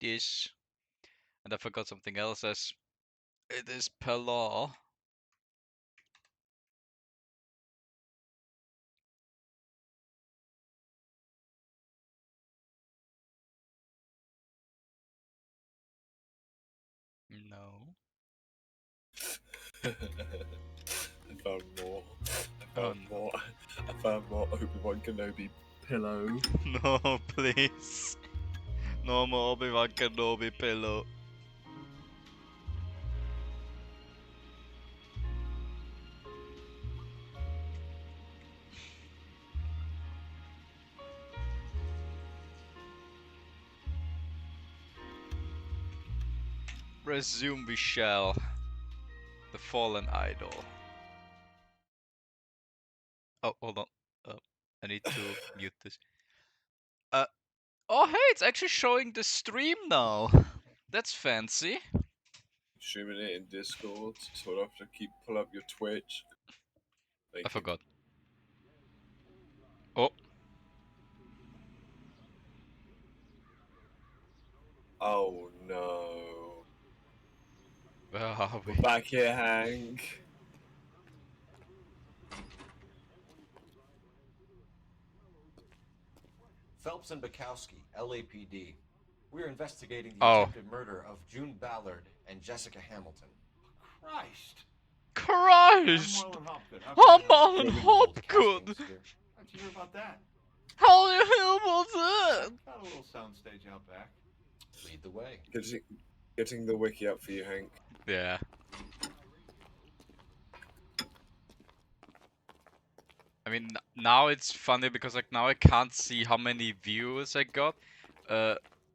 this. And I forgot something else as it is per law. No. I found more. Oh no. I found more Obi-Wan Kenobi pillow. No, please. No more Obi-Wan Kenobi pillow. Resume we shall. The fallen idol. Oh, hold on. I need to mute this. Oh hey, it's actually showing the stream now. That's fancy. Streaming it in Discord, so I'll have to pull up your Twitch. Thank I you. forgot. Oh. Oh no. Where are we? We're back here, Hank. Phelps and Bukowski, LAPD. We're investigating the Oh. attempted murder of June Ballard and Jessica Hamilton. Christ! Christ! I'm Marlon Hopgood. I'm Marlon Hopgood! How'd you hear about that? How the hell was that? Got a little soundstage out back. Lead the way. Getting the wiki up for you, Hank. Yeah. I mean, now it's funny because like now I can't see how many views I got.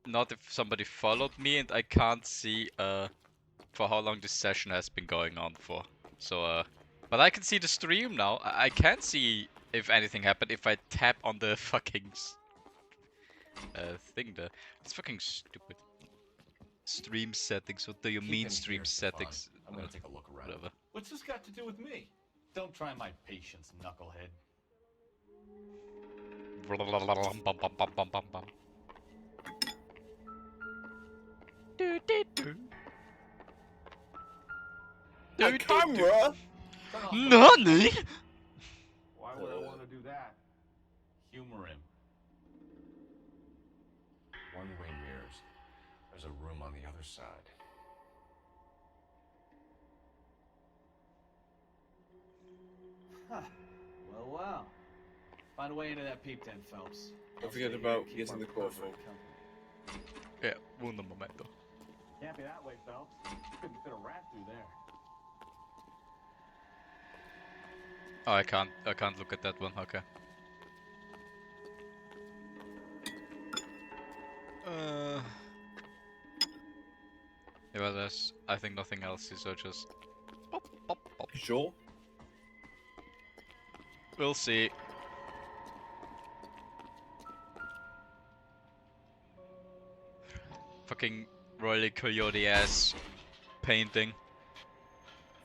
Not if somebody followed me, and I can't see for how long this session has been going on for. So but I can see the stream now. I can see if anything happened if I tap on the fucking thing there. It's fucking stupid. Stream settings. What do you Keep mean in stream here, Stefan. settings? I'm gonna take a look around. Whatever. What's this got to do with me? Don't try my patience, knucklehead. A camera? Nani? Why would I want to do that? Humor him. One-way mirrors. There's a room on the other side. Huh. Well. Find a way into that peep tent, Phelps. Don't forget about getting the chloroform. Yeah, un momento. Can't be that way, Phelps. Couldn't fit a rat through there. Oh, I can't look at that one. Okay. Yeah, but there's, I think nothing else is, so just pop, pop, pop. Sure. We'll see. Fucking Royally Coyote ass painting.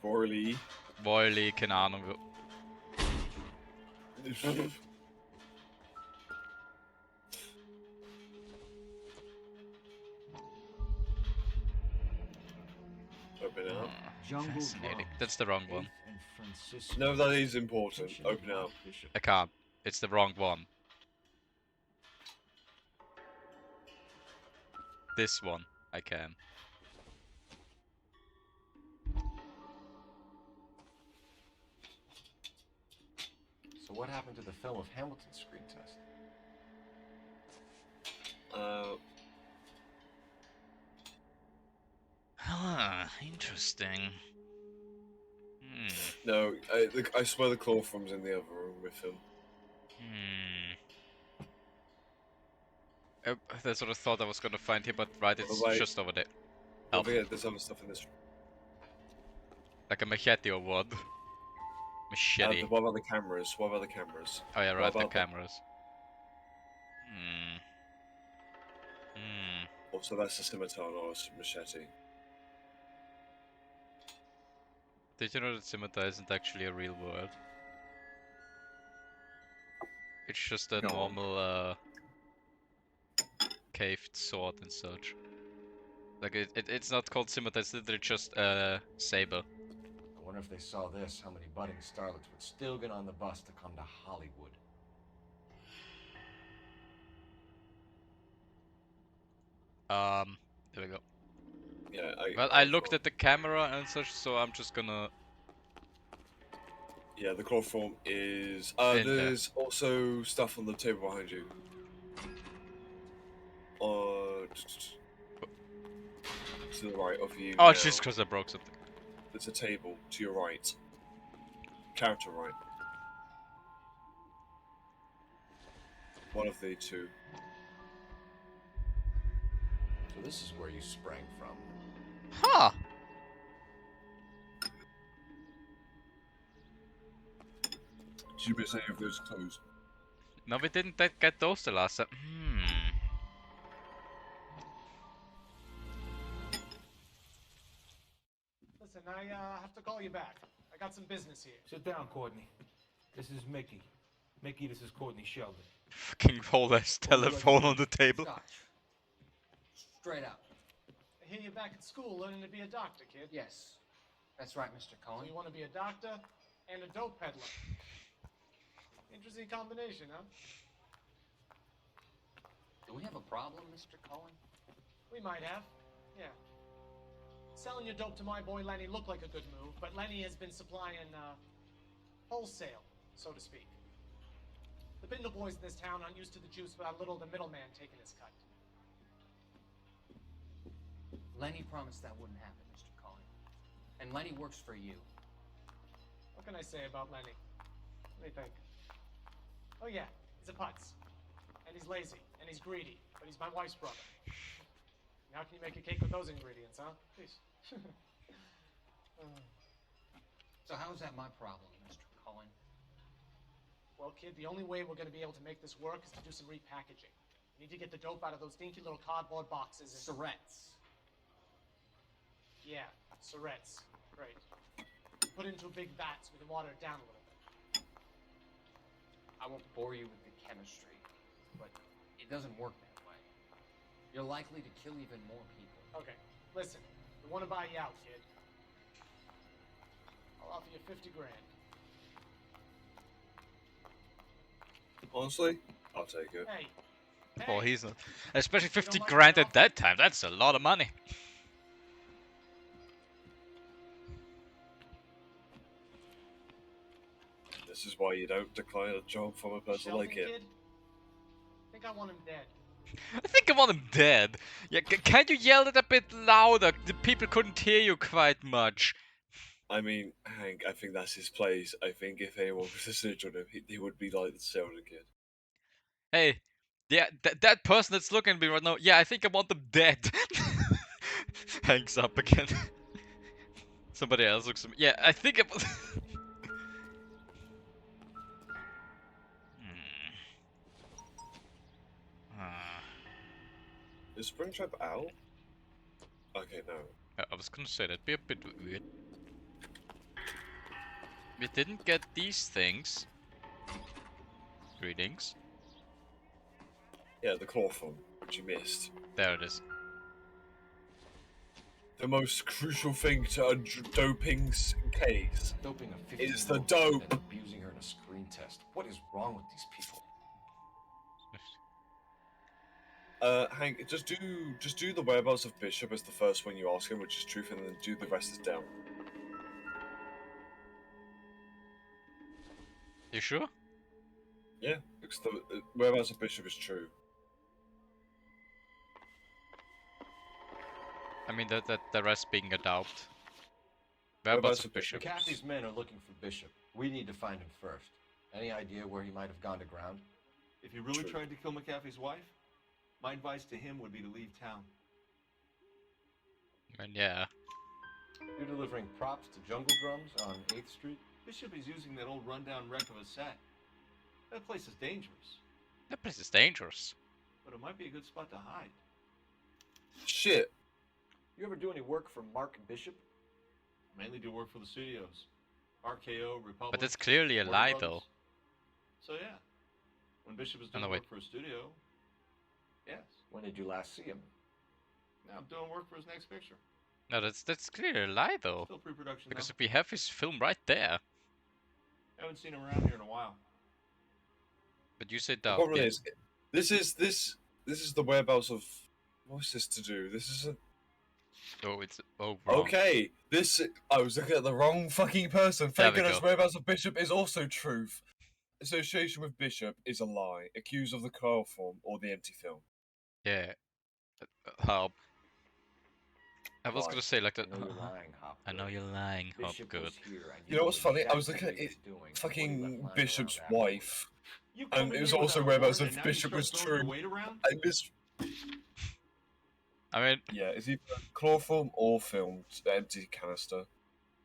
Morley. Royally, keine Ahnung. Open it up. Fascinating. That's the wrong one. No, that is important. Open it up. I can't. It's the wrong one. This one, I can. So what happened to the film of Hamilton's screen test? Interesting. No, I swear the chloroform's in the other room with him. I sort of thought I was gonna find him, but right, it's just over there. Don't forget, there's other stuff in this room. Like a machete or what? Machete. What about the cameras? What about the cameras? Oh yeah, right, the about cameras. Also, that's a scimitar, not a machete. Did you know that scimitar isn't actually a real word? It's just a normal caved sword and such. Like it's not called scimitar. It's literally just saber. I wonder if they saw this, how many budding starlets would still get on the bus to come to Hollywood. There we go. Yeah, Well, I looked at the camera and such, so I'm just gonna. Yeah, the chloroform is. In there. There's also stuff on the table behind you. To the right of you. Oh, now. just because I broke something. There's a table to your right. Counter right. One of the two. So this is where you sprang from. Huh. Did you miss any of those clues? No, we didn't get those the last time. Listen, I have to call you back. I got some business here. Sit down, Courtney. This is Mickey. Mickey, this is Courtney Sheldon. Fucking whole ass telephone on the table. Scotch. Straight up. I hear you're back at school learning to be a doctor, kid. Yes. That's right, Mr. So Cohen. you want to be a doctor and a dope peddler. Interesting combination, huh? Do we have a problem, Mr. Cohen? We might have. Yeah. Selling your dope to my boy Lenny looked like a good move, but Lenny has been supplying, wholesale, so to speak. The Bindle boys in this town aren't used to the juice without little the middleman taking his cut. Lenny promised that wouldn't happen, Mr. Cohen. And Lenny works for you. What can I say about Lenny? What do you think? Oh yeah, he's a putz. And he's lazy, and he's greedy, but he's my wife's brother. And how can you make a cake with those ingredients, huh? Please. So how's that my problem, Mr. Cohen? Well, kid, the only way we're going to be able to make this work is to do some repackaging. We need to get the dope out of those dinky little cardboard boxes and... Surrettes. Yeah, Surrettes. Great. Put it into big vats. We can water it down a little bit. I won't bore you with the chemistry, but it doesn't work that way. You're likely to kill even more people. Okay, listen. We want to buy you out, kid. I'll offer you 50 grand. Honestly, I'll take it. Hey. Oh, Hey. he's not. Especially 50 mind grand my at that time. That's a lot of money. This is why you don't decline a job from a person Sheldon, like him. kid? I think I want him dead. I think I want him dead. Yeah, can't you yell it a bit louder? The people couldn't hear you quite much. I mean, Hank, I think that's his place. I think if anyone was to snitch on him, he would be like the Sheldon kid. Hey, yeah, that person that's looking at me right now, yeah, I think I want them dead. Hangs up again. Somebody else looks at me. Yeah, I think it was. Is Springtrap out? Okay, no. I was gonna say that'd be a bit weird. We didn't get these things. Greetings. Yeah, the chloroform, which you missed. There it is. The most crucial thing to a doping's case. Doping a 15-year-old It's the kid dope. and abusing her in a screen test. What is wrong with these people? Hank, just do the whereabouts of Bishop as the first one you ask him, which is truth, and then do the rest as down. You sure? Yeah, because the whereabouts of Bishop is true. I mean that the rest being a doubt. Whereabouts Whereabouts of of Bishop? McAfee's men are looking for Bishop. We need to find him first. Any idea where he might have gone to ground? If you really True. tried to kill McAfee's wife, my advice to him would be to leave town. And yeah. You're delivering props to Jungle Drums on 8th Street? Bishop is using that old rundown wreck of a set. That place is dangerous, That place is dangerous. but it might be a good spot to hide. Shit. You ever do any work for Mark Bishop? Mainly do work for the studios. RKO, Republic. But that's clearly a Warner lie Brothers. though. So yeah, when Bishop is Oh, doing no, work wait. for a studio, yes. When did you last see him? Now I'm doing work for his next picture. No, that's clearly a lie though. Still pre-production Because though. we have his film right there. Haven't seen him around here in a while. But you said The that. problem is, this is the whereabouts of. What's this to do? This isn't. Oh, it's wrong. Okay, this. I was looking at the wrong fucking person. There Thank we goodness, go. whereabouts of Bishop is also truth. Association with Bishop is a lie. Accused of the chloroform or the empty film. Yeah. How? I was Lie. gonna say like I that. know you're lying, Hop. I know you're lying, Bishop Hopgood. was here, and You know what's funny? I was exactly looking at what he was doing before he fucking left lying Bishop's around afterwards. wife. You And come in it was here also without a whereabouts warrant, of and now you Bishop start was throwing your true. weight around? I miss. I mean, Yeah, is he chloroform or filmed empty canister?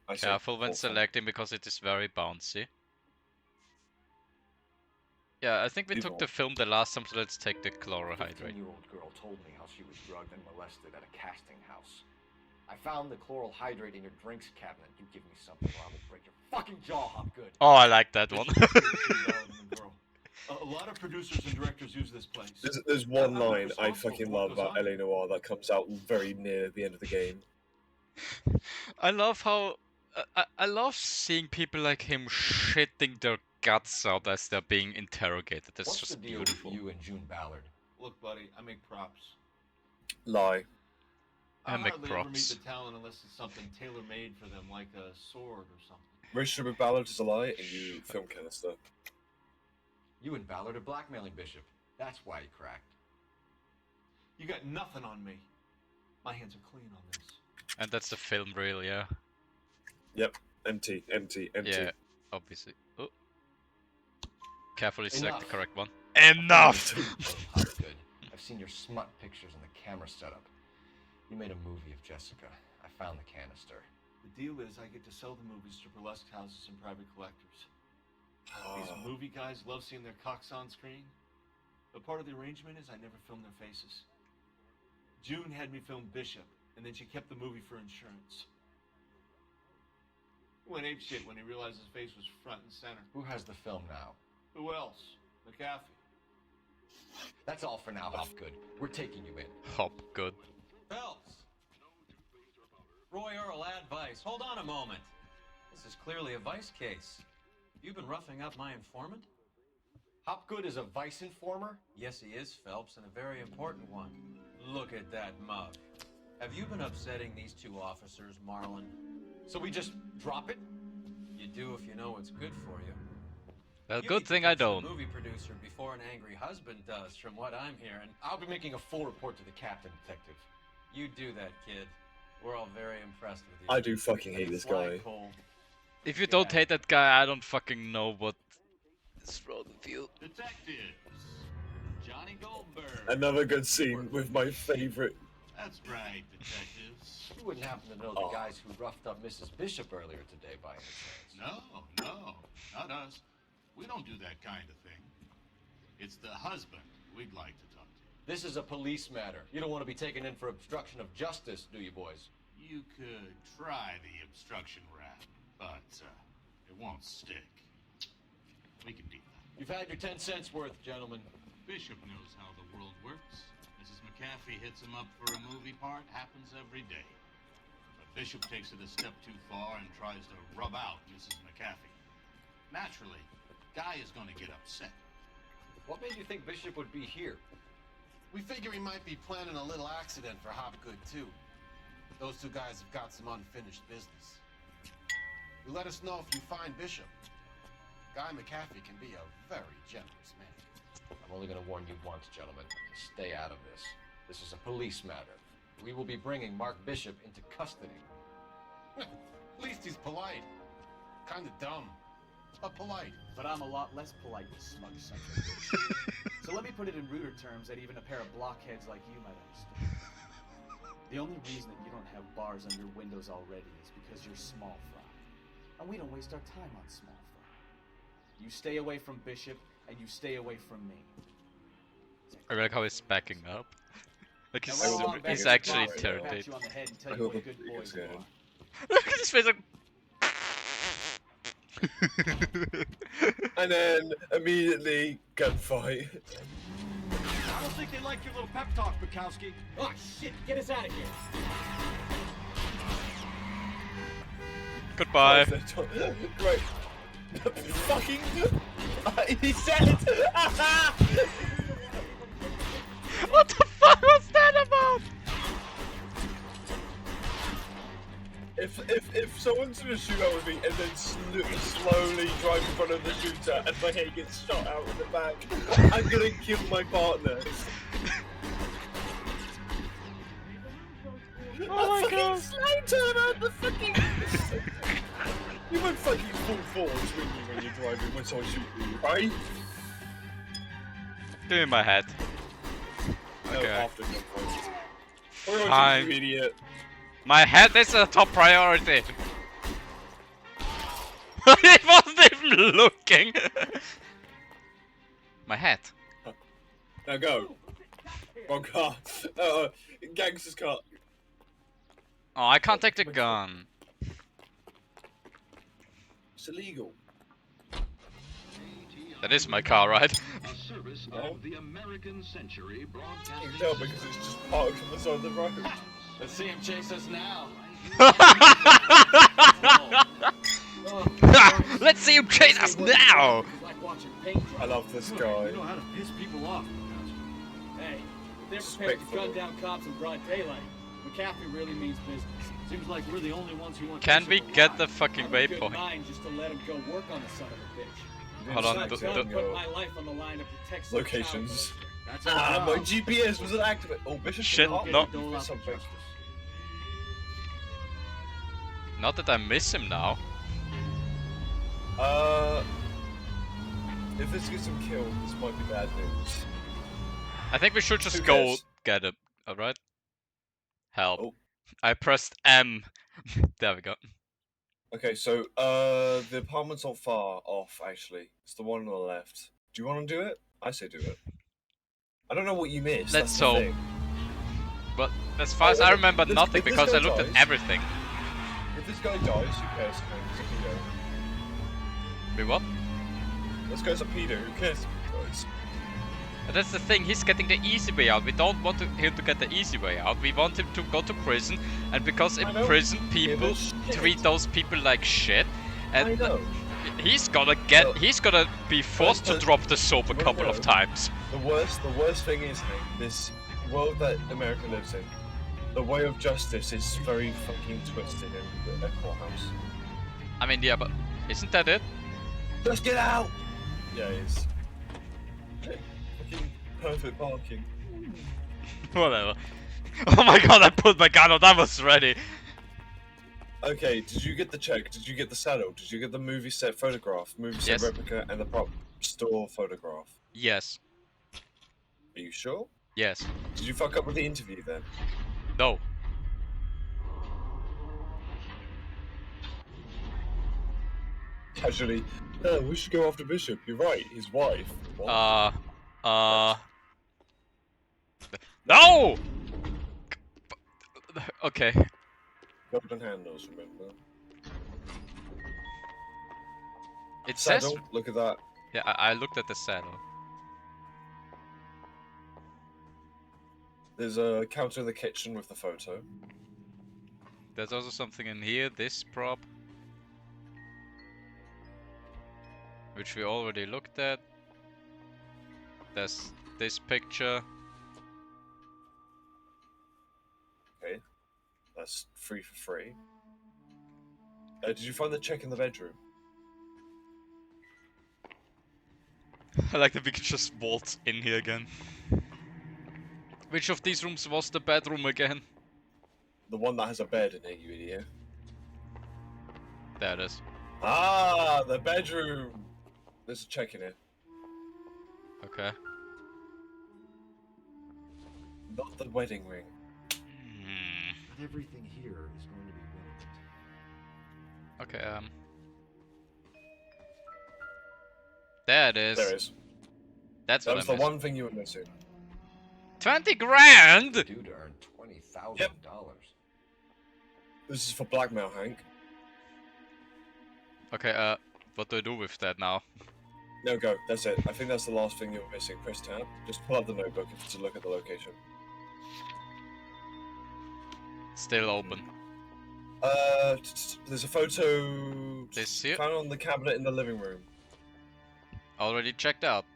I say careful when chloroform. selecting because it is very bouncy. Yeah, I think we Either took one. the film the last time, so let's take the chlorohydrate. 15-year-old girl told me how she was drugged and molested at a casting house. I found the chloral hydrate in your drinks cabinet. You give me something or I will break your fucking jaw, Hopgood. Oh, I like that one. Bishop was here between Ballard and the girl. A lot of producers and directors use this place. There's one I'm not line I responsible fucking for what love goes about on. LA Noire that comes out very near the end of the game. I love how I love seeing people like him shitting their guts out as they're being interrogated. That's What's just the deal beautiful. with you and June Ballard? Look, buddy, I make props. Lie. I I make hardly ever meet props. the talent unless it's something tailor-made for them, like a sword or something. Relationship with Ballard is a lie, and you film canister. You and Ballard are blackmailing Bishop. That's why he cracked. You got nothing on me. My hands are clean on this. And that's the film reel, yeah. Empty, empty, empty. Yeah, obviously. Oh. Carefully select the Enough. correct one. Enough! Oh, Hopgood. I've seen your smut pictures and the camera setup. You made a movie of Jessica. I found the canister. The deal is I get to sell the movies to burlesque houses and private collectors. These movie guys love seeing their cocks on screen. But part of the arrangement is I never film their faces. June had me film Bishop, and then she kept the movie for insurance. He went apeshit when he realized his face was front and center. Who has the film now? Who else? McAfee. That's all for now, Hopgood. We're taking you in. Hopgood. Phelps! Roy Earl, ad vice. Hold on a moment. This is clearly a vice case. You've been roughing up my informant? Hopgood is a vice informer? Yes, he is, Phelps, and a very important one. Look at that mug. Have you been upsetting these two officers, Marlon? So we just drop it? You do if you know what's good for you. Well, You good need to thing I catch the don't. movie producer before an angry husband does, from what I'm hearing. I'll be making a full report to the captain, detective. You do that, kid. We're all very impressed with you. I do fucking hate this guy. Flagpole. If you don't hate that guy, I don't fucking know what is wrong with you. Detectives. Johnny Goldberg. Another good scene with my favorite. That's right, detectives. You wouldn't happen to know the guys who roughed up Mrs. Bishop earlier today by any chance? No, not us. We don't do that kind of thing. It's the husband we'd like to talk to. This is a police matter. You don't want to be taken in for obstruction of justice, do you, boys? You could try the obstruction rap, but it won't stick. We can do that. You've had your 10 cents worth, gentlemen. Bishop knows how the world works. Mrs. McAfee hits him up for a movie part, happens every day. But Bishop takes it a step too far and tries to rub out Mrs. McAfee. Naturally, Guy is going to get upset. What made you think Bishop would be here? We figure he might be planning a little accident for Hopgood, too. Those two guys have got some unfinished business. You let us know if you find Bishop. Guy McAfee can be a very generous man. I'm only going to warn you once, gentlemen. Stay out of this. This is a police matter. We will be bringing Mark Bishop into custody. At least he's polite. Kinda dumb, but polite. But I'm a lot less polite, you smug son of a bitch. So let me put it in ruder terms that even a pair of blockheads like you might understand. The only reason that you don't have bars on your windows already is because you're small fry. And we don't waste our time on small fry. You stay away from Bishop, and you stay away from me. I like how he's backing up. Like Now he's, roll along back he's to the actually box, and I'll pat interrogated. you on the head and tell I you hope what I'm good pretty boys good. you are. Look at his face like... And then immediately gunfight. think they like your little pep talk, Bukowski. Oh shit! Get us out of here. Goodbye. Great. Fucking. He said. What the fuck was that about? If someone's gonna shoot out with me and then slowly drive in front of the shooter and my head gets shot out in the back, I'm gonna kill my partner. Oh my god! Slow turn out the fucking. You won't fucking full force when you're driving when someone shoots you, right? Give me my hat. No, Okay. after gunpoint. Fine. You idiot. My hat is a top priority. He wasn't even looking. My hat. Now go. Wrong car. Gangster's car. Oh, I can't take the gun. It's illegal. That is my car, right? A service of the American Century You Broadcasting can tell because it's just parked on the side of the road. Let's see him chase us now. Let's see him chase us now! Like watching paint dry. I love this guy. You know how to piss people off. Hey, they're prepared to gun down cops in broad daylight. McCaffrey really means business. Seems like we're the only ones who want. Can we Bishop get alive. the fucking I'm of good waypoint? mind just to let him go work on the son of a bitch. Hold on, Besides, the- God put my life on the line to protect some Locations. That's Ah, our my job. GPS wasn't activated. Oh, Bishop. Shit, can't no. do something. Not that I miss him now. If this gets him killed, this might be bad news. I think we should just Who go cares? get him. Alright? Help. Oh. I pressed M. There we go. Okay, so the apartment's not far off. Actually, it's the one on the left. Do you want to do it? I say do it. I don't know what you missed. Let's that's the hope. thing. But as far as I remember, This- nothing if this because guy I looked dies- at everything. If this guy dies, who cares? He's a pedo. Wait, what? This guy's a pedo. Who cares? If he dies? But that's the thing, he's getting the easy way out. We don't want him to get the easy way out. We want him to go to prison, and because in I know. prison Give people a shit. treat those people like shit, I and know. he's gonna Well, he's gonna be forced to but- drop the soap a well, couple of no. times. The worst thing is, Hank, this world that America lives in, the way of justice is very fucking twisted in a courthouse. I mean, yeah, but isn't that it? Just get out! Yeah, it is. Fucking perfect parking. Whatever. Oh my god, I put my gun on, I was ready. Okay, did you get the check? Did you get the saddle? Did you get the movie set photograph, movie set Yes. replica, and the prop store photograph? Yes. Are you sure? Yes. Did you fuck up with the interview then? No. Casually, no, we should go after Bishop. You're right, his wife. What? No! Okay. Golden handles, remember? It says. Saddle, look at that. Yeah, I looked at the saddle. There's a counter in the kitchen with the photo. There's also something in here, this prop. Which we already looked at. There's this picture. Okay, that's free for free. Did you find the check in the bedroom? I like that we can just vault in here again. Which of these rooms was the bedroom again? The one that has a bed in it, you idiot. There it is. Ah, the bedroom! There's a check in it. Okay. Not the wedding ring. Not everything here is going to be relevant. Okay, there it is. There it is. That's That what was I the missed. one thing you were missing. 20 grand! Dude earned $20,000. Yep. This is for blackmail, Hank. Okay, what do I do with that now? No, go. That's it. I think that's the last thing you're missing. Press tab. Just pull out the notebook to look at the location. Still open. There's a photo This here? found on the cabinet in the living room. Already checked out.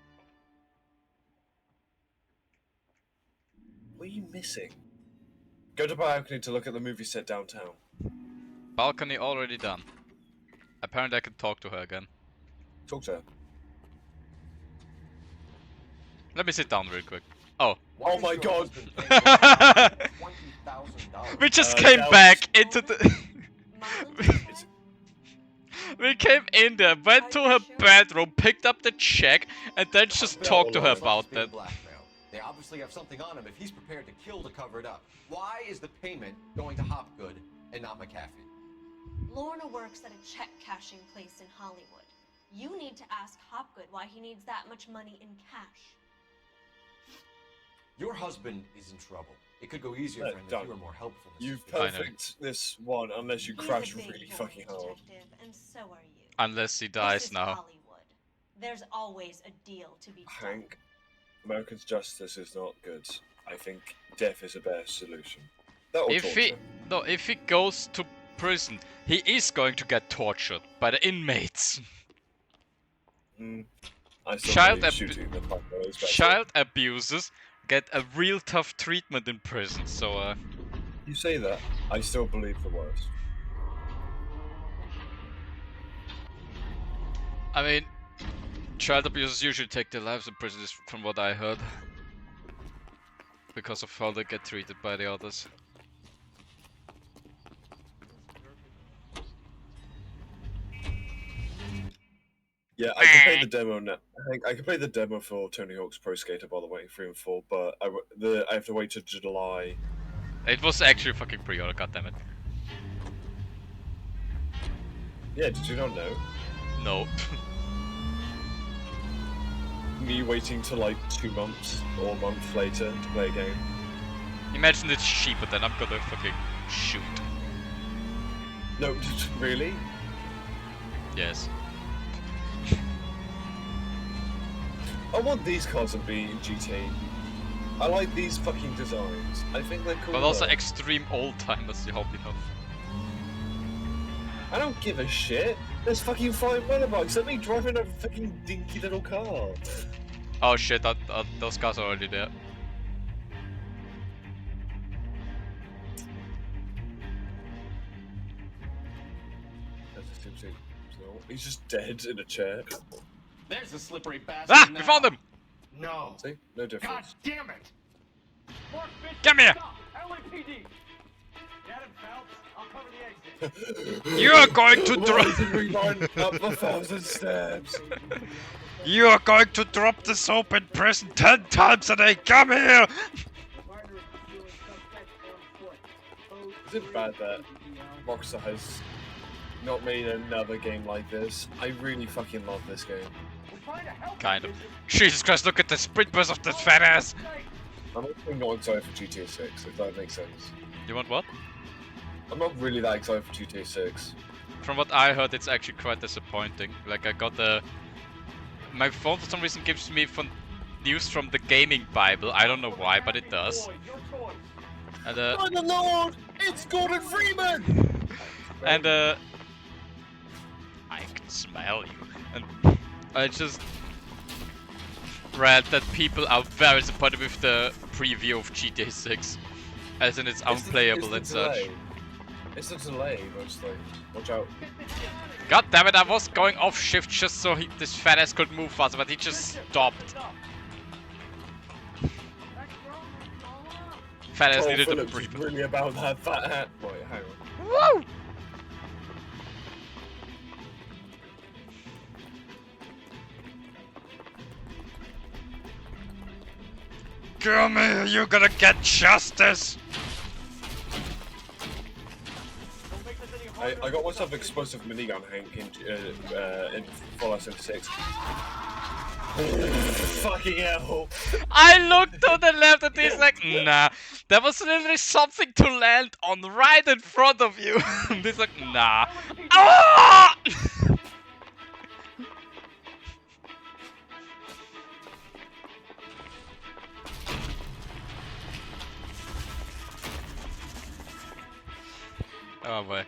What are you missing? Go to balcony to look at the movie set downtown. Balcony already done. Apparently I can talk to her again. Talk to her. Let me sit down real quick. Oh. Oh my god! We just that came was- back into the... We came in there, went to her bedroom, picked up the check, and then just talked to her about that. Blackmail. They obviously have something on him if he's prepared to kill to cover it up. Why is the payment going to Hopgood and not McAfee? Lorna works at a check cashing place in Hollywood. You need to ask Hopgood why he needs that much money in cash. Your husband is in trouble. It could go easier for him if you were more helpful. in this You've situation. perfect this one unless you He's crash a big really boy fucking hard. detective, and so are you. Unless he This dies is now. Hollywood. There's always a deal to be done. Hank, America's justice is not good. I think death is a better solution. That'll If he... No, if he goes to prison, he is going to get tortured by the inmates. I still Child, believe shooting the fucker is better. child abusers get a real tough treatment in prison, so You say that, I still believe the worst. I mean, child abusers usually take their lives in prison, is from what I heard. Because of how they get treated by the others. Yeah, I can play the demo now. I can play the demo for Tony Hawk's Pro Skater, by the way, 3 and 4, but I have to wait till July. It was actually fucking pre-order, goddammit. Yeah, did you not know? No. Me waiting till like 2 months or a month later to play a game. Imagine it's cheaper, then I'm gonna fucking shoot. No, really? Yes. I want these cars to be in GTA. I like these fucking designs. I think they're cool. But also extreme old timers, you hope you know. I don't give a shit. There's fucking 5 motorbikes. Let me driving a fucking dinky little car. Oh shit, those cars are already there. He's just dead in a chair. There's a slippery bastard. Ah! now. We found him! No. See? No difference. God damn it! Come here! LAPD. Get him, Phelps. I'll cover the exit. You are going to Why drop. did we run up 1,000 steps? You are going to drop the soap in prison 10 times a day. Come here! Is it bad that Rockstar has not made another game like this? I really fucking love this game. Kind of. Jesus Christ! Look at the sprint burst of this fat ass. I'm actually not excited for GTA 6, if that makes sense. You want what? I'm not really that excited for GTA 6. From what I heard, it's actually quite disappointing. Like I got the... My phone for some reason gives me news from the gaming Bible. I don't know why, but it does. And By the Lord! It's Gordon Freeman! and I can smell you. And I just read that people are very disappointed with the preview of GTA 6. As in it's unplayable and such. It's a delay, mostly. Watch out. God damn it, I was going off shift just so this fat ass could move faster, but he just stopped. Fat ass Tom needed a Phillips brief. is really about that fat hat. Right, hang on. Woo! Come here, you're gonna get justice! I got myself explosive minigun, Hank, in Fallout 76. Fucking hell! I looked to the left and he's like, nah. There was literally something to land on right in front of you. And he's like, nah. Ah! Oh boy.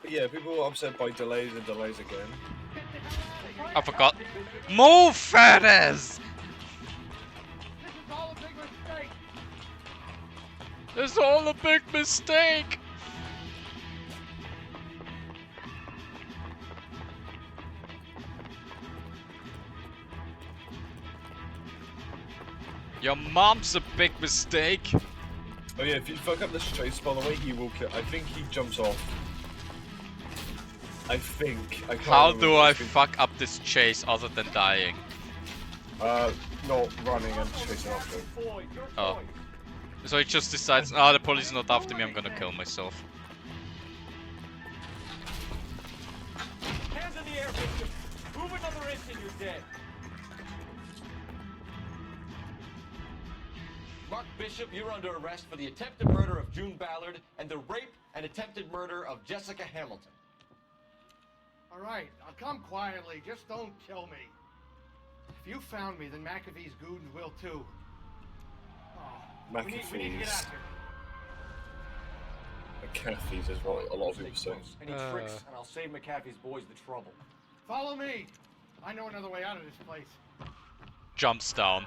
But yeah, people are upset by delays and delays again. I forgot. Move, fatters! It's all a big mistake! Your mom's a big mistake. Oh yeah, if you fuck up this chase, by the way, he will kill. I think he jumps off. I think. I can't How remember do if I it's been- fuck up this chase other than dying? Not running and chasing after him. Oh. So he just decides, ah, the police is not after me, I'm gonna kill myself. Hands in the air, Bishop. Move another inch and you're dead. Mark Bishop, you're under arrest for the attempted murder of June Ballard and the rape and attempted murder of Jessica Hamilton. All right, I'll come quietly. Just don't kill me. If you found me, then McAfee's goons will too. Oh, we need to get out here. McAfee's is what a lot of people say. Any tricks, and I'll save McAfee's boys the trouble. Follow me. I know another way out of this place. Jumps down.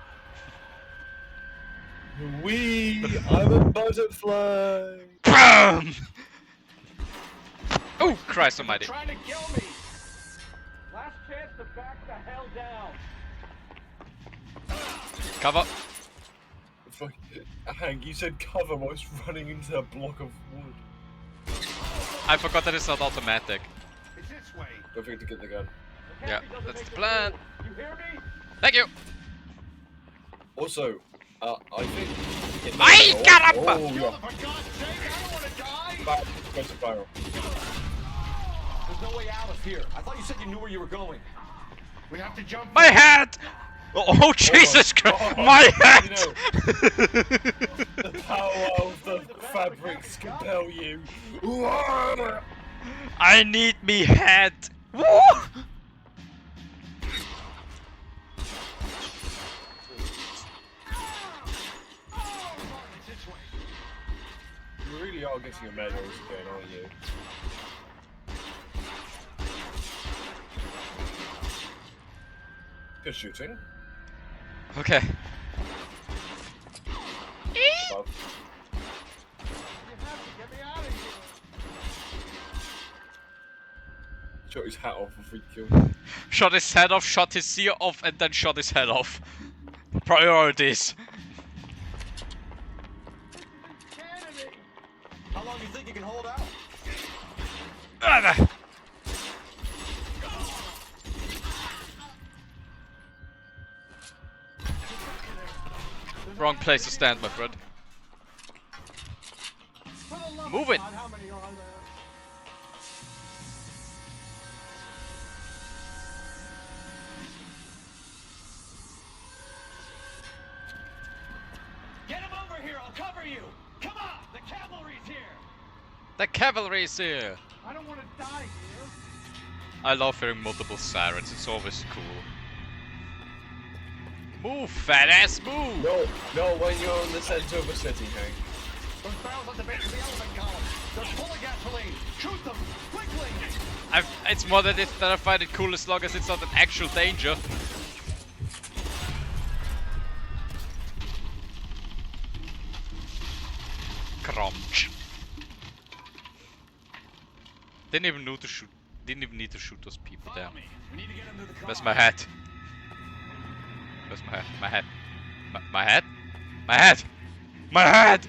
I'm a butterfly. BAM! Oh, Christ almighty. Trying to kill me. Last chance to back the hell down. Cover. Fuck. Hank, you said cover whilst running into a block of wood. I forgot that it's not automatic. It's this way. Don't forget to get the gun. Yeah, that's the plan. You hear me? Thank you. Also, I think... Ay, caramba! Oh, yeah. For God's sake, I don't want to die. Back to spiral. There's no way out of here. I thought you said you knew where you were going. We have to jump. My hat! Oh, Jesus Christ! My hat! You know, the power of the fabrics compel you. I need me hat! Woo! You really are getting your medals again, aren't you? Good shooting. Okay. Above. Shot his hat off before he killed him. Shot his head off, shot his ear off, and then shot his head off. Priorities. How long do you think you can hold out? Wrong place to stand, my friend. Move it! How many are there? Get him over here. I'll cover you. Come on. The cavalry's here. The cavalry's here! I don't want to die here. I love hearing multiple sirens, it's always cool. Move, fat ass, move! No, when you're in the center of a city, Hank. Those barrels at the base of the elephant column. They're full of gasoline. Shoot them quickly. It's more that I find it cool as long as it's not an actual danger. Crunch. Didn't even need to shoot. Didn't even need to shoot those people down. Where's my hat? Where's my hat? My hat? My hat? My hat? My hat!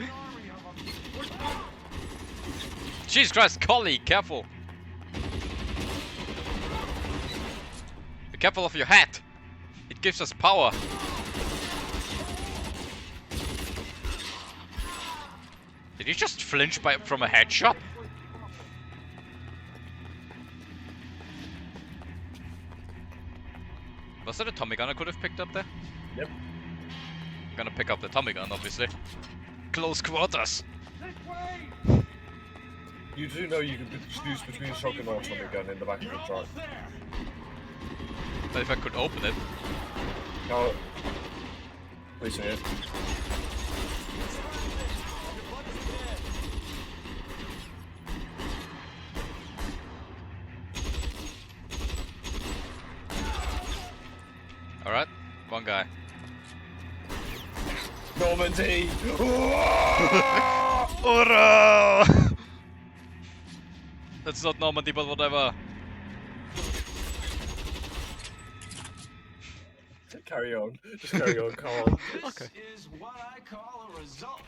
Jesus Christ, Collie, careful! Be careful of your hat! It gives us power! Did you just flinch from a headshot? Was that a Tommy gun I could have picked up there? Yep. I'm gonna pick up the Tommy gun, obviously. Close quarters! You do know you can choose between a shotgun or a Tommy gun in the back of the truck. But if I could open it. No. Please say it. guy. Normandy! Hurrah! That's not Normandy, but whatever. Carry on. Just carry on, come on. This is what I call a result.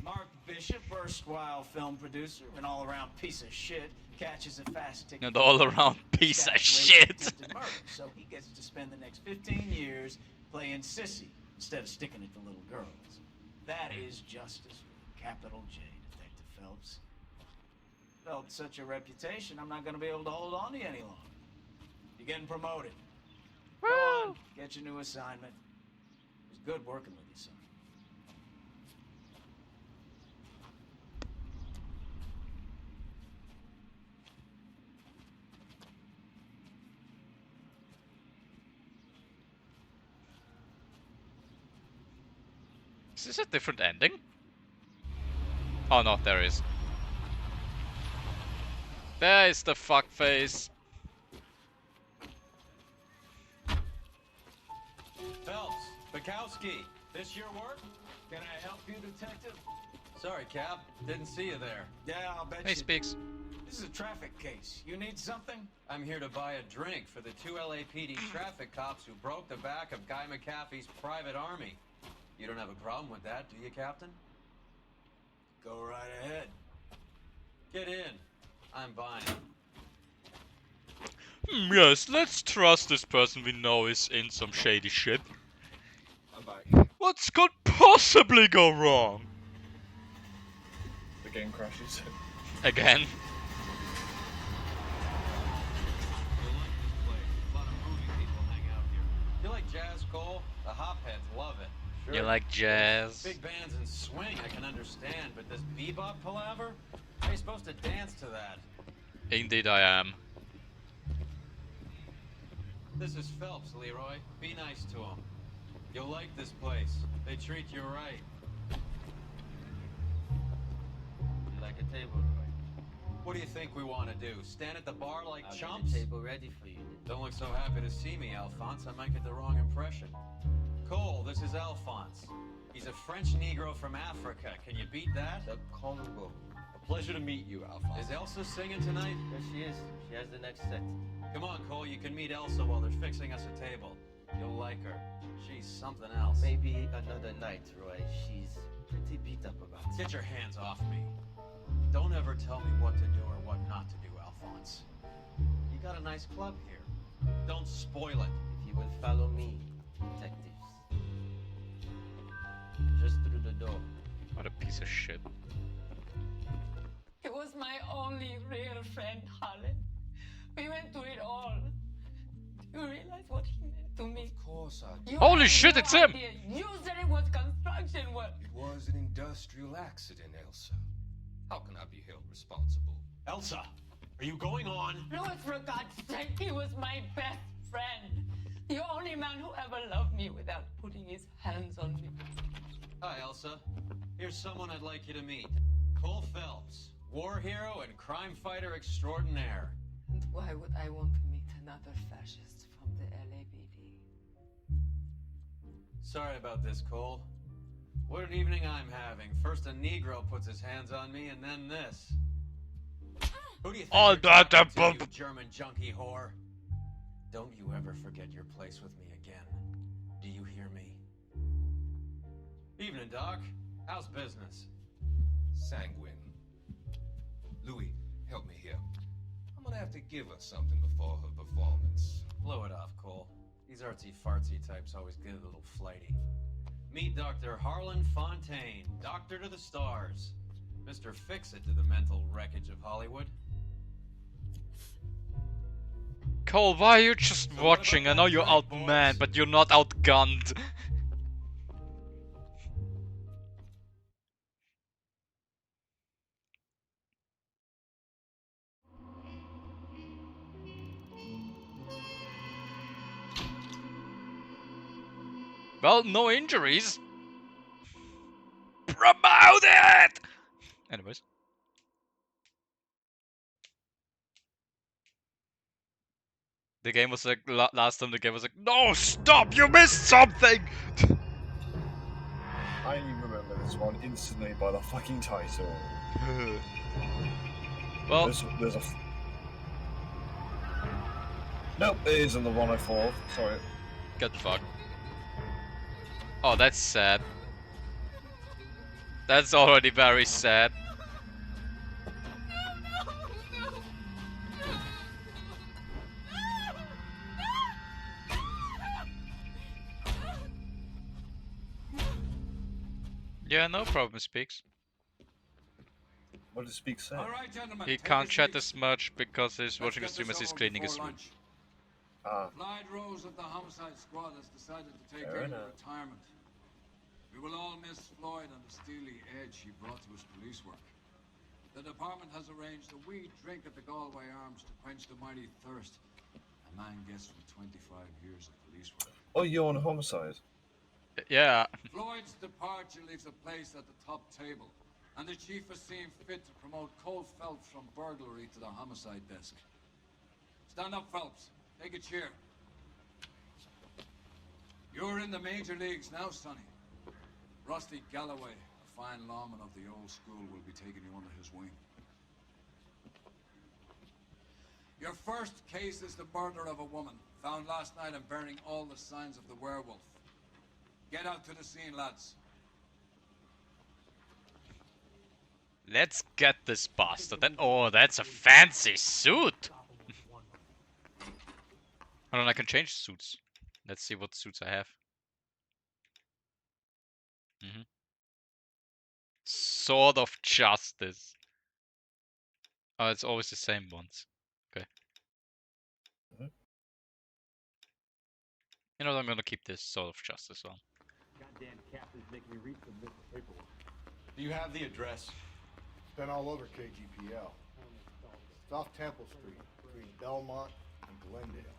Mark Bishop, erstwhile film producer, an all-around piece of shit, catches a fast ticket. An all-around piece of shit. Murder, so he gets to spend the next 15 years playing sissy instead of sticking it to little girls. That is justice with a capital J, Detective Phelps. Built such a reputation, I'm not going to be able to hold on to you any longer. You're getting promoted. Go on, get your new assignment. It was good working with you, son. Is this a different ending? Oh no, there is. There is the fuck face. Phelps, Bukowski, this your work? Can I help you, detective? Sorry, Cap. Didn't see you there. Yeah, I'll bet He you. speaks. This is a traffic case. You need something? I'm here to buy a drink for the 2 LAPD traffic cops who broke the back of Guy McAfee's private army. You don't have a problem with that, do you, Captain? Go right ahead. Get in. I'm buying. Yes, let's trust this person we know is in some shady shit. I'm back. What could possibly go wrong? The game crashes. Again. You like jazz, Cole? The hopheads love it. You like jazz? Big bands and swing I can understand, but this bebop palaver? How are you supposed to dance to that? Indeed I am. This is Phelps, Leroy. Be nice to him. You'll like this place. They treat you right. You like a table, Roy? What do you think we want to do? Stand at the bar like I'll chumps? get a table ready for you. Don't look so happy to see me, Alphonse. I might get the wrong impression. Cole, this is Alphonse. He's a French Negro from Africa. Can you beat that? The Congo. A pleasure to meet you, Alphonse. Is Elsa singing tonight? There she is. She has the next set. Come on, Cole. You can meet Elsa while they're fixing us a table. You'll like her. She's something else. Maybe another night, Roy. She's pretty beat up about it. Get your hands off me. Don't ever tell me what to do or what not to do, Alphonse. You got a nice club here. Don't spoil it. If you will follow me, detectives. Just through the door. What a piece of shit. He was my only real friend, Harlan. We went through it all. Do you realize what he meant to me? Of course I do. You Holy had shit, no it's him! idea. You said it was construction work. It was an industrial accident, Elsa. How can I be held responsible? Elsa, are you going on? Louis, for God's sake, he was my best friend. The only man who ever loved me without putting his hands on me. Hi, Elsa. Here's someone I'd like you to meet. Cole Phelps, war hero and crime fighter extraordinaire. And why would I want to meet another fascist from the LAPD? Sorry about this, Cole. What an evening I'm having. First a Negro puts his hands on me, and then this. Who do you think Oh, you're that- talking that- to, you German junkie whore? Don't you ever forget your place with me again. Do you hear me? Evening, Doc. How's business? Sanguine. Louis, help me here. I'm gonna have to give her something before her performance. Blow it off, Cole. These artsy-fartsy types always get a little flighty. Meet Dr. Harlan Fontaine, doctor to the stars. Mr. Fix-It to the mental wreckage of Hollywood. Cole, why are you just watching? I know you're outmanned, but you're not outgunned. Well, no injuries. Promote it! Anyways. The game was like last time. The game was like, no, stop! You missed something. I remember this one instantly by the fucking title. Well, there's a. Nope, it isn't the one I thought. Sorry. Get fucked. Oh, that's sad. That's already very sad. Yeah, no problem, Speaks. What does Speak say? All right, gentlemen, He take can't a chat seat. as much because he's Let's watching the get stream this as he's over cleaning his before room. lunch. Ah. Clyde Rose of the homicide squad has decided to take Fair early enough. retirement. We will all miss Floyd and the steely edge he brought to his police work. The department has arranged a wee drink at the Galway Arms to quench the mighty thirst a man gets from 25 years of police work. Oh, you're on homicide. Yeah. Floyd's departure leaves a place at the top table, and the chief has seen fit to promote Cole Phelps from burglary to the homicide desk. Stand up, Phelps. Take a cheer. You're in the major leagues now, Sonny. Rusty Galloway, a fine lawman of the old school, will be taking you under his wing. Your first case is the murder of a woman, found last night and bearing all the signs of the werewolf. Get out to the scene, lads. Let's get this bastard. Oh, that's a fancy suit. Hold on, I can change suits. Let's see what suits I have. Sword of Justice. Oh, it's always the same ones. Okay. You know what, I'm gonna keep this Sword of Justice on. Goddamn captain's making me read some of this paperwork. Do you have the address? It's been all over KGPL. It's off Temple Street, between Belmont and Glendale.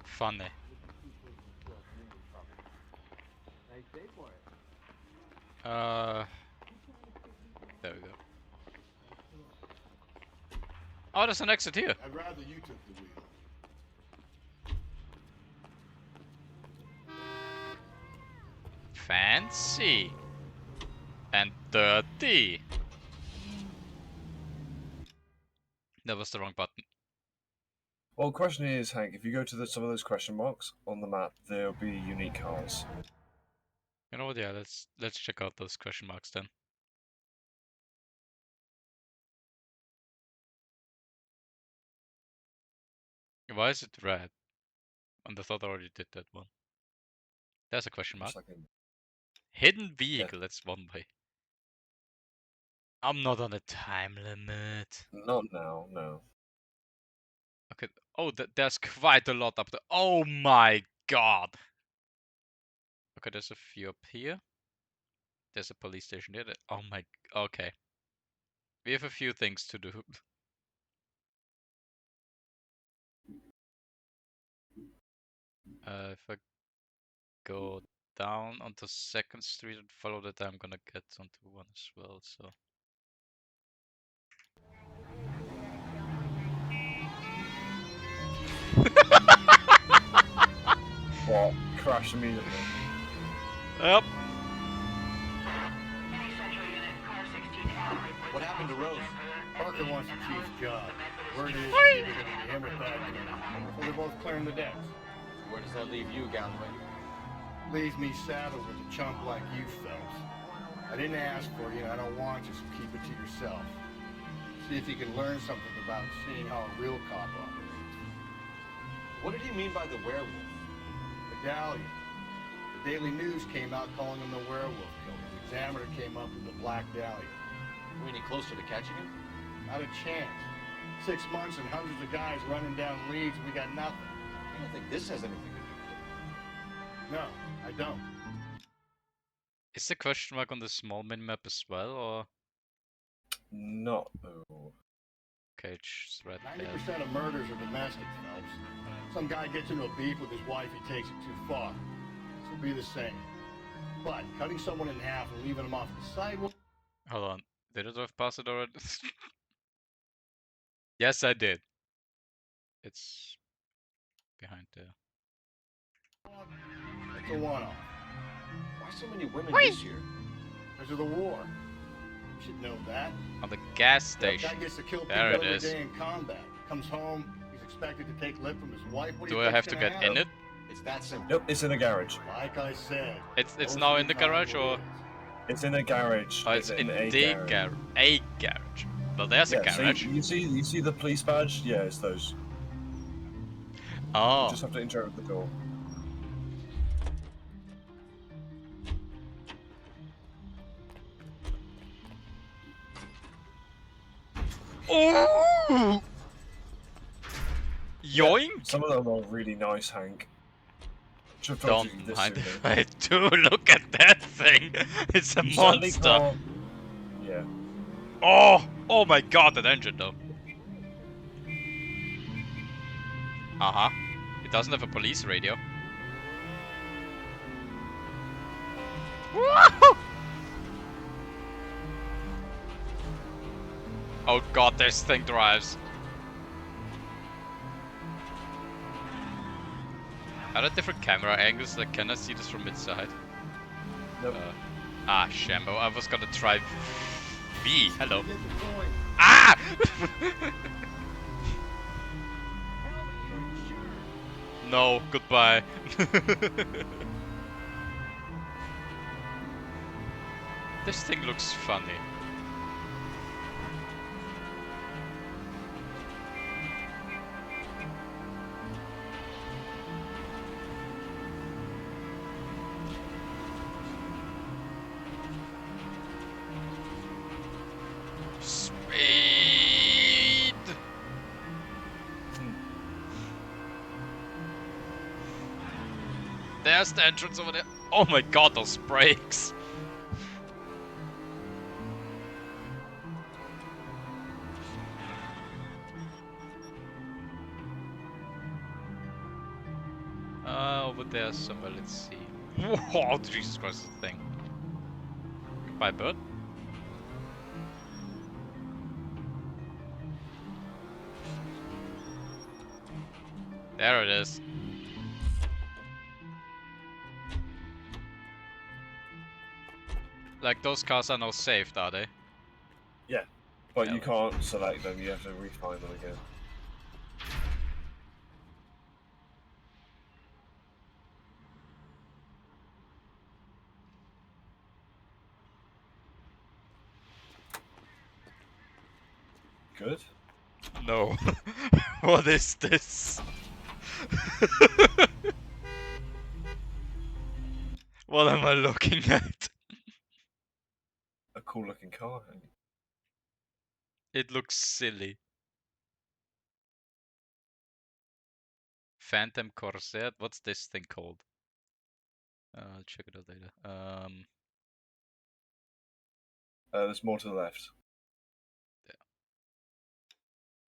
Funny. There we go. Oh, there's an exit here. I'd rather you took the wheel. Fancy. And dirty. That was the wrong button. Well, the question is, Hank, if you go to some of those question marks on the map, there'll be unique cars. You know what? Yeah, let's check out those question marks then. Why is it red? And I thought I already did that one. There's a question mark. Hidden vehicle, that's one way. I'm not on a time limit. Not now, no. Okay. Oh, there's quite a lot up there. Oh my god. Okay, there's a few up here. There's a police station there. Oh my. Okay. We have a few things to do. If I go down onto 2nd Street and follow that, I'm gonna get onto one as well. So. What? Crash immediately. Yep. What happened to Rose? Parker wants the chief's job. Word is it's either going to be him or Thad. So they're both clearing the decks. Where does that leave you, Galloway? Leaves me saddled with a chump like you, Phelps. I didn't ask for you, and I don't want you, so keep it to yourself. See if you can learn something about seeing how a real cop operates. What did he mean by the werewolf? Medallion. The Daily News came out calling him the werewolf killer. The Examiner came up with the Black Dahlia. Are we any closer to catching him? Not a chance. 6 months and hundreds of guys running down leads, and we got nothing. You don't think this has anything to do with it? No, I don't. Is the question mark on the small minimap as well, or? Not. Oh. Okay, it's right 90% of murders are domestic, Phelps. Some guy gets into a beef with his wife, he takes it too far. This will be the same. But cutting someone in half and leaving them off the sidewalk. Hold on. Did I drive past it already? Yes, I did. It's behind there. That's a one-off. Why so many women Whee! this year? Because of the war. You should know that. On the gas That station. guy gets to kill people There it every is. day in combat. Comes home, he's expected to take lip from his wife. What do Do you I have think's to gonna get in happen? it? It's that simple. Nope, it's in a garage. Like I said. It's most now of in the time garage it or? is. It's in a garage. Oh, it's in the garage. A garage. Well, there's a Yeah, so garage. you see the police badge? Yeah, it's those. Oh. You just have to enter with the door. Oh! Yoink! Some of them are really nice, Hank. Should have told you Don't this mind sooner. if I do. Look at that thing. It's a You certainly monster. can't- Yeah. Oh! Oh my god, that engine though. Uh-huh. It doesn't have a police radio. Woohoo! Oh god, this thing drives. Are there different camera angles? Like, can I see this from inside? Nope. Shambo. I was gonna try B. Hello. Ah! No, goodbye. This thing looks funny. Speed! There's the entrance over there. Oh my god, those brakes! Over there somewhere, let's see. Whoa, Jesus Christ, this thing. Goodbye, bird. There it is. Like, those cars are now saved, are they? Yeah. But Yeah, you can't select them, you have to refine them again. Good. No. What is this? What am I looking at? A cool looking car, Hank. It looks silly. Phantom Corsair? What's this thing called? I'll check it out later. There's more to the left.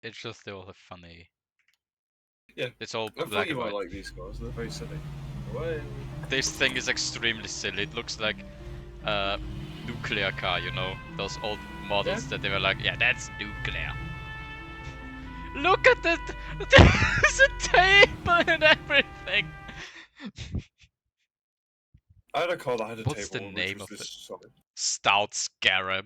It's just they all have funny. Yeah. It's all I black thought you and might white. like these cars, they're very silly. Away. This thing is extremely silly. It looks like a nuclear car, you know? Those old models that they were like, yeah, that's nuclear. Look at it! There's a table and everything! I had a car that had a What's the table name which was of this it? solid. Stout Scarab.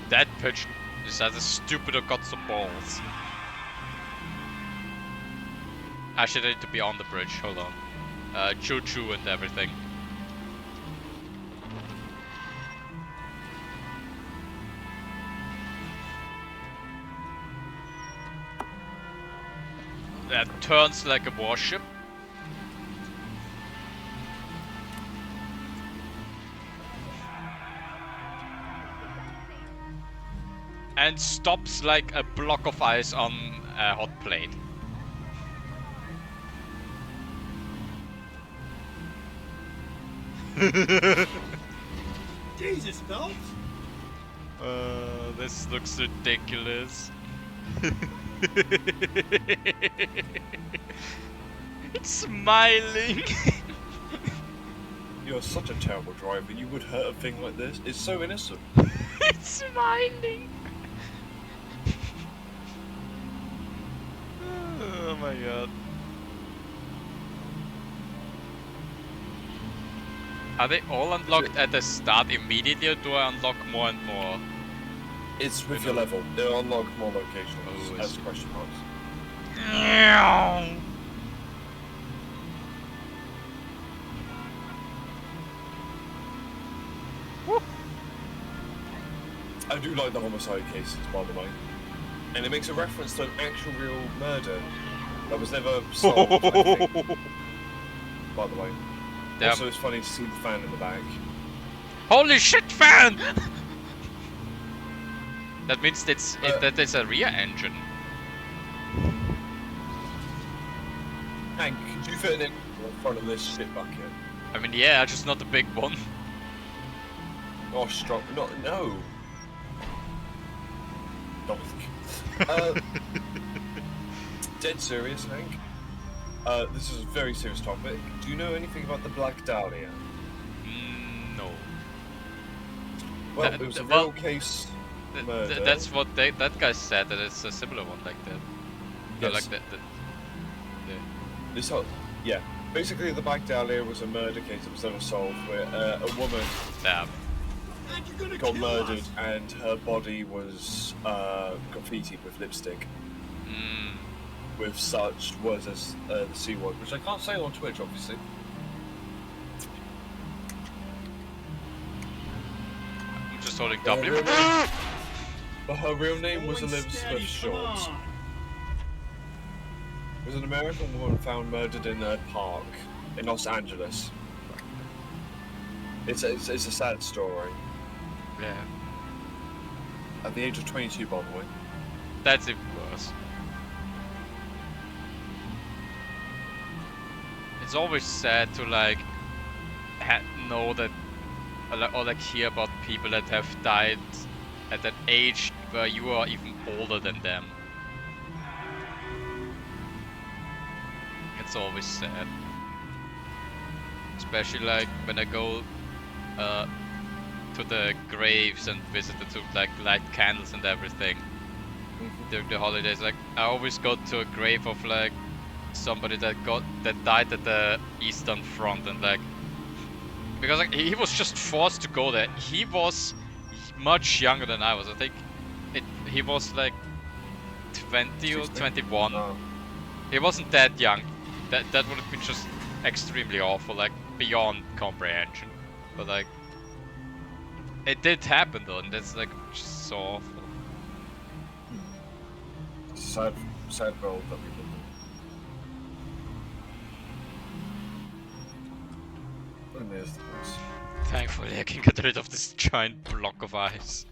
That pitch is either stupid or got some balls. Actually, they need to be on the bridge. Hold on. Choo-choo and everything. That turns like a warship. And stops like a block of ice on a hot plate. Jesus, Phelps! This looks ridiculous. It's smiling. You're such a terrible driver. You would hurt a thing like this. It's so innocent. It's smiling. Oh my god. Are they all unlocked at the start immediately, or do I unlock more and more? It's with your level. They'll unlock more locations Oh, I as see. question marks. I do like the homicide cases, by the way. And it makes a reference to an actual real murder that was never solved, I think, by the way. Damn. Also, it's funny to see the fan in the back. Holy shit, fan! That means that it's a rear engine. Hank, could you fit in front of this shit bucket? I mean, yeah, just not the big one. Oh, strong. No. Dead serious, Hank. This is a very serious topic. Do you know anything about the Black Dahlia? No. Well, it was a real case murder. That's what that guy said, that it's a similar one like that. Yes. Like that. This whole, yeah. Basically, the Black Dahlia was a murder case that was never solved, where a woman got murdered and her body was graffitied with lipstick. With such words as the C word, which I can't say on Twitch, obviously. I'm just holding W. But her real name was Elizabeth Short. It was an American woman found murdered in a park in Los Angeles. It's a sad story. Yeah. At the age of 22, by the way. That's even worse. It's always sad to like know that or like hear about people that have died at an age where you are even older than them. It's always sad. Especially like when I go to the graves and visit it to like light candles and everything during the holidays. Like I always go to a grave of like somebody that died at the Eastern Front, and like because like he was just forced to go there. He was much younger than I was. I think he was like 20 or 21. He wasn't that young. That would have been just extremely awful, like beyond comprehension. But like it did happen though, and that's like just so awful. Sad world that we live in. And there's the place. Thankfully I can get rid of this giant block of ice.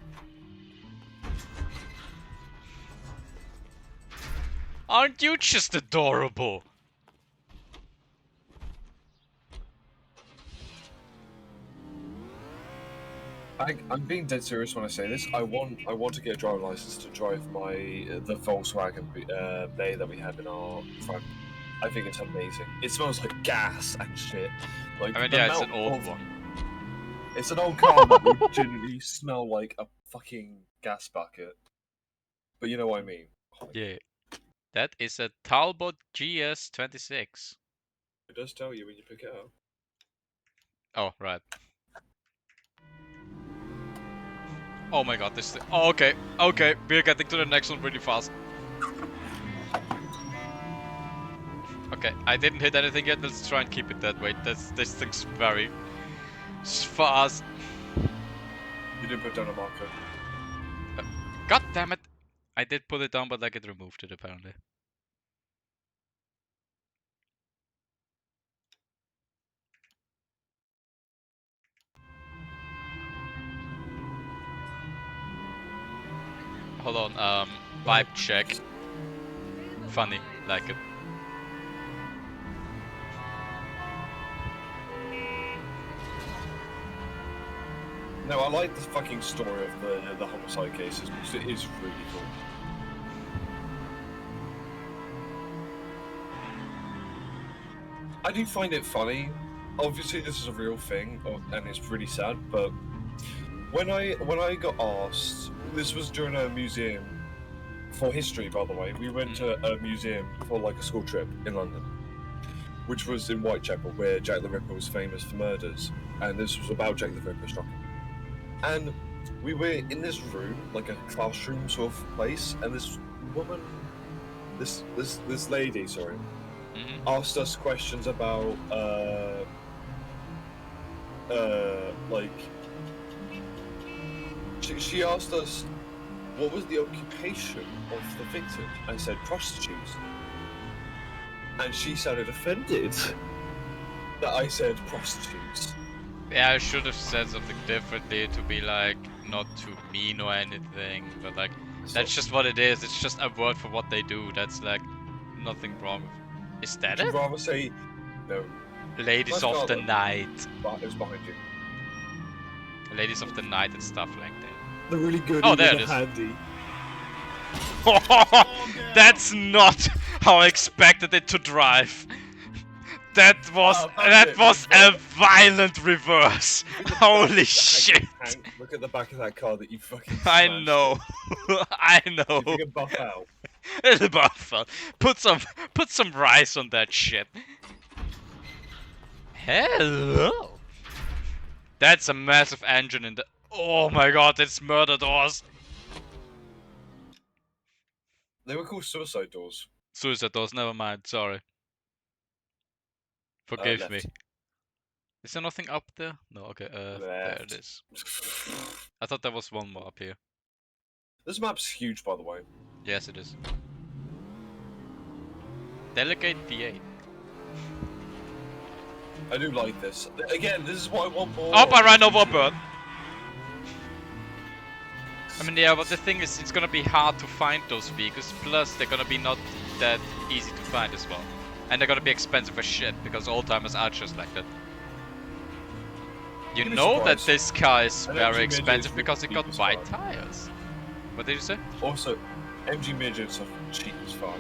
Aren't you just adorable? I'm being dead serious when I say this. I want to get a driving license to drive the Volkswagen Bay that we have in our front. I think it's amazing. It smells like gas and shit. Like I mean, yeah, it's an old one. It's an old car that would generally smell like a fucking gas bucket. But you know what I mean. Yeah. That is a Talbot GS26. It does tell you when you pick it up. Oh, right. Oh my god, this thing. Oh, okay, we're getting to the next one really fast. Okay, I didn't hit anything yet, let's try and keep it that way. This thing's very fast. You didn't put down a marker. God damn it! I did put it down, but like it removed it apparently. Hold on, vibe check. Funny, like it. No, I like the fucking story of the homicide cases because it is really cool. I do find it funny. Obviously, this is a real thing, and it's really sad. But when I got asked, this was during a museum for history, by the way. We went to a museum for like a school trip in London, which was in Whitechapel, where Jack the Ripper was famous for murders, and this was about Jack the Ripper struck. And we were in this room, like a classroom sort of place, and this woman, this lady, sorry, asked us questions about like she asked us what was the occupation of the victim. I said prostitutes, and she sounded offended that I said prostitutes. Yeah, I should have said something differently to be like not too mean or anything, but like that's just what it is. It's just a word for what they do. That's like nothing wrong with. Is that Would it? you rather say no? Ladies of the night. It was behind you. Ladies of the night and stuff like that. The really good. Oh, there it is. Handy. That's not how I expected it to drive. That was a violent reverse. Holy shit! Hank, look at the back of that car that you fucking. I know. I know. You can buff out. It'll buff out. Put some rice on that shit. Hello. That's a massive engine in the. Oh my god! It's murder doors. They were called suicide doors. Suicide doors. Never mind. Sorry. Forgive me. Left. Is there nothing up there? No, okay, there it is. I thought there was one more up here. This map's huge, by the way. Yes, it is. Delegate V8. I do like this. Again, this is what I want more. Oh, I ran over a bird! I mean, yeah, but the thing is, it's gonna be hard to find those vehicles, plus they're gonna be not that easy to find as well. And they're gonna be expensive as shit, because old-timers are just like that. You know that this car is very expensive because it got white tires. What did you say? Also, MG midgets are cheap as fuck.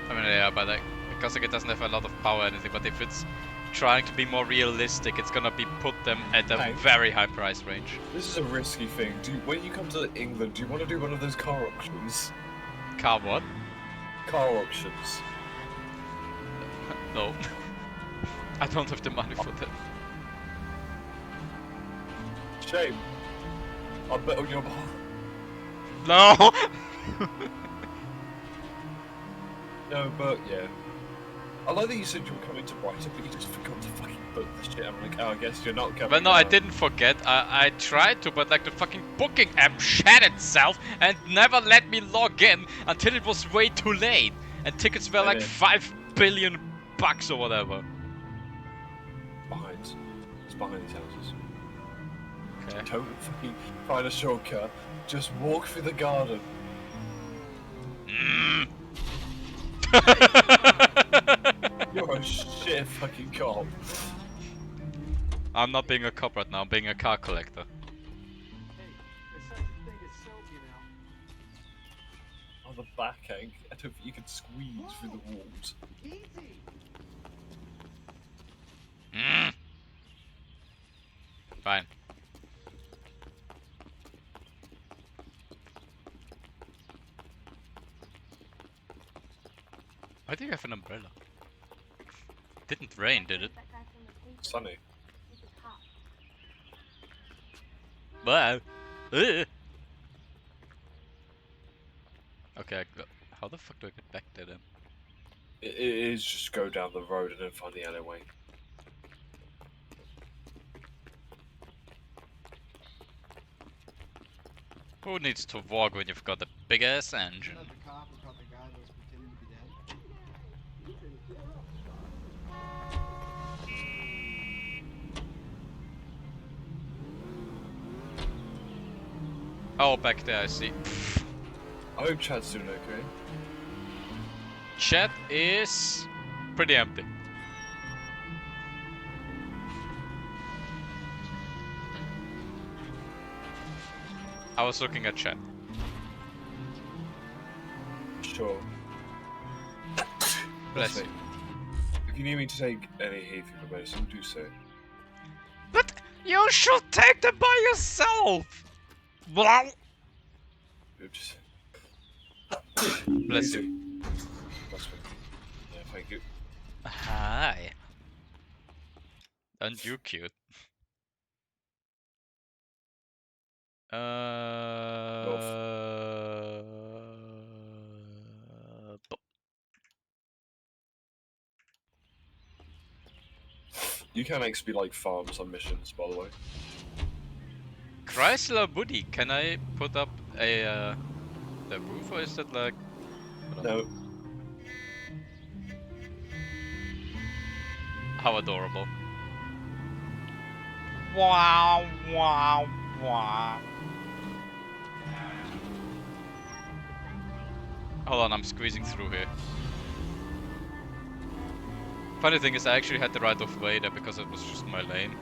I mean, yeah, but like, because like, it doesn't have a lot of power or anything, but if it's trying to be more realistic, it's gonna be put them at a very high price range. This is a risky thing. When you come to England, do you want to do one of those car auctions? Car what? Car auctions. No. I don't have the money for that. Shame. I'll bet on your bar. No! No, but yeah. I like that you said you were coming to Brighton, but you just forgot to fucking book the shit. I'm like, oh, I guess you're not coming. Well, no, I didn't forget. I tried to, but like the fucking booking app shat itself and never let me log in until it was way too late. And tickets were like 5 billion bucks or whatever. Behind. It's behind these houses. Okay. Don't fucking find a shortcut. Just walk through the garden. You're a shit fucking cop. I'm not being a cop right now, I'm being a car collector. On the back, Hank. I don't think you can squeeze through the walls. Fine. Why do you have an umbrella? Didn't rain, did it? Sunny. Wow. Okay, how the fuck do I get back there then? It is just go down the road and then find the alleyway. Who needs to walk when you've got a big ass engine? Oh, back there I see. I hope Chad's doing okay. Chat is pretty empty. I was looking at chat. Sure. Bless you. you need me to take any hay fever medicine, do so. But you should take them by yourself! Blah. Oops. Bless you. That's fine. Yeah, thank you. Hi. And you cute. You can XP like farms on missions, by the way. Chrysler Woody, can I put up a the roof, or is that like? No. How adorable! Wow! Wow! Wow! Hold on, I'm squeezing through here. Funny thing is, I actually had the right of way there because it was just my lane.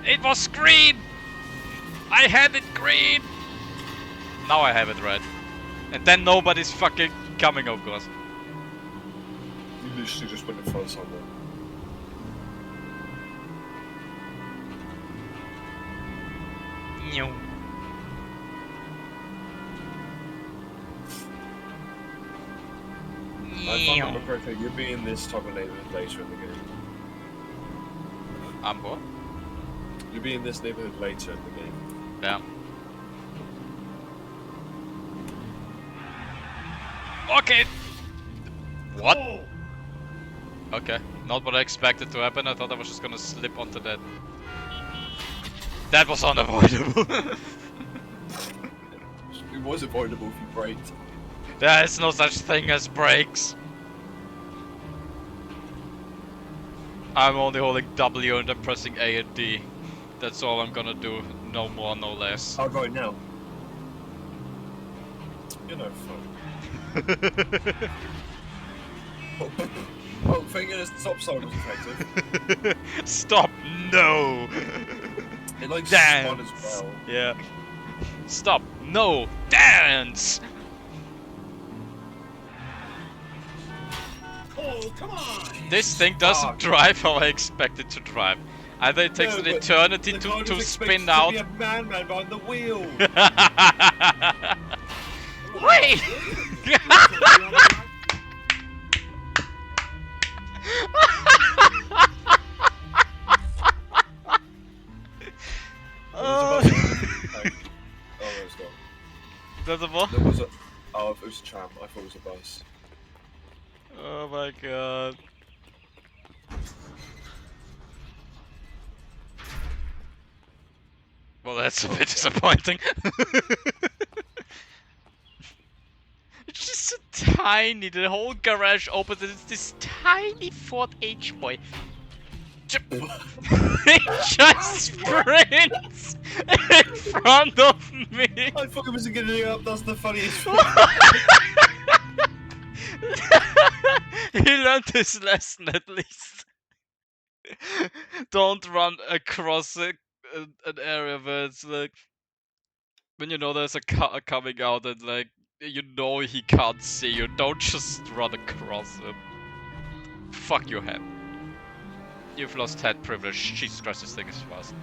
It was green! I had it green! Now I have it red. And then nobody's fucking coming, of course. You literally just went in front of someone. No. If I remember correctly, you'll be in this type of neighborhood later in the game. I'm what? You'll be in this neighborhood later in the game. Yeah. Okay. What? Okay, not what I expected to happen. I thought I was just gonna slip onto that. That was unavoidable. It was avoidable if you braked. There is no such thing as brakes. I'm only holding W and I'm pressing A and D. That's all I'm gonna do. No more, no less. I'll go now. You're no fun. Oh, thank goodness the stop sign was effective. Stop! No! It like dance! spun as well. Yeah. Stop! No! Dance! Oh, come on! This thing doesn't drive how I expect it to drive. Either it takes No, an but eternity the guy to was spin expected out. To be a man behind the wheel. Wait! Oh, it's not. There's a what? There was a. Oh, it was a tram. I thought it was a bus. Oh my god. Well, that's a bit disappointing. It's just so tiny. The whole garage opens and it's this tiny Ford H-Boy. It just sprints in front of me. I thought it was getting up. That's the funniest thing. He learned his lesson at least. Don't run across an area where it's like when you know there's a car coming out and like you know he can't see you. Don't just run across him. Fuck your head. You've lost head privilege. Jesus Christ, this thing is fast.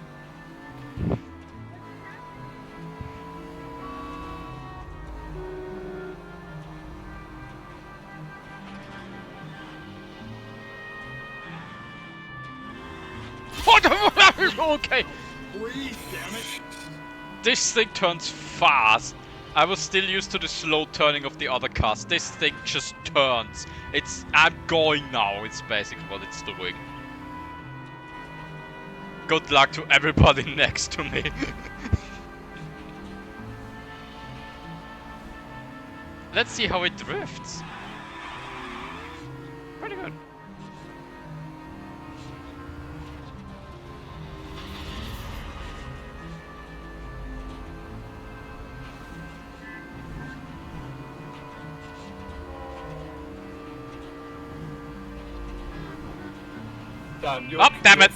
Okay. Breathe, damn it. This thing turns fast. I was still used to the slow turning of the other cars. This thing just turns. I'm going now. It's basically what it's doing. Good luck to everybody next to me. Let's see how it drifts. Pretty good. Dan, Damn it!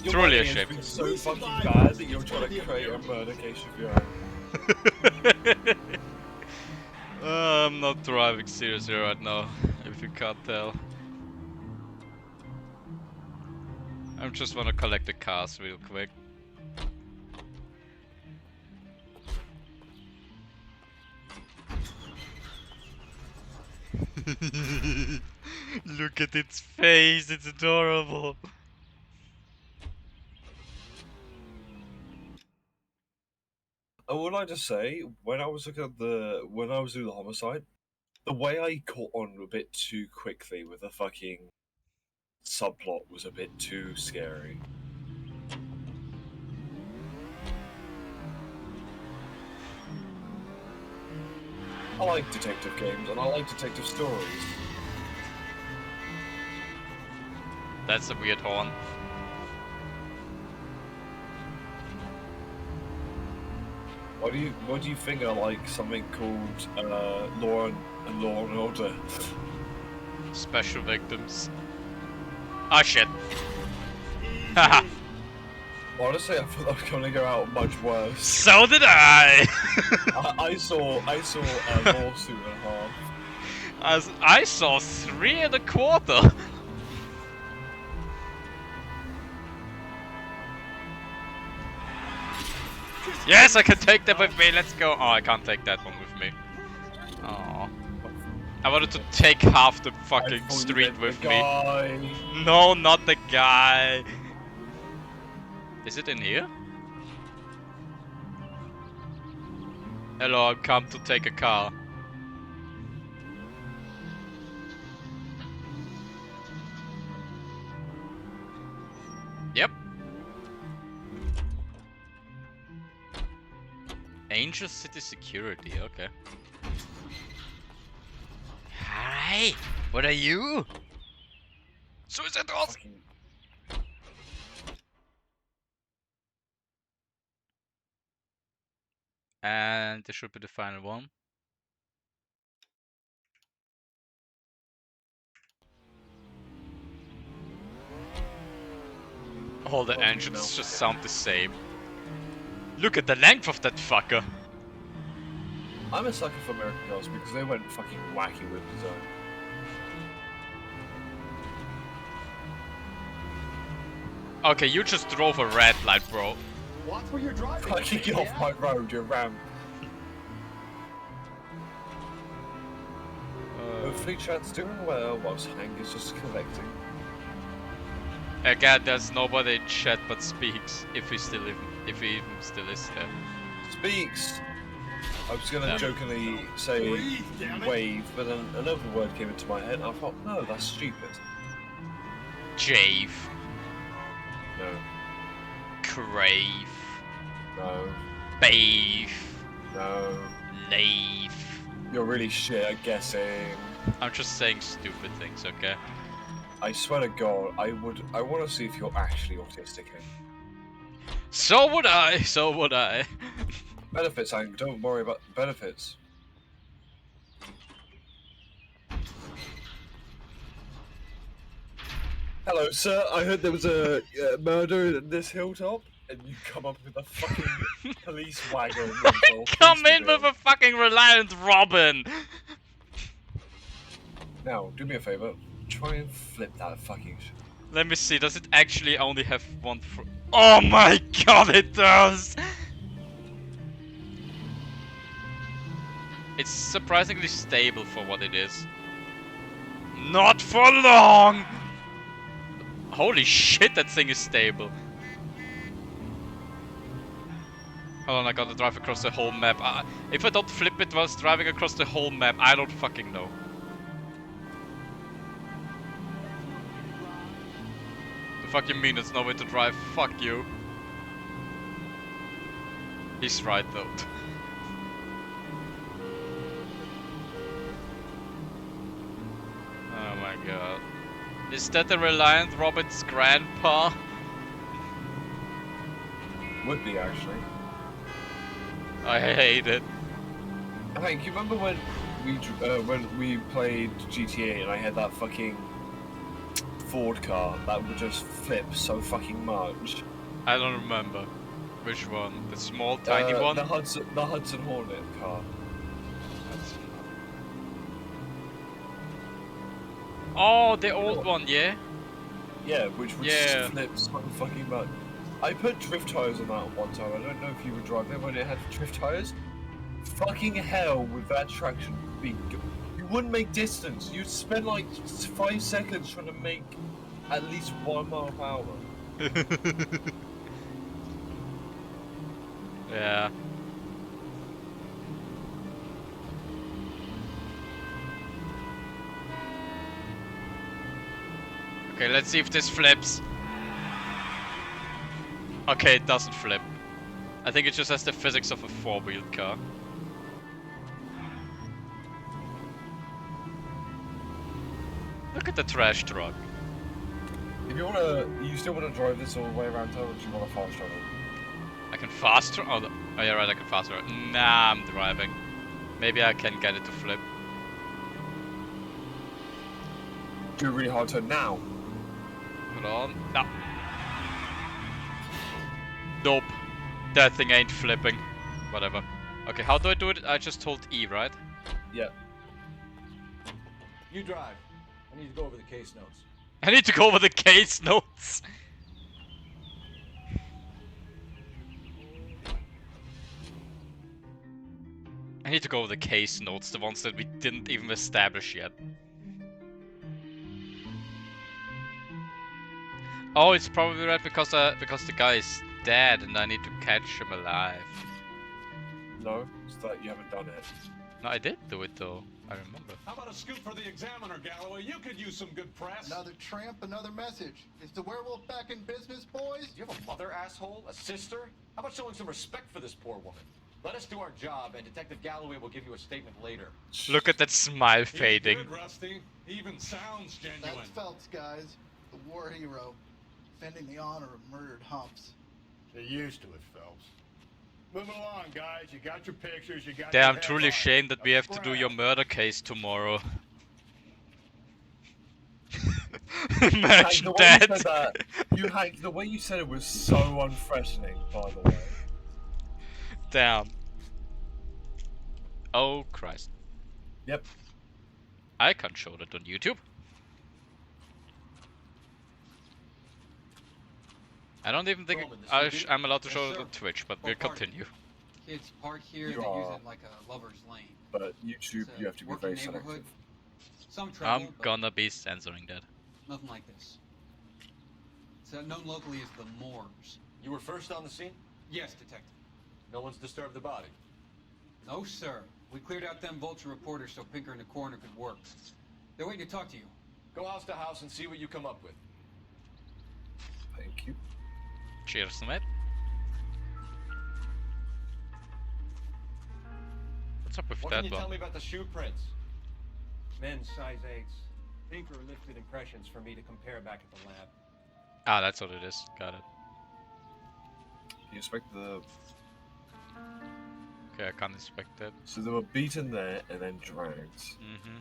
Your Truly a money shame. has been so fucking bad that you're trying to create a murder case of your own. I'm not driving seriously right now, if you can't tell. I just wanna collect the cars real quick. Look at its face, it's adorable. I would like to say, when I was looking at when I was doing the homicide, the way I caught on a bit too quickly with the fucking subplot was a bit too scary. I like detective games and I like detective stories. That's a weird horn. What do you think of like something called Law and Order? Special victims. Ah shit. Haha. Honestly, I thought that was gonna go out much worse. So did I. I saw a lawsuit and a half. As I saw 3 1/4. Yes, I can take that with me. Let's go. Oh, I can't take that one with me. Oh. I wanted to take half the fucking street with me. No, not the guy. Is it in here? Hello, I've come to take a car. Yep. Angel City Security, okay. Hi! What are you? Suicide doors! And this should be the final one. All the engines just sound the same. Look at the length of that fucker! I'm a sucker for American Girls because they went fucking wacky with design. Okay, you just drove a red light, bro. Watch where you're driving. Fucking get off my road, you ramp. Hopefully Chad's doing well whilst Hank is just collecting. Again, there's nobody in chat but Speaks, if he even still is there. Speaks! I was gonna jokingly say wave, but then another word came into my head and I thought, no, that's stupid. Jave. No. Crave. No. Bathe. No. Lave. You're really shit at guessing. I'm just saying stupid things, okay? I swear to God, I want to see if you're actually autistic. So would I. So would I. Benefits, Hank. Don't worry about benefits. Hello, sir. I heard there was a murder in this hilltop, and you come up with a fucking police wagon. Come in with a fucking Reliant Robin. Now, do me a favor. Try and flip that fucking shit. Let me see. Does it actually only have one? Oh my God, it does. It's surprisingly stable for what it is. Not for long! Holy shit, that thing is stable. Hold on, I gotta drive across the whole map. If I don't flip it whilst driving across the whole map, I don't fucking know. The fuck you mean, there's no way to drive? Fuck you. He's right though. Oh my God. Is that the Reliant Robin's grandpa? Would be, actually. I hate it. Hank, you remember when we played GTA and I had that fucking Ford car that would just flip so fucking much? I don't remember. Which one? The small, tiny one? The Hudson Hornet car. Oh, the old one, yeah? Yeah, which would Yeah. flip so fucking much. I put drift tires on that one time. I don't know if you were driving when it had drift tires. Fucking hell, with that traction, you wouldn't make distance. You'd spend like 5 seconds trying to make at least 1 mile per hour. Yeah. Okay, let's see if this flips. Okay, it doesn't flip. I think it just has the physics of a four-wheeled car. Look at the trash truck. If you still wanna drive this all the way around town, or do you want to fast travel? I can fast travel. Oh yeah, right. I can fast travel. Nah, I'm driving. Maybe I can get it to flip. Do a really hard turn now. Hold on. No. Nope. That thing ain't flipping. Whatever. Okay, how do I do it? I just hold E, right? Yeah. You drive. I need to go over the case notes. I need to go over the case notes. I need to go over the case notes, the ones that we didn't even establish yet. Oh, it's probably right because the guy is dead and I need to catch him alive. No, it's that you haven't done it. No, I did do it though. I remember. How about a scoop for the Examiner, Galloway? You could use some good press. Another tramp, another message. Is the werewolf back in business, boys? Do you have a mother, asshole? A sister? How about showing some respect for this poor woman? Let us do our job, and Detective Galloway will give you a statement later. Look at that smile fading. Good, Rusty. He even sounds genuine. That's Phelps, guys. The war hero. Defending the honor of murdered humps. They're used to it, Phelps. Moving along, guys. You got your pictures, you got Damn, your truly ashamed that we have to do your murder case tomorrow. Imagine that. Hank, the way you said it was so unfreshening, by the way. Damn. Oh Christ. Yep. I can't show that on YouTube. I don't even think I'm allowed to show it on Twitch, but we'll continue. Kids park here, You they use are. it like a lover's lane. But YouTube, It's a you have to be working very neighborhood. selective. Some trouble, I'm but gonna be censoring that. nothing like this. It's known locally as the Moors. You were first on the scene? Yes, detective. No one's disturbed the body. No, sir. We cleared out them vulture reporters so Pinker and the coroner could work. They're waiting to talk to you. Go house to house and see what you come up with. Thank you. Cheers, mate. What's up with What that can you one? tell me about the shoe prints? Men's size 8s. Pinker lifted impressions for me to compare back at the lab. Ah, that's what it is. Got it. You inspect the... Okay, I can't inspect that. So they were beaten there and then dragged. Mm-hmm.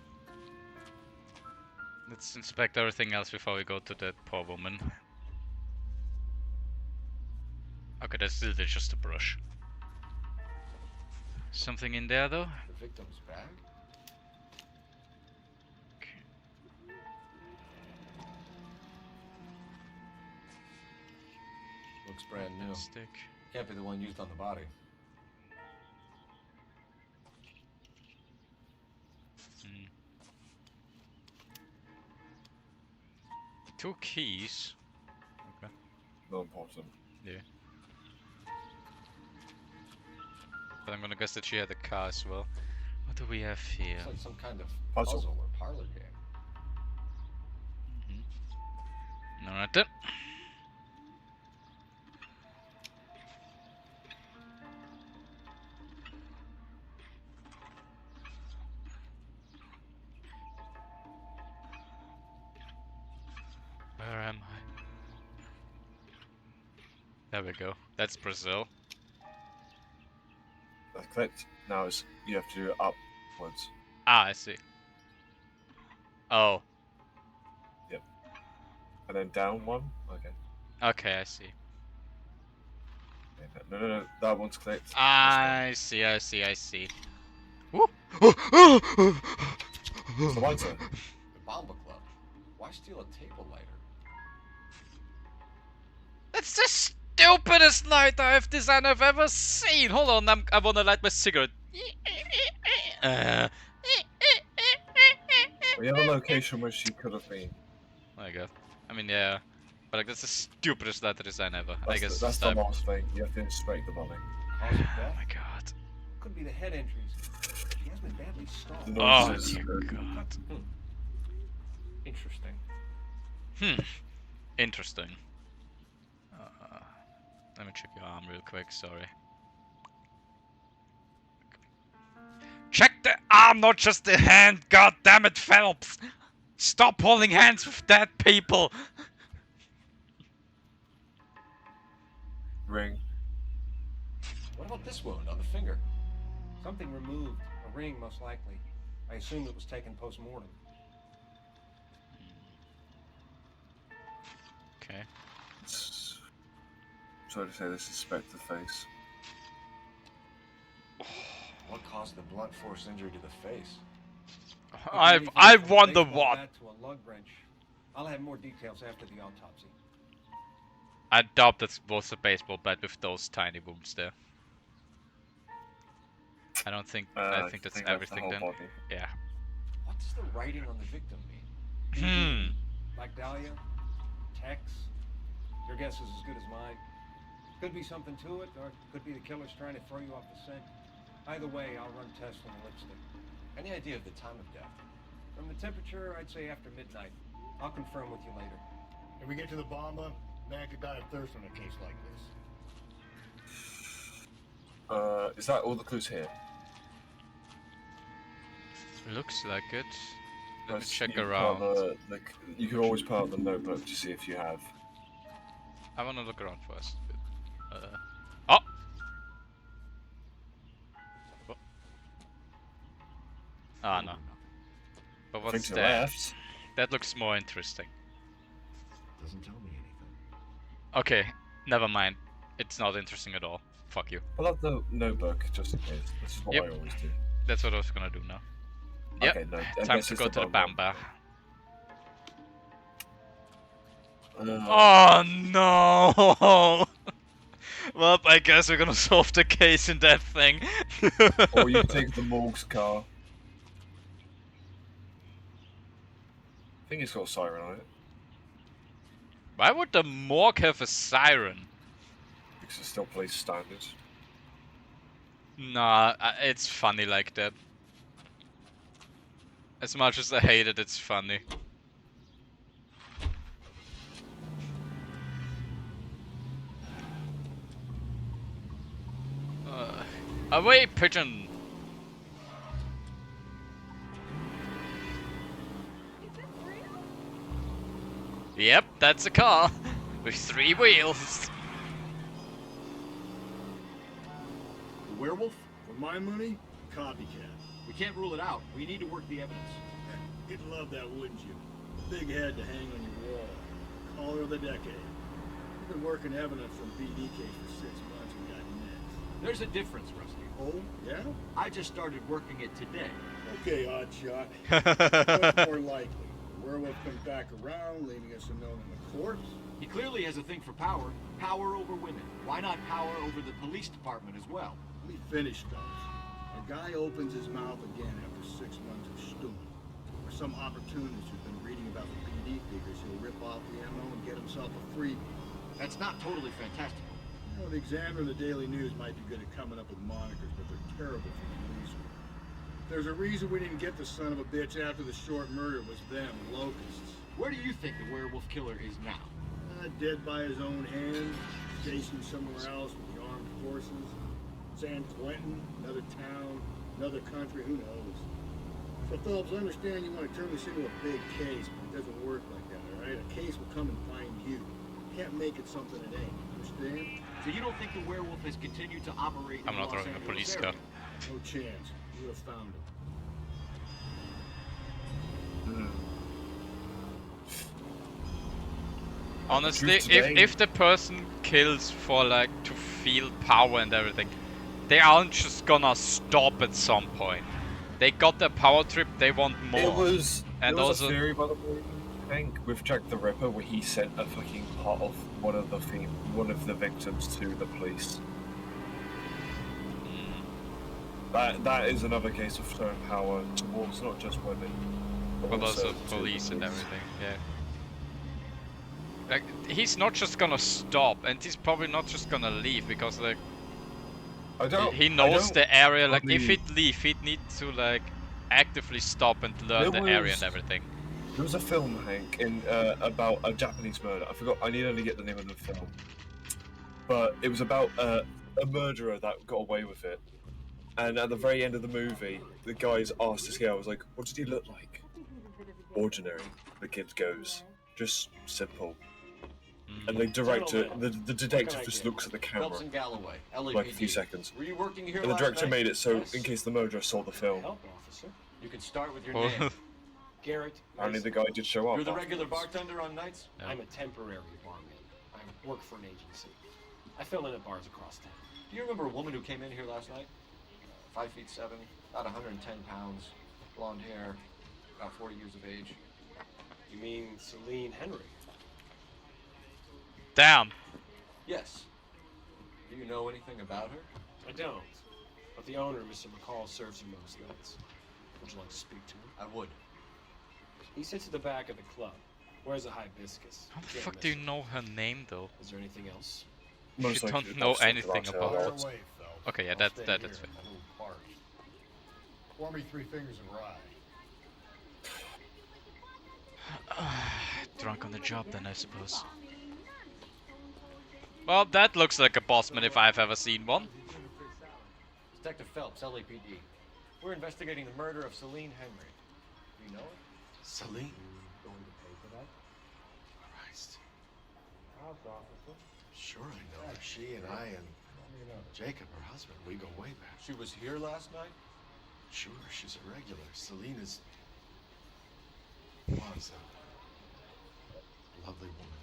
Let's inspect everything else before we go to that poor woman. Okay, that's still just a brush. Something in there though? The victim's bag? Looks brand new. Stick. Can't be the one used on the body. Hmm. 2 keys. Okay. Not important. Yeah. But I'm gonna guess that she had a car as well. What do we have here? It's like some kind of Puzzle. puzzle or parlor game. Alright then. Where am I? There we go. That's Brazil. That's clicked. Now it's, you have to do it upwards. Ah, I see. Oh. Yep. And then down one? Okay. Okay, I see. Okay, no, that one's clicked. I see, I see, I see. What's the lighter? The Bomba Club. steal a table lighter? That's the stupidest light design I've ever seen. Hold on, I wanna light my cigarette. We have a location where she could have been. Oh my god. I mean, yeah. But like, that's the stupidest light design ever. I That's guess that's it's the time. last thing. You have to inspect the body. Cause of Oh death? my god. Could be the head injuries. She has been badly stalled. Oh Noises. dear god. Interesting. Interesting. Let me check your arm real quick, sorry. Check the arm, not just the hand! God damn it, Phelps! Stop holding hands with dead people! Ring. What about this wound on the finger? Something removed. A ring, most likely. I assume it was taken post-mortem. Okay. Sorry to say this, inspect the face. What caused the blunt force injury to the face? I wonder Baseball what. bat to a lug wrench. I'll have more details after the autopsy. I doubt that was a baseball bat with those tiny wounds there. I don't think. I think that's everything then. Body. Yeah. What does the writing on the victim mean? Like Dahlia? Tex? Your guess is as good as mine. Could be something to it, or it could be the killer's trying to throw you off the scent. Either way, I'll run tests on the lipstick. Any idea of the time of death? From the temperature, I'd say after midnight. I'll confirm with you later. If we get to the bomba, man could die of thirst on a case like this. Is that all the clues here? Looks like it. Let me Let's- check you can around. pull out you can always pull out the notebook to see if you have. I wanna look around first. Oh! What? Ah, no. But Think what's to the that? left. That looks more interesting. Doesn't tell me anything. Okay, never mind. It's not interesting at all. Fuck you. Pull out the notebook just in case. This is what Yep. I always do. That's what I was gonna do now. Yep. Okay, no, I Time guess to it's go to the bomba. Bamba. Oh no! Well, I guess we're gonna solve the case in that thing. Or you take the morgue's car. I think it's got a siren on it. Why would the morgue have a siren? Because it still plays standard. Nah, it's funny like that. As much as I hate it, it's funny. Away, pigeon! Yep, that's a car with 3 wheels. The werewolf? For my money, copycat. We can't rule it out. We need to work the evidence. You'd love that, wouldn't you? Big head to hang on your wall. Caller of the decade. You've been working evidence from BD case for 6 months and got next. There's a difference, Rusty. Oh, yeah? I just started working it today. Okay, odd shot. What's more likely? The werewolf comes back around, leaving us a note on the corpse? He clearly has a thing for power. Power over women. Why not power over the police department as well? Let me finish, fellas. A guy opens his mouth again after 6 months of stewing. Or some opportunist who's been reading about the BD figures he'll rip off the ammo and get himself a freebie. That's not totally fantastical. You know, the Examiner and the Daily News might be good at coming up with monikers, but they're terrible for police work. There's a reason we didn't get the son of a bitch after the short murder was them, locusts. Where do you think the werewolf killer is now? Dead by his own hand, stationed somewhere else with the armed forces. San Quentin, another town, another country, who knows? So, Phillips, I understand you want to turn this into a big case, but it doesn't work like that, all right? A case will come and find you. You can't make it something it ain't, understand? So you don't think the werewolf has continued to operate in I'm not the Los throwing a Angeles police area? car. No chance. You would have found him. Honestly, Truth today. if the person kills for like to feel power and everything, they aren't just gonna stop at some point. They got their power trip, they want more. It was and there was also a theory, by the way. Hank with Jack the Ripper, where he sent a fucking part of one of the victims to the police. That is another case of throwing power towards not just women, But also to the police and everything, yeah. Like, he's not just gonna stop, and he's probably not just gonna leave, because, like, he knows the area, like, if he'd leave, he'd need to, like, actively stop and learn the area and everything. There was a film, Hank, about a Japanese murder. I need to only get the name of the film. But it was about a murderer that got away with it. And at the very end of the movie, the guy's asked this girl, was like, what did he look like? Ordinary, the kid goes. Just simple. And the director, the detective just looks at the camera Phelps and Galloway, for like a few LAPD. seconds. Were you working here And the last director night? made it so, Yes. in case the murderer saw the film. Help, officer. You can start with your Oh. name. Garrett. Apparently the guy did show up. You're the regular bartender on nights? Yeah. I'm a temporary barman. I work for an agency. I fill in at bars across town. Do you remember a woman who came in here last night? 5'7", about 110 pounds, blonde hair, about 40 years of age. You mean Celine Henry? Damn. Yes. Do you know anything about her? I don't. But the owner, Mr. McCall, serves her most nights. Would you like to speak to him? I would. He sits at the back of the club. Wears a hibiscus. How the Can't fuck miss do you him. know her name, though? Is there anything else? Most You likely don't the know boss talked anything her about a her. lot. Away, Phelps. Okay, yeah, I'll that's stay that's here fair. in my little party. Pour me 3 fingers of rye. Drunk on the job, then, I suppose. Well, that looks like a bossman if I've ever seen one. Detective Phelps, LAPD. We're investigating the murder of Celine Henry. Do you know her? Celine? Going to pay for that? Christ. House officer. Sure I know her. She and I and Jacob, her husband, we go way back. She was here last night? Sure, she's a regular. Celine was a lovely woman.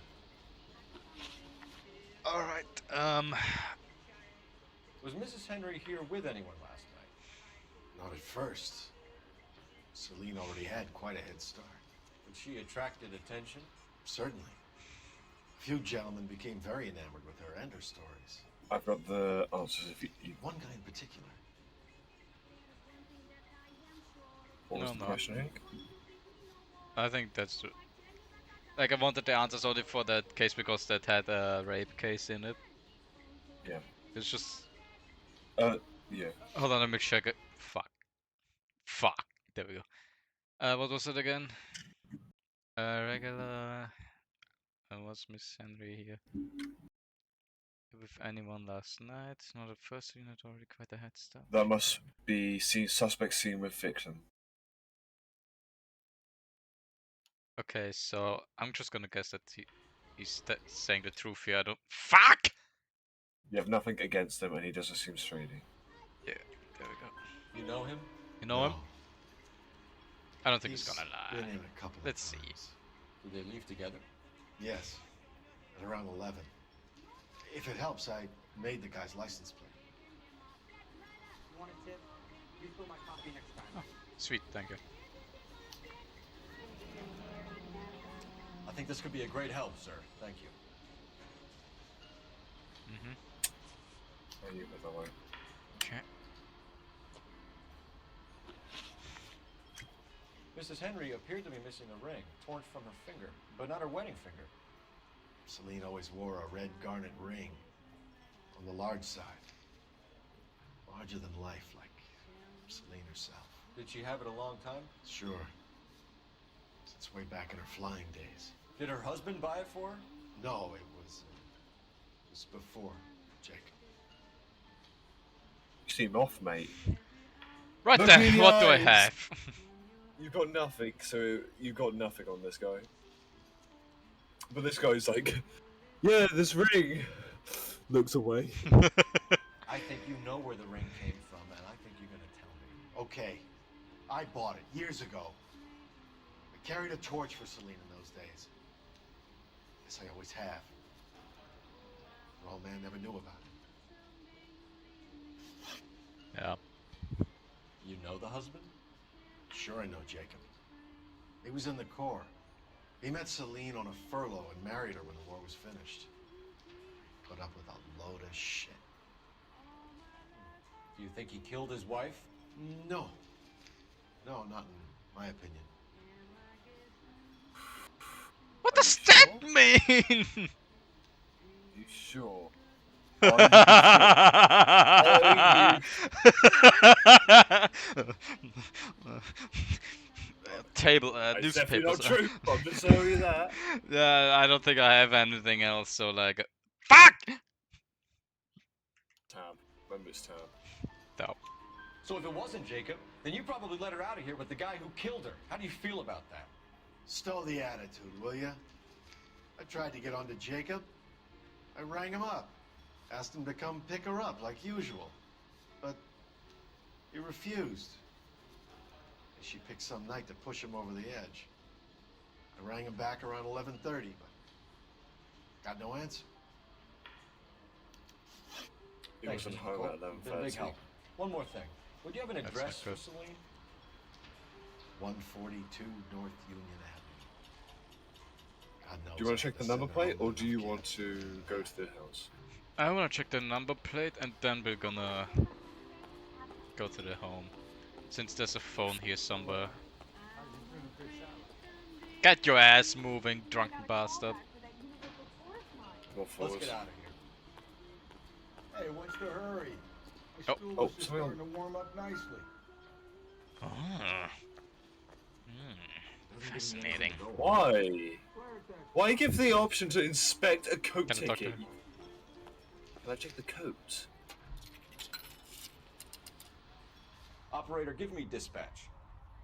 Alright, Was Mrs. Henry here with anyone last night? Not at first. Celine already had quite a head start. But she attracted attention? Certainly. A few gentlemen became very enamored with her and her stories. I've got the answers if you... One guy in particular. What was the question, Hank? I think that's... Like, I wanted the answers only for that case because that had a rape case in it. Yeah. It's just... Yeah. Hold on, let me check it. Fuck. Fuck. There we go. What was it again? Regular... what's Miss Henry here? With anyone last night? Not at first unit, already quite a head start. That must be suspect seen with victim. Okay, so I'm just gonna guess that he's saying the truth here. I don't. Fuck! You have nothing against him and he doesn't seem shady. Yeah, there we go. You know him? You know him? No. I don't think He's he's gonna lie. been in a couple of Let's see. times. Did they leave together? Yes. At around 11. If it helps, I made the guy's license plate. You want a tip? Refill my coffee next time. Oh, sweet, thank you. I think this could be a great help, sir. Thank you. Are you, by the way? Okay. Mrs. Henry appeared to be missing a ring, torn from her finger, but not her wedding finger. Celine always wore a red garnet ring on the large side. Larger than life, like Celine herself. Did she have it a long time? Sure. Since way back in her flying days. Did her husband buy it for her? No, it was before Jacob. You seem off, mate. Right Look then, me in the what do I eyes. have? You've got nothing, so you've got nothing on this guy. But this guy's like, yeah, this ring. Looks away. I think you know where the ring came from, and I think you're gonna tell me. Okay, I bought it years ago. I carried a torch for Celine in those days. Guess I always have. Her old man never knew about it. Yeah. You know the husband? Sure I know Jacob. He was in the Corps. He met Celine on a furlough and married her when the war was finished. Put up with a load of shit. Do you think he killed his wife? No. No, not in my opinion. What does that mean? You sure? Table, It's definitely newspapers. not true. I'm just telling you that. Yeah, I don't think I have anything else. So like, fuck. Tam, remember it's Tam. No. So if it wasn't Jacob, then you probably let her out of here with the guy who killed her. How do you feel about that? Stow the attitude, will ya? I tried to get onto Jacob. I rang him up. Asked him to come pick her up like usual. But he refused. She picked some night to push him over the edge. I rang him back around 11:30, but got no answer. He Thanks, wasn't Mr. home Cole. at You've been a big 11:30. help. One more thing. Would you have an That's address not for good. Celine? 142 North Union Avenue. God knows Do you want I to check the had number send her plate, home or with do a you kid. want to go to the house? I wanna check the number plate and then we're gonna go to the home. Since there's a phone here somewhere. Get your ass moving, drunken bastard. Go Let's forward. get out of here. Hey, what's the hurry? My Oh. stool Oh, was just something on- starting to warm up nicely. Ah. Fascinating. Why? Why give the option to inspect a coat Can I talk to ticket? him? Can I check the coat? Operator, give me dispatch.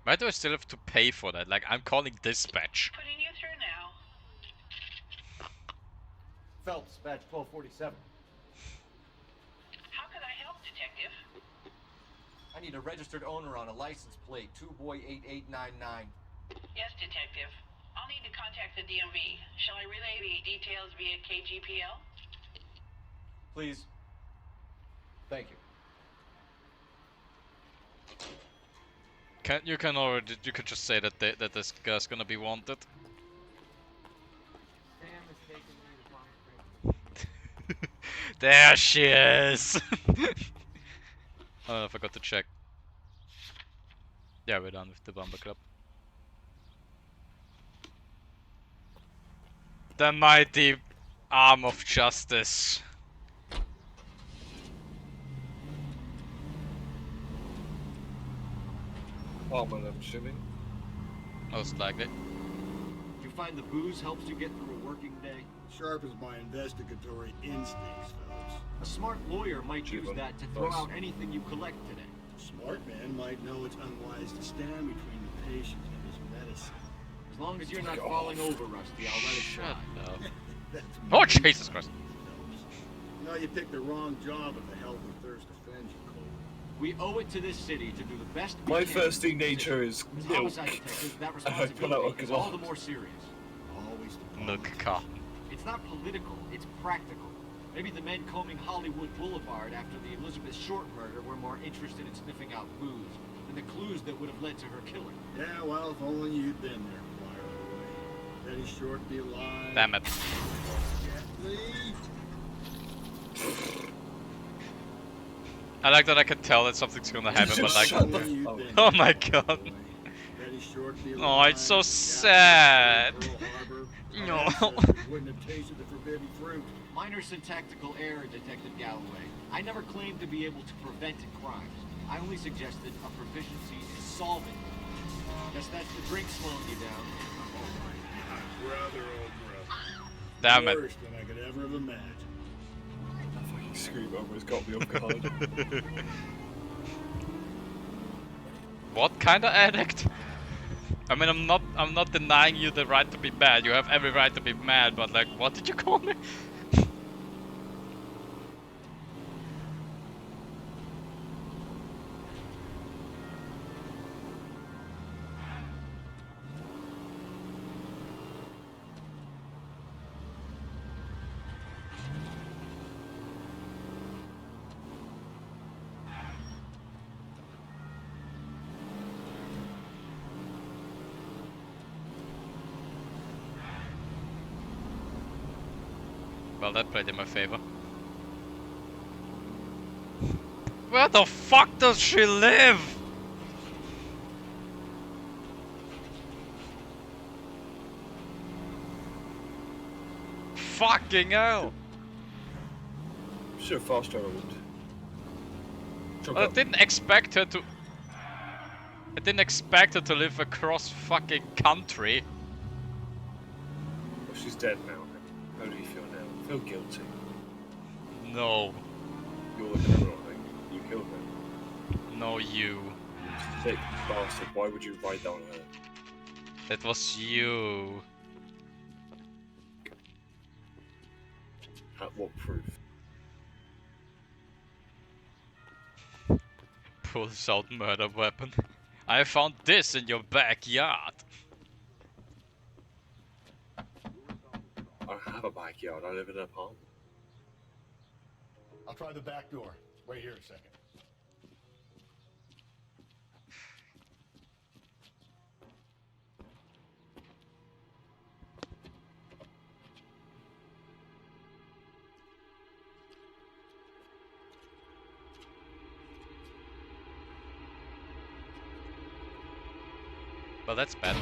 Why do I still have to pay for that? Like, I'm calling dispatch. Putting you through now. Phelps, badge 1247. How can I help, Detective? I need a registered owner on a license plate, 2boy8899. Yes, Detective. I'll need to contact the DMV. Shall I relay the details via KGPL? Please. Thank you. You could just say that that this guy's gonna be wanted. There she is. Oh, I forgot to check. Yeah, we're done with the Bumper Club. The mighty arm of justice. Apartment, I'm assuming. Most likely. Do you find the booze helps you get through a working day? Sharpens my investigatory instincts, fellas. A smart lawyer might use that to throw out anything you collect today. A smart man might know it's unwise to stand between the patient and his medicine. As long as you're not falling over, Rusty, I'll let it slide. That's Oh, me, Jesus Christ. Phelps. You know, you picked the wrong job if the health and thirst offends you, Cole. We owe it to this city to do the best we My can. thirsty nature is As milk. homicide detectives, that And I pull out responsibility is all the alcohol. more serious. Always the Milk carton. It's not political, it's practical. Maybe the men combing Hollywood Boulevard after the Elizabeth Short murder were more interested in sniffing out booze than the clues that would have led to her killing. Yeah, well, if only you'd been there, Fire away. Betty Short be alive. Damn it. Lee. I like that I can tell that something's gonna happen, but like, Shut the fuck up. oh my god. Betty Short be Oh, alive. it's so sad. Pearl Harbor. No. Our ancestors wouldn't have tasted the forbidden fruit. Minor syntactical error, Detective Galloway. I never claimed to be able to prevent crimes. I only suggested a proficiency in solving them. Guess that's the drink slowing you down. Brother, oh brother. Damn it. Worse than I could ever have imagined. That fucking scream almost got me off guard. What kind of addict? I mean, I'm not denying you the right to be mad. You have every right to be mad, but like, what did you call me? Well, that played in my favor. Where the fuck does she live? Fucking hell! Should have fast traveled. Well, I didn't expect her to. I didn't expect her to live across fucking country. Well, she's dead now. How do you feel now? Feel guilty. No. You're the criminal, I think. You killed her. No, you. Sick bastard. Why would you write down her? That was you. At what proof? Pulls out murder weapon. I found this in your backyard. I don't have a backyard. I live in an apartment. I'll try the back door. Wait here a second. Well, that's bad.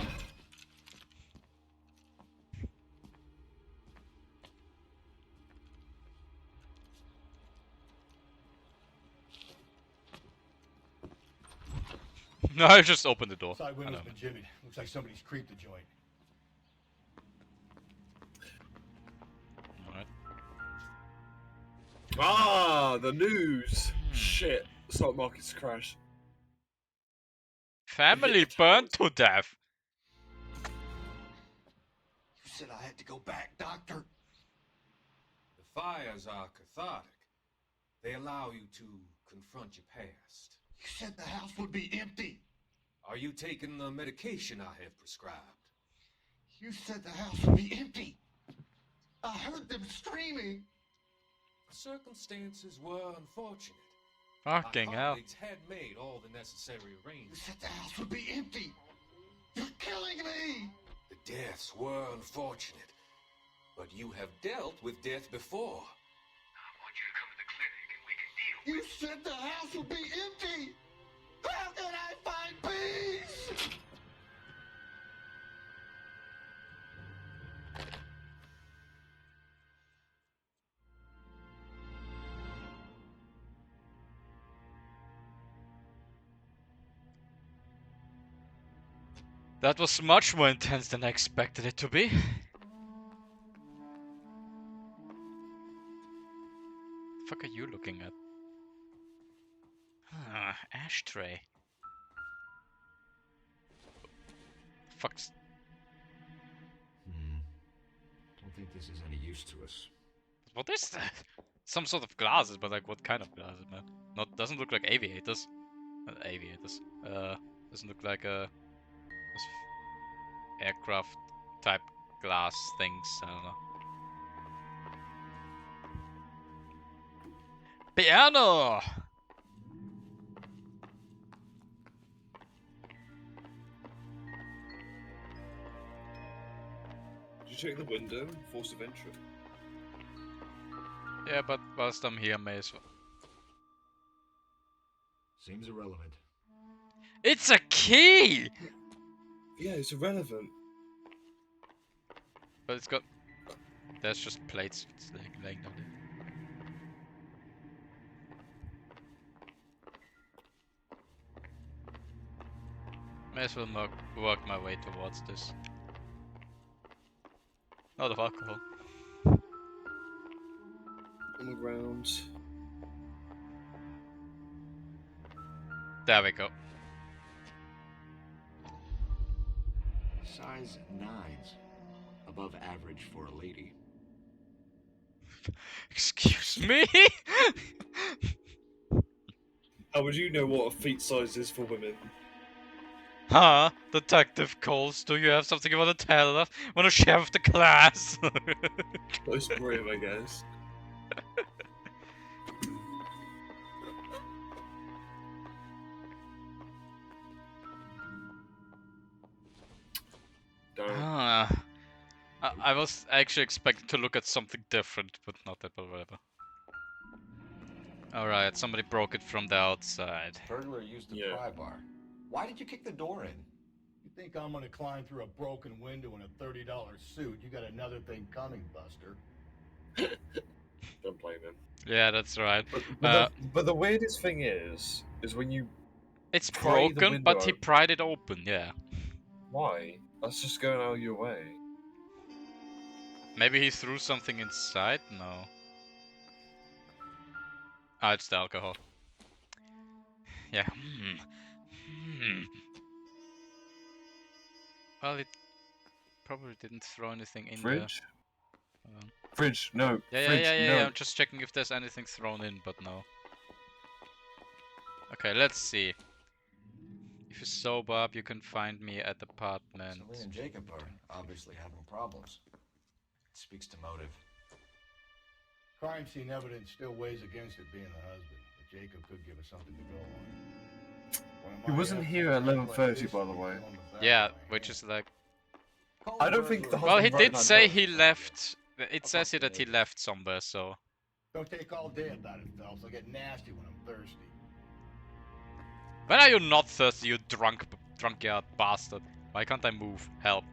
No, I just opened the door. Side window's been jimmied. Looks like somebody's creeped the joint. Alright. Ah, the news! Shit. Stock market's crashed. Family burned to death. You said I had to go back, Doctor. The fires are cathartic. They allow you to confront your past. You said the house would be empty. Are you taking the medication I have prescribed? You said the house would be empty. I heard them screaming. Circumstances were unfortunate. Fucking My hell. colleagues had made all the necessary You arrangements. said the house would be empty. You're killing me. The deaths were unfortunate, but you have dealt with death before. I want you to come to the clinic and we can deal You said the house would be empty. How can I find peace? That was much more intense than I expected it to be. The fuck are you looking at? Ah, ashtray. Fuck's. Don't think this is any use to us. What is that? Some sort of glasses, but like what kind of glasses, man? Not doesn't look like aviators. Not aviators. Doesn't look like aircraft type glass things. I don't know. Piano. Did you check the window? Force of entry. Yeah, but whilst I'm here, may as well. Seems irrelevant. It's a key. Yeah, it's irrelevant. But it's got. There's just plates. It's laying down there. May as well work my way towards this. Not of alcohol. On the ground. There we go. Size 9s. Above average for a lady. Excuse me? How would you know what a feet size is for women? Huh? Detective Coles, do you have something you want to tell us? Want to share with the class? Close brim, I guess. I was actually expecting to look at something different, but not that, but whatever. Alright, somebody broke it from the outside. Burglar used the pry bar. Why did you kick the door in? You think I'm gonna climb through a broken window in a $30 suit? You got another thing coming, Buster. Don't blame him. Yeah, that's right. But the weirdest thing is when you it's pry the broken, but he window pried it open, yeah. Why? That's just going out of your way. Maybe he threw something inside? No. Ah, it's the alcohol. Yeah. Well, it probably didn't throw anything in Fridge? there. Fridge, no. Yeah, Fridge, no. I'm just checking if there's anything thrown in, but no. Okay, let's see. If you sober up, you can find me at apartment. Celine and Jacob are obviously having problems. It speaks to motive. Crime scene evidence still weighs against it being the husband, but Jacob could give us something to go on. He wasn't here at 11:30, by the way. Yeah, which is like... I don't think the Well, he husband did wrote say that he left... It says here that he left somewhere, so... Don't take all day about it, Phelps. I'll get nasty when I'm thirsty. When are you not thirsty, you drunk-yard bastard? Why can't I move? Help.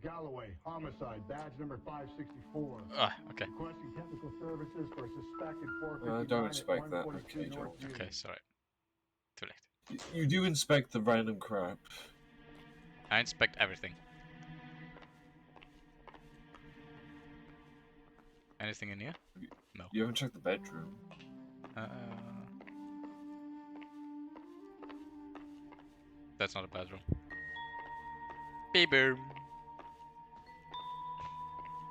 Galloway, homicide, badge number 564. Okay. Requesting technical services for a suspected 459 don't expect that. at 142 Okay, Joel. North Union. Okay, sorry. Too late. You do inspect the random crap. I inspect everything. Anything in here? No. You haven't checked the bedroom. That's not a bedroom. Beep-boom.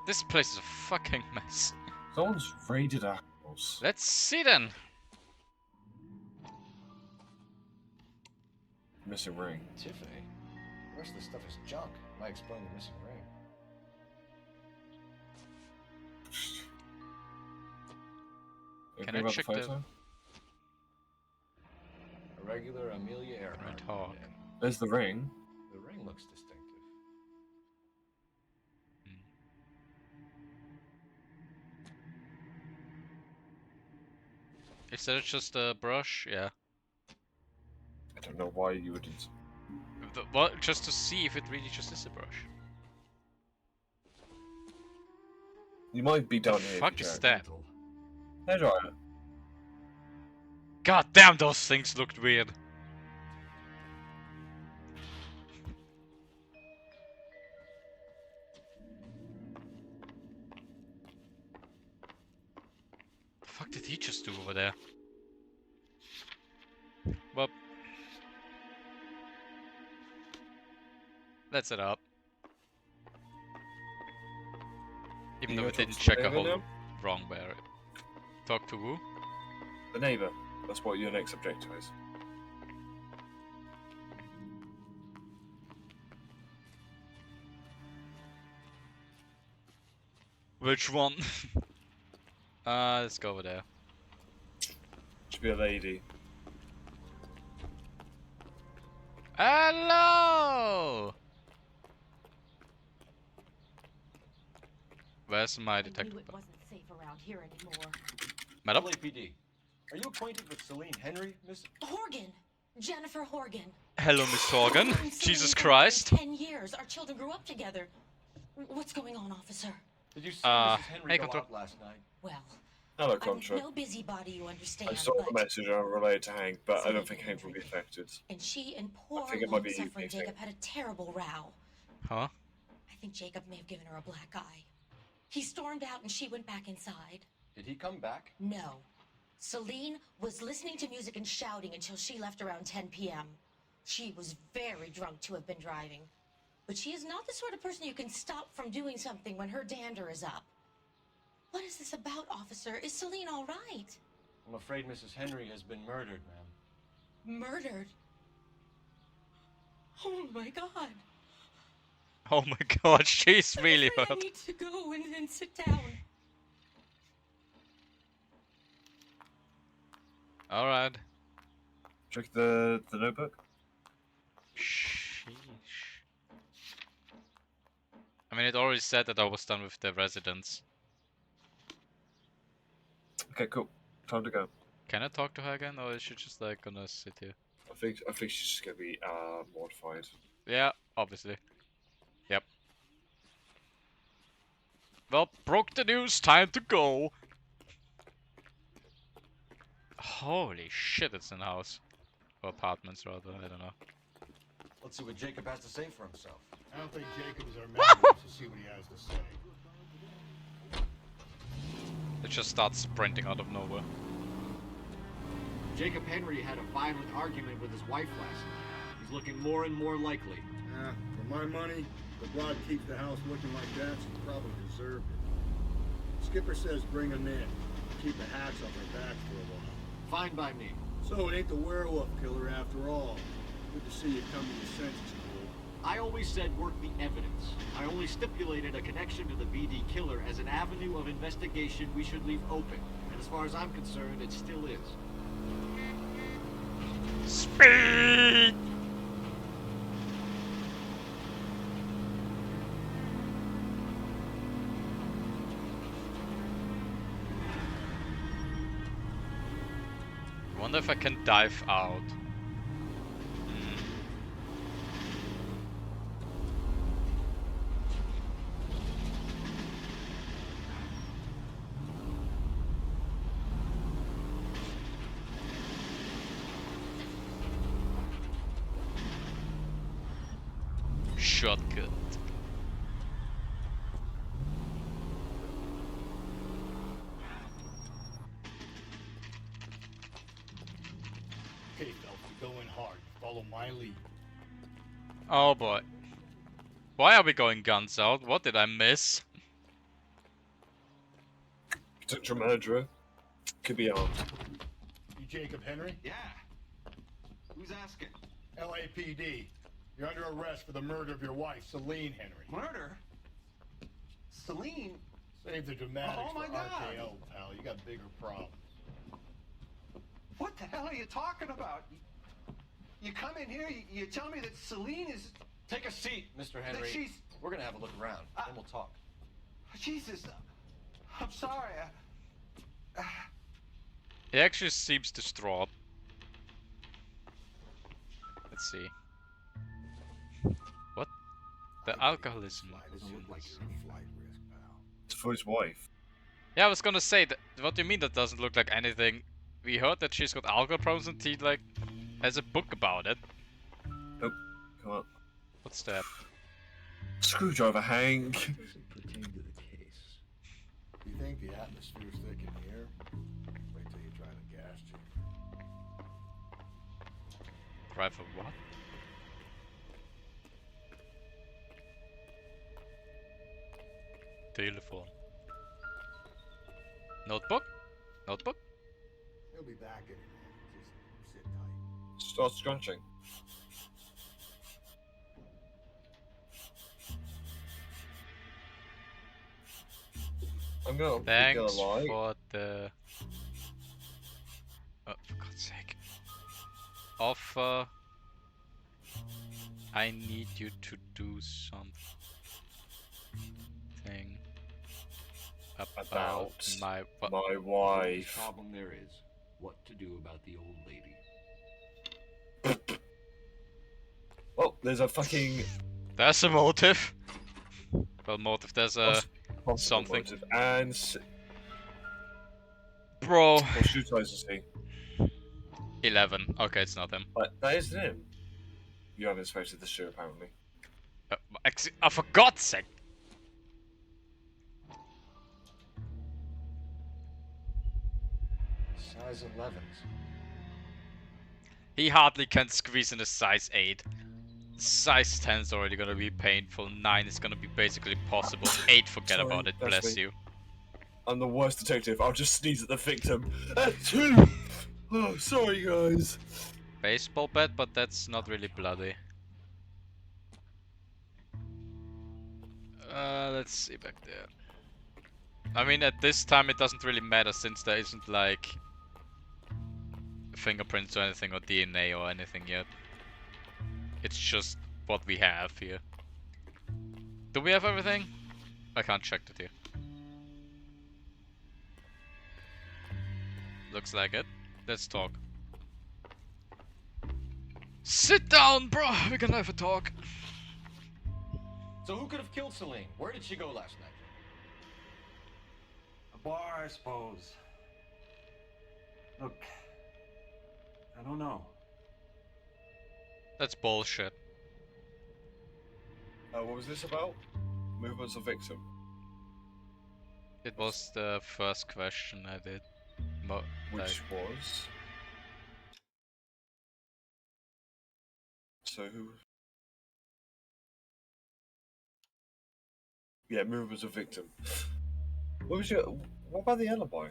This place is a fucking mess. Someone's raided our house. Let's see then. Missing ring. Tiffany? The rest of the stuff is junk. Might explain the missing ring. Can I check the... A regular Amelia Earhart. Talk. There's the ring. The ring looks distinctive. Is that just a brush? Yeah. I don't know why you wouldn't. Well, just to see if it really just is a brush. You might be done here. Fuck is that? Hairdryer. God damn, those things looked weird. The fuck did he just do over there? Well, let's set up. Even though we didn't check a whole wrong where. Talk to who? The neighbour. That's what your next objective is. Which one? Let's go over there. Should be a lady. Hello! Where's my detective? It wasn't safe around here anymore. Madam? LAPD. Are you acquainted with Celine Henry, Miss? Horgan! Jennifer Horgan. Hello, Miss Horgan. I've known Jesus Celine Christ. for 10 years. Our children grew up together. What's going on, officer? Did you see Mrs. Henry hey, go Control. out last night? Well, Hello, I'm Contra. no busybody, you understand, I saw the but... message and I relayed to Hank, but I don't think Hank will be affected. And she and poor, I think it might be long-suffering evening Jacob had a terrible row. Huh? I think Jacob may have given her a black eye. He stormed out and she went back inside. Did he come back? No. Celine was listening to music and shouting until she left around 10 p.m. She was very drunk to have been driving. But she is not the sort of person you can stop from doing something when her dander is up. What is this about, officer? Is Celine all right? I'm afraid Mrs. Henry has been murdered, ma'am. Murdered? Oh my god. Oh my god, she's really I hurt. need to go and sit down. Alright. Check the notebook. Sheesh. mean, it already said that I was done with the residents. Okay, cool. Time to go. Can I talk to her again, or is she just like gonna sit here? I think she's just gonna be mortified. Yeah, obviously. Yep. Well, broke the news, time to go. Holy shit, it's an house. Or apartments, rather, I don't know. Let's see what Jacob has to say for himself. I don't think Jacob is our man. Let's see what he has to say. It just starts sprinting out of nowhere. Jacob Henry had a violent argument with his wife last night. He's looking more and more likely. For my money, the broad keeps the house looking like that, she probably deserved it. Skipper says bring him in. Keep the hacks off our backs for a while. Fine by me. So it ain't the werewolf killer after all. Good to see you come to your senses, Cole. I always said work the evidence. I only stipulated a connection to the BD killer as an avenue of investigation we should leave open. And as far as I'm concerned, it still is. Speed! I wonder if I can dive out. Shortcut. Okay, Phelps, you're going hard. Follow my lead. Oh boy. Why are we going guns out? What did I miss? Potential murderer. Could be armed. You Jacob Henry? Yeah. Who's asking? LAPD. You're under arrest for the murder of your wife, Celine Henry. Murder? Celine? Save the dramatics Oh my for God. RKO, pal. You got bigger problems. What the hell are you talking about? You come in here, you tell me that Celine is... Take a seat, Mr. Henry. she's... We're gonna have a look around, then we'll talk. Jesus, I'm sorry. He actually seems distraught. Let's see. What? The alcoholism. It's for his wife. Yeah, I was gonna say that. What do you mean that doesn't look like anything? We heard that she's got alcohol problems and he like has a book about it. Nope. Come on. What's that? Screwdriver, Hank. Pertain to the case. You think the atmosphere's thick in here? Wait till you try the gas chamber. Try for what? Telephone. Notebook? Notebook? He'll be back in a minute. Just sit tight. Start scrunching. I'm gonna Thanks lie. for the... Oh, for God's sake. Offer... I need you to do something about my... my wife. Problem there is what to do about the old lady. Oh, there's a fucking... There's a motive. Well, motive, there's a... something. Motive. And... Bro. What shoe size is he? 11. Okay, it's not him. But that isn't him. You haven't inspected the shoe, apparently. For God's sake! Size 11s. He hardly can squeeze in a size 8. Size 10 is already gonna be painful. 9 is gonna be basically impossible. 8, forget Sorry, about it, that's bless me. you. I'm the worst detective. I'll just sneeze at the victim. Achoo! Oh, sorry, guys. Baseball bat, but that's not really bloody. Let's see back there. I mean, at this time it doesn't really matter since there isn't like fingerprints or anything or DNA or anything yet. It's just what we have here. Do we have everything? I can't check it here. Looks like it. Let's talk. Sit down, bro! We're gonna have a talk. So who could have killed Celine? Where did she go last night? A bar, I suppose. Look, I don't know. That's bullshit. What was this about? Movements of victim. It was the first question I did. Which was... So who... Yeah, movements of victim. What about the alibi?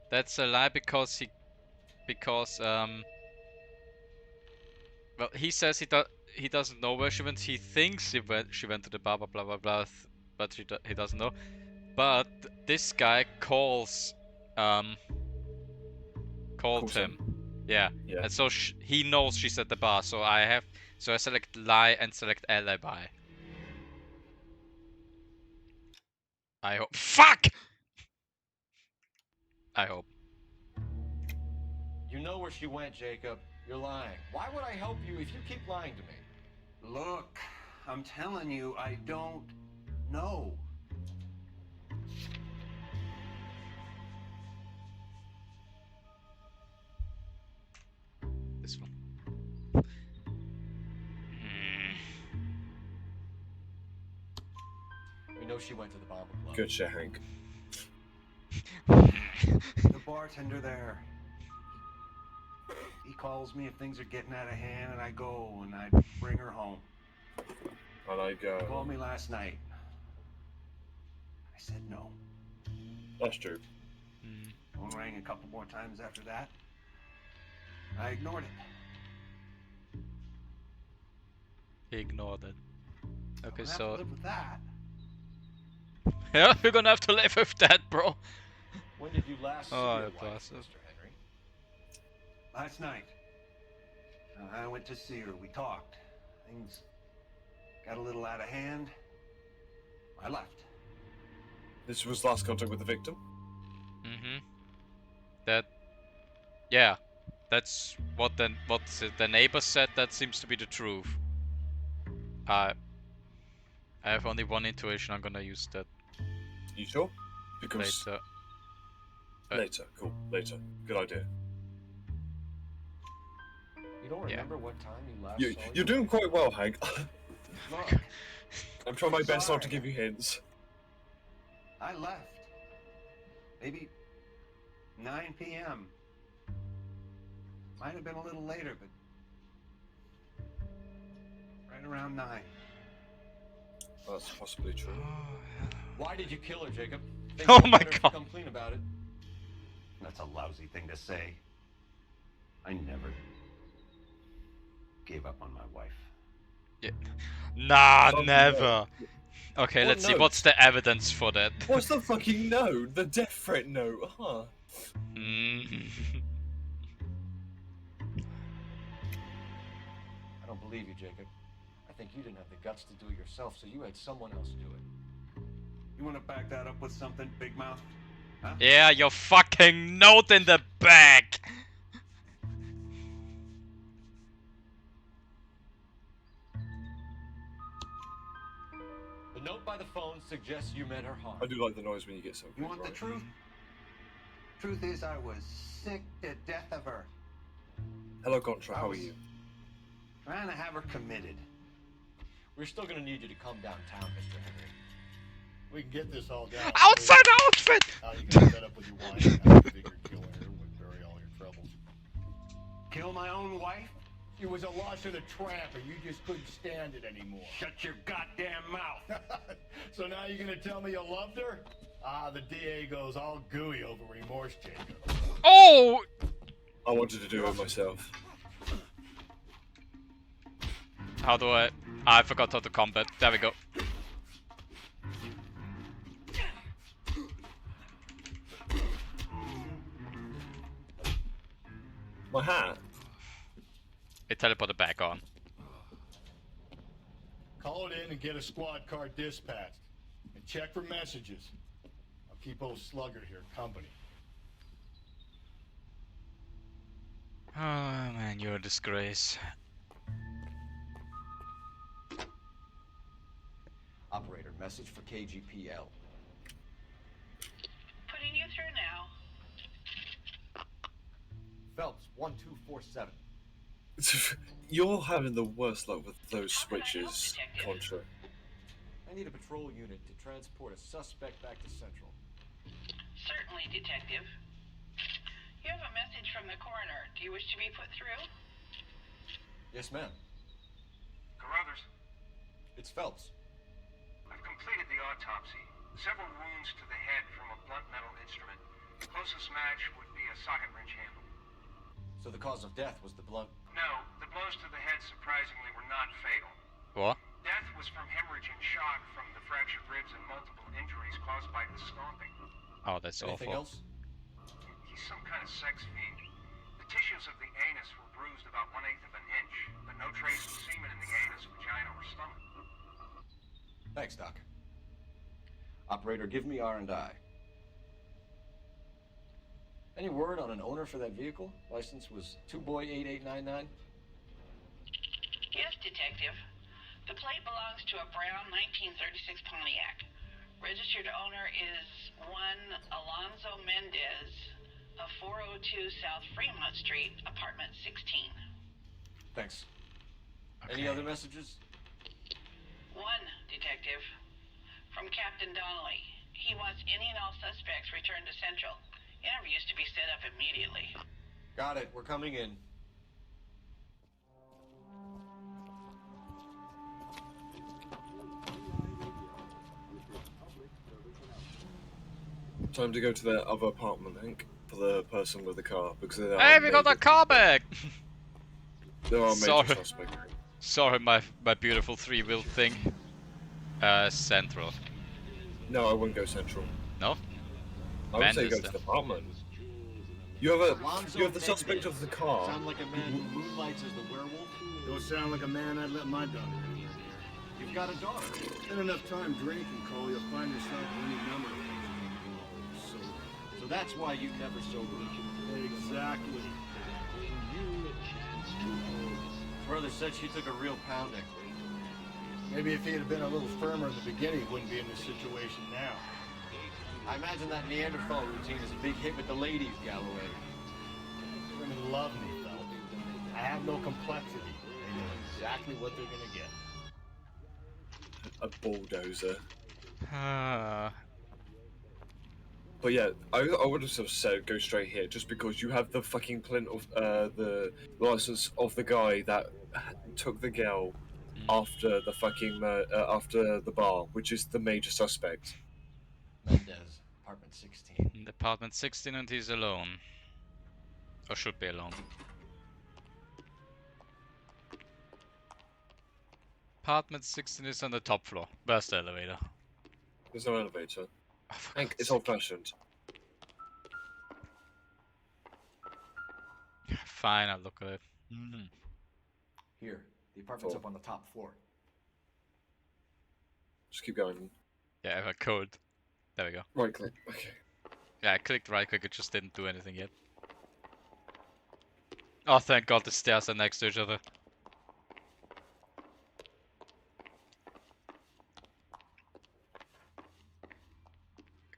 That's a lie because well, he says he doesn't know where she went. He thinks she went to the bar, blah blah blah, but he doesn't know. But this guy calls him. Yeah. And so he knows she's at the bar. So I select lie and select alibi. I hope. Fuck! I hope. You know where she went, Jacob. You're lying. Why would I help you if you keep lying to me? Look, I'm telling you, I don't know. This one. We know she went to the Bomber Club. Good shit, Hank. The bartender there. He calls me if things are getting out of hand, and I go and I bring her home. And I go. He called me last night. I said no. That's true. Phone rang a couple more times after that. I ignored it. He ignored it. Okay, I'll have so to live with that. yeah, we're gonna have to live with that, bro. When did you last see Oh, your yeah, wife, bastard. Mr. Henry? Last night. I went to see her. We talked. Things got a little out of hand. I left. This was last contact with the victim? Yeah, that's what the neighbor said. That seems to be the truth. I have only one intuition. I'm gonna use that. You sure? Because later. Later, cool. Later, good idea. You don't remember what time you last saw You're doing quite well, Hank. Look, I'm trying my best not to give you hints. I left. Maybe 9 p.m. Might have been a little later, but right around 9. That's possibly true. why did you kill her, Jacob? Think Oh you my better God. Come clean about it. That's a lousy thing to say. I never gave up on my wife. Yeah. Nah, Fucking never. Okay, What let's see. note? What's the evidence for that? What's the fucking note? The death threat note, huh? I don't believe you, Jacob. I think you didn't have the guts to do it yourself, so you had someone else do it. You want to back that up with something, Big Mouth? Huh? Yeah, your fucking note in the back. The note by the phone suggests you meant her harm. I do like the noise when you get something. You want the right. truth? Truth is, I was sick to death of her. Hello, Contra. How are you? Trying to have her committed. We're still gonna need you to come downtown, Mr. Henry. We can get this all down. Outside outfit. How you can set up with your wife and how you figure kill her would bury all your troubles. Kill my own wife? You was a loss and a tramp, and you just couldn't stand it anymore. Shut your goddamn mouth. So now you're gonna tell me you loved her? Ah, the DA goes all gooey over remorse, Jacob. Oh! I wanted to do it myself. How do I forgot how to combat. There we go. My hat? It teleported back on. Call it in and get a squad car dispatched. And check for messages. I'll keep old Slugger here company. Oh man, you're a disgrace. Operator, message for KGPL. Putting you through now. Phelps, 1247. You're having the worst luck with those switches, Contra. I need a patrol unit to transport a suspect back to Central. Certainly, Detective. You have a message from the coroner. Do you wish to be put through? Yes, ma'am. Carruthers, It's Phelps. I've completed the autopsy. Several wounds to the head from a blunt metal instrument. The closest match would be a socket wrench handle. So the cause of death was the blunt. No, the blows to the head surprisingly were not fatal. What? Death was from hemorrhage and shock from the fractured ribs and multiple injuries caused by the stomping. Oh, that's Anything awful. else? He's some kind of sex fiend. The tissues of the anus were bruised about 1/8 of an inch, but no trace of semen in the anus, vagina, or stomach. Thanks, Doc. Operator, give me R&I. Any word on an owner for that vehicle? License was 2boy8899. Yes, Detective. The plate belongs to a brown 1936 Pontiac. Registered owner is one Alonzo Mendez of 402 South Fremont Street, apartment 16. Thanks. Okay. Any other messages? One, Detective. From Captain Donnelly. He wants any and all suspects returned to Central. Interviews to be set up immediately. Got it. We're coming in. Time to go to the other apartment, Hank, for the person with the car, because there Hey, are we got major- that car back! There are Sorry. major suspects. Sorry, my beautiful three-wheel thing. Central. No, I wouldn't go central. No? I would say go Mendes, to the then. apartment. You have Alonzo you have the suspect Mendez. of the car. Sound like a man who moonlights as the werewolf? Don't sound like a man I'd let my daughter anywhere near. You've got a daughter. Spend enough time drinking, Cole, you'll find yourself any number of things. So that's why you never sober up. Exactly. Brother said she took a real pounding. Maybe if he had been a little firmer in the beginning, he wouldn't be in this situation now. I imagine that Neanderthal routine is a big hit with the ladies, Galloway. Women love me, Phelps. I have no complexity. They know exactly what they're gonna get. A bulldozer. Ah. But yeah, I would have sort of said go straight here, just because you have the fucking print of the license of the guy that took the girl after the fucking after the bar, which is the major suspect. Mendez, apartment 16. In apartment 16 and he's alone. Or should be alone. Apartment 16 is on the top floor. Where's the elevator? There's no elevator. Oh, for Hank, God's it's sake. old-fashioned. Fine, I'll look at it. Here, the apartment's Cool. up on the top floor. Just keep going. Yeah, if I could. There we go. Right click. Okay. Yeah, I clicked right click, it just didn't do anything yet. Oh, thank God the stairs are next to each other.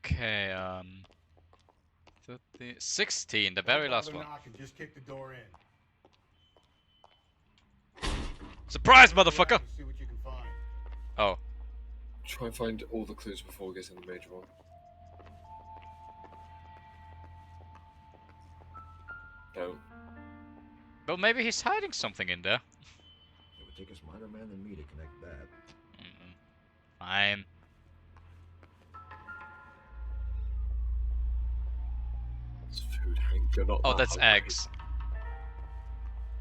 Okay, 30, 16, the very last one. Knock and just kick the door in. Surprise, motherfucker! See what you can find. Oh. Try and find all the clues before we get to the major one. Don't. Well, maybe he's hiding something in there. It would take a smarter man than me to connect that. Fine. It's food, Hank. You're not Oh, that that's hungry. eggs.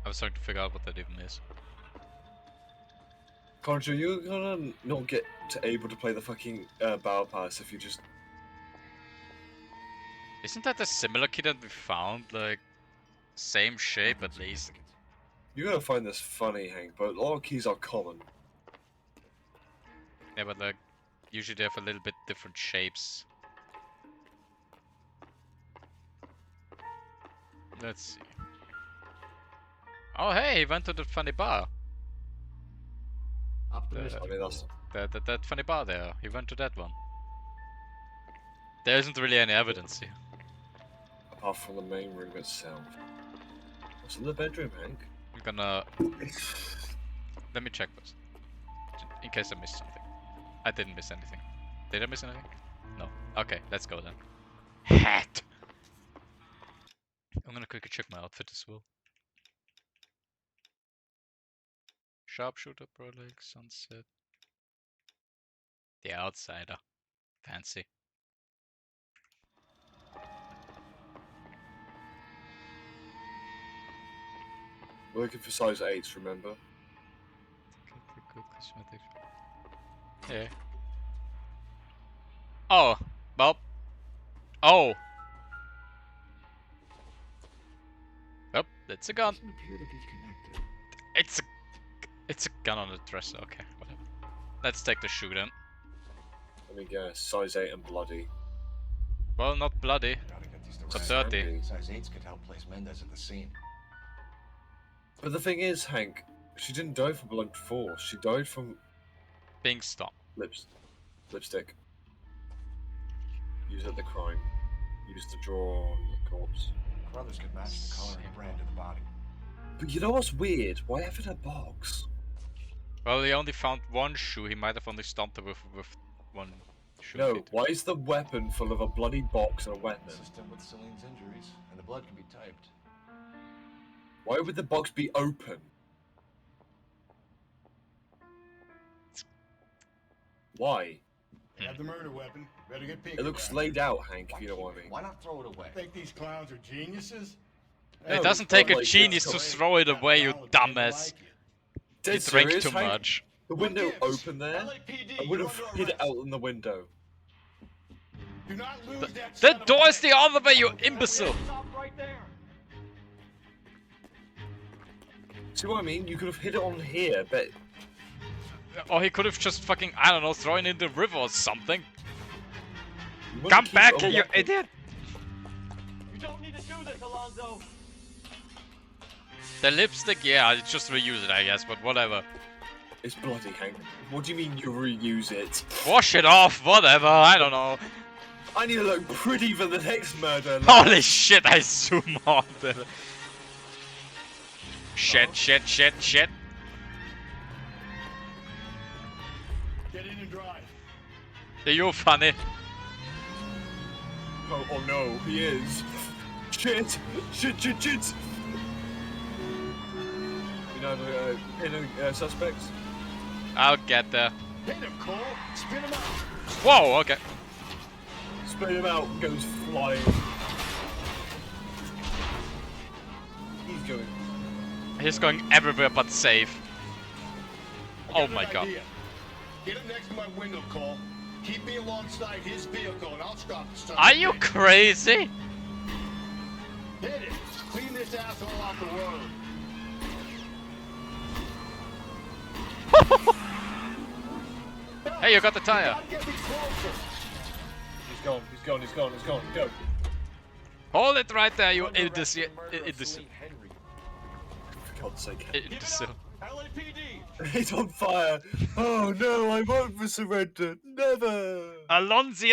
I was trying to figure out what that even is. Contra, you're gonna not get able to play the fucking Battle Pass if you just... Isn't that the similar key that we found, like, same shape at least. You're gonna find this funny, Hank, but a lot of keys are common. Yeah, but like, usually they have a little bit different shapes. Let's see. Oh hey, he went to the funny bar. That funny bar there. He went to that one. There isn't really any evidence here. Apart from the main room itself. What's in the bedroom, Hank? I'm gonna... Let me check first. In case I missed something. I didn't miss anything. Did I miss anything? No. Okay, let's go then. Hat! I'm gonna quickly check my outfit as well. Sharpshooter, Prolix, Sunset. The Outsider. Fancy. We're looking for size 8s, remember? Yeah. Oh, well. Oh. Oh, that's a gun. It's a gun on the dresser. Okay, whatever. Let's take the shoe then. Let me guess. Size 8 and bloody. Well, not bloody, but dirty. Size 8s could help place Mendez at the scene. But the thing is, Hank, she didn't die from blunt force. She died from being stopped. Lipstick. Used at the crime. Used to draw on the corpse. Brothers could match the color and brand of the body. But you know what's weird? Why have it in a box? Well, he only found one shoe. He might have only stomped it with one shoe. No, why is the weapon full of a bloody box and a weapon? Consistent with Celine's injuries, and the blood can be typed. Why would the box be open? Why? They have the murder weapon. Better get peeking. It looks laid out, Hank, if you know what I mean. Why not throw it away? Think these clowns are geniuses? It doesn't take a genius to throw it away, you dumbass. You drink too much. The window open there? I would have hid it out in the window. Do not lose that The door's the other way, you imbecile! See what I mean? You could have hid it on here, but... Or he could have just fucking, I don't know, thrown it in the river or something. Come back here, you idiot! You don't need to do this, Alonzo. The lipstick, yeah, I just reuse it, I guess, but whatever. It's bloody, Hank. What do you mean you reuse it? Wash it off, whatever, I don't know. I need to look pretty for the next murder. Holy shit, I zoom on. Shit. Get in and drive. You're funny. Oh no, he is. Shit. You know, any suspects? I'll get there. Hit him, Cole. Spin him out. Whoa, okay. Spin him out, goes flying. He's going everywhere but safe. Oh my god. Idea. Get him next to my window, Cole. Keep me alongside his vehicle and I'll stop the stuff. Are you crazy? Hit it. Clean this asshole off the road. Hey, you got the tire. He's gone. Go. Hold it right there, you imbecile. For God's sake. Imbecile. LAPD. He's on fire. Oh no, I won't surrender. Never. Alonso.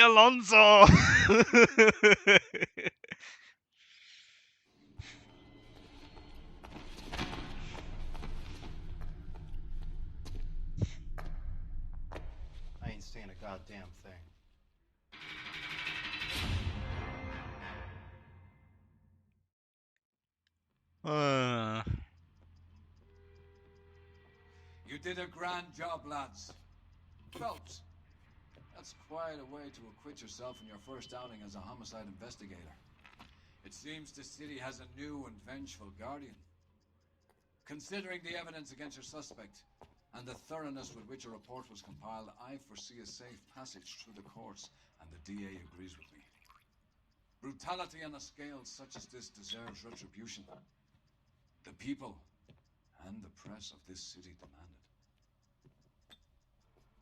I ain't saying a goddamn thing. You did a grand job, lads. Phelps, that's quite a way to acquit yourself in your first outing as a homicide investigator. It seems the city has a new and vengeful guardian. Considering the evidence against your suspect and the thoroughness with which a report was compiled, I foresee a safe passage through the courts, and the DA agrees with me. Brutality on a scale such as this deserves retribution. The people and the press of this city demand it.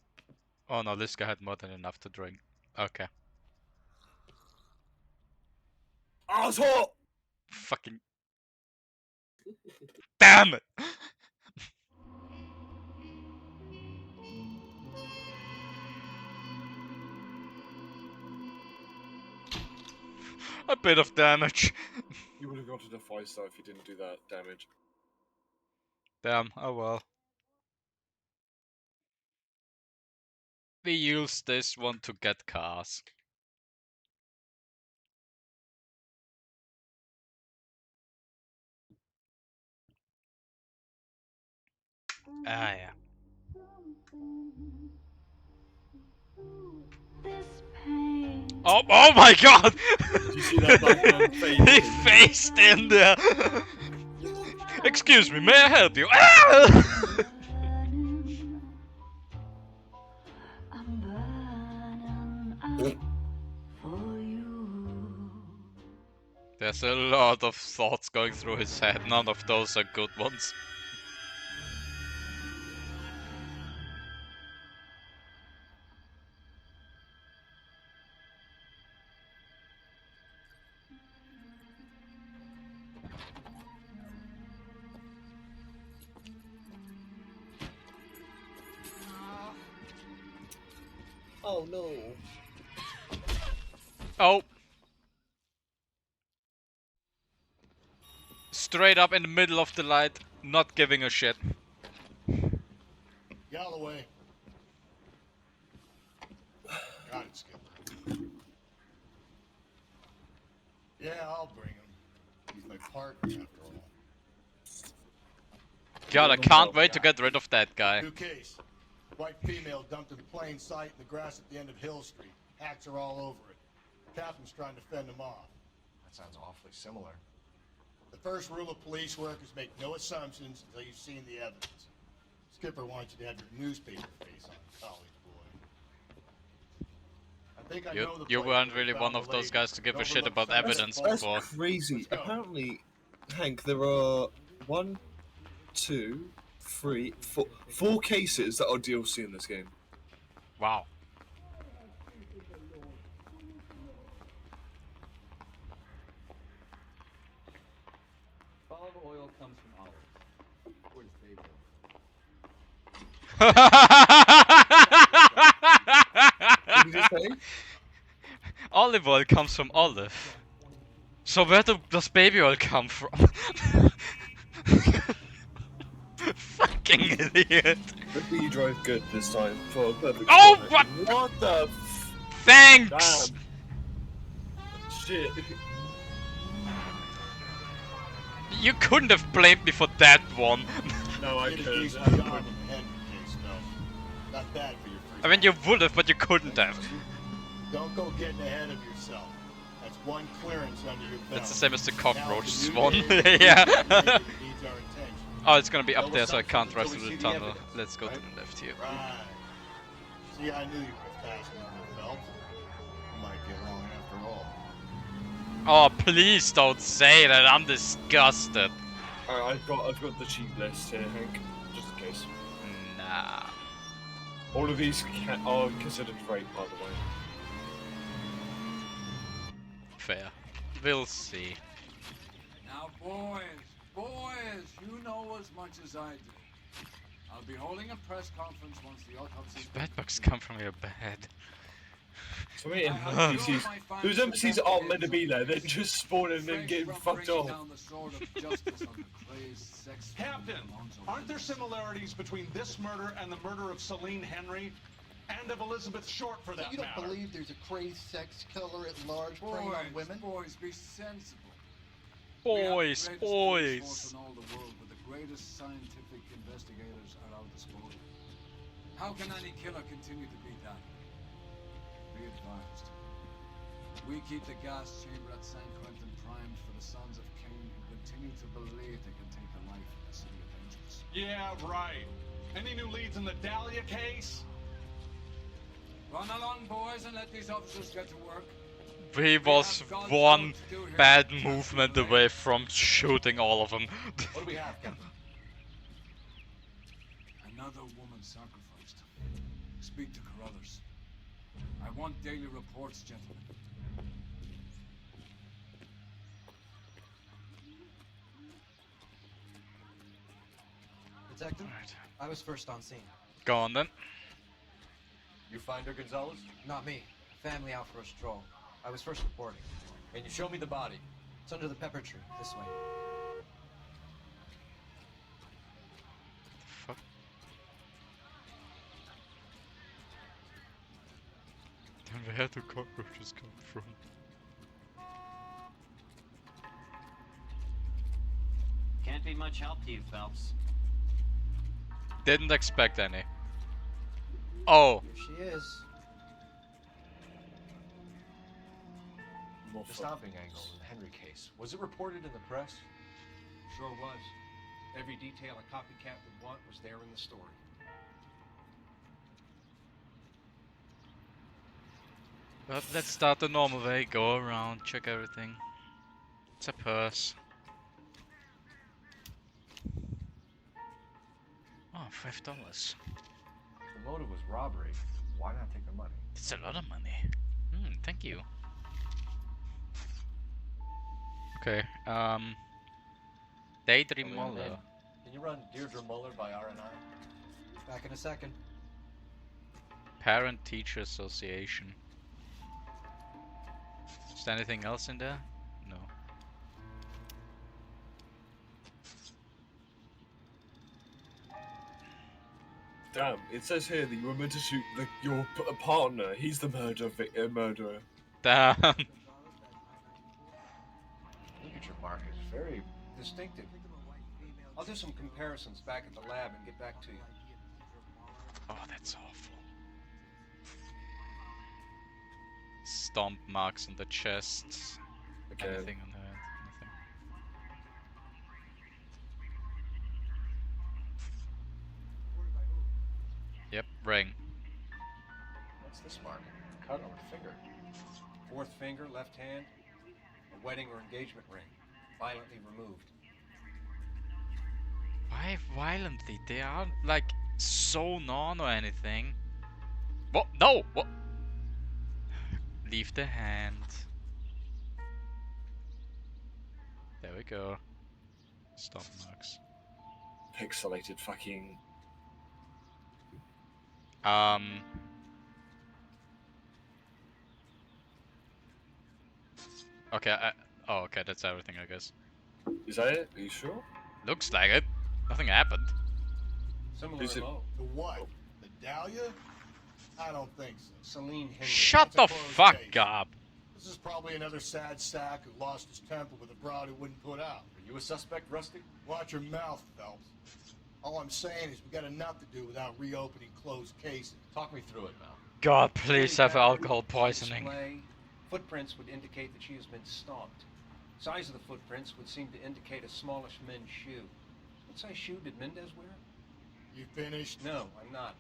Oh no, this guy had more than enough to drink. Okay. Asshole! Fucking. Damn it! A bit of damage. You would have got to a 5-star if you didn't do that damage. Damn, oh well. We use this one to get cars. Ah, yeah. Oh my god! Did you see that Batman face? He faced in there! Excuse me, may I help you? Ah! There's a lot of thoughts going through his head, none of those are good ones. Oh no. Oh. Straight up in the middle of the light, not giving a shit. Galloway. Got it, Skipper. Yeah, I'll bring him. He's my partner after all. God, I can't wait to get rid of that guy. New case. White female dumped in plain sight in the grass at the end of Hill Street. Hacks are all over it. Captain's trying to fend them off. That sounds awfully similar. The first rule of police work is make no assumptions until you've seen the evidence. Skipper wants you to have your newspaper face on, college boy. I think I know the You place weren't where really we one found of the those lady. guys to give a shit Overlooked about fence. evidence That's before. crazy. Apparently, Hank, there are 1, 2, 3, 4 cases that are DLC in this game. Wow. Olive oil comes from olives. Where's baby What did you say? Olive oil comes from olive. So where does baby oil come from? Fucking idiot. Maybe you drove good this time for a perfect. Oh, score. what? What the? Thanks. Damn. Shit. You couldn't have blamed me for that one. No, I Get a couldn't. decent job in the Henry case, though. Not bad for your first. I mean, you would have, but you couldn't have. Don't go getting ahead of yourself. That's one clearance under your belt. That's the same as the cockroach Now, swan. it's a new day, Yeah. needs our attention. Oh, it's gonna be up Tell there, us so I something can't until rest we through the see the tunnel. evidence, Let's go to right? the left here. Right. See, I knew you were fastening your belt. You might get along after all. Oh, please don't say that. I'm disgusted. Alright, I've got the cheat list here, Hank, just in case. Nah. All of these are considered rape, by the way. Fair. We'll see. Now, boys, you know as much as I do. I'll be holding a press conference once the autopsy. Bedbugs come from your bed. So many NPCs. Those NPCs aren't meant to be there. They're just spawning and getting fucked off. Captain, aren't there similarities between this murder and the murder of Celine Henry? And of Elizabeth Short, for that You don't matter? believe there's a crazed sex killer at large preying on women? Boys, be sensible. Boys, we have the greatest police boys. force in all the world, but the greatest scientific investigators are our disposal. How can any killer continue to be that? Be advised. We keep the gas chamber at San Quentin primed for the sons of Cain who continue to believe they can take a life in the city of angels. Yeah, right. Any new leads in the Dahlia case? Run along, boys, and let these officers get to work. He was one bad movement away from shooting all of them. What do we have, Captain? Another woman sacrificed. Speak to Carruthers. I want daily reports, gentlemen. Detective, I was first on scene. Go on then. You find her, Gonzalez? Not me. Family out for a stroll. I was first reporting. Can you show me the body? It's under the pepper tree, this way. Fuck. Then where do cockroaches come from? Can't be much help to you, Phelps. Didn't expect any. Oh. Here she is. The stomping angle in the Henry case. Was it reported in the press? Sure was. Every detail a copycat would want was there in the story. But let's start the normal way. Go around, check everything. It's a purse. Oh, $5. The motive was robbery. Why not take the money? It's a lot of money. Thank you. Okay, Daydream Muller. Can you run Deirdre Muller by RNI? Back in a second. Parent Teacher Association. Is there anything else in there? No. Damn, it says here that you were meant to shoot your partner. He's the murderer. Damn. Look at your mark. It's very Distinctive. I'll do some comparisons back at the lab and get back to you. Oh, that's awful. Stomp marks on the chest. Again. Anything on the head? Nothing. Yep, ring. What's this mark? Cut on her finger. Fourth finger, left hand. A wedding or engagement ring. Violently removed. Why violently? They aren't like sewn on or anything. What? No! What? Leave the hand. There we go. Stop marks. Pixelated fucking. Okay, oh, okay, that's everything, I guess. Is that it? Are you sure? Looks like it. Nothing happened. Similar Is it- MO. The what? The Dahlia? I don't think so. Celine Henry. Shut That's a the closed fuck case. up. This is probably another sad sack who lost his temper with a broad who wouldn't put out. Are you a suspect, Rusty? Watch your mouth, Phelps. All I'm saying is we got enough to do without reopening closed cases. Talk me through it, Mal. God, please have Clearly alcohol patterned poisoning. display. Footprints would indicate that she has been stomped. Size of the footprints would seem to indicate a smallish men's shoe. What size shoe did Mendez wear? You finished? No, I'm not.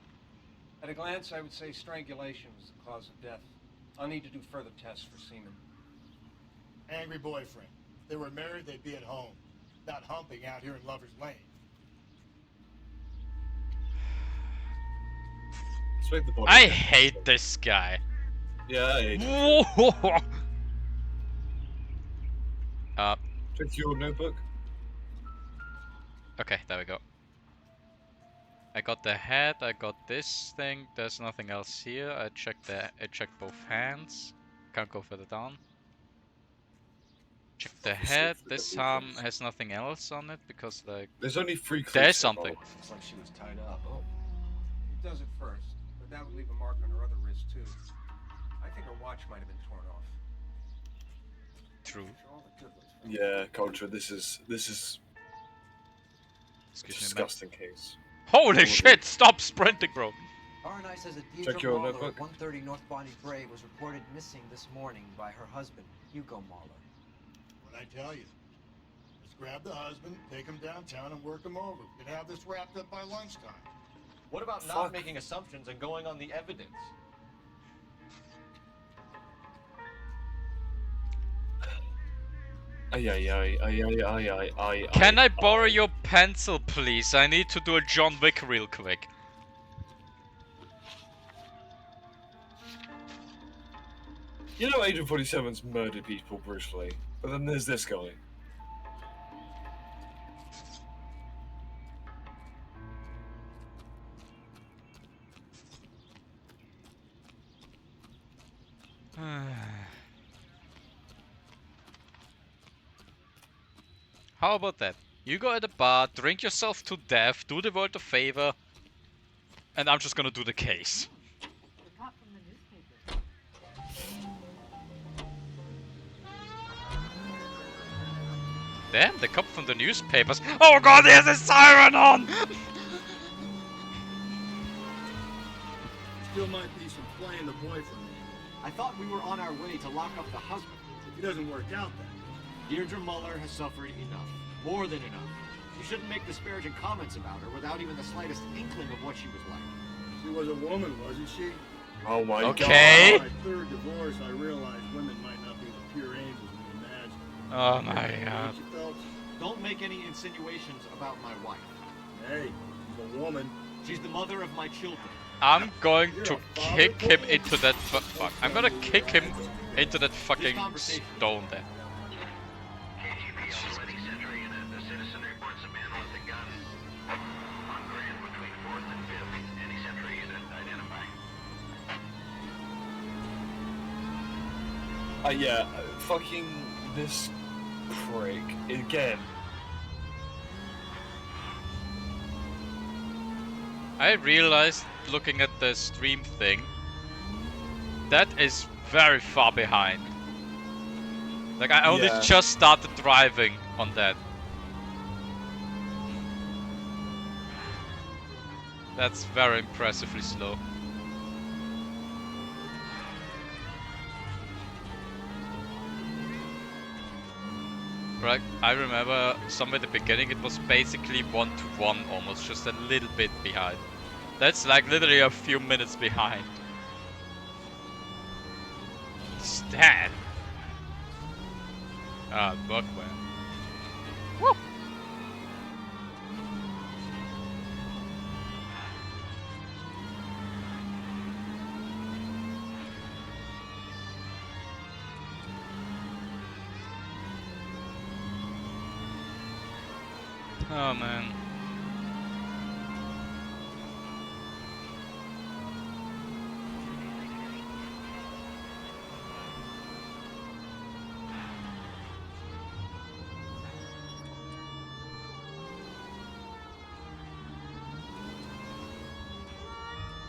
At a glance, I would say strangulation was the cause of death. I'll need to do further tests for semen. Angry boyfriend. If they were married, they'd be at home. Not humping out here in Lover's Lane. Let's make the body. I hate this guy. Yeah, I hate it. Whoa. Check your notebook. Okay, there we go. I got the head, I got this thing, there's nothing else here. I checked both hands. Can't go further down. Check the head, this arm has nothing else on it because like There's only 3 clips. there's something. Looks like she was tied up. Oh. It does at first, but that would leave a mark on her other wrist too. I think her watch might have been torn off. True. Yeah, Culture. This is a Excuse me, man. disgusting case. Holy shit, stop sprinting, bro. RNI says that Check Deirdre your Muller notebook. at 130 North Bonnie Brae was reported missing this morning by her husband, Hugo Muller. What'd I tell you? Let's grab the husband, take him downtown, and work him over. We can have this wrapped up by lunchtime. What about not making assumptions and going on the evidence? Ay, ay, ay, ay, ay, ay, ay, ay, Can I ay, borrow ay. your pencil, please? I need to do a John Wick real quick. You know Agent 47's murdered people brutally, but then there's this guy. How about that? You go at a bar, drink yourself to death, do the world a favor, and I'm just gonna do the case. Damn, the cop from the newspapers. Oh god, there's a siren on! Still might be some playing the boyfriend. I thought we were on our way to lock up the husband. If it doesn't work out then. Deirdre Muller has suffered enough. More than enough. You shouldn't make disparaging comments about her without even the slightest inkling of what she was like. She was a woman, wasn't she? Oh my Okay. god. On my third divorce, I realized women might not be the pure angels we imagine. Oh my god. Don't you, Phelps? Don't make any insinuations about my wife. Hey, she's a woman. She's the mother of my children. I'm going to kick him into that fuck. I'm gonna kick him into that fucking stone there. Yeah, fucking this prick again. I realized, looking at the stream thing, that is very far behind. Like, I only Yeah. just started driving on that. That's very impressively slow. Right, I remember somewhere at the beginning it was basically 1-to-1 almost, just a little bit behind. That's like literally a few minutes behind. Stan! Ah, Bugman. Woo! Oh man.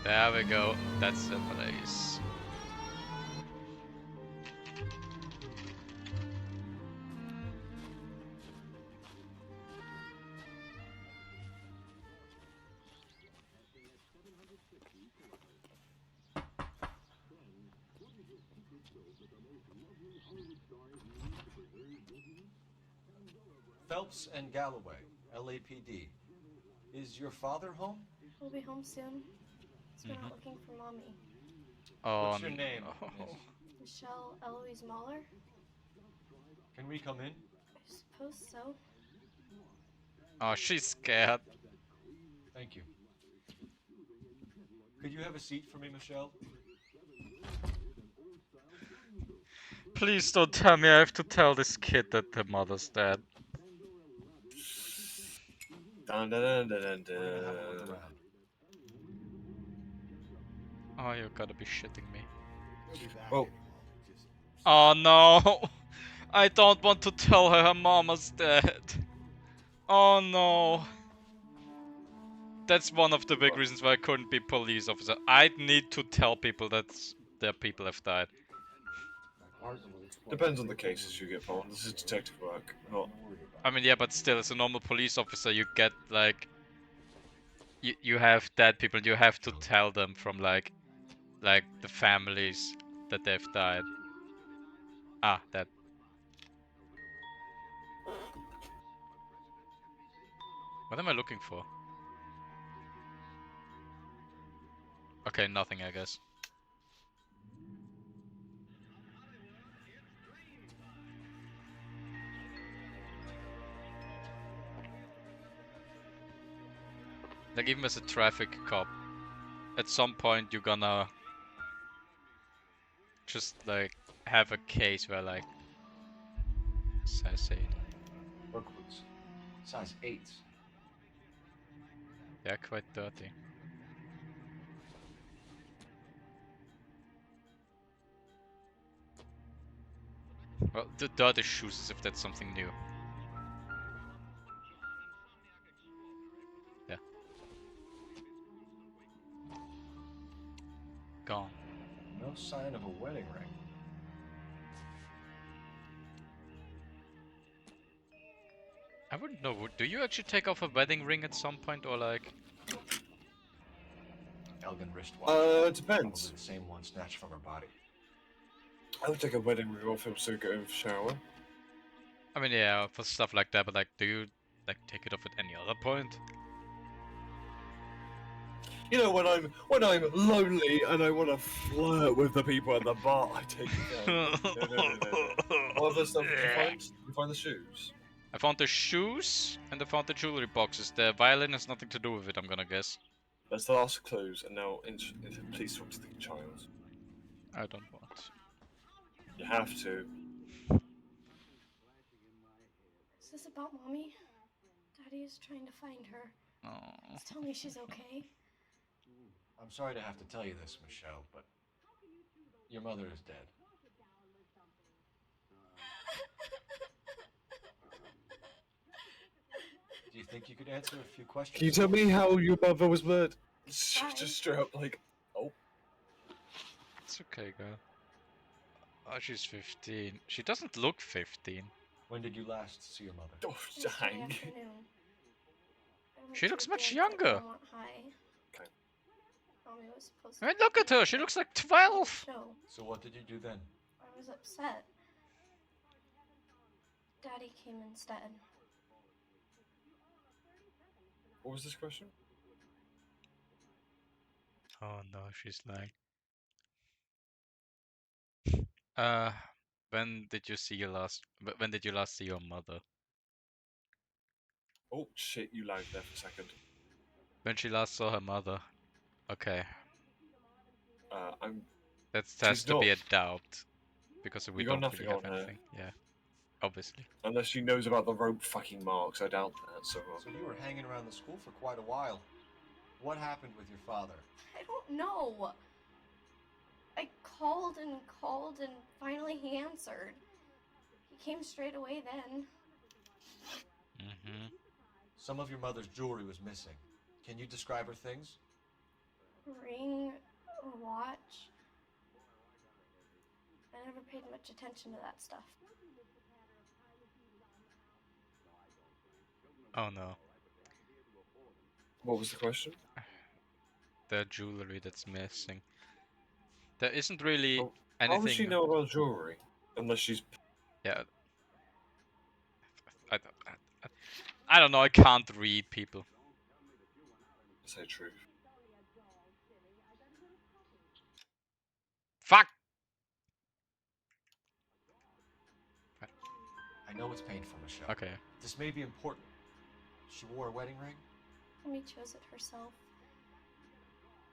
There we go. That's the place. Phelps and Galloway, LAPD. Is your father home? He'll be home soon. He's been out looking for Mommy. What's your name, no. miss? Michelle Eloise Mahler? Can we come in? I suppose so. Oh, she's scared. Thank you. Could you have a seat for me, Michelle? Please don't tell me I have to tell this kid that the mother's dead. Dun, dun, dun, dun, dun, We're gonna have a dun. look around. Oh, you gotta be shitting me. Oh. Oh no! I don't want to tell her her mama's dead. Oh no. That's one of the big reasons why I couldn't be police officer. I need to tell people that their people have died. Depends on the cases you get, Paul. This is detective work, not. I mean, yeah, but still, as a normal police officer, you get like, you have dead people. You have to tell them from like the families that they've died. Ah, that. What am I looking for? Okay, nothing, I guess. Like even as a traffic cop, at some point you're gonna just like have a case where like size 8. Work boots. Size 8s. They're quite dirty. Well, the dirty shoes as if that's something new. Yeah. Gone. No sign of a wedding ring. I wouldn't know. Do you actually take off a wedding ring at some point, or like? Elgin wristwatch. Depends. Probably the same one snatched from her body. I would take a wedding ring off him so get him shower. I mean, yeah, for stuff like that. But like, do you like take it off at any other point? You know, when I'm lonely and I want to flirt with the people at the bar, I take it down. No. What other stuff did you find? Did you find the shoes? I found the shoes and I found the jewelry boxes. The violin has nothing to do with it, I'm gonna guess. That's the last clues, and now please talk to the child. I don't want. You have to. Is this about Mommy? Daddy is trying to find her. Oh. Please tell me she's okay. I'm sorry to have to tell you this, Michelle, but your mother is dead. Do you think you could answer a few questions? Can you tell me how your mother was murdered? Just straight up like, oh. It's okay, girl. Oh, she's 15. She doesn't look 15. When did you last see your mother? Oh, dang. She looks much younger. Okay. Mommy was supposed I mean, look at her. She looks like 12. show. So what did you do then? I was upset. Daddy came instead. What was this question? Oh no, she's like. When did you see your last? When did you last see your mother? Oh shit! You lagged there for a second. When she last saw her mother. Okay. That She's has to be a not. doubt, because we You got don't nothing really have on her. anything. Yeah, obviously. Unless she knows about the rope fucking marks, I doubt that. So. So you were hanging around the school for quite a while. What happened with your father? I don't know. I called and finally he answered. He came straight away then. Mm-hmm. Some of your mother's jewelry was missing. Can you describe her things? A ring, a watch. I never paid much attention to that stuff. Oh no. What was the question? The jewelry that's missing. There isn't really How anything. would she know about jewelry? Unless she's. Yeah. I don't know. I can't read people. Say truth. Fuck. I know it's painful, Michelle. Okay. This may be important. She wore a wedding ring? Mommy chose it herself.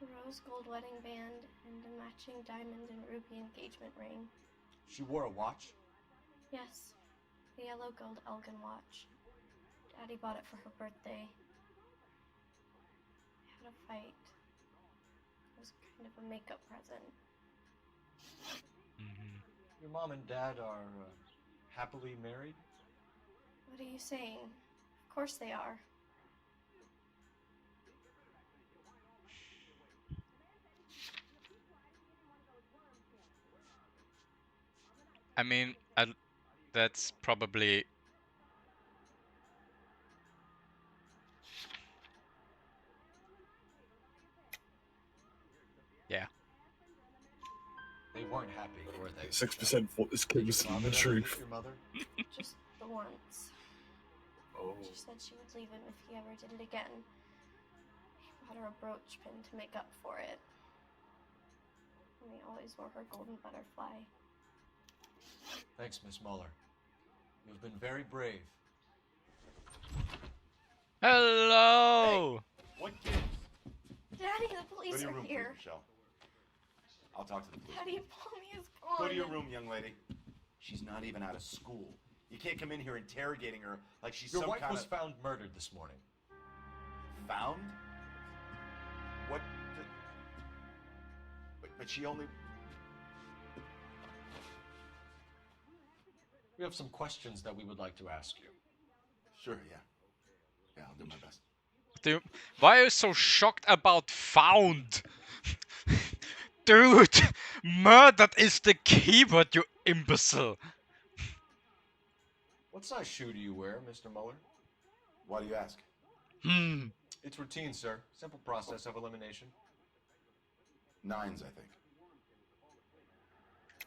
A rose gold wedding band and a matching diamond and ruby engagement ring. She wore a watch? Yes, the yellow gold Elgin watch. Daddy bought it for her birthday. I had a fight. It was kind of a makeup present. Your mom and dad are happily married? What are you saying? Of course they are. I mean, that's probably. Yeah. They weren't happy, were they? 6% thought this kid was telling the truth. Your mother? Just the once. Oh. She said she would leave him if he ever did it again. He bought her a brooch pin to make up for it. And he always wore her golden butterfly. Thanks, Miss Muller. You've been very brave. Hello. Hey, what gives? Daddy, the Go police to your are room, here. please, Michelle. I'll talk to the police. Daddy, Mommy is gone. Go to your room, young lady. She's not even out of school. You can't come in here interrogating her like she's Your some wife kind was of... found murdered this morning. Found? What the... But she only... We have some questions that we would like to ask you. Sure, yeah. Yeah, I'll do my best. Dude, why are you so shocked about found? Dude, murdered is the keyword, you imbecile. What size shoe do you wear, Mr. Mueller? Why do you ask? It's routine, sir. Simple process of elimination. 9s, I think.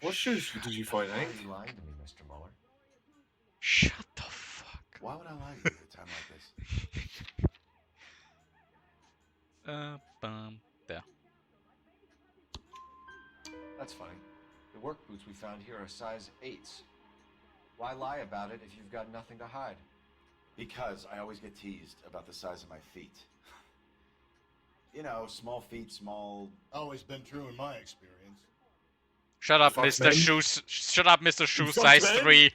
What shoes did you find, Why eh? are you lying to me, Mr. Mueller? Shut the fuck. Why would I lie to you at a time like this? There. That's funny. The work boots we found here are size 8s. Why lie about it if you've got nothing to hide? Because I always get teased about the size of my feet. You know, small feet, small... Always been true in my experience. Shut up, Fuck, Mr. man. Shoes. Shut up, Mr. Shoe fuck, size man. 3.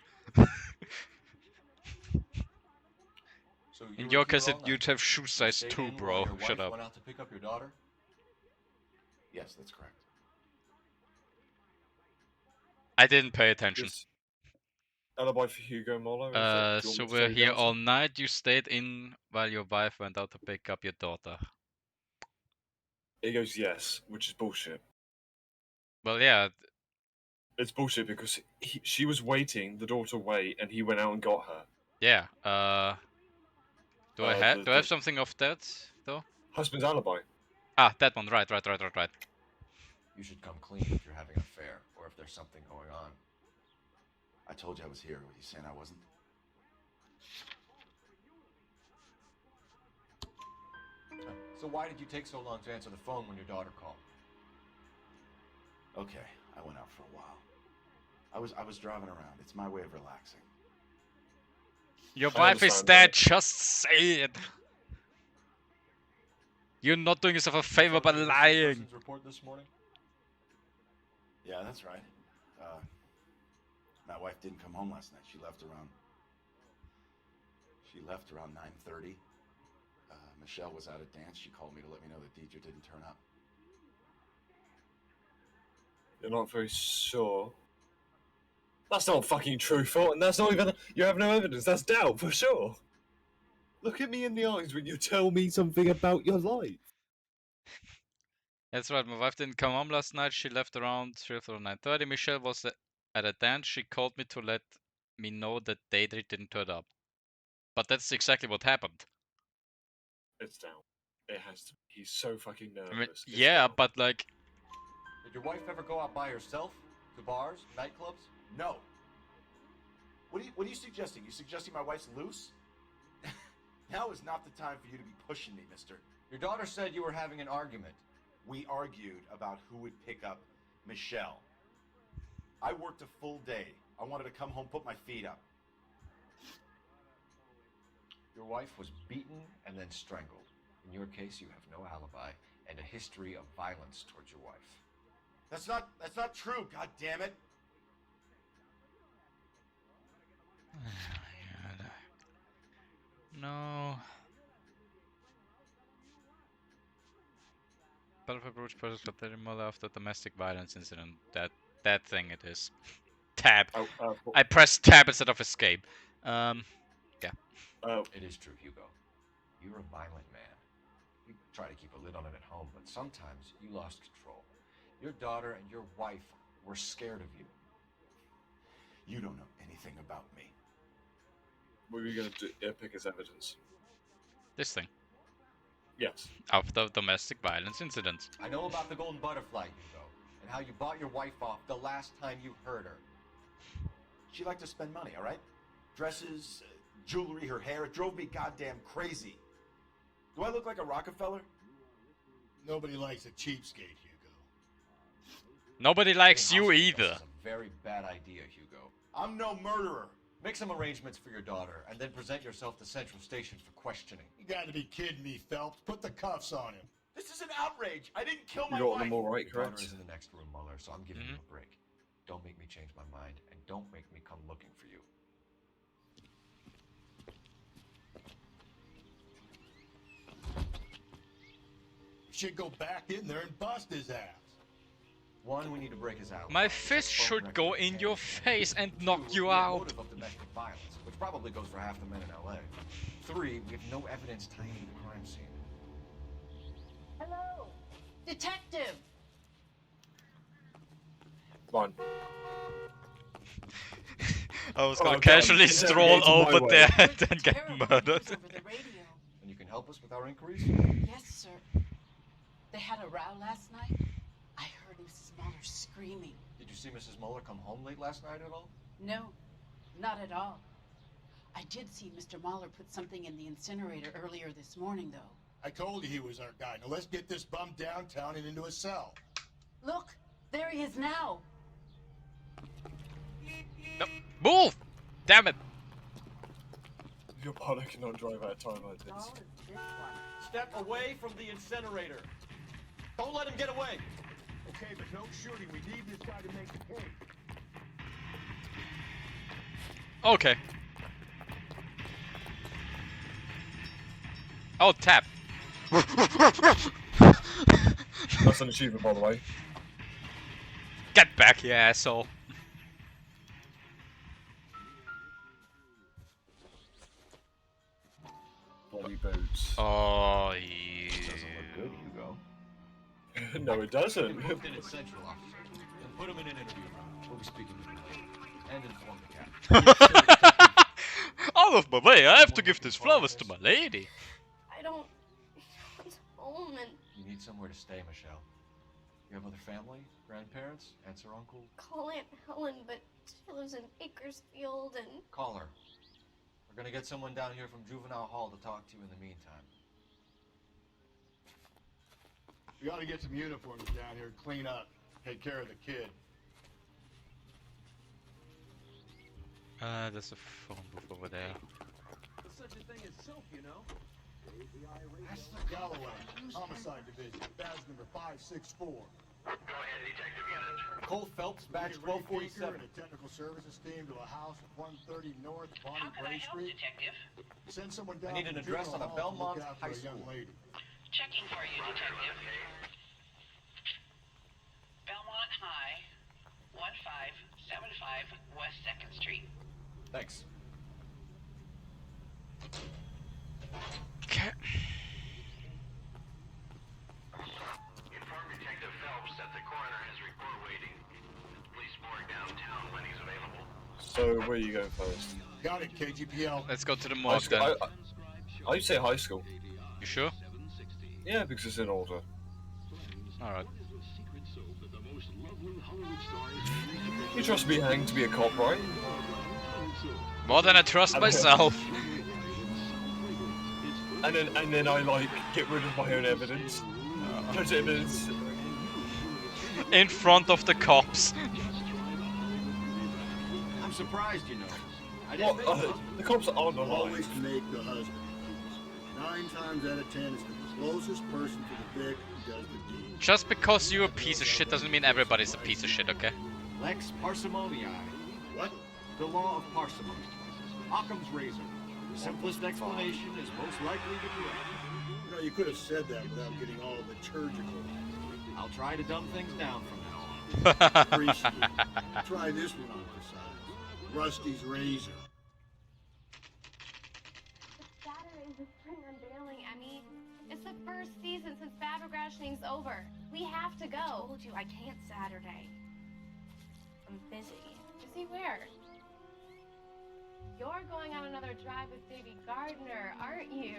So you In were your here case, all night. you'd have shoe You size stayed 2, in bro. while your Shut wife up. went out to pick up your daughter? Yes, that's correct. I didn't pay attention. Just alibi for Hugo Molo. is it? Do you want So me to we're take here the answer? all night. You stayed in while your wife went out to pick up your daughter. He goes, yes, which is bullshit. Well, yeah. It's bullshit because she was waiting, the daughter wait, and he went out and got her. Yeah. Do I have the something of that though? husband's alibi. Ah, that one. Right. You should come clean if you're having an affair or if there's something going on. I told you I was here. Were you saying I wasn't? So why did you take so long to answer the phone when your daughter called? Okay, I went out for a while. I was driving around. It's my way of relaxing. Your I wife is understand dead. that. Just say it. You're not doing yourself a favor by lying. Report this morning? Yeah, that's right. My wife didn't come home last night. She left around 9:30. Michelle was out at dance. She called me to let me know that Deidre didn't turn up. You're not very sure. That's not fucking truthful, and that's not even. You have no evidence. That's doubt for sure. Look at me in the eyes when you tell me something about your life. That's right. My wife didn't come home last night. She left around 9:30. Michelle was at a dance. She called me to let me know that Deidre didn't turn up. But that's exactly what happened. It's down. It has to. He's so fucking nervous. I mean, It's yeah, down. but like, Did your wife ever go out by herself? To bars? Nightclubs? No. What are you suggesting? You suggesting my wife's loose? Now is not the time for you to be pushing me, mister. Your daughter said you were having an argument. We argued about who would pick up Michelle. I worked a full day. I wanted to come home, put my feet up. Your wife was beaten and then strangled. In your case, you have no alibi and a history of violence towards your wife. That's not true, god damn it. no. Battlefield Brooch purchased for 30 mil after domestic violence incident. That thing it is. Tab. I pressed tab instead of escape. Yeah. It is true, Hugo. You're a violent man. You try to keep a lid on it at home, but sometimes you lost control. Your daughter and your wife were scared of you. You don't know anything about me. What were you going to do? Pick as evidence? This thing. Yes. After domestic violence incidents. I know about the golden butterfly, Hugo, and how you bought your wife off the last time you heard her. She liked to spend money, all right? Dresses, jewelry, her hair. It drove me goddamn crazy. Do I look like a Rockefeller? Nobody likes a cheapskate, Hugo. Nobody likes you either. This is a very bad idea, Hugo. I'm no murderer. Make some arrangements for your daughter, and then present yourself to Central Station for questioning. You gotta be kidding me, Phelps. Put the cuffs on him. This is an outrage. I didn't kill You my got wife. them all right, Your daughter correct? is in the next room, Muller, so I'm giving you a break. Don't make me change my mind, and don't make me come looking for you. Should go back in there and bust his ass. One, we need to break his alibi. My fist should go in your face and knock Two, you we have out. motive of domestic violence, which probably goes for half the men in LA. Three, we have no evidence tying to the crime scene. Hello, detective. Come on. I was gonna Oh, casually damn. stroll It's my over way. there and then get murdered. And you can help us with our inquiries? Yes, sir. They had a row last night. I heard Mrs. Muller screaming. Did you see Mrs. Muller come home late last night at all? No, not at all. I did see Mr. Muller put something in the incinerator earlier this morning, though. I told you he was our guy. Now let's get this bum downtown and into a cell. Look, there he is now. No. Move! Damn it! Your partner cannot drive at a time like this. Step away from the incinerator. Don't let him get away. Okay, but no shooting. We need this guy to make a case. Okay. Oh, tap. That's an achievement, by the way. Get back, you asshole. Body boots. Oh, yeah. Doesn't look good, Hugo. No, it doesn't. Lieutenant Central officer. And put him in an interview room. We'll be speaking with him later. And inform the captain. Out of my way, I have to give these flowers to my lady. I don't want home and You need somewhere to stay, Michelle. You have other family? Grandparents? Aunts or uncle? call Aunt Helen, but she lives in Bakersfield and Call her. We're gonna get someone down here from Juvenile Hall to talk to you in the meantime. We ought to get some uniforms down here, clean up, take care of the kid. There's a phone booth over there. There's such a thing as soap, you know. Ashley Galloway, Homicide Division, badge number 564. Go ahead, detective unit. Cole Phelps, badge Ray Baker 1247. and a technical services team to a house at 130 North Bonnie How can I Bray help, Street. detective? Send someone down I need an from address on a Juvenile Hall to look Belmont after High a young School. lady. Checking for you, detective. Belmont High, 1575 West 2nd Street. Thanks. Okay. Inform Detective Phelps that the coroner has report waiting. Police morgue downtown when he's available. So, where are you going first? Got it, KGPL. Let's go to the High morgue school. then. I'd say high school. You sure? Yeah, because it's in order. Alright. You trust me, Hank, to be a cop, right? More than I trust myself. And then I like get rid of my own evidence. Judge evidence. In front of the cops. I'm surprised, you know. I What? didn't think The cops aren't alive. Always make the husband. 9 times out of 10, it's the closest person to the vic who does the deed. Just because you're a piece of shit doesn't mean everybody's a piece of shit, okay? Lex parsimoniae. What? The law of parsimony. Occam's razor. The simplest explanation is most likely the correct. You know, you could have said that without getting all liturgical. I'll try to dumb things down from now on. Appreciate it. Try this one on for size. Rusty's razor. Saturday is the spring unveiling, Emmy. It's the first season since fabric rationing's over. We have to go. I told you I can't Saturday. I'm busy. Busy where? You're going on another drive with Davy Gardner, aren't you?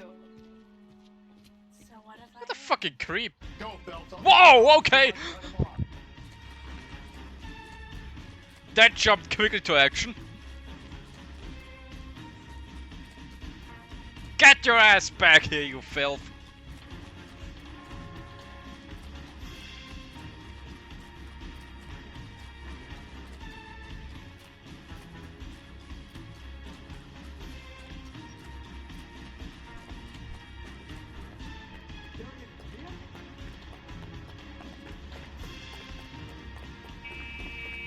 So what if What a fucking creep. Go, Phelps. Whoa, okay. That jumped quickly to action. Get your ass back here, you filth.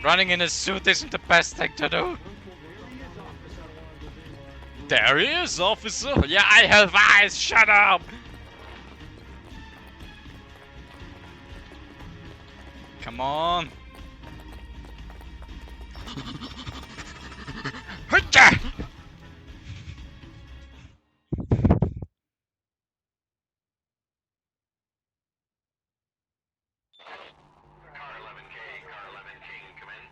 Running in a suit isn't the best thing to do. There he is, officer. Yeah, I have eyes. Shut up. Come on. Hurcha! Car 11K, come in.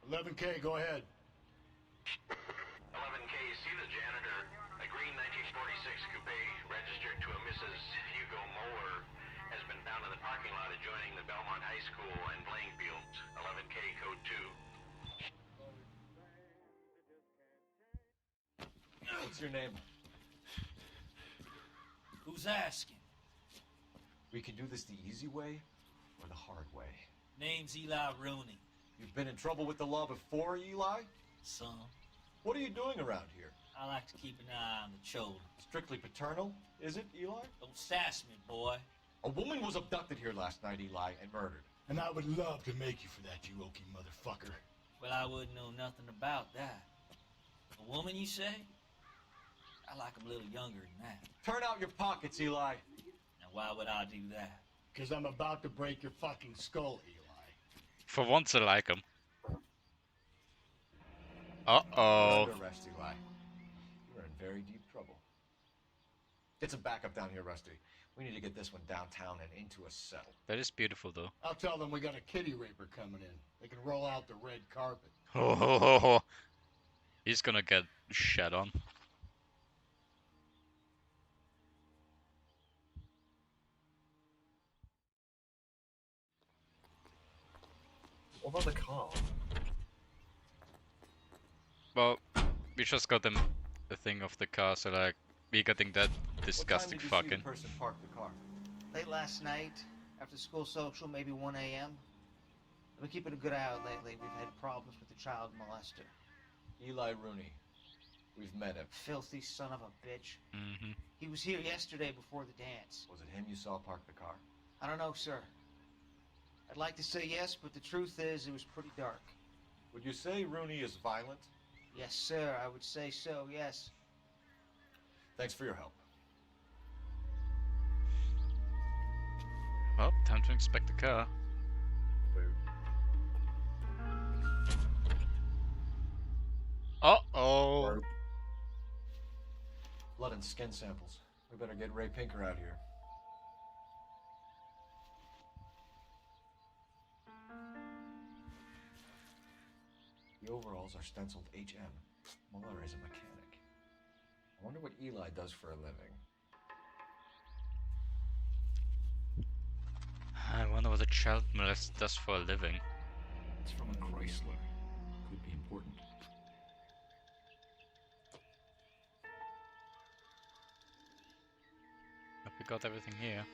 11K, go ahead. 11K, see the janitor, a green 1946 coupe, registered to a Mrs. Hugo Moeller, has been found in the parking lot adjoining the Belmont High School and playing fields. 11K, code 2. What's your name? Who's asking? We can do this the easy way or the hard way. Name's Eli Rooney. You've been in trouble with the law before, Eli? Son, What are you doing around here? I like to keep an eye on the children. Strictly paternal, is it, Eli? Don't sass me, boy. A woman was abducted here last night, Eli, and murdered. And I would love to make you for that, you oaky motherfucker. Well, I wouldn't know nothing about that. A woman, you say? I like 'em a little younger than that. Turn out your pockets, Eli. Now, why would I do that? Because I'm about to break your fucking skull, Eli. For once I like him. You're Uh-oh. under arrest, Eli. You're in very deep trouble. Get some backup down here, Rusty. We need to get this one downtown and into a cell. That is beautiful, though. I'll tell them we got a kitty raper coming in. They can roll out the red carpet. Oh, he's gonna get shat on. What about the car? Well, we just got them the thing of the car, so like we getting that disgusting What time did you see fucking. the person park the car? Late last night, after school social, maybe 1 a.m. I've been keeping a good eye out lately. We've had problems with the child molester. Eli Rooney. We've met him. Filthy son of a bitch. Mm-hmm. He was here yesterday before the dance. Was it him you saw park the car? I don't know, sir. I'd like to say yes, but the truth is it was pretty dark. Would you say Rooney is violent? Yes, sir, I would say so, yes. Thanks for your help. Well, time to inspect the car. Uh-oh. Blood and skin samples. We better get Ray Pinker out here. The overalls are stenciled HM. Muller is a mechanic. I wonder what Eli does for a living. I wonder what a child molester does for a living. It's from a Chrysler. Could be important. Hope we got everything here.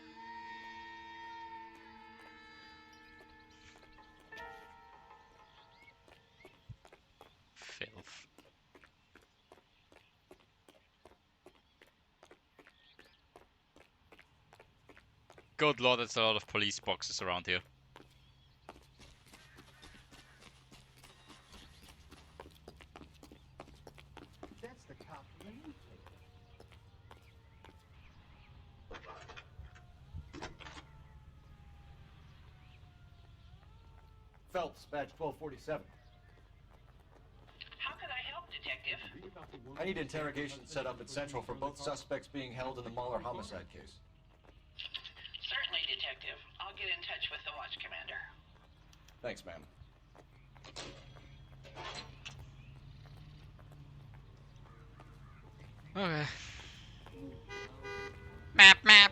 Filth. Good lord, there's a lot of police boxes around here. That's the cop lady. Phelps, badge 1247. How can I help, Detective? I need interrogation set up at Central for both suspects being held in the Muller homicide case. Certainly, Detective. I'll get in touch with the watch commander. Thanks, ma'am. Okay. Map, map.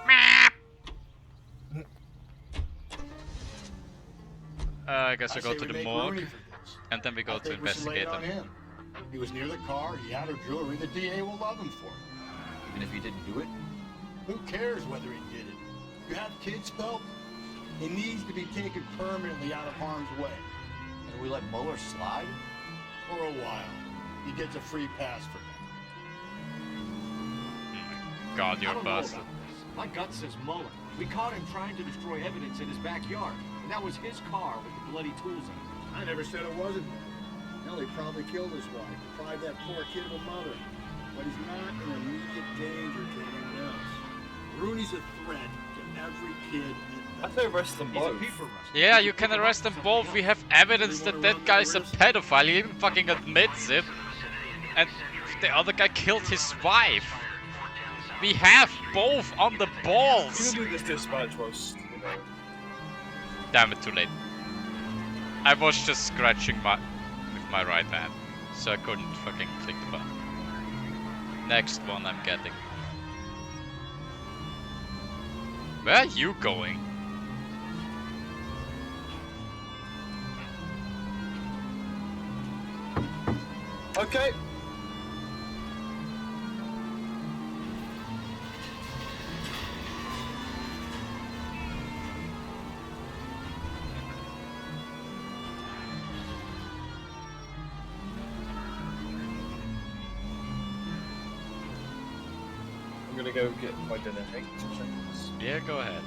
Map. I guess we go to the morgue, and then we go to investigate them. Him. He was near the car, he had her jewelry, the DA will love him for it. Even if he didn't do it? Who cares whether he did it? You have kids, Phelps? He needs to be taken permanently out of harm's way. And we let Muller slide? For a while. He gets a free pass for that. God, you're I a don't know bastard. about this. My gut says Muller. We caught him trying to destroy evidence in his backyard. And that was his car with the bloody tools in it. I never said it wasn't. Hell, he probably killed his wife, deprived that poor kid of a mother. But he's not in immediate danger to anyone else. Rooney's a threat to every kid in I say arrest them both. Yeah, you can arrest them both. We have evidence that that guy's a pedophile. He even fucking admits it. And the other guy killed his wife. We have both on the balls. You can do this dispatch was, you know. Damn it, too late. I was just scratching with my right hand, so I couldn't fucking click the button. Next one I'm getting. Where are you going? Okay. I'm gonna go get my dinner. Take 2 seconds. Yeah, go ahead.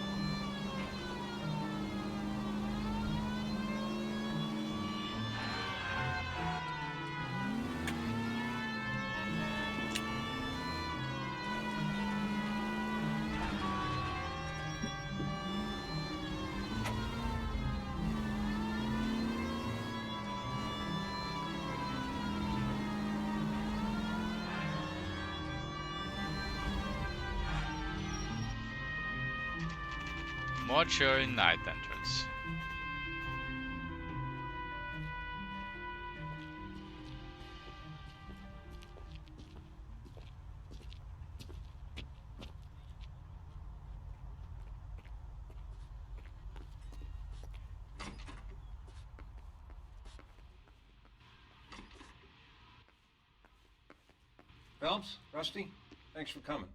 Mortuary night entrance. Phelps, Rusty, thanks for coming.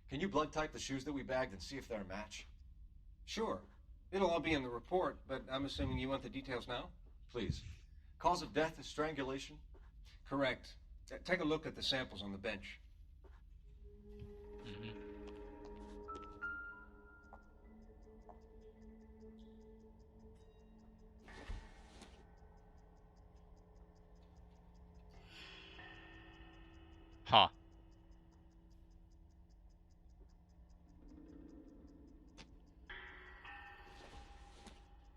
Can you blood type the shoes that we bagged and see if they're a match? Sure. It'll all be in the report, but I'm assuming you want the details now? Please. Cause of death is strangulation? Correct. Take a look at the samples on the bench. Huh.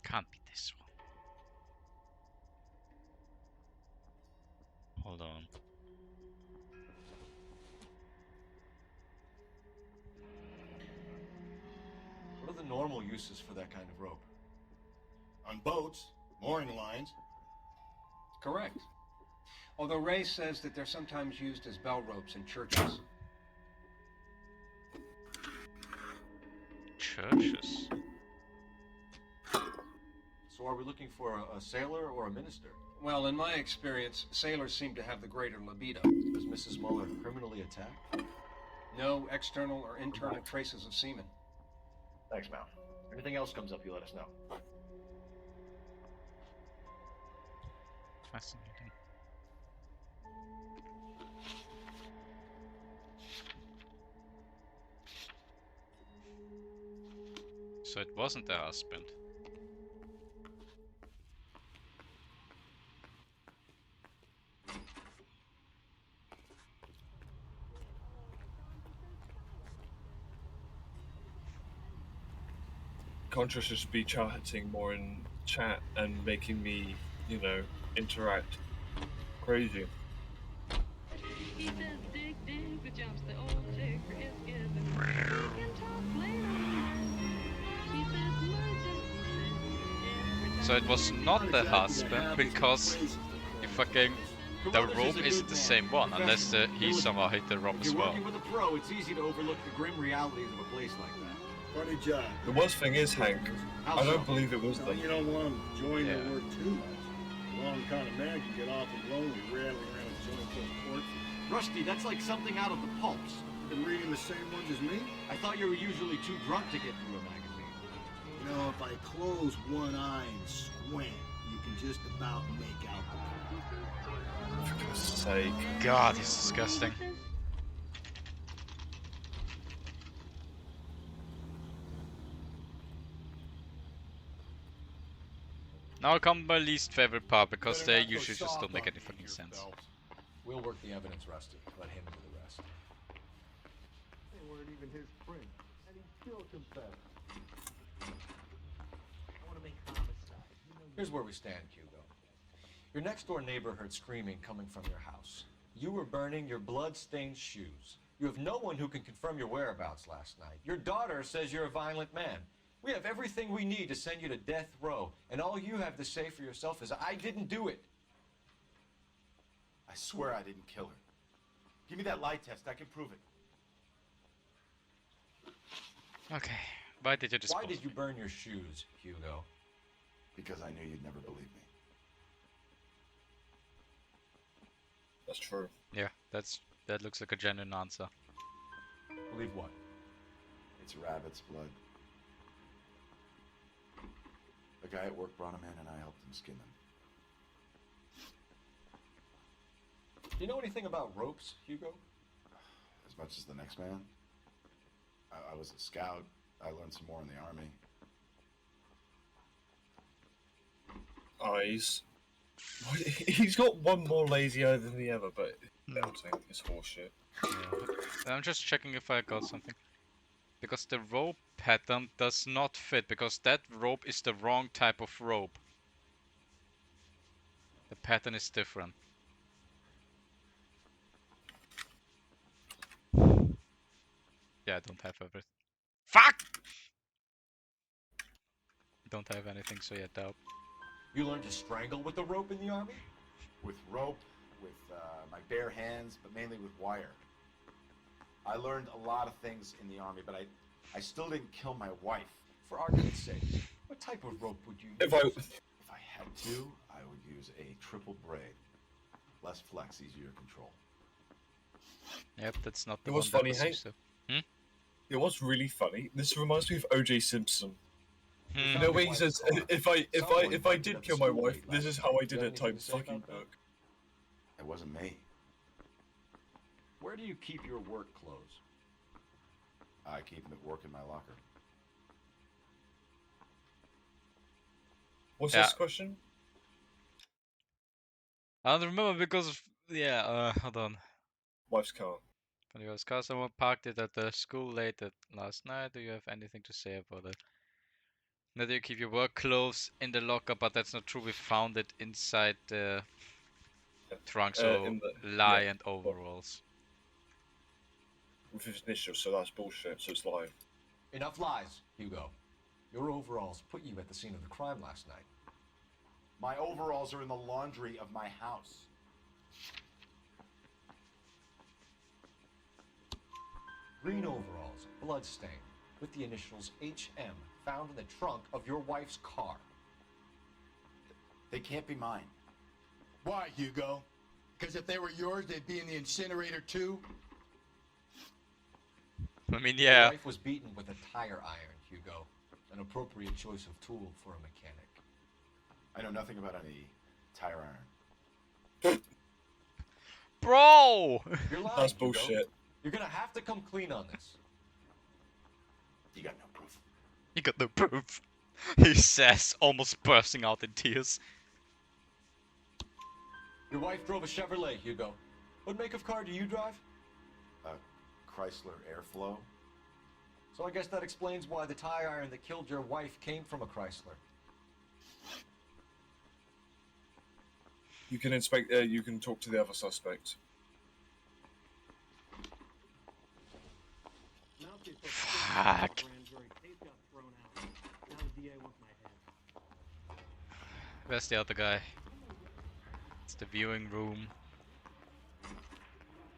Can't be this one. Hold on. What are the normal uses for that kind of rope? On boats, mooring lines. Correct. Although Ray says that they're sometimes used as bell ropes in churches. Churches? So are we looking for a sailor or a minister? Well, in my experience, sailors seem to have the greater libido. Was Mrs. Muller criminally attacked? No external or internal traces of semen. Thanks, Mal. If anything else comes up, you let us know. Fascinating. So it wasn't the husband. Contra should be chatting more in chat and making me, you know, interact. Crazy. So it was not the husband because he fucking the rope isn't the same one unless he somehow hit the rope as well. Working with a pro, it's easy to overlook the grim realities of a place like that. Funny job. The worst thing is, Hank, I don't believe it was them. You don't want them enjoying their work too much. The wrong kind of man can get awfully lonely rattling around a joint full of corpses. Rusty, that's like something out of the pulps. Been reading the same ones as me? I thought you were usually too drunk to get through a magazine. You know, if I close one eye and squint, you can just about make out the For God's sake. God, he's disgusting. Now come my least favorite part, because Better they not go usually just soft don't make on any me fucking here, sense. Phelps. We'll work the evidence, Rusty. Let him do the rest. They weren't even his print, and he still confessed. I want to make homicide. Here's where we stand, Hugo. Your next-door neighbor heard screaming coming from your house. You were burning your blood-stained shoes. You have no one who can confirm your whereabouts last night. Your daughter says you're a violent man. We have everything we need to send you to death row, and all you have to say for yourself is, I didn't do it. I swear I didn't kill her. Give me that lie test. I can prove it. Okay, why did you dispose Why did you me? burn your shoes, Hugo? Because I knew you'd never believe me. That's true. Yeah, that looks like a genuine answer. Believe what? It's a rabbit's blood. A guy at work brought him in and I helped him skin them. Do you know anything about ropes, Hugo? As much as the next man. I was a scout. I learned some more in the army. Eyes. He's got one more lazy eye than the other, but melting is horseshit. Yeah. I'm just checking if I got something. Because the rope pattern does not fit, because that rope is the wrong type of rope. The pattern is different. Yeah, I don't have everything. Fuck! Don't have anything, so yeah, dope. You learned to strangle with the rope in the army? With rope, with my bare hands, but mainly with wire. I learned a lot of things in the army, but I still didn't kill my wife. For argument's sake, what type of rope would you use? If I had to, I would use a triple braid. Less flex, easier to control. Yep, that's not the It one was that funny, was hey? used to. It was really funny. This reminds me of O.J. Simpson. Hmm. You know where he says, "If I did kill my wife, this is how I did it." Type fucking book. It wasn't me. Where do you keep your work clothes? I keep them at work in my locker. What's Yeah. this question? I don't remember because of, yeah, hold on. Wife's car. When you car, someone parked it at the school late last night. Do you have anything to say about it? That you keep your work clothes in the locker, but that's not true. We found it inside the trunk, so in the, lie yeah, and overalls. With his initials, so that's bullshit. So it's lying. Enough lies, Hugo. Your overalls put you at the scene of the crime last night. My overalls are in the laundry of my house. Green overalls, bloodstained, with the initials HM found in the trunk of your wife's car. They can't be mine. Why, Hugo? Because if they were yours, they'd be in the incinerator too? I mean, Your yeah. wife was beaten with a tire iron, Hugo. An appropriate choice of tool for a mechanic. I know nothing about any tire iron. Bro! You're lying, That's Hugo. bullshit. You're gonna have to come clean on this. You got no proof. You got no proof. He says, almost bursting out in tears. Your wife drove a Chevrolet, Hugo. What make of car do you drive? A Chrysler Airflow. So I guess that explains why the tire iron that killed your wife came from a Chrysler. You can inspect. You can talk to the other suspect. Fuck. Where's the other guy? It's the viewing room.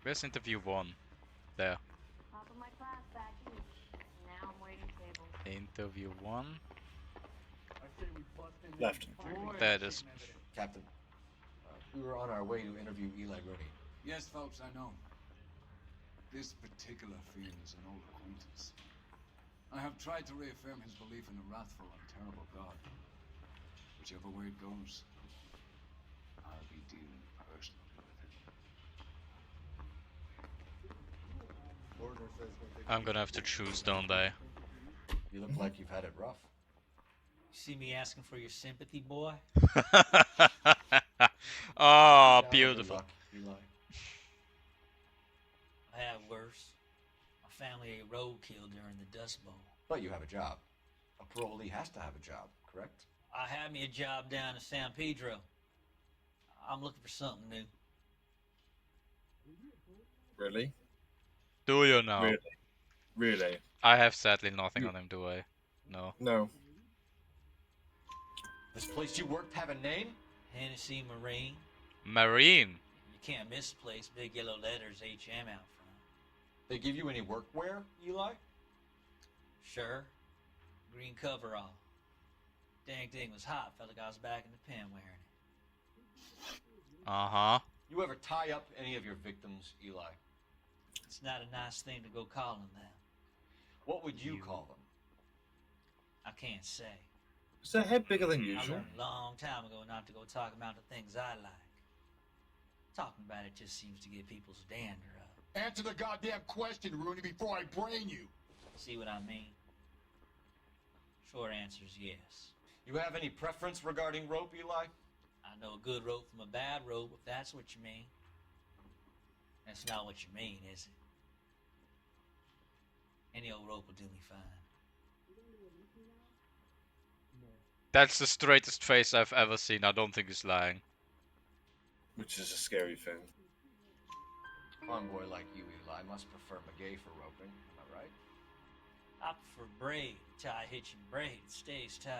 Where's interview 1? There. Top of my class back east. Now I'm waiting tables. Interview 1. Left. There it is. Captain, we were on our way to interview Eli Rooney. Yes, Phelps, I know. This particular fiend is an old acquaintance. I have tried to reaffirm his belief in a wrathful and terrible God. Whichever way it goes, I'll be dealing personally with it. I'm gonna have to choose, don't I? You look like you've had it rough. See me asking for your sympathy, boy? Oh, Down on your beautiful. luck, Eli. I have worse. My family ate roadkill during the Dust Bowl. But you have a job. A parolee has to have a job, correct? I had me a job down in San Pedro. I'm looking for something new. Really? Do you know? Really? Really? I have sadly nothing on him, do I? No. No. This place you worked have a name? Hennessy Marine. Marine. You can't misplace big yellow letters HM out front. They give you any workwear, Eli? Sure. Green coverall. Dang thing was hot. Felt like I was back in the pen wearing it. Uh-huh. You ever tie up any of your victims, Eli? It's not a nice thing to go calling them. What would you call them? I can't say. Is their head bigger than I usual? learned a long time ago not to go talking about the things I like. Talking about it just seems to get people's dander up. Answer the goddamn question, Rooney, before I brain you. See what I mean? Short answer is yes. You have any preference regarding rope, Eli? I know a good rope from a bad rope, if that's what you mean. That's not what you mean, is it? Any old rope will do me fine. That's the straightest face I've ever seen. I don't think he's lying. Which is a scary thing. A farm boy like you, Eli, must prefer McGay for roping. Am I right? I prefer braid. Tie hitching braid. It stays tied.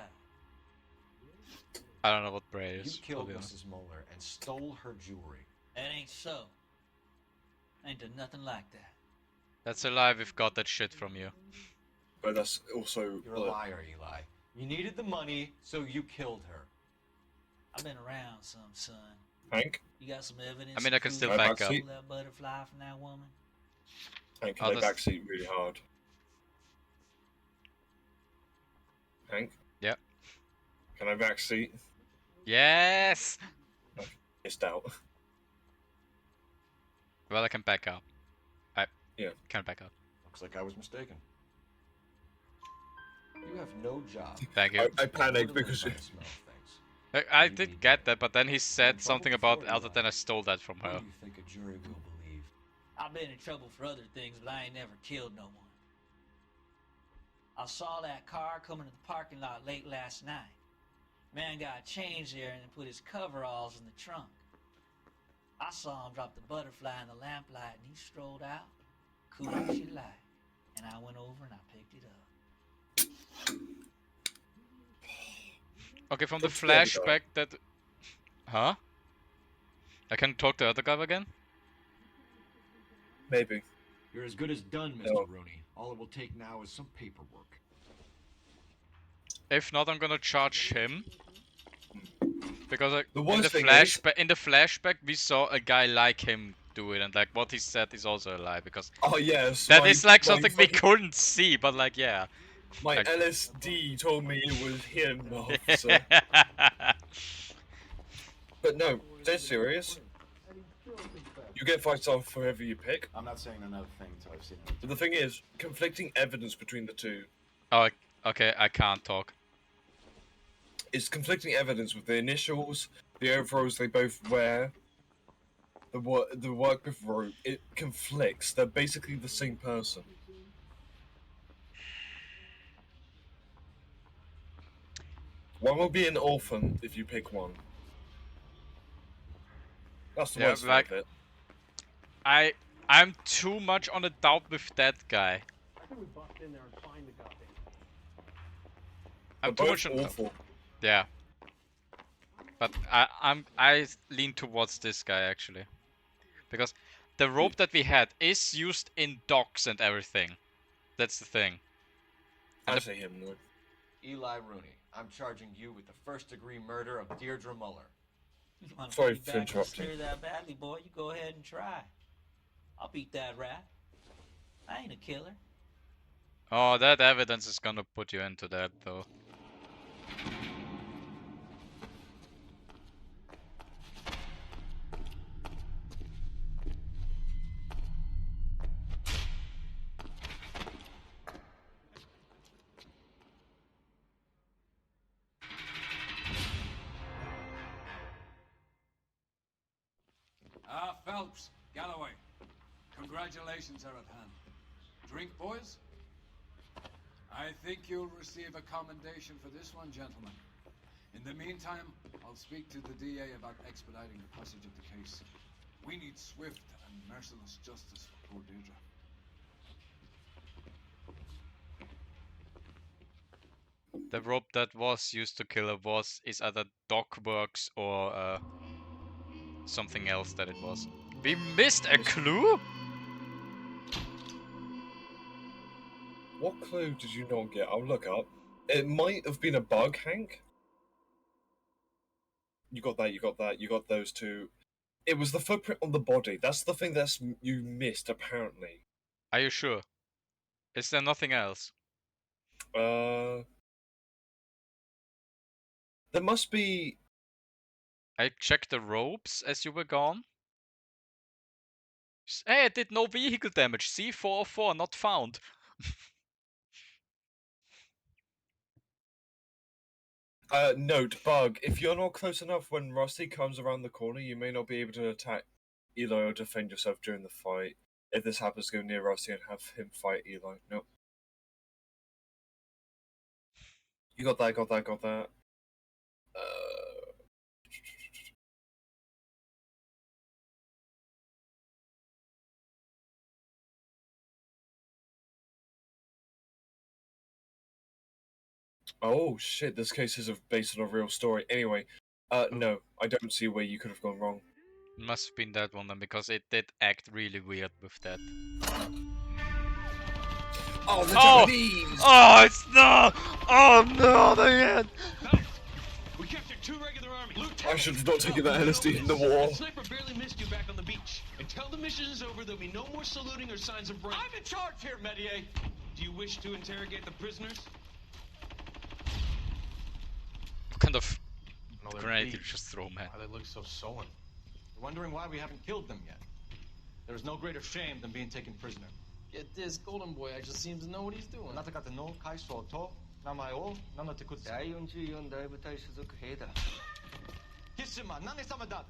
I don't know what braid You is. killed to be honest. Mrs. Moeller and stole her jewelry. That ain't so. I ain't done nothing like that. That's a lie. We've got that shit from you. But that's also... You're a liar, Eli. You needed the money, so you killed her. I've been around some, son. Hank? You got some evidence? I mean, I can to still prove back you up. stole that butterfly from that woman? Hank, I'll can I just- backseat really hard? Hank? Yeah. Can I backseat? Yes! Missed out. Well, I can back up. I Yeah. can back up. Looks like I was mistaken. You have no job. Thank you. I panicked because... I did get that, but then he said something about other than I stole that from What her. do you think a jury will believe? I've been in trouble for other things, but I ain't never killed no one. I saw that car coming to the parking lot late last night. Man got changed there and then put his coveralls in the trunk. I saw him drop the butterfly in the lamplight and he strolled out, cool as you like. And I went over and I picked it up. Okay, from the What's the other guy? flashback that... Huh? I can talk to the other guy again? Maybe. You're as good as done, Mr. No. Rooney. All it will take now is some paperwork. If not, I'm gonna charge him. Because like, The in worst the thing flashback we saw a guy like him do it, and like what he said is also a lie, because Oh yes. that my- is like my something we fucking- couldn't see, but like yeah. My Like- LSD told me it was him, the officer. But no, dead serious. You get 5 stars for whoever you pick. I'm not saying another thing until I've seen it. But the thing is, conflicting evidence between the two. Oh, okay, I can't talk. It's conflicting evidence with the initials, the overalls they both wear, the work with rope. It conflicts. They're basically the same person. One will be an orphan if you pick one. That's the Yeah, worst like- thing of it. I'm too much on a doubt with that guy. We bust in there and find the goddamn. I'm They're too both much on awful. Yeah. But I lean towards this guy actually. Because the rope that we had is used in docks and everything. That's the thing. And I the- say him, though. Eli Rooney, I'm charging you with the first-degree murder of Deirdre Muller. You want to Sorry put me for back in the interrupting. stir that badly, boy? You go ahead and try. I'll beat that rat. I ain't a killer. Oh, that evidence is gonna put you into that though. Phelps, Galloway, congratulations are at hand. Drink, boys? I think you'll receive a commendation for this one, gentlemen. In the meantime, I'll speak to the DA about expediting the passage of the case. We need swift and merciless justice for poor Deirdre. The rope that was used to kill her is either dock works or something else that it was. We missed a clue? What clue did you not get? I'll look up. It might have been a bug, Hank. You got that, you got that, you got those two. It was the footprint on the body. That's the thing that's you missed, apparently. Are you sure? Is there nothing else? There must be... I checked the ropes as you were gone. Hey, it did no vehicle damage. C404, not found. Note, bug. If you're not close enough when Rusty comes around the corner, you may not be able to attack Eli or defend yourself during the fight. If this happens, go near Rusty and have him fight Eli. Nope. You got that, got that, got that. Oh shit, this case is based on a real story. Anyway, no, I don't see where you could have gone wrong. Must have been that one then, because it did act really weird with that. Oh, the Japanese! Oh, it's no! Oh no, the end! We captured 2 regular army. I should have not taken that LSD in the war. The sniper barely missed you back on the beach. Until the mission is over, there'll be no more saluting or signs of break. I'm in charge here, Medier. Do you wish to interrogate the prisoners? What kind of Another grenade did you beach. just throw, man? Why they look so sullen. You're wondering why we haven't killed them yet. There is no greater shame than being taken prisoner. Get this, Golden Boy actually seems to know what he's doing. あなた方の階層と名前を名乗ってください。第44大部隊所属兵だ。キスマ、何様だ。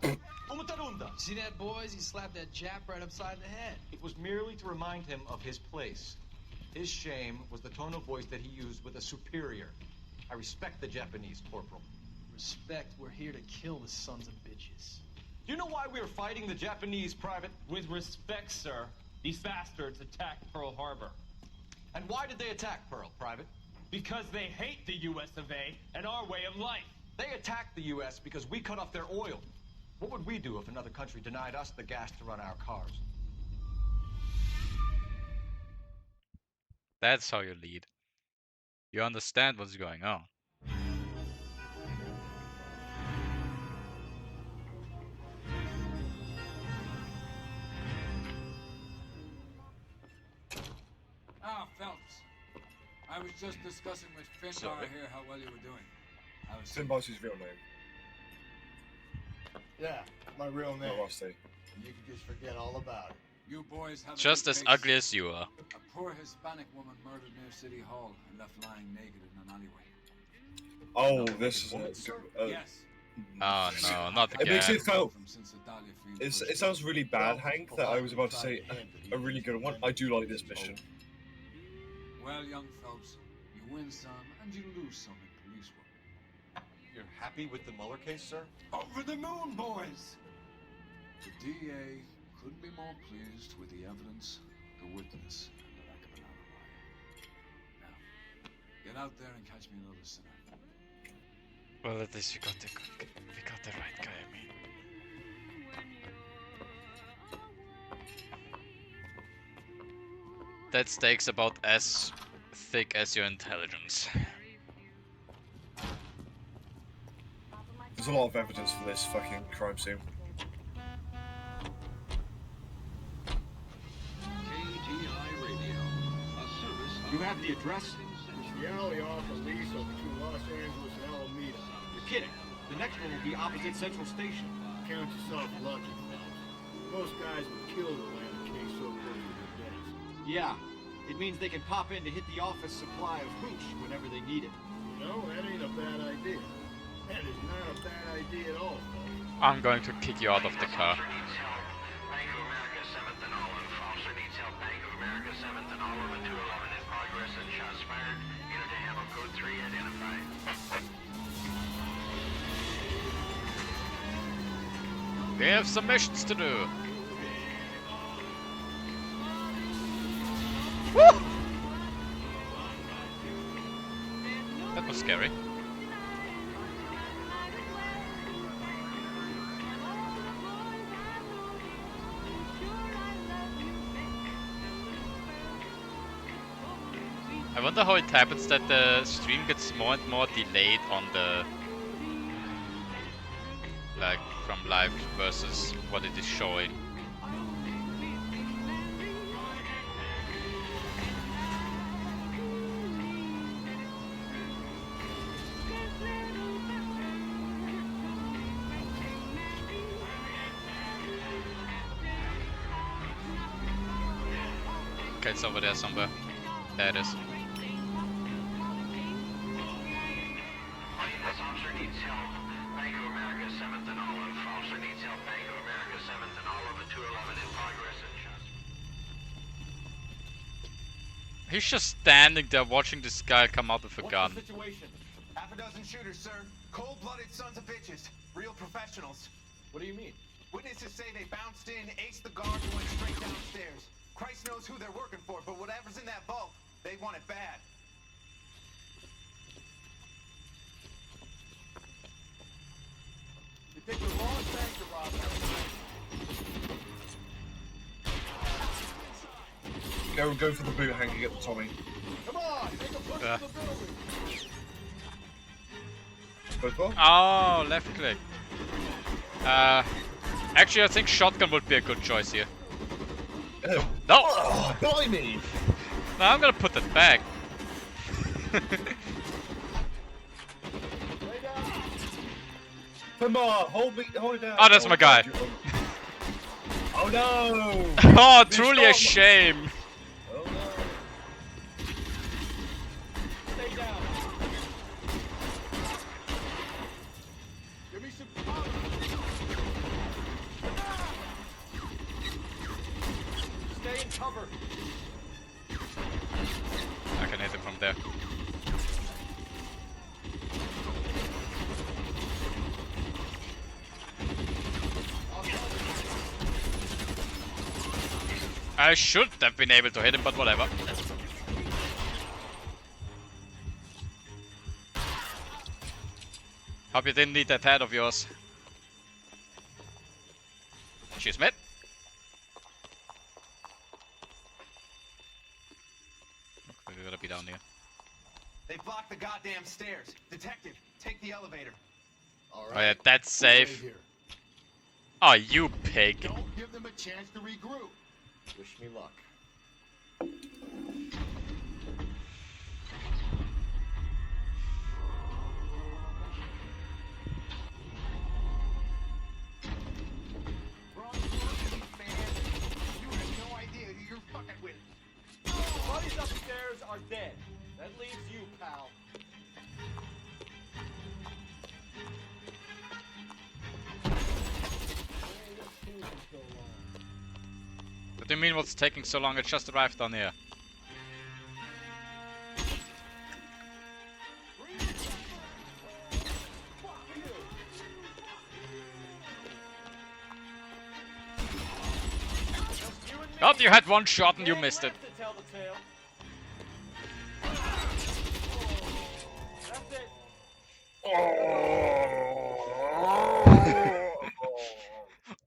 思ったるんだ。 See that, boys? He slapped that Jap right upside the head. It was merely to remind him of his place. His shame was the tone of voice that he used with a superior. I respect the Japanese, Corporal. Respect, we're here to kill the sons of bitches. Do you know why we are fighting the Japanese, Private? With respect, sir, these bastards attacked Pearl Harbor. And why did they attack Pearl, Private? Because they hate the US of A and our way of life. They attacked the U.S. because we cut off their oil. What would we do if another country denied us the gas to run our cars? That's how you lead. You understand what's going on. Ah, Phelps. I was just discussing with Finbar here how well you were doing. Finbar's his real name. Yeah, my real name. Oh, Rusty. You can just forget all about it. You boys have Just a as case. ugly as you are. A poor Hispanic woman murdered near City Hall and left lying naked in an alleyway. Oh, this is Yes. Oh no, not It makes again. it felt. From since the Dahlia field It first sounds really bad, Hank, that I was about to say a really good one. I do like this mission. Well, young Phelps, you win some and you lose some in police work. You're happy with the Mueller case, sir? Over the moon, boys! The DA couldn't be more pleased with the evidence, the witness, and the lack of an alibi. Now, get out there and catch me another sinner. Well, at least we got the right guy, I mean. That stake's about as thick as your intelligence. There's a lot of evidence for this fucking crime scene. KTI Radio, a service. You have the address? It's the alley off Aliso between Los Angeles and Alameda. You're kidding. The next one will be opposite Central Station. Count yourself lucky, fellas. Most guys would kill to land a case so close to their desk. Yeah, it means they can pop in to hit the office supply of hooch whenever they need it. You know, that ain't a bad idea. That is not a bad idea at all, fellas. I'm going to kick you out of the car. We have some missions to do. Woo! That was scary. I wonder how it happens that the stream gets more and more delayed on the like from live versus what it is showing. Okay, it's over there somewhere. There it is. This officer needs help. Bank of America, 7th and Olive. Officer needs help. Bank of America, 7th and Olive, at 211 in progress and shots. He's just standing there watching this guy come out with a gun. What's the situation? Half a dozen shooters, sir. Cold-blooded sons of bitches. Real professionals. What do you mean? Witnesses say they bounced in, aced the guard, and went straight downstairs. Christ knows who they're working for, but whatever's in that vault, they want it bad. You picked the wrong bank to rob that Go for the boot hanging at the Tommy. Come on, take a push to the building. Both well? Oh, left click. Actually, I think shotgun would be a good choice here. Oh. No! Oh, blimey! No, I'm gonna put that back. Come on, hold it down. Oh, that's my guy. Oh no! Oh, truly a shame. Oh no. Stay down. Give me some cover. Stay in cover. I can hit him from there. I should have been able to hit him, but whatever. Hope you didn't need that head of yours. She's met. We're gonna be down here. They blocked the goddamn stairs. Detective, take the elevator. All Oh yeah, that's safe. Oh, you pig. Don't give them a chance to regroup. Wish me luck. You have no idea who you're fucking with. Buddies upstairs are dead. That leaves you, pal. What do you mean what's taking so long? It just arrived down here. Oh, you had one shot and you missed it.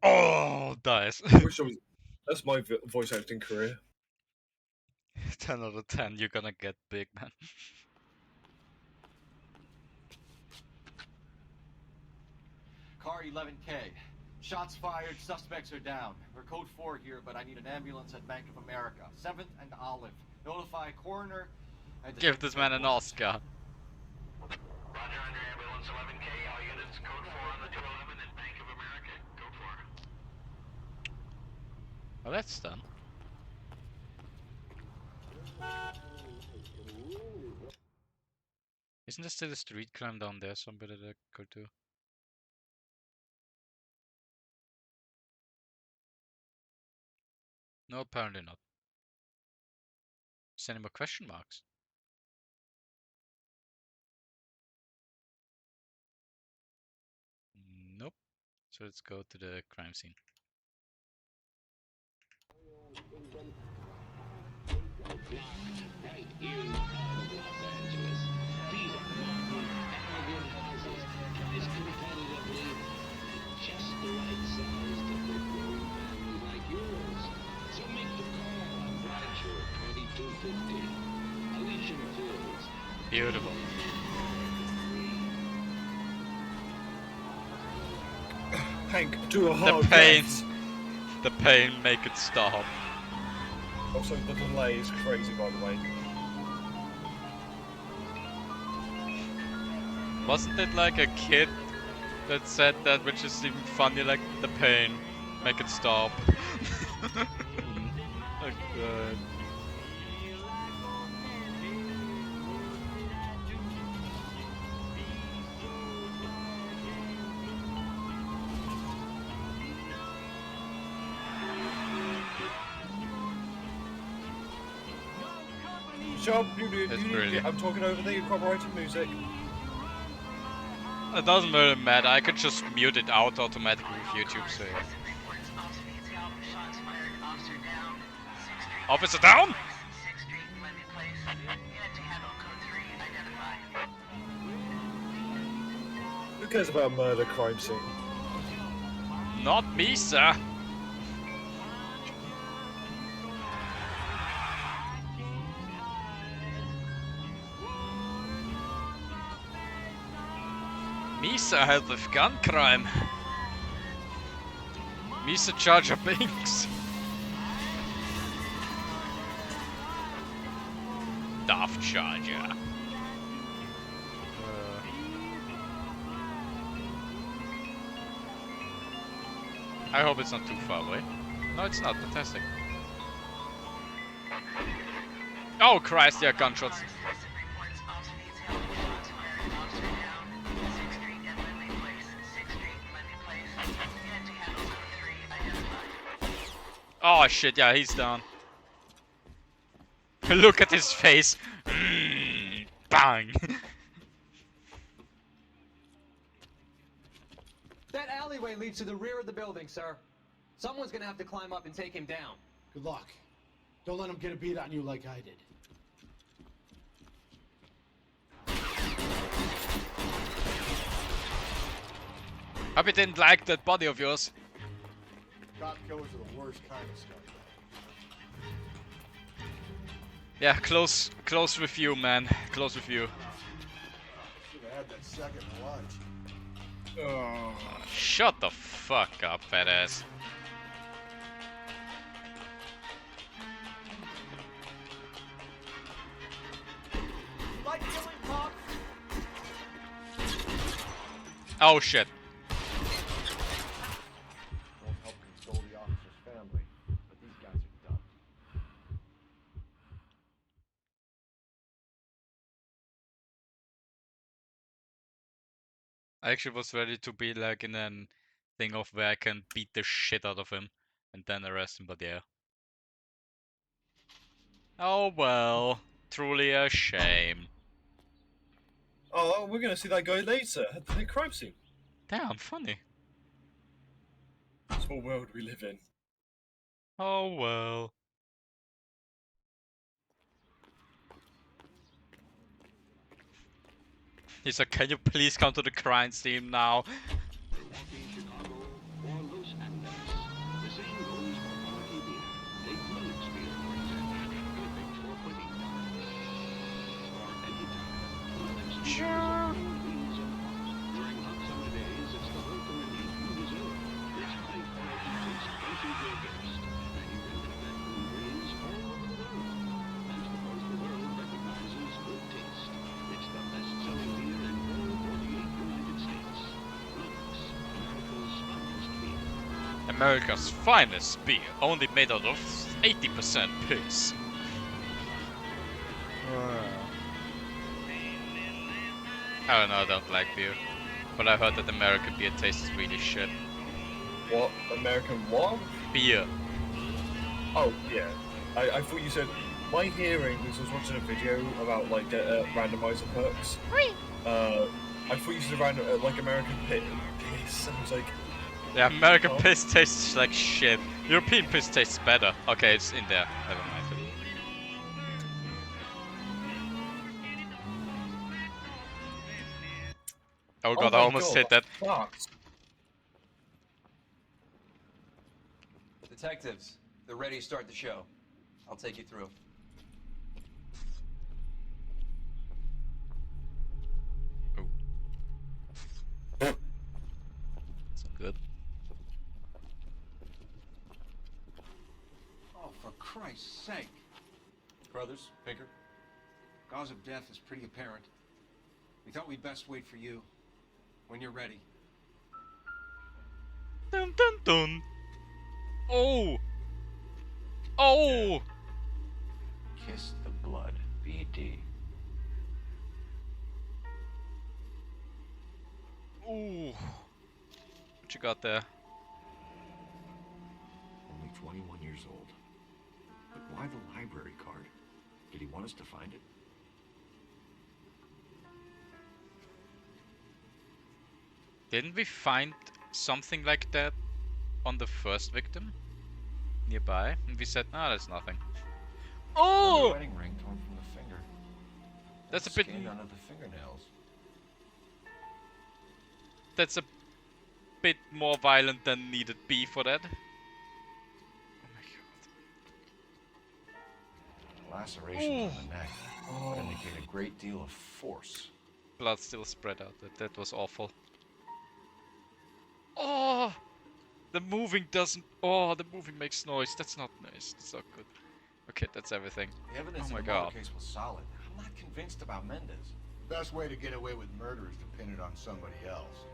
Oh, dice. That's my voice acting career. 10 out of 10, you're gonna get big, man. Car 11K. Shots fired, suspects are down. We're code 4 here, but I need an ambulance at Bank of America. 7th and Olive. Notify coroner. And Give this man an Oscar. Roger, under ambulance 11K. All units, code 4 on the 211 at Bank of America. Code 4. Well, that's done. Isn't there still a street crime down there somewhere that I could do? No, apparently not. Is there any more question marks? Nope. so let's go to the crime scene. Right in the heart of Los Angeles. These are modern, elegant houses, priced competitively, just the right size to fit growing families like yours. So make the call on Blancher 2250. Elysian Fields. Beautiful. Hank, do a hard The pain. left. The pain, make it stop. Also, the delay is crazy, by the way. Wasn't it like a kid that said that, which is even funny, like the pain, make it stop? Oh god. Shut up, It's brilliant. I'm talking over the copyrighted music. It doesn't really matter, I could just mute it out automatically with YouTube, so yeah. Officer down! Who cares about a murder crime scene? Not me, sir! Misa help with gun crime. Misa Charger Binks. Daft Charger. I hope it's not too far away. No, it's not. Fantastic. Oh Christ, there are gunshots. Oh shit, yeah, he's down. Look at his face. Bang. That alleyway leads to the rear of the building, sir. Someone's gonna have to climb up and take him down. Good luck. Don't let him get a beat on you like I did. Hope you didn't like that body of yours. Cop killers are the worst kind of stuff. Yeah, close with you, man. Close with you. Should have had that second lunch. Oh. Shut the fuck up, fat ass. Like killing cops? Oh shit. Won't help console the officer's family, but these guys are done. I actually was ready to be like in a thing of where I can beat the shit out of him and then arrest him, but yeah. Oh well, truly a shame. Oh, we're gonna see that guy later at the crime scene. Damn, funny. Small world we live in. Oh well. He's like, can you please come to the crime scene now? Sure. America's finest beer, only made out of 80% pigs. I don't know, I don't like beer. But I heard that American beer tastes really shit. What? American what? Beer. Oh, yeah. I thought you said... My hearing, because I was watching a video about, like, randomizer perks. I thought you said random, like, American piss. I was like, Yeah, American Oh. piss tastes like shit. European piss tastes better. Okay, it's in there. Never mind. Oh Oh god, I my almost god, hit that. that's fucked. Detectives, they're ready to start the show. I'll take you through. It's not good. Oh, for Christ's sake. Brothers, Pinker. Cause of death is pretty apparent. We thought we'd best wait for you. When you're ready. Dun dun dun. Oh! Oh! Kiss the blood, BD. Ooh. What you got there? Only 21 years old. But why the library card? Did he want us to find it? Didn't we find something like that on the first victim? Nearby? And we said, no, that's nothing. Another Oh! wedding ring torn from the finger. That's a And bit... skin under the fingernails. That's a bit more violent than needed be for that. Lacerations on the neck would indicate a great deal of force. Blood still spread out. That was awful. Oh! The moving doesn't... Oh, the moving makes noise. That's not nice. That's not good. Okay, that's everything. The evidence Oh my in the Mueller god. case was solid. I'm not convinced about Mendez. Best way to get away with murder is to pin it on somebody else.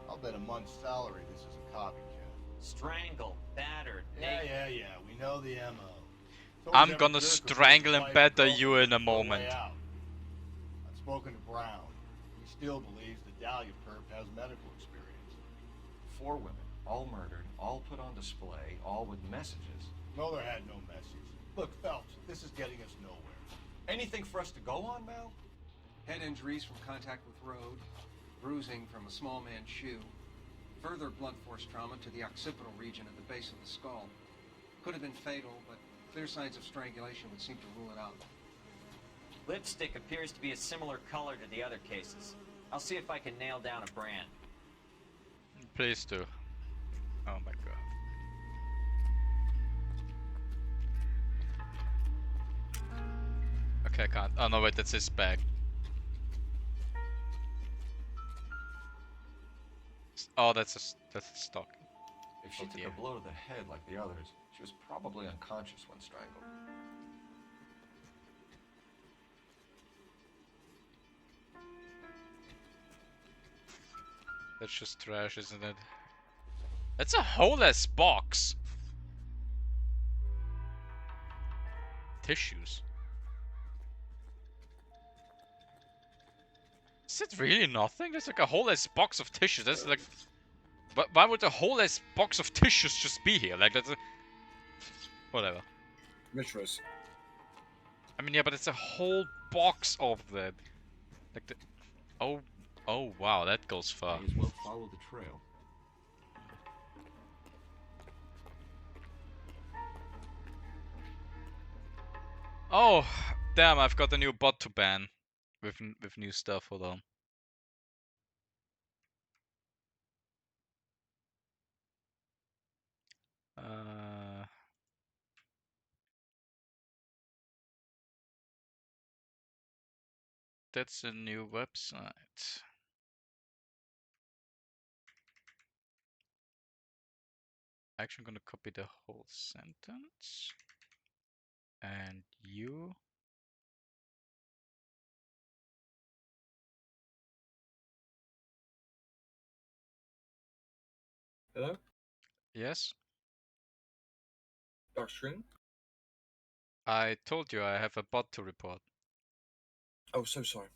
I'll bet a month's salary this is a copycat. Strangled, battered, Yeah. We know the MO. I'm gonna strangle and batter you in a moment. I've spoken to Brown. He still believes the Dahlia perp has medical experience. 4 women, all murdered, all put on display, all with messages. Mueller had no message. Look, Phelps, this is getting us nowhere. Anything for us to go on, Mal? Head injuries from contact with road, bruising from a small man's shoe, further blunt force trauma to the occipital region at the base of the skull. Could have been fatal, but clear signs of strangulation would seem to rule it out. Lipstick appears to be a similar color to the other cases. I'll see if I can nail down a brand. Please do. Oh my god. Okay, I can't. Oh no, wait, that's his bag. Oh, that's a stock. If she took a blow to the head like the others, she was probably unconscious when strangled. That's just trash, isn't it? That's a whole ass box. Tissues. Is it really nothing? There's like a whole ass box of tissues. That's like... Why would a whole ass box of tissues just be here? Like, that's a... Whatever. Mitras. I mean, yeah, but it's a whole box of that. Like the... Oh, wow, that goes far. May as well follow the trail. Oh, damn, I've got a new bot to ban. With new stuff, hold on. That's a new website. Actually, I'm gonna copy the whole sentence. And you. Hello? Yes? Darkstream? I told you I have a bot to report. Oh, so sorry.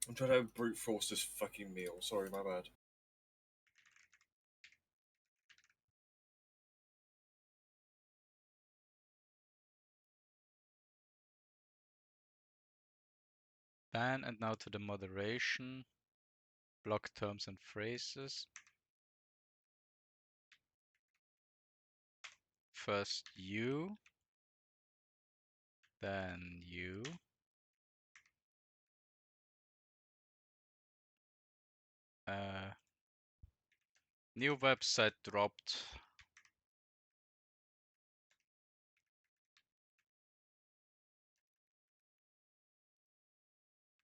I'm trying to brute force this fucking meal. Sorry, my bad. Ban and now to the moderation. Block terms and phrases. First you, then you. New website dropped.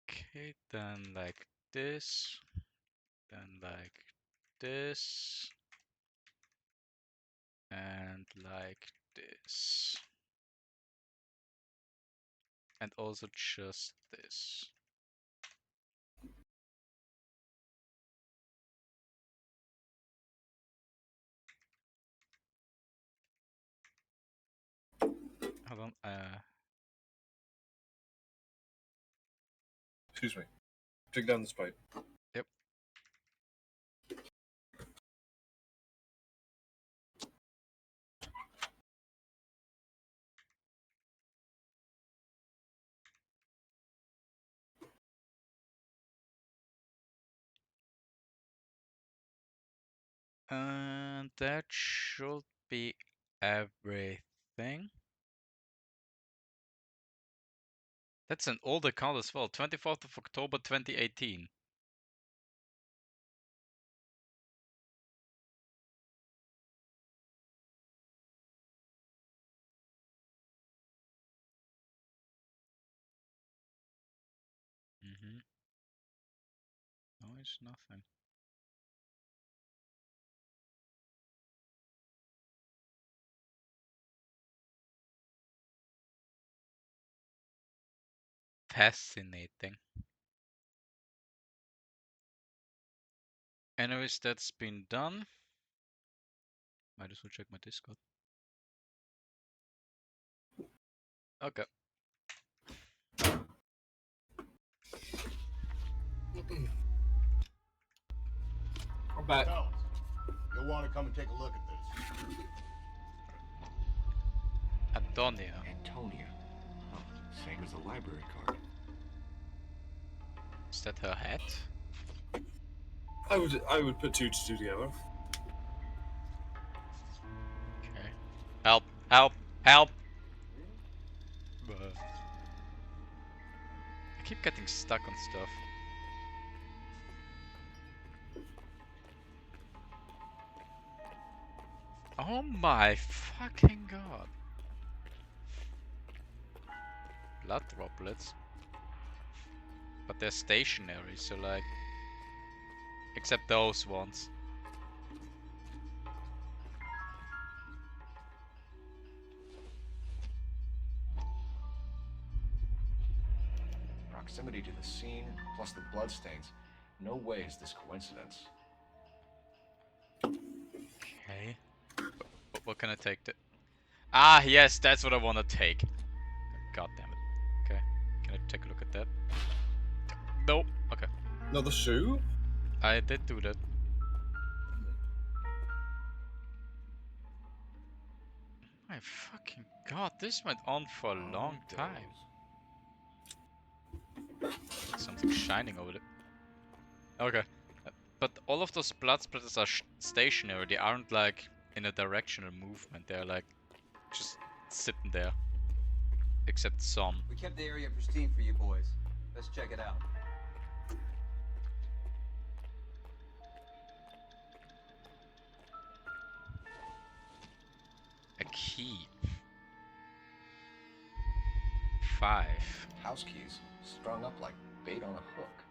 Okay, then like this, then like this, and like this. And also just this. Hold on, Excuse me. Drink down this pipe. Yep. And that should be everything. That's an old account as well, 24th of October 2018. Mm-hmm. No, it's nothing. Fascinating. Anyways, that's been done. Might as well check my Discord. Okay. I'm back. Fellas, you'll want to come and take a look at this. Antonia. Antonia. Oh, same as the library card. Is that her hat? I would put two to two together. Okay. Help! Help! Help! I keep getting stuck on stuff. Oh my fucking god. Blood droplets. But they're stationary, so like... Except those ones. Proximity to the scene, plus the bloodstains. No way is this coincidence. Okay. What can I take? Ah, yes, that's what I want to take. God damn it. Okay. Can I take a look at that? Nope. Okay. Another shoe? I did do that. My fucking god, this went on for a long time. Something shining over it. Okay. But all of those blood splatters are stationary. They aren't like in a directional movement. They're like just sitting there. Except some. We kept the area pristine for you boys. Let's check it out. A key. 5. House keys, strung up like bait on a hook.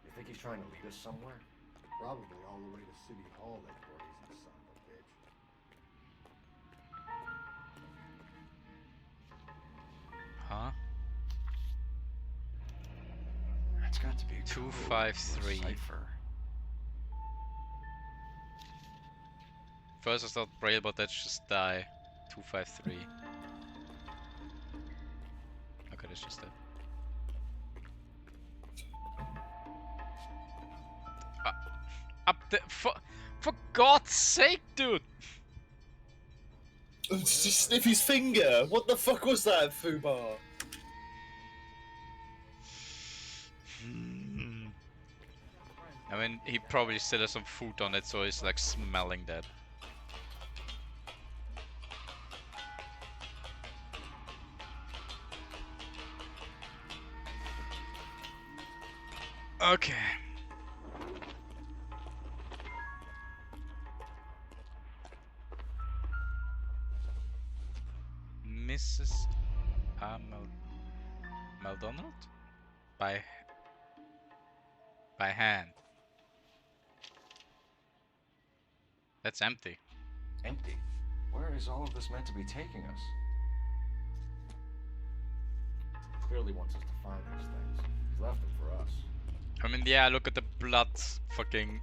You think he's trying to lead us somewhere? Probably all the way to City Hall, that brazen son of a bitch. Huh? That's got to be a 253. cipher. First I thought Braille, but that's just die. 253. Okay, that's just that. Up there, for God's sake, dude! Just sniff his finger. What the fuck was that, Fubar? I mean, he probably still has some food on it, so he's like smelling that. Okay. Mrs. Maldonald? By hand. That's empty. Empty? Where is all of this meant to be taking us? Clearly wants us to find these things. He's left them for us. I mean, yeah, look at the blood fucking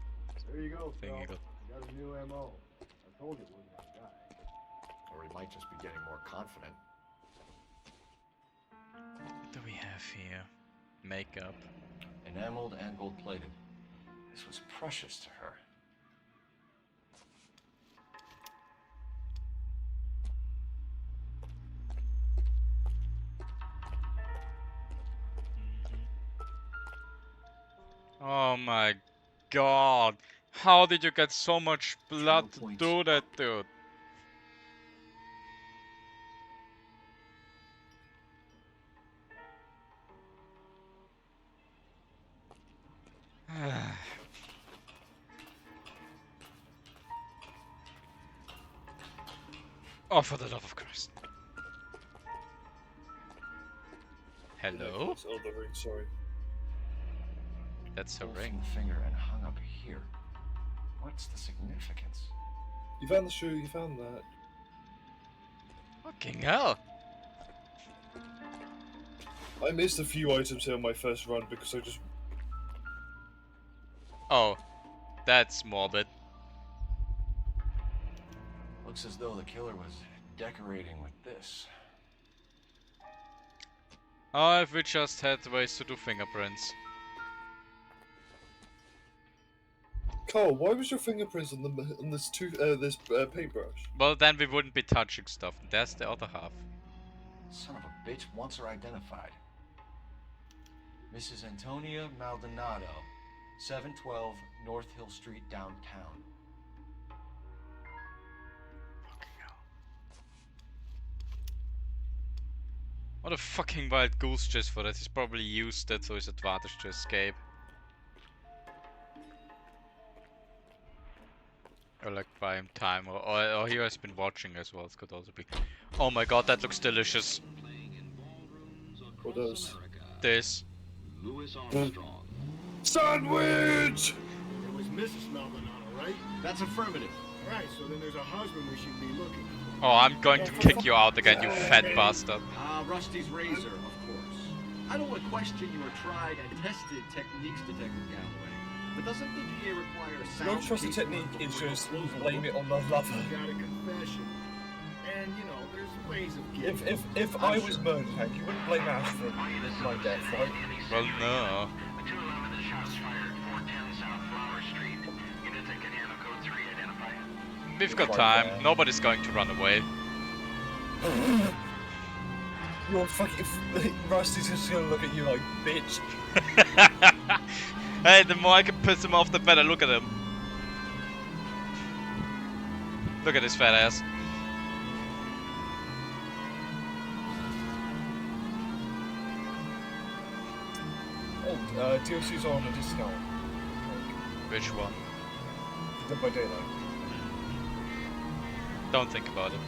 There you go, thing Phil. he got. You got a new MO. I told you it wasn't that guy. Or he might just be getting more confident. What do we have here? Makeup. Enameled and gold-plated. This was precious to her. Oh my god. How did you get so much blood to do that, dude? Oh, for the love of Christ. Hello? Oh, the ring, sorry. That's a Pulled ring. from the finger and hung up here. What's the significance? You found the shoe, you found that. Fucking hell. I missed a few items here on my first run because I just... Oh, that's morbid. Looks as though the killer was decorating with this. Oh, if we just had ways to do fingerprints. Carl, why was your fingerprints on this paintbrush? Well, then we wouldn't be touching stuff. That's the other half. Son of a bitch wants her identified. Mrs. Antonia Maldonado, 712 North Hill Street, downtown. What a fucking wild goose chase for that. He's probably used it to his advantage to escape. Or like buy him time, or he has been watching as well. It could also be. Oh my god, that looks delicious. What does? This. Sandwich! It was Mrs. Maldonado, right? That's affirmative. Right, so then there's a husband we should be looking for. Oh, I'm going to kick you out again, you fat bastard. Rusty's razor, of course. I don't want to question your tried and tested techniques, Detective Galloway. But doesn't the DA require a sound... Your trusted technique is just blame it on the lover. You got a confession. And, you know, there's ways of getting... If I was murdered, Hank, you wouldn't blame Ash for my death, right? Well, no. We've got time. Nobody's going to run away. You're fucking... Rusty's just gonna look at you like, bitch. Hey, the more I can piss him off, the better. Look at him. Look at his fat ass. Oh, DLC's on a discount. Which one? Dead by Daylight. Don't think about it.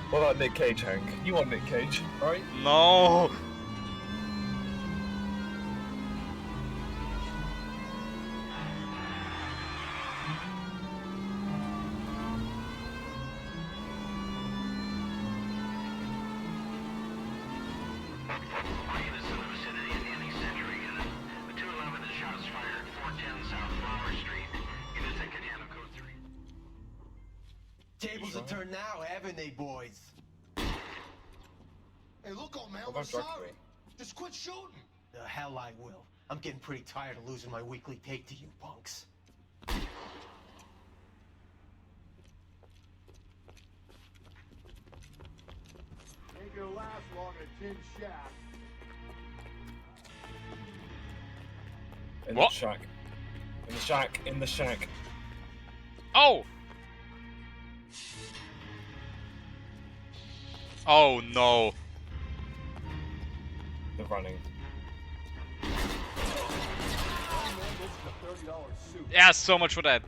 What about Nick Cage, Hank? You want Nick Cage, right? No! Tables have turned now, haven't they, boys? Hey, look, old man, we're sorry. Just quit shooting. The hell I will. I'm getting pretty tired of losing my weekly take to you punks. Ain't gonna last long in a tin shack. In What? the shack. In the shack. In the shack. Oh! Oh no. They're running. Yeah, so much for that.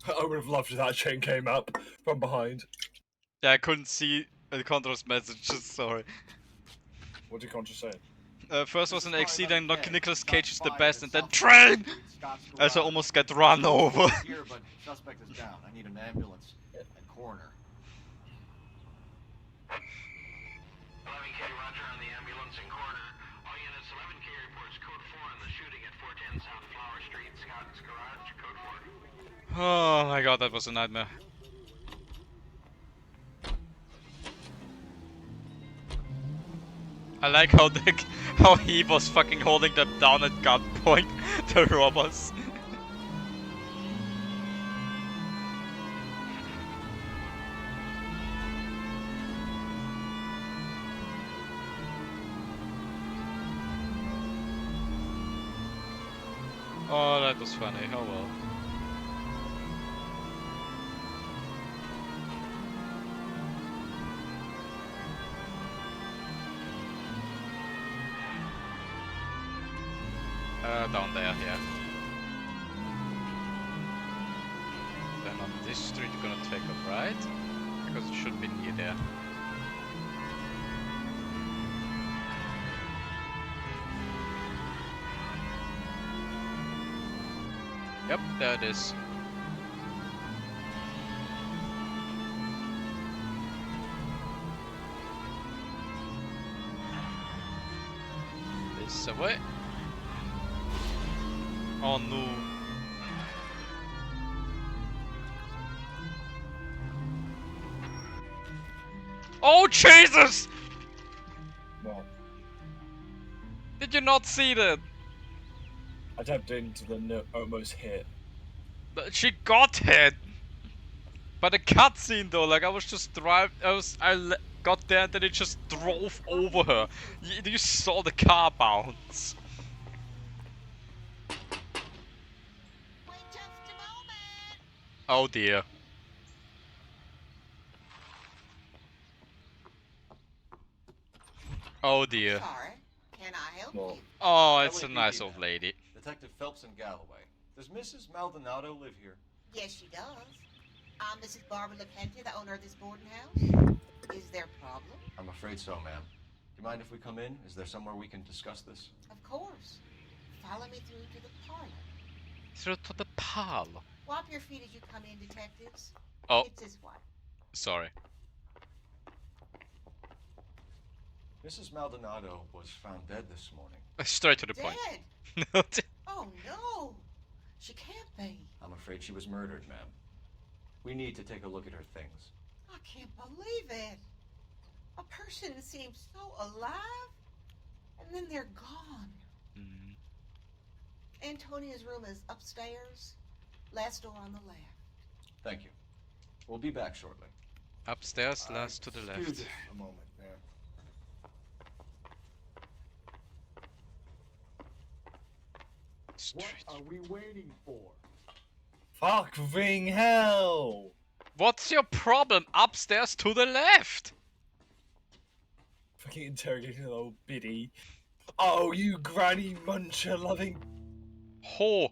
I would have loved if that chain came up from behind. Yeah, I couldn't see the Contra's messages, sorry. What did Contra say? First was an XC, then Nicolas Cage is the Shots best, fired and then at train! Scott's As I garage. almost get run over. Here, but suspect is down. I need an ambulance and coroner. 11K, roger on the ambulance and coroner. All units, 11K reports code 4 on the shooting at 410 South Flower Street, Scott's garage, code 4. Oh my god, that was a nightmare. I like how he was fucking holding them down at gunpoint, the robbers. Oh, that was funny. Oh well. Down there, yeah. Then on this street you're gonna take a right, because it should be near there. Yep, there it is. This away. Oh no. Oh Jesus! What? Did you not see that? I tapped into the almost hit. But she got hit! By the cutscene though, like I was just got there and then it just drove over her. You saw the car bounce. Oh dear. Oh dear. Sorry, can I help you? Oh, it's a LAPD, nice old ma'am. lady. Detective Phelps and Galloway. Does Mrs. Maldonado live here? Yes, she does. I'm Mrs. Barbara LaPente, the owner of this boarding house. Is there a problem? I'm afraid so, ma'am. Do you mind if we come in? Is there somewhere we can discuss this? Of course. Follow me through to the parlor. Through to the parlor. Wipe your feet as you come in, detectives. Oh. It's this way. Sorry. Mrs. Maldonado was found dead this morning. Straight to the point. Dead? Oh no! She can't be. I'm afraid she was murdered, ma'am. We need to take a look at her things. I can't believe it. A person seems so alive, and then they're gone. Antonia's room is upstairs, last door on the left. Thank you. We'll be back shortly. Upstairs, last to the left. Excuse us a moment, man. What are we waiting for? Fucking hell! What's your problem? Upstairs to the left! Fucking interrogating the old biddy. Oh, you granny muncher loving. Ho!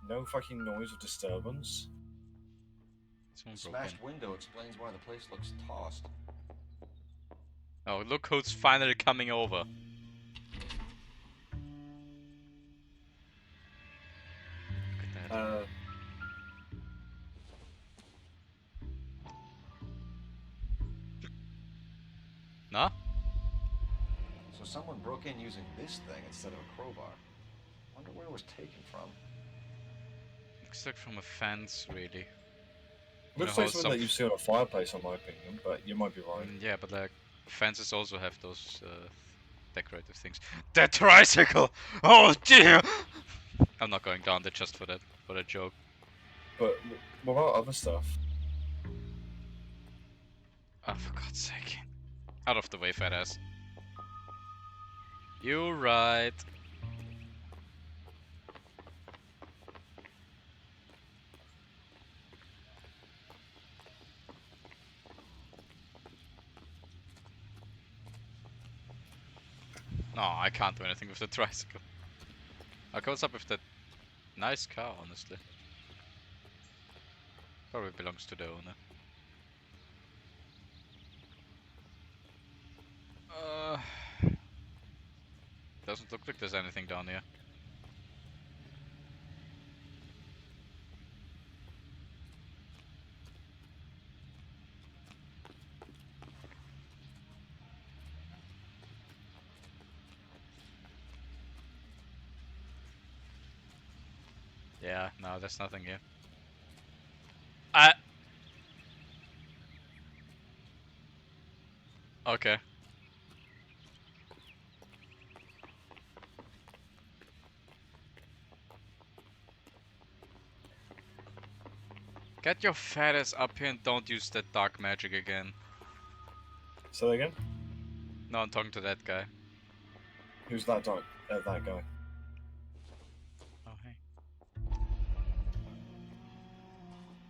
No fucking noise or disturbance. The smashed window explains why the place looks tossed. Oh, look who's finally coming over. Look at that. Nah? So someone broke in using this thing instead of a crowbar. Wonder where it was taken from. Looks like from a fence, really. Looks like something that you see on a fireplace, in my opinion, but you might be right. Yeah, but like fences also have those decorative things. The tricycle! Oh dear! I'm not going down there just for that joke. But what about other stuff? Oh, for God's sake! Out of the way, fat ass. You're right. No, I can't do anything with the tricycle. Okay, what's up with that nice car, honestly? Probably belongs to the owner. Doesn't look like there's anything down here. Yeah, no, there's nothing here. Okay. Get your fat ass up here and don't use that dark magic again. Say that again? No, I'm talking to that guy. Who's that guy? That guy. Oh, hey.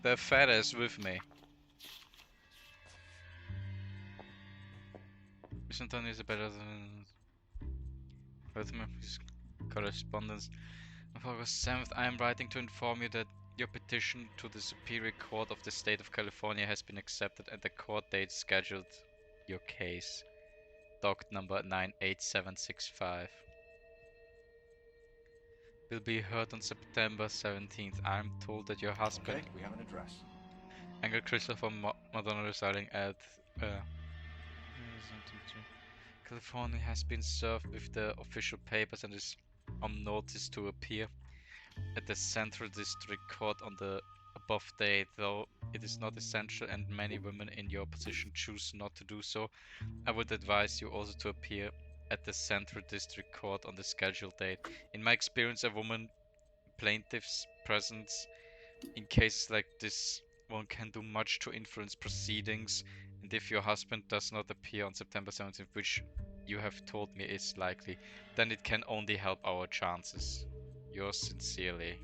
The fat ass with me. Isn't is better than... With my correspondence. On August 7th, I am writing to inform you that your petition to the Superior Court of the State of California has been accepted and the court date scheduled your case. Doc number 98765. Will be heard on September 17th. I'm told that your husband... Okay, we have an address. Angel Christopher Madonna residing at... California has been served with the official papers and is on notice to appear at the Central District Court on the above date, though it is not essential and many women in your position choose not to do so. I would advise you also to appear at the Central District Court on the scheduled date. In my experience, a woman plaintiff's presence in cases like this one can do much to influence proceedings, and if your husband does not appear on September 17th, which you have told me is likely, then it can only help our chances. Yours sincerely.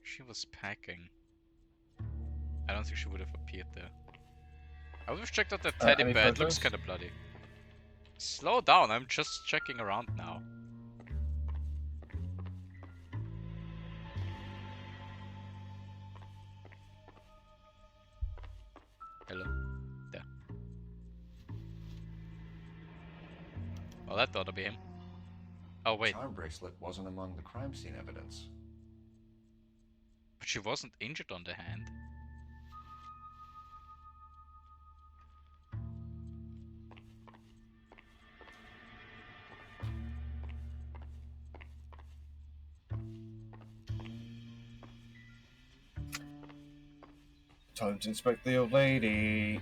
She was packing. I don't think she would have appeared there. I would have checked out that teddy bear, it looks kinda bloody. Slow down, I'm just checking around now. Hello? There. Well, that ought to be him. Oh, wait. Charm bracelet wasn't among the crime scene evidence. But she wasn't injured on the hand. Time to inspect the old lady.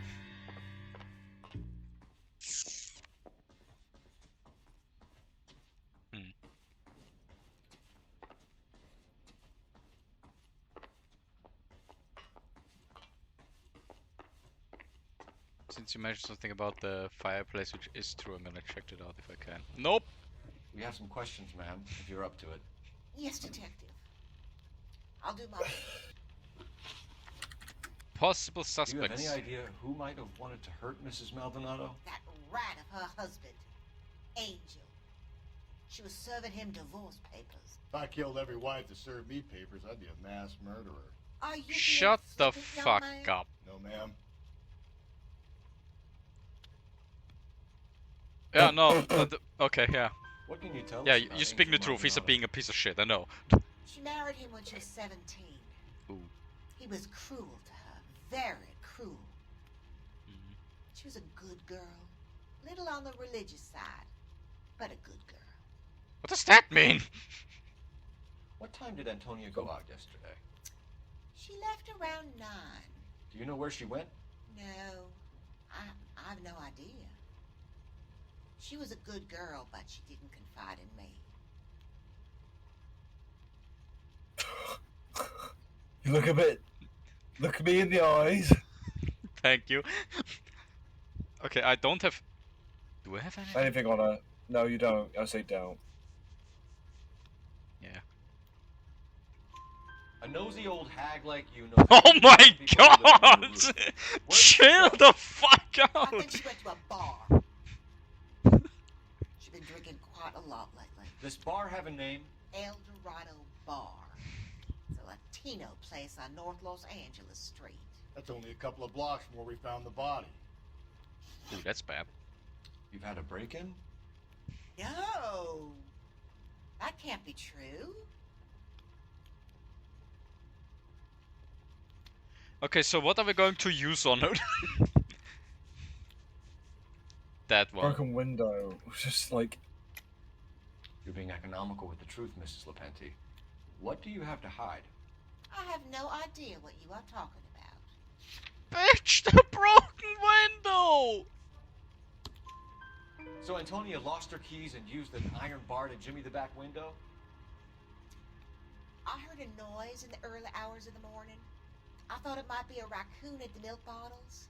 Since you mentioned something about the fireplace, which is true, I'm gonna check it out if I can. Nope! We have some questions, ma'am, if you're up to it. Yes, detective. I'll do my best. Possible Do you have suspects. any idea who might have wanted to hurt Mrs. Maldonado? That rat of her husband, Angel. She was serving him divorce papers. If I killed every wife to serve me papers, I'd be a mass murderer. Are you being Shut the flippant, young fuck man? up. No, ma'am. Yeah, no. Okay, yeah. What can you tell Yeah, us you about speaking the Angel truth. He's Maldonado? being a piece of shit, I know. She married him when she was 17. Ooh. He was cruel to her. Very cruel. She was a good girl. Little on the religious side, but a good girl. What does that mean? What time did Antonia go out yesterday? She left around 9. Do you know where she went? No, I've no idea. She was a good girl, but she didn't confide in me. You look a bit. Look me in the eyes. Thank you. Okay, I don't have. Do I have anything? Anything on her? No, you don't. I say don't. Yeah. A nosy old hag like you knows. Oh my people who live on god! the roof. Where'd Chill she go? the fuck out! I think she went to a bar. She's been drinking quite a lot lately. This bar have a name? El Dorado Bar. It's a Latino place on North Los Angeles Street. That's only a couple of blocks from where we found the body. Ooh, that's bad. You've had a break-in? No, that can't be true. Okay, so what are we going to use on it? That one. Broken window. Just like. You're being economical with the truth, Mrs. Lepenti. What do you have to hide? I have no idea what you are talking about. Bitch, the broken window! So Antonia lost her keys and used an iron bar to jimmy the back window? I heard a noise in the early hours of the morning. I thought it might be a raccoon at the milk bottles.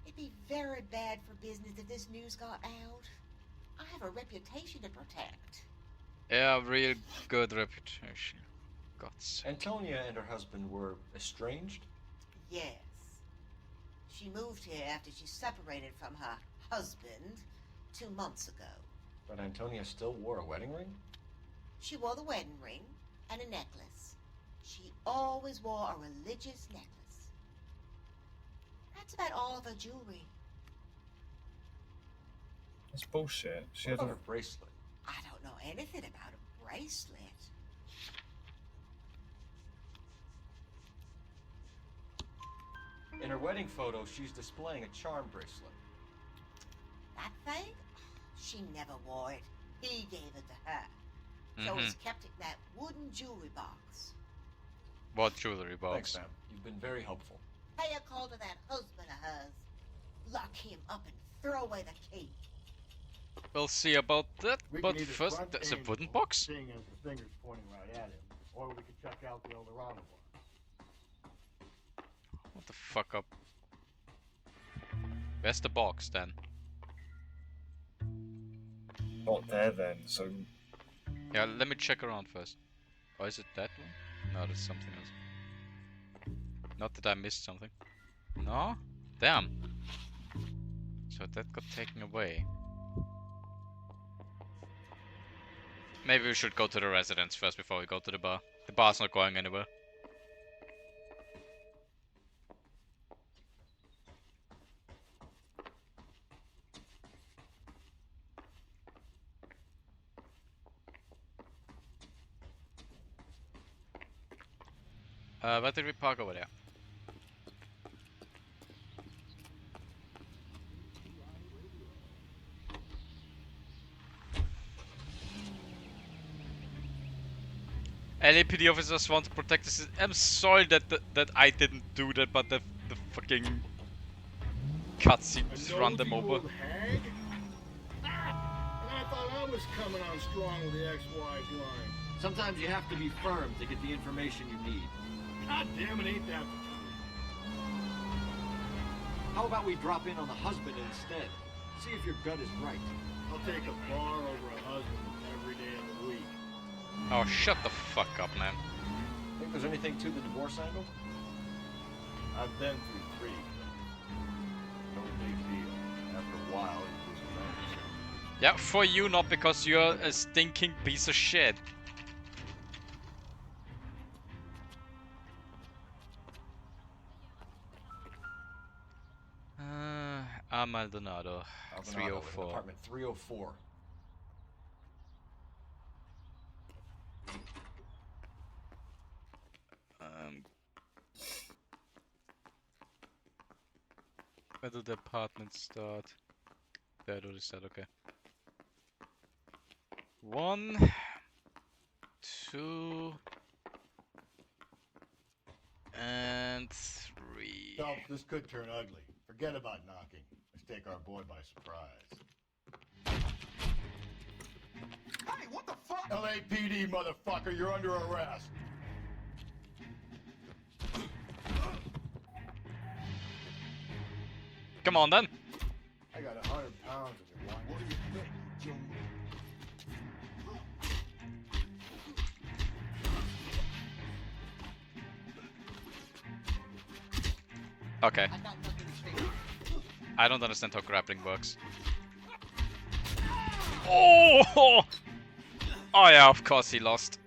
It'd be very bad for business if this news got out. I have a reputation to protect. Yeah, real good reputation. God's sake. Antonia and her husband were estranged? Yes. She moved here after she separated from her husband 2 months ago. But Antonia still wore a wedding ring? She wore the wedding ring and a necklace. She always wore a religious necklace. That's about all of her jewelry. That's bullshit. She What had about a. her bracelet? I don't know anything about a bracelet. In her wedding photo, she's displaying a charm bracelet. That thing? She never wore it. He gave it to her. So he's kept it in that wooden jewelry box. What jewelry box? Thanks, Sam. You've been very helpful. Pay a call to that husband of hers. Lock him up and throw away the key. We'll see about that, We but can either first, front there's a end wooden or box? Seeing as the finger's pointing right at him, or we could check out the El Dorado one. What the fuck up? Where's the box then? Not there then, so. Yeah, let me check around first. Or is it that one? No, that's something else. Not that I missed something. No? Damn. So that got taken away. Maybe we should go to the residence first before we go to the bar. The bar's not going anywhere. Where did we park over there? LAPD officers want to protect the city. I'm sorry that that I didn't do that, but the fucking cutscenes run them over. Old hag? Ah! And I thought I was coming on strong with the ex-wife line. Sometimes you have to be firm to get the information you need. God damn it, ain't that the truth? How about we drop in on the husband instead? See if your gut is right. I'll take a bar over a husband every day of the week. Oh, shut the fuck up, man. Think there's anything to the divorce angle? I've been through 3. No big deal. After a while, it just knows. Yeah, for you, not because you're a stinking piece of shit. Maldonado, 304. Apartment 304. Where do the apartments start? There, do this, okay. 1, 2, and 3. Phelps, this could turn ugly. Forget about knocking. Let's take our boy by surprise. Hey, what the fuck? LAPD, motherfucker, you're under arrest. Come on then. I got 100 pounds of your wine. What do you think, Junior? Okay. I don't understand how grappling works. Oh! Oh yeah, of course he lost.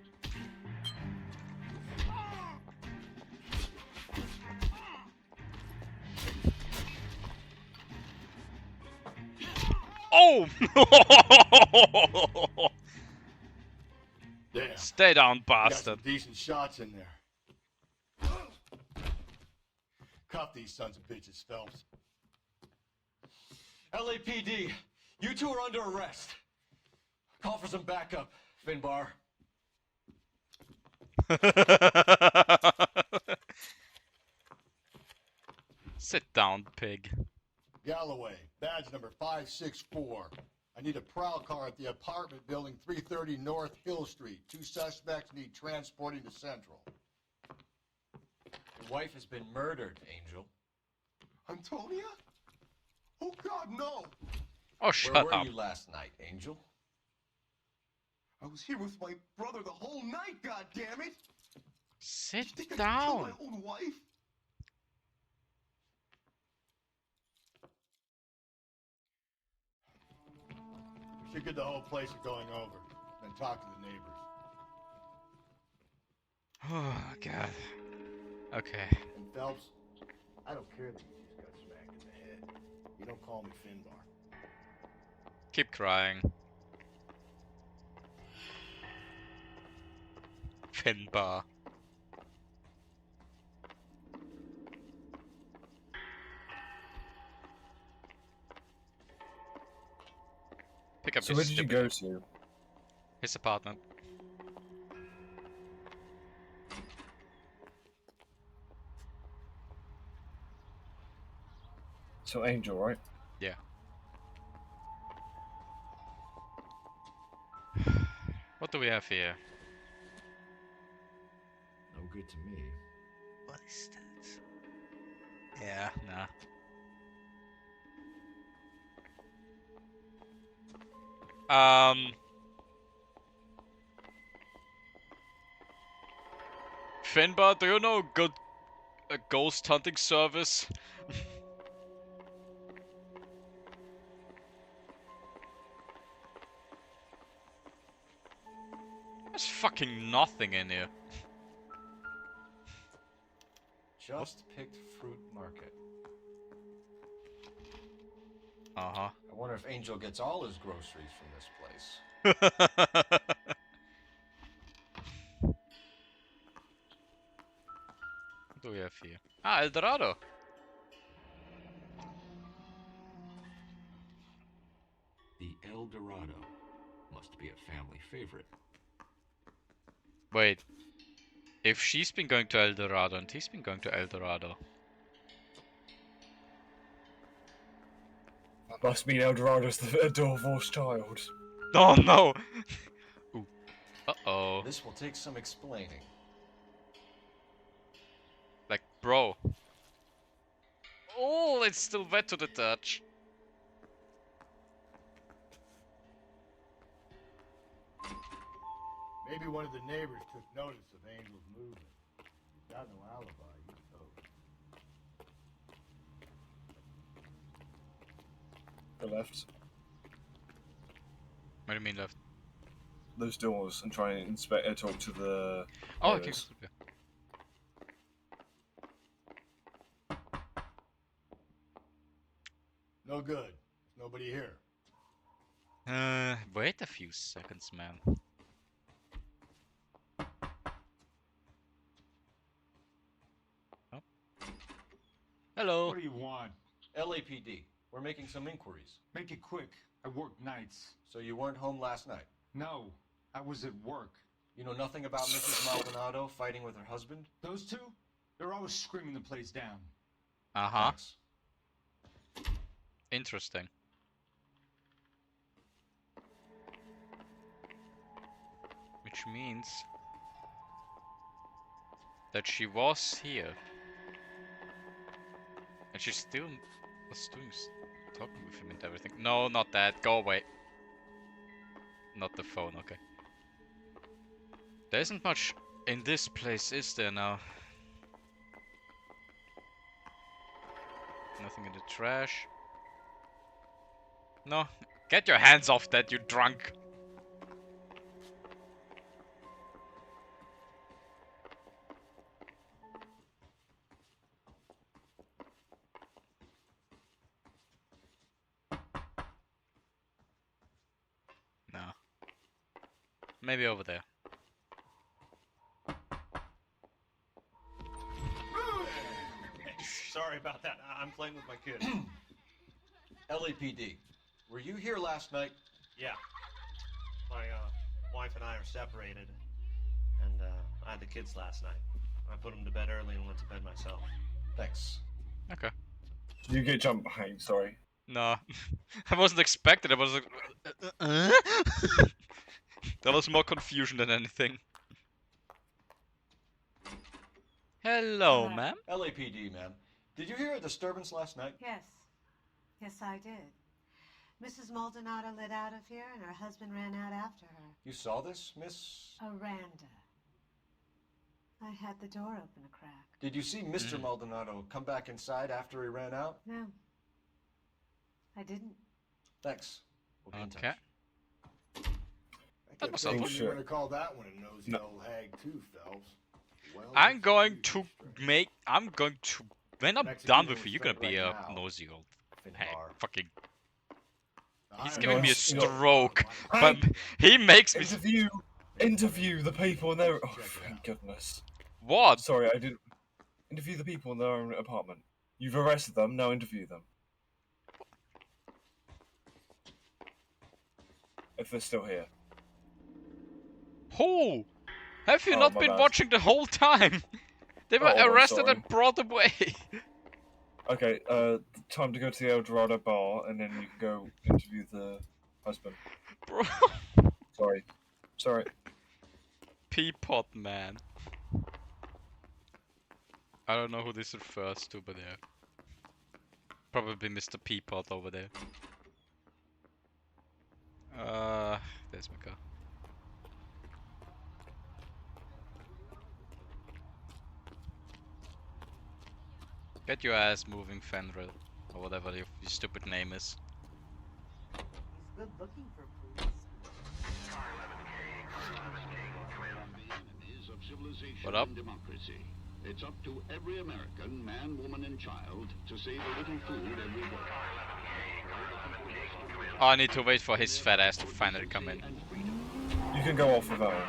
Oh! Damn. Stay down, You got bastard. some decent shots in there. Cuff these sons of bitches, Phelps. LAPD, you two are under arrest. Call for some backup, Finbar. Sit down, pig. Galloway, badge number 564. I need a prowl car at the apartment building 330 North Hill Street. 2 suspects need transporting to Central. Your wife has been murdered, Angel. Antonia? Oh God, no! Oh, shut Where were up. you last night, Angel? I was here with my brother the whole night, God damn it! Sit You think I could down. kill my own wife? We should get the whole place going over, then talk to the neighbors. Oh, God. Okay. And Phelps, I don't care that you just got smacked in the head. You don't call me Finbar. Keep crying. Finbar. Pick up So his where did you go to? His apartment. So Angel, right? Yeah. What do we have here? No good to me. What is that? Yeah, nah. Finbar, do you know a ghost hunting service? There's fucking nothing in here. Just picked fruit market. Uh-huh. I wonder if Angel gets all his groceries from this place. What do we have here? Ah, El Dorado. The El Dorado must be a family favorite. Wait. If she's been going to El Dorado and he's been going to El Dorado. That must mean Eldorado's the divorced child. Oh no! Ooh. Uh-oh. This will take some explaining. Like, bro. Oh, it's still wet to the touch. Maybe one of the neighbors took notice of Angel's movement. He's got no alibi, he's toast. The left. What do you mean left? Those doors and try and inspect talk to the Oh, okay. neighbors. No good. There's nobody here. Wait a few seconds, man. Oh. Hello. What do you want? LAPD, we're making some inquiries. Make it quick. I work nights. So you weren't home last night? No, I was at work. You know nothing about Mrs. Maldonado fighting with her husband? Those two? They're always screaming the place down. Uh-huh. Interesting. Which means that she was here. And she still was talking with him and everything. No, not that. Go away. Not the phone, okay. There isn't much in this place, is there now? Nothing in the trash. No. Get your hands off that, you drunk! No. Maybe over there. Sorry about that. I'm playing with my kid. LAPD, were you here last night? Yeah. My wife and I are separated, and I had the kids last night. I put them to bed early and went to bed myself. Thanks. Okay. Did you get jumped behind? Sorry. No. I wasn't expected. I was like... That was more confusion than anything. Hello, ma'am. LAPD, ma'am. Did you hear a disturbance last night? Yes. Yes, I did. Mrs. Maldonado lit out of here, and her husband ran out after her. You saw this, Miss? Aranda. I had the door open a crack. Did you see Mr. Maldonado come back inside after he ran out? No. I didn't. Thanks. We'll be in touch. I kept thinking you were going to call that one a nosy old hag too, Phelps. Well, I'm going to when I'm done with you, you're gonna be a nosy old hag. Fucking. He's giving me a stroke, but he makes me. Interview the people in their. Oh, thank goodness. What? Sorry, I didn't. Interview the people in their own apartment. You've arrested them, now interview them. If they're still here. Who? Have you not been watching the whole time? They were arrested and brought away. Okay, time to go to the El Dorado bar, and then you can go interview the husband. Bro. Sorry. Peapot man. I don't know who this refers to, but yeah. Probably Mr. Peapot over there. There's my car. Get your ass moving, Fenrir, or whatever your stupid name is. He's good looking for police. What up? Democracy. It's up to every American, man, woman, and child to save a little food every day. Oh, I need to wait for his fat ass to finally come in. You can go off without him.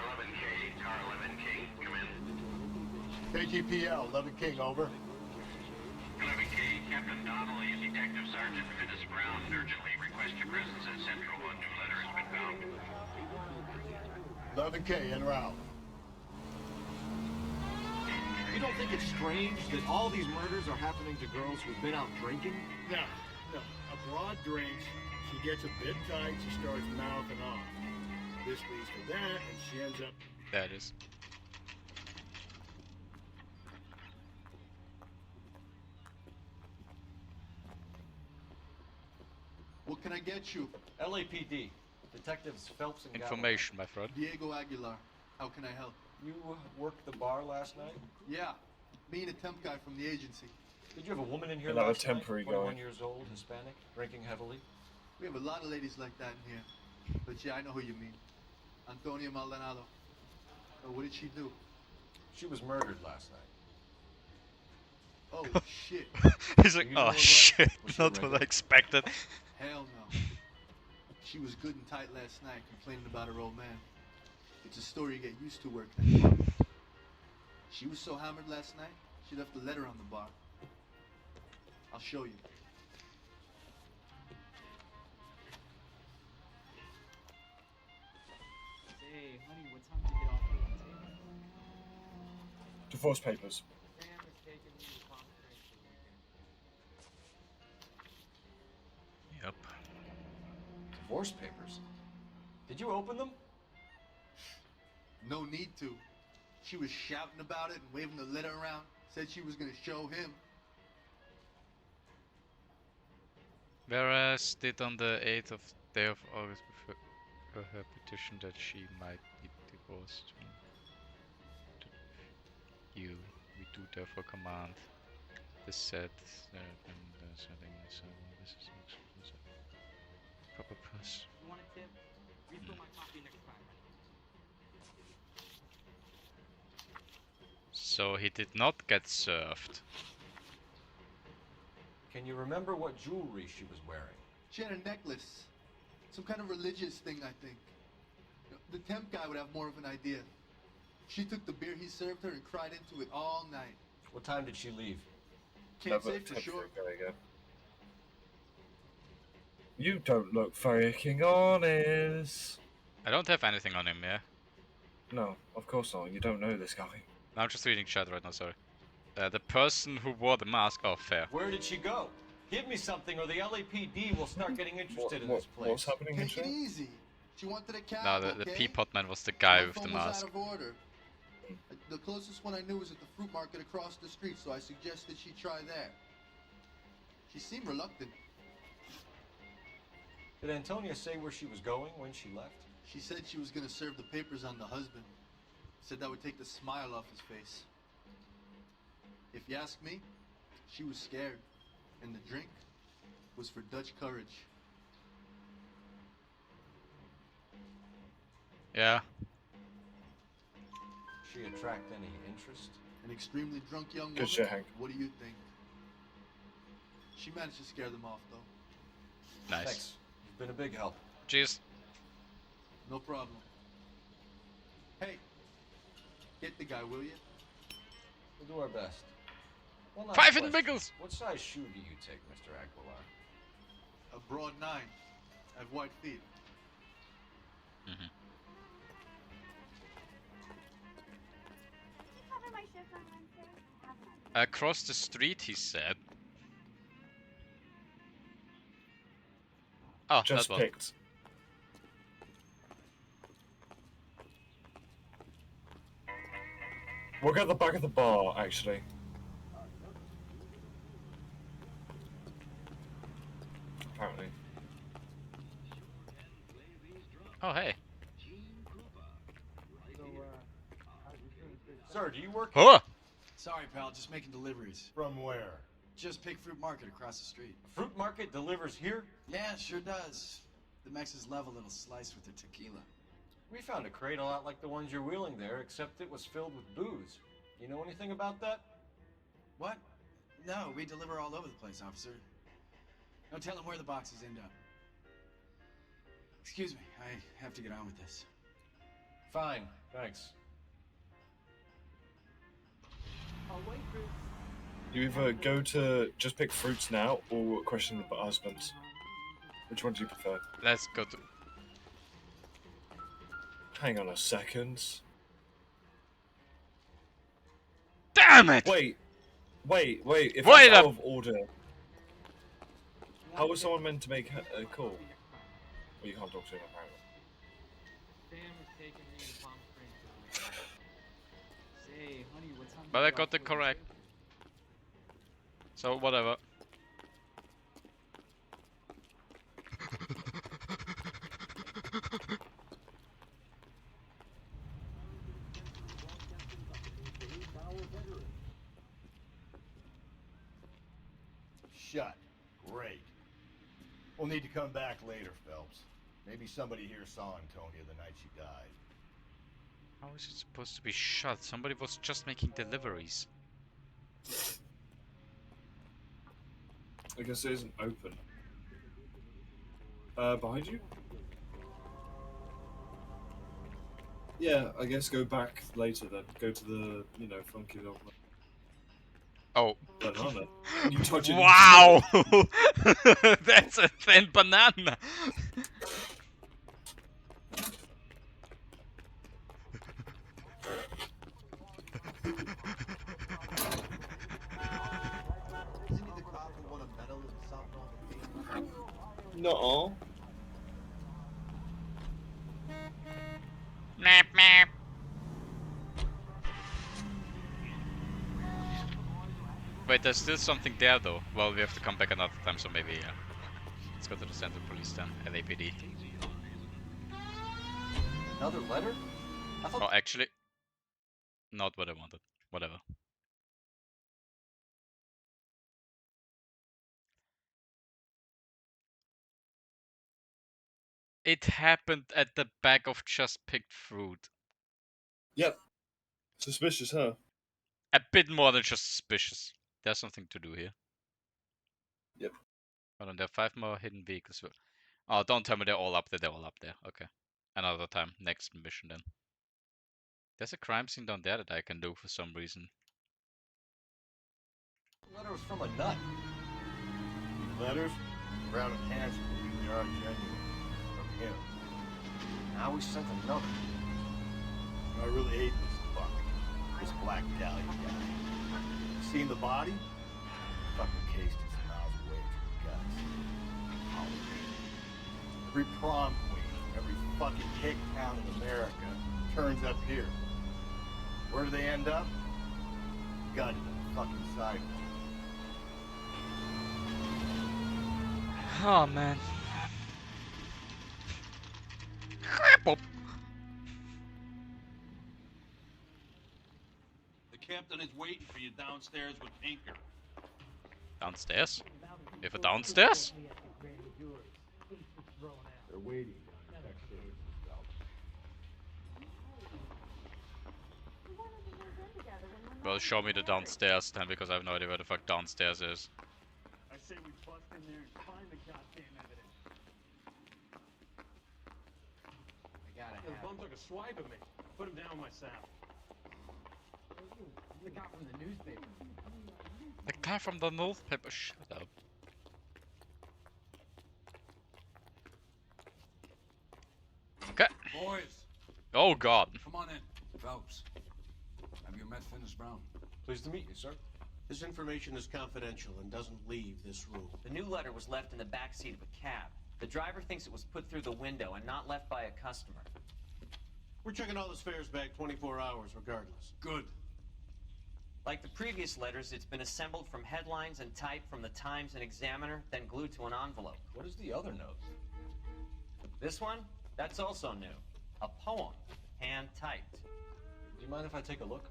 KGPL, 11 King, over. 11K, Captain Donnelly, Detective Sergeant Dennis Brown, urgently request your presence at Central. A new letter has been found. 11K, en route. You don't think it's strange that all these murders are happening to girls who've been out drinking? No. A broad drinks, she gets a bit tight, she starts mouthing off. This leads to that, and she ends up... There it is. What can I get you? LAPD. Detectives Phelps and Information, my friend. Diego Aguilar. How can I help? You worked the bar last night? Yeah. Me and a temp guy from the agency. Did you have a woman in here Another last temporary night? 21 guy. years old, Hispanic, drinking heavily? We have a lot of ladies like that in here. But yeah, I know who you mean. Antonia Maldonado. Oh, what did she do? She was murdered last night. Oh, shit. He's like, oh shit, not what I expected. Hell no. She was good and tight last night, complaining about her old man. It's a story you get used to working at the bar. She was so hammered last night, she left a letter on the bar. I'll show you. honey, what time do you get off at Montana? Divorce papers. Sam is taking me to Palm Springs for the weekend. Yep. Divorce papers? Did you open them? No need to. She was shouting about it and waving the letter around. Said she was gonna show him. Whereas did on the 8th of day of August before her petition that she might be divorced. You, we do therefore command the said proper press. You want a tip? Refill my coffee next time. So he did not get served. Can you remember what jewelry she was wearing? She had a necklace. Some kind of religious thing, I think. The temp guy would have more of an idea. She took the beer he served her and cried into it all night. What time did she leave? Can't say for sure. You don't look freaking honest. I don't have anything on him, yeah? No, of course not. You don't know this guy. I'm just reading chat right now, sorry. The person who wore the mask, oh, fair. Where did she go? Give me something or the LAPD will start getting interested in this place. What's happening in Take it easy. She wanted a cab, No, the okay? Peapod man was the guy My with the phone was mask. out of order. The closest one I knew was at the fruit market across the street, so I suggested she try there. She seemed reluctant. Did Antonia say where she was going when she left? She said she was gonna serve the papers on the husband. Said that would take the smile off his face. If you ask me, she was scared. And the drink was for Dutch courage. Yeah. She attract any interest? An extremely drunk young woman. Good shit, Hank. What do you think? She managed to scare them off, though. Nice. Thanks. You've been a big help. Cheers. No problem. Hey, get the guy, will you? We'll do our best. One last Five in question. Biggles! What size shoe do you take, Mr. Aguilar? A broad 9. I have white feet. Mm-hmm. Across the street, he said. Oh, Just that one. picked. We'll get the back of the bar, actually. Apparently. Oh, hey. Sir, do you work? Oh! Sorry, pal, just making deliveries. From where? Just Pig Fruit Market across the street. Fruit market delivers here? Yeah, sure does. The Mexes love a little slice with their tequila. We found a crate a lot like the ones you're wheeling there, except it was filled with booze. You know anything about that? What? No, we deliver all over the place, officer. No telling where the boxes end up. Excuse me, I have to get on with this. Fine, thanks. You either go to just pick fruits now or question the husband. Which one do you prefer? Let's go to... Hang on a second. Damn it! Wait. If Wait it's out up. of order, how was someone meant to make a call? Well, you can't talk to him apparently. Sam is taking me to Palm Springs for the weekend. Say, honey, what time do But you I get got off the work correct. today? So, whatever. Shut. Great. We'll need to come back later, Phelps. Maybe somebody here saw Antonia the night she died. How is it supposed to be shut? Somebody was just making deliveries. I guess it isn't open. Behind you? Yeah, I guess go back later then. Go to the, funky little... Oh. Banana. You touch it. Wow! That's a thin banana! No. Map, map. Wait, there's still something there though. Well, we have to come back another time, so maybe yeah. Let's go to the Central Police then, LAPD. Another letter? I thought. Oh, actually, not what I wanted. Whatever. It happened at the back of Just Picked Fruit. Yep. Suspicious, huh? A bit more than just suspicious. There's something to do here. Yep. Hold on, there are 5 more hidden vehicles. Oh, don't tell me they're all up there. They're all up there. Okay. Another time. Next mission then. There's a crime scene down there that I can do for some reason. The letter was from a nut. Letters? Brown and Hanson believe they are genuine. From him. Now we sent another. I really hate this fuck. This Black Dahlia guy. Seen the body? Fucking cased us miles away from the guts. Holiday. Every prom queen, every fucking hick town in America turns up here. Where do they end up? Gutted on the fucking sidewalk. Oh man. The captain is waiting for you downstairs with Pinker. Downstairs? We have a downstairs? They're waiting. Well, show me the downstairs then, because I have no idea where the fuck downstairs is. I say we bust in there and find the goddamn evidence. I gotta The have bum took a swipe at me. Put him down myself. the guy from the newspaper. The guy from the newspaper, shut up. Okay. Boys, Oh god. come on in. Phelps, have you met Finis Brown? Pleased to meet you, sir. This information is confidential and doesn't leave this room. The new letter was left in the back seat of a cab. The driver thinks it was put through the window and not left by a customer. We're checking all the spares back 24 hours regardless. Good. Like the previous letters, it's been assembled from headlines and typed from the Times and Examiner, then glued to an envelope. What is the other note? This one? That's also new. A poem, hand-typed. Do you mind if I take a look?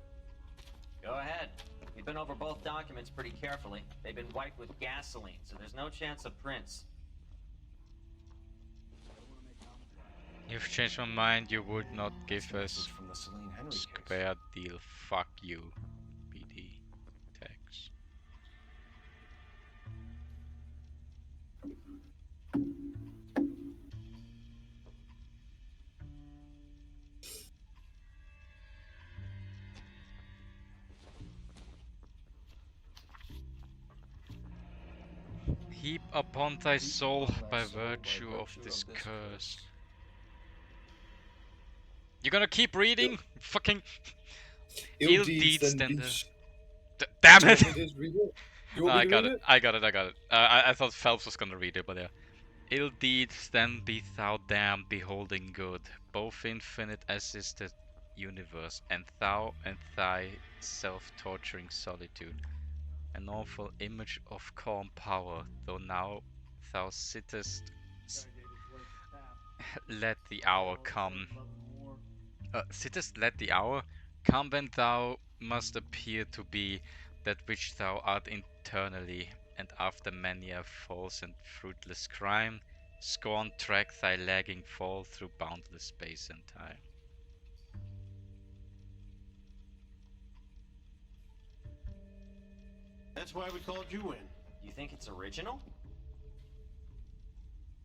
Go ahead. We've been over both documents pretty carefully. They've been wiped with gasoline, so there's no chance of prints. You've changed my mind, you would not give us from the Celine Henry square deal. Fuck you. BD. Tax. Heap upon thy soul by virtue of this curse. You're gonna keep reading? Fucking ill deeds then damn it! No, I got it. I got it. I thought Phelps was gonna read it, but yeah. Ill deeds then be thou damned, beholding good, both infinite assisted universe, and thou and thy self-torturing solitude. An awful image of calm power, though now thou sittest. Let the hour come. Sittest let the hour come when thou must appear to be that which thou art internally, and after many a false and fruitless crime, scorn track thy lagging fall through boundless space and time. That's why we called you in. You think it's original?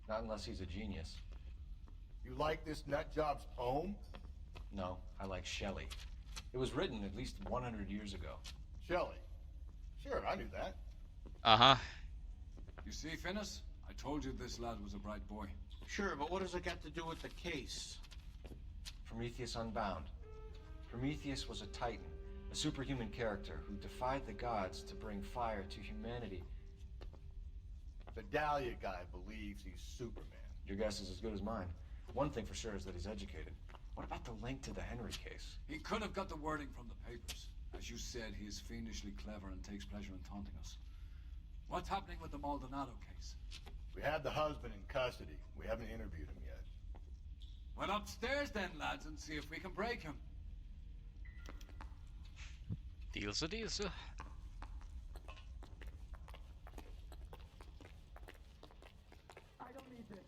Not unless he's a genius. You like this nut job's poem? No, I like Shelley. It was written at least 100 years ago. Shelley. Sure, I knew that. Uh-huh. You see, Finis? I told you this lad was a bright boy. Sure, but what does it got to do with the case? Prometheus Unbound. Prometheus was a titan, a superhuman character who defied the gods to bring fire to humanity. The Dahlia guy believes he's Superman. Your guess is as good as mine. One thing for sure is that he's educated. What about the link to the Henry case? He could have got the wording from the papers. As you said, he is fiendishly clever and takes pleasure in taunting us. What's happening with the Maldonado case? We have the husband in custody. We haven't interviewed him yet. Well, upstairs then, lads, and see if we can break him. Deal's a deal, sir. I don't need this.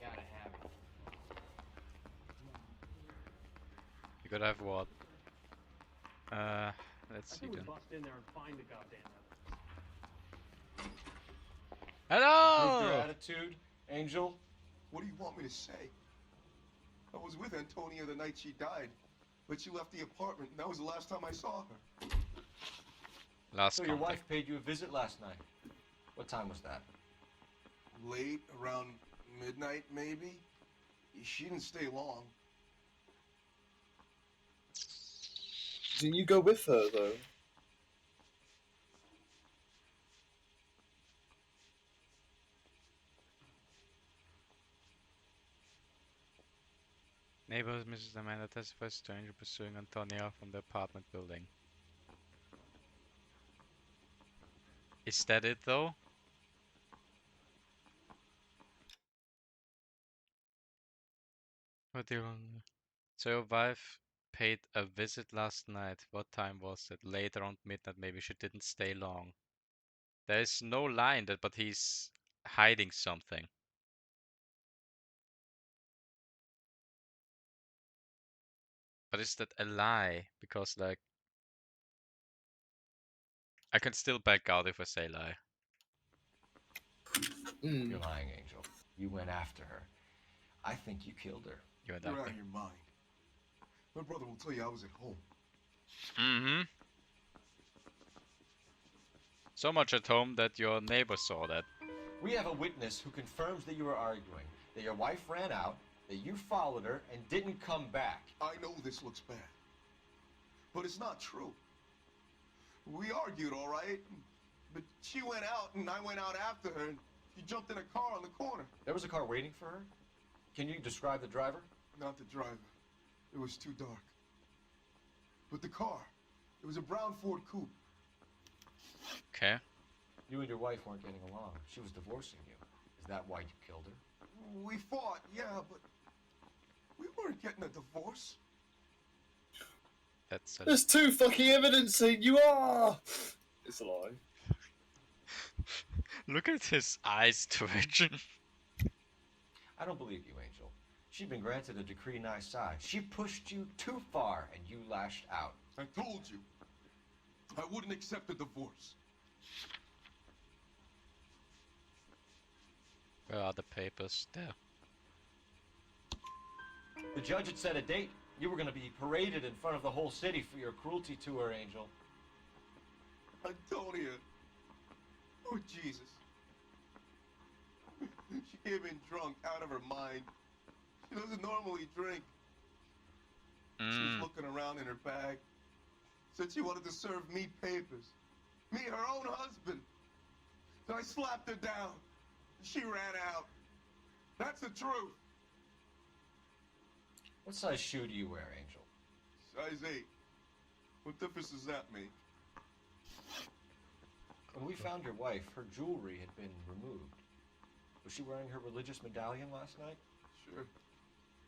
Gotta have it. You gotta have what? Let's see then. Bust in there and find the goddamn Hello! Improved your attitude, Angel? What do you want me to say? I was with Antonia the night she died, but she left the apartment, and that was the last time I saw her. So your wife paid you a visit last night. What time was that? Late, around midnight, maybe? She didn't stay long. Didn't you go with her, though? Neighbors Mrs. Amanda testifies stranger pursuing Antonia from the apartment building. Is that it though? What do you want? So your wife paid a visit last night. What time was it? Late around midnight, maybe she didn't stay long. There is no line that, but he's hiding something. But is that a lie? Because like I can still back out if I say lie. You're lying, Angel. You went after her. I think you killed her. You went You're after out of your mind. My brother will tell you I was at home. Mm-hmm. So much at home that your neighbor saw that. We have a witness who confirms that you were arguing, that your wife ran out, that you followed her, and didn't come back. I know this looks bad, but it's not true. We argued, all right, but she went out and I went out after her and she jumped in a car on the corner. There was a car waiting for her? Can you describe the driver? Not the driver. It was too dark. But the car, it was a brown Ford Coupe. Okay. You and your wife weren't getting along. She was divorcing you. Is that why you killed her? We fought, yeah, but we weren't getting a divorce. That's There's two fucking evidence saying you are! It's a lie. Look at his eyes twitching. I don't believe you, Angel. She'd been granted a decree nisi. She pushed you too far and you lashed out. I told you. I wouldn't accept a divorce. Where are the papers? There. The judge had set a date. You were going to be paraded in front of the whole city for your cruelty to her, Angel. Antonia. Oh, Jesus. She came in drunk, out of her mind. She doesn't normally drink. She was looking around in her bag. Said she wanted to serve me papers. Me, her own husband. So I slapped her down. She ran out. That's the truth. What size shoe do you wear, Angel? Size 8. What difference does that make? When we found your wife, her jewelry had been removed. Was she wearing her religious medallion last night? Sure.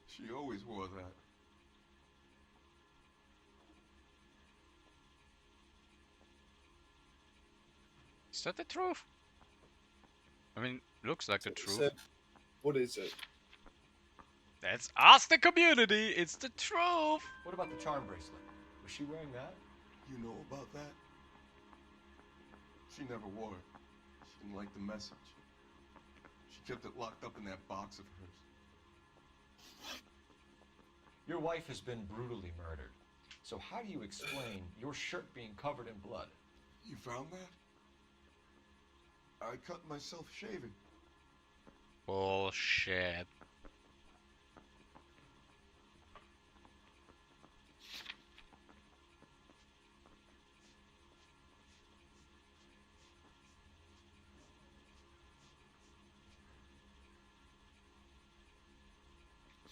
She always wore that. Is that the truth? I mean, looks like the truth. So, what is it? Let's ask the community. It's the truth. What about the charm bracelet? Was she wearing that? You know about that? She never wore it. She didn't like the message. She kept it locked up in that box of hers. Your wife has been brutally murdered. So how do you explain your shirt being covered in blood? You found that? I cut myself shaving. Bullshit.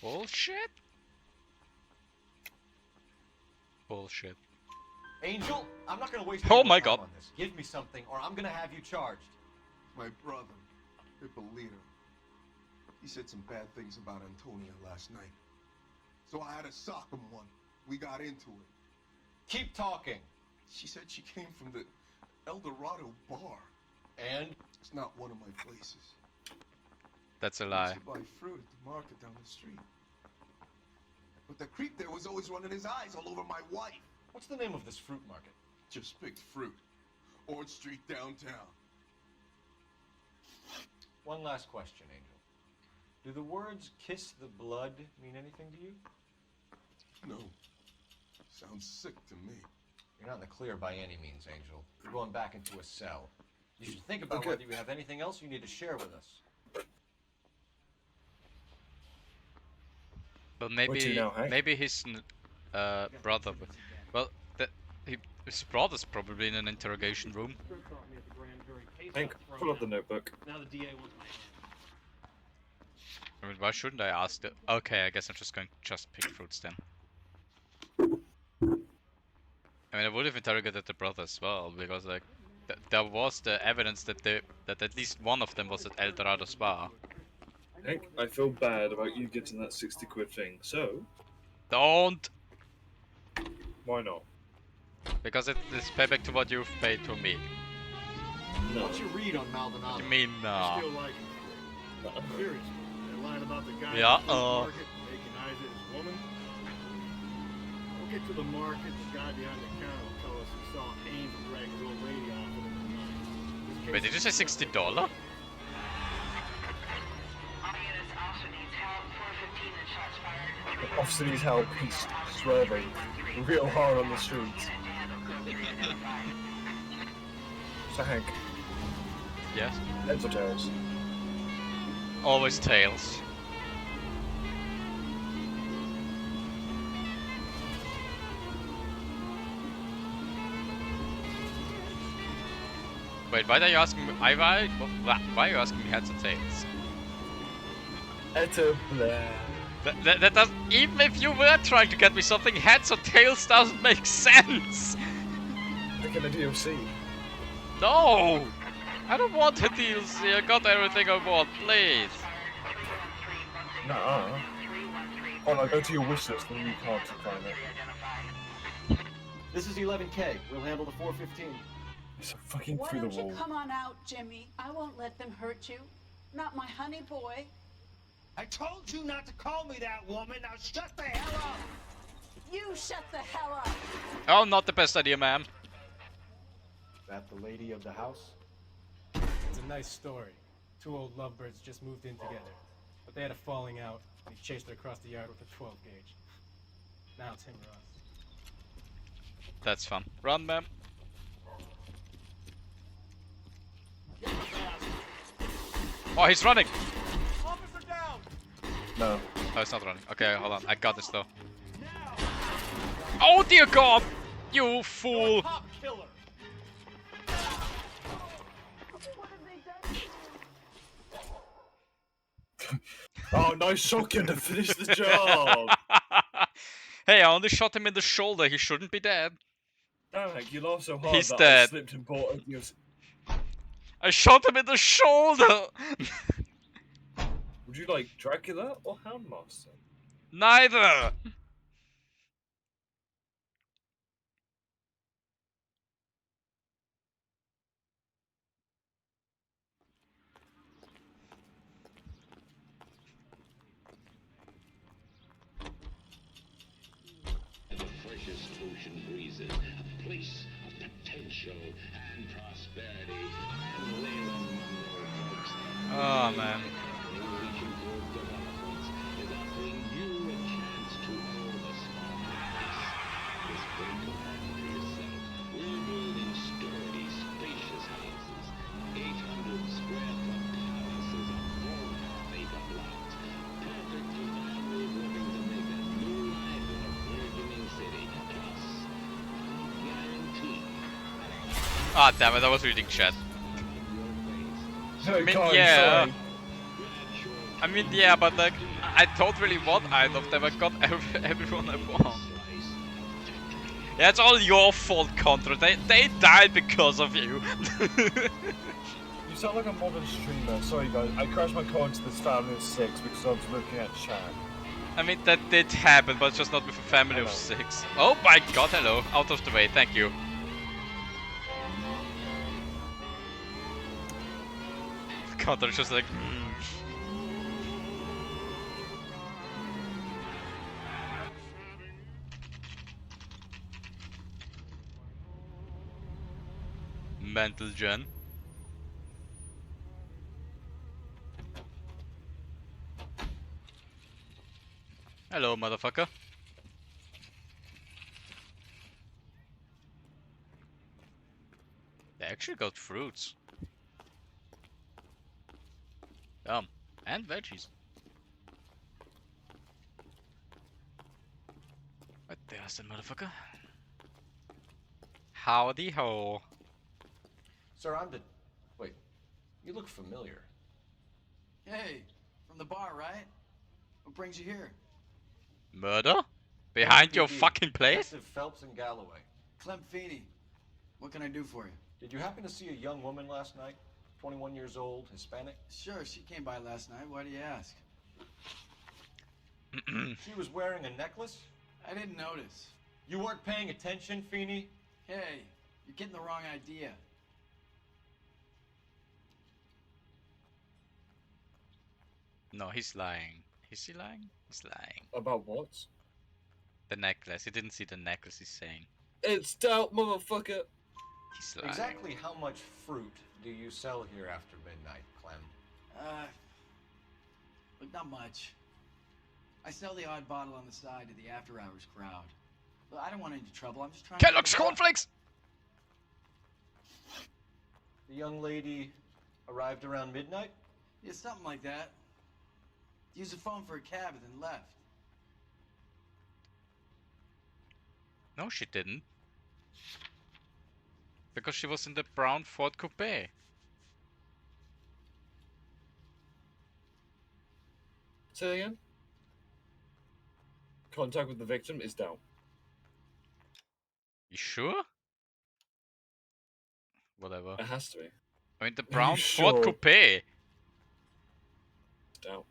Bullshit? Bullshit. Angel, I'm not gonna waste Oh any more my time god. on this. Give me something, or I'm gonna have you charged. My brother, Hippolyta, he said some bad things about Antonia last night. So I had to sock him one. We got into it. Keep talking. She said she came from the El Dorado bar. And? It's not one of my places. That's a I lie. used to buy fruit at the market down the street. But the creep there was always running his eyes all over my wife. What's the name of this fruit market? Just picked fruit. Ord Street downtown. One last question, Angel. Do the words kiss the blood mean anything to you? No. Sounds sick to me. You're not in the clear by any means, Angel. You're going back into a cell. You should think about Okay. whether you have anything else you need to share with us. But Where to now, Hank? maybe his brother. Well, his brother's probably in an interrogation room. Hank, pull up the notebook. Now the DA wants my hand. I mean, why shouldn't I ask it? Okay, I guess I'm just going to just pick fruits then. I mean, I would have interrogated the brother as well, because like, there was the evidence that that at least one of them was at El Dorado Spa. Hank, I feel bad about you getting that 60 quid thing, so... Don't! Why not? Because it is payback to what you've paid to me. No. What's your read on Maldonado? What do you mean, I no? still like him. Seriously, that line about the guy Yeah, at the market making eyes at his woman. We'll get to the market, the guy behind the counter will tell us he saw Ames drag his old lady off in the night. Wait, did you say $60? The officer needs help, he's swerving real hard on the streets. So Hank, Yes? heads or tails? Always tails. Wait, why are you asking me? Why are you asking me heads or tails? That doesn't. Even if you were trying to get me something, heads or tails doesn't make sense. Like in a DLC. No, I don't want a DLC. I got everything I want. Please. Nuh-uh. Oh no, go to your wish list and you can't find it. This is 11K. We'll handle the 415. It's fucking Why through the don't you wall. come on out, Jimmy? I won't let them hurt you. Not my honey boy. I told you not to call me that, woman. Now shut the hell up. You shut the hell up. Oh, not the best idea, ma'am. That the lady of the house? It's a nice story. Two old lovebirds just moved in together, but they had a falling out, and he chased her across the yard with a 12 gauge. Now it's him or us. That's fun. Run, ma'am. Oh, he's running. Officer down. No. Oh, it's not running. Okay, hold on. I got this though. Oh dear God! You fool! Cop killer. Oh, nice shotgun to finish the job! Hey, I only shot him in the shoulder. He shouldn't be dead. Damn, Hank, you laughed so hard He's that I dead. slipped and bought a... I shot him in the shoulder! Would you like Dracula or Houndmaster? Neither! The freshest ocean breezes, a place of potential and prosperity. And Leyland Monroe, folks. Oh man. Norwegian Grove Developments is offering you a chance to own a small place. This great land for yourself. We're building sturdy, spacious houses, 800 square foot palaces on 4.5 acre lots, perfect for families looking to make a new life in a burgeoning city. Plus, guaranteed. Ah, damn it! I was reading chat. I mean, Carl, yeah. sorry. I mean, yeah, but like, I don't really want either of them. I got everyone I want. Yeah, it's all your fault, Contra. They died because of you. You sound like a modern streamer. Sorry guys, I crashed my car into this family of 6 because I was looking at chat. I mean, that did happen, but just not with a family of 6. Oh my god, hello. Out of the way, thank you. Contra's just like... Mental gen. Hello, motherfucker. They actually got fruits. Yum. And veggies. But there's the motherfucker. Howdy ho. Sir, I'm the... Wait, you look familiar. Hey, from the bar, right? What brings you here? Murder? Behind your NYPD, fucking place? Detective Phelps and Galloway. Clem Feeney. What can I do for you? Did you happen to see a young woman last night? 21 years old, Hispanic? Sure, she came by last night. Why do you ask? She was wearing a necklace? I didn't notice. You weren't paying attention, Feeney? Hey, you're getting the wrong idea. No, he's lying. Is he lying? He's lying. About what? The necklace. He didn't see the necklace, he's saying. It's doubt, motherfucker! He's lying. Exactly how much fruit do you sell here after midnight, Clem? Look, not much. I sell the odd bottle on the side to the after-hours crowd. But I don't want any trouble. I'm just trying Kellogg's to... cornflakes! The young lady arrived around midnight? Yeah, something like that. Used the phone for a cab and then left. No, she didn't. Because she was in the brown Ford Coupe. Say that again? Contact with the victim is down. You sure? Whatever. It has to be. I mean, the brown Ford sure? Coupe. Down.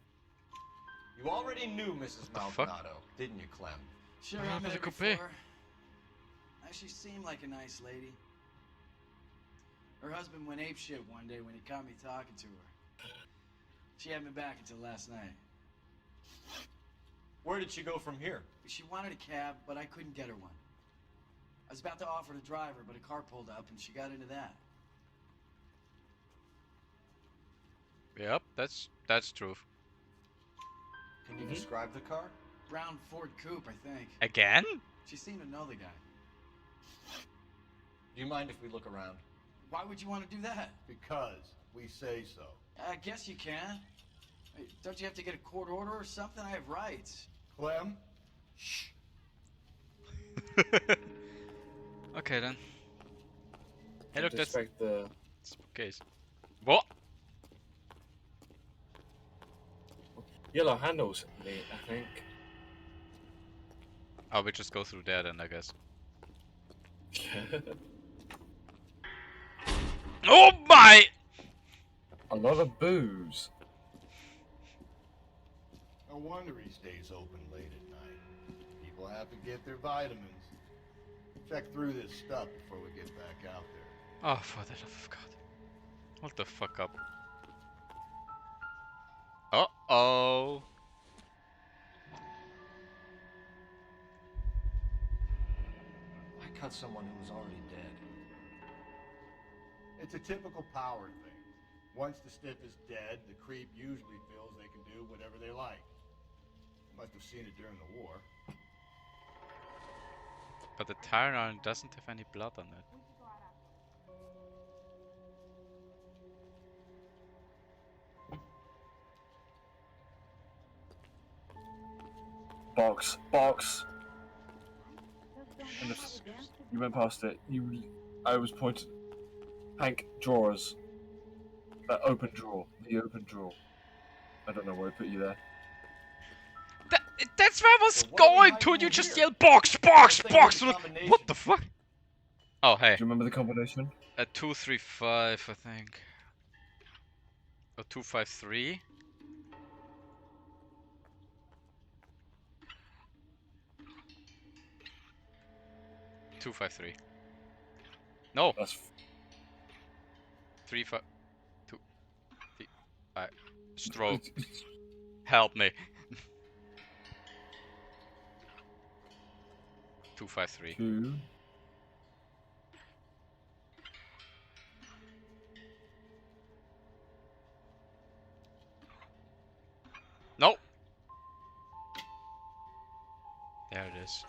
You already knew Mrs. Maldonado, didn't you, Clem? Sure, What I happened met to her Coupe? before. She seemed like a nice lady. Her husband went apeshit one day when he caught me talking to her. She hadn't been back until last night. Where did she go from here? She wanted a cab, but I couldn't get her one. I was about to offer to drive her, but a car pulled up and she got into that. Yep, that's true. Can you describe the car? Brown Ford Coupe, I think. Again? She seemed to know the guy. Do you mind if we look around? Why would you want to do that? Because we say so. I guess you can. Hey, don't you have to get a court order or something? I have rights. Clem? Shh. Okay then. Hey, look, that's the case. What? yellow handles, mate, I think. Oh, we just go through there then, I guess. Oh my! A lot of booze. No wonder he stays open late at night. People have to get their vitamins. Check through this stuff before we get back out there. Oh, for the love of God. Hold the fuck up. Uh-oh. I cut someone who was already dead. It's a typical power thing. Once the stiff is dead, the creep usually feels they can do whatever they like. You must have seen it during the war. But the tire iron doesn't have any blood on it. Box. And you went past it. I was pointing. Hank, drawers. That open drawer. The open drawer. I don't know why I put you there. That's where I was So what are we going to, hiding and you in just here? yelled box, box, Let's box. think of the combination. What the fuck? Oh, hey. Do you remember the combination? A 235, I think. Or 253. Two, 5, 3. No. That's 3, 5, 2, 3, 5. Stroke. Help me. 2, 5, 3. 2. No. There it is.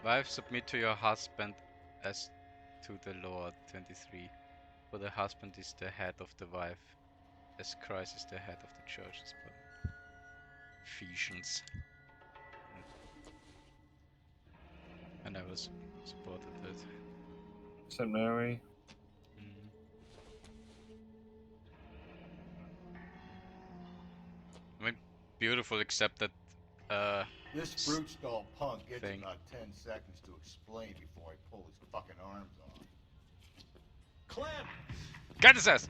Wife, submit to your husband as to the Lord. 23. For the husband is the head of the wife, as Christ is the head of the church. Ephesians. I never supported it. St. Mary. I mean, beautiful, except that This brute stall punk gets thing. about 10 seconds to explain before I pull his fucking arms off. Clem! Get his ass!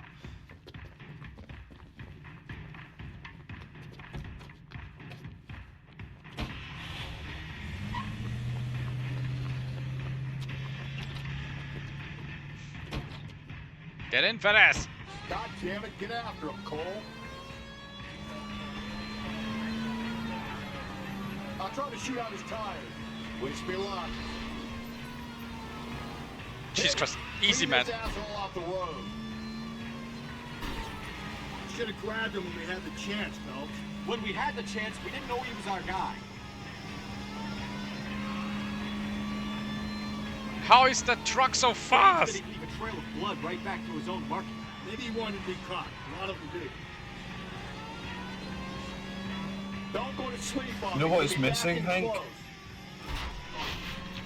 Get in, fat ass! God damn it, get after him, Cole. I'll try to shoot out his tires. Wish me luck. Jesus Christ, easy, man. This asshole off the road. Should have grabbed him when we had the chance, Phelps. When we had the chance, we didn't know he was our guy. How is that truck so fast? He'd leave a trail of blood right back to his own market. Maybe he wanted to be caught. A lot of them did. Don't go to sleep on You know me. what is Get back missing, in Hank? close.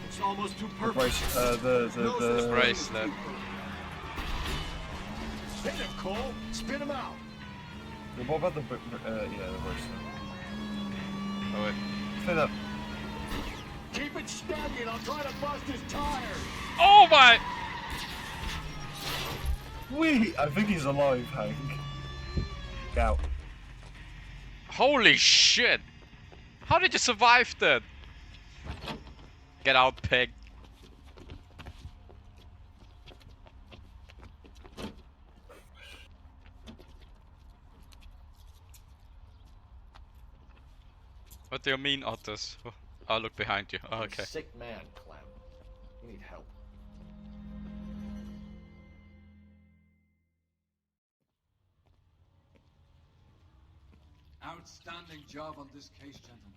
It's almost too The perfect. brace, the bracelet. Hit him, Cole. Spin him out. What about the yeah, the bracelet? Oh wait. Say that. Keep it steady and I'll try to bust his tires. Oh my! I think he's alive, Hank. Get out. Holy shit! How did you survive that? Get out, pig. What do you mean, Otters? Oh, I'll look behind you. Oh, You're a okay. sick man, Clem. You need help. Outstanding job on this case, gentlemen.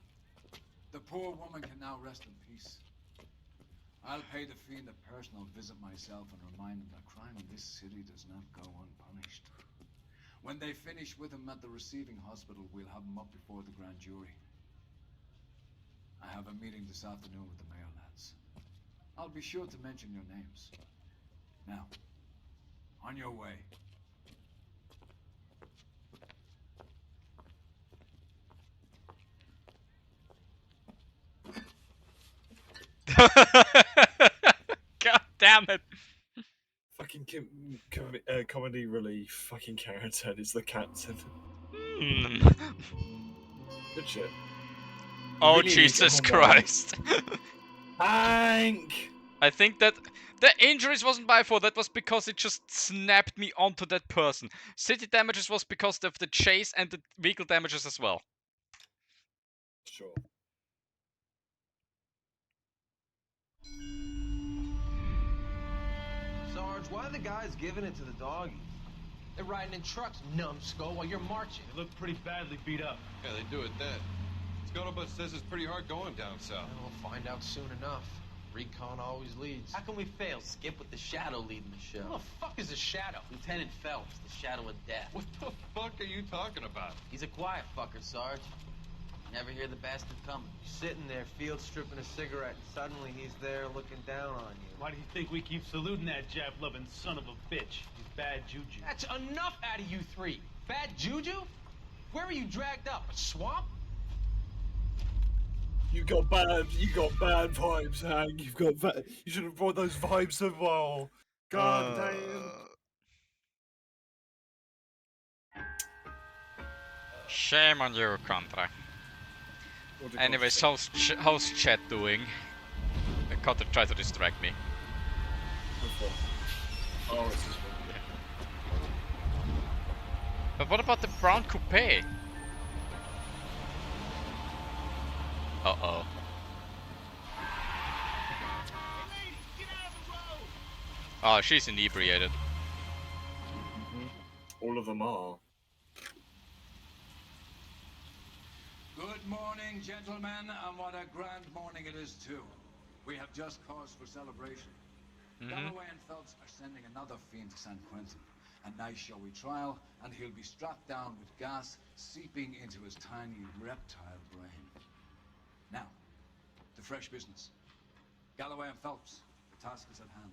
The poor woman can now rest in peace. I'll pay the fiend a personal visit myself and remind him that crime in this city does not go unpunished. When they finish with him at the receiving hospital, we'll have him up before the grand jury. I have a meeting this afternoon with the mayor lads. I'll be sure to mention your names. Now, on your way. God damn it! Fucking comedy relief. Fucking character is the captain. Hmm. Good shit. Oh Really need to Jesus calm down. Christ! Hank! I think that the injuries wasn't my fault. That was because it just snapped me onto that person. City damages was because of the chase and the vehicle damages as well. Sure. Sarge, why are the guys giving it to the doggies? They're riding in trucks, numbskull, while you're marching. They look pretty badly beat up. Yeah, they do it then. Scuttlebutt says it's pretty hard going down south. We'll find out soon enough. Recon always leads. How can we fail? Skip with the Shadow leading the show. Who the fuck is the Shadow? Lieutenant Phelps, the Shadow of Death. What the fuck are you talking about? He's a quiet fucker, Sarge. Never hear the bastard coming. You're sitting there, field stripping a cigarette, and suddenly he's there looking down on you. Why do you think we keep saluting that Jap-loving son of a bitch? He's bad juju. That's enough out of you three. Bad juju? Where are you dragged up? A swamp? You got bad vibes, Hank. You should have brought those vibes as well. God damn. Shame on you, Contra. What did Anyways, Contra how's chat doing? Contra tried to distract me. Oh, it's this one. But what about the brown coupe? Uh-oh. Oh, she's inebriated. All of them are. Good morning, gentlemen, and what a grand morning it is, too. We have just cause for celebration. Galloway and Phelps are sending another fiend to San Quentin. A nice showy trial, and he'll be strapped down with gas seeping into his tiny reptile brain. Now, to fresh business. Galloway and Phelps, the task is at hand.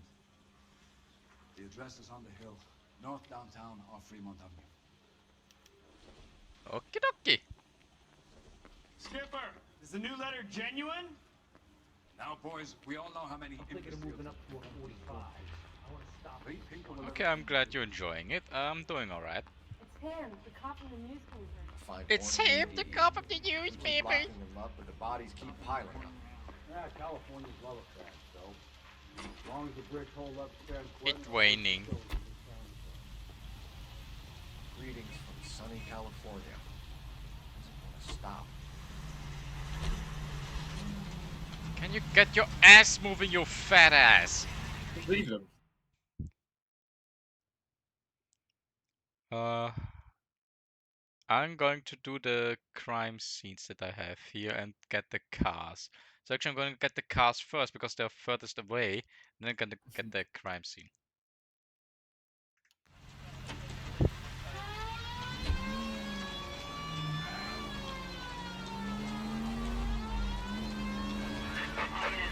The address is on the hill, north downtown off Fremont Avenue. Okie dokie. Skipper, is the new letter genuine? Now, boys, we all know how many moving up to a 45. I want to stop. Okay, I'm glad you're enjoying it. I'm doing alright. It's him, the cop from the newspaper. It's him, the cop of the newspaper. Locking them up, but the bodies keep piling up. Yeah, California's level crash, so as long as the bridge hold up San It's raining. Greetings from sunny California. Doesn't want to stop. Can you get your ass moving, you fat ass? Leave them. I'm going to do the crime scenes that I have here and get the cars. So actually I'm going to get the cars first because they're furthest away, and then I'm going to get the crime scene.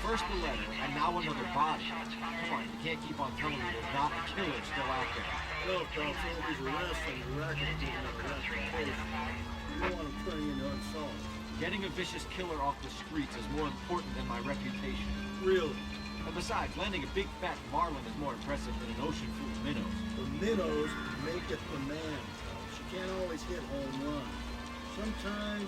First the letter, and now another body. Come on, you can't keep on telling me there's not a killer still out there. Well, Phelps, all these arrests and your racket is another arrest in case. You don't want them turning into unsolved. Getting a vicious killer off the streets is more important than my reputation. Really? And besides, landing a big fat marlin is more impressive than an ocean full of minnows. The minnows maketh the man, Phelps. You can't always hit home runs. Sometimes...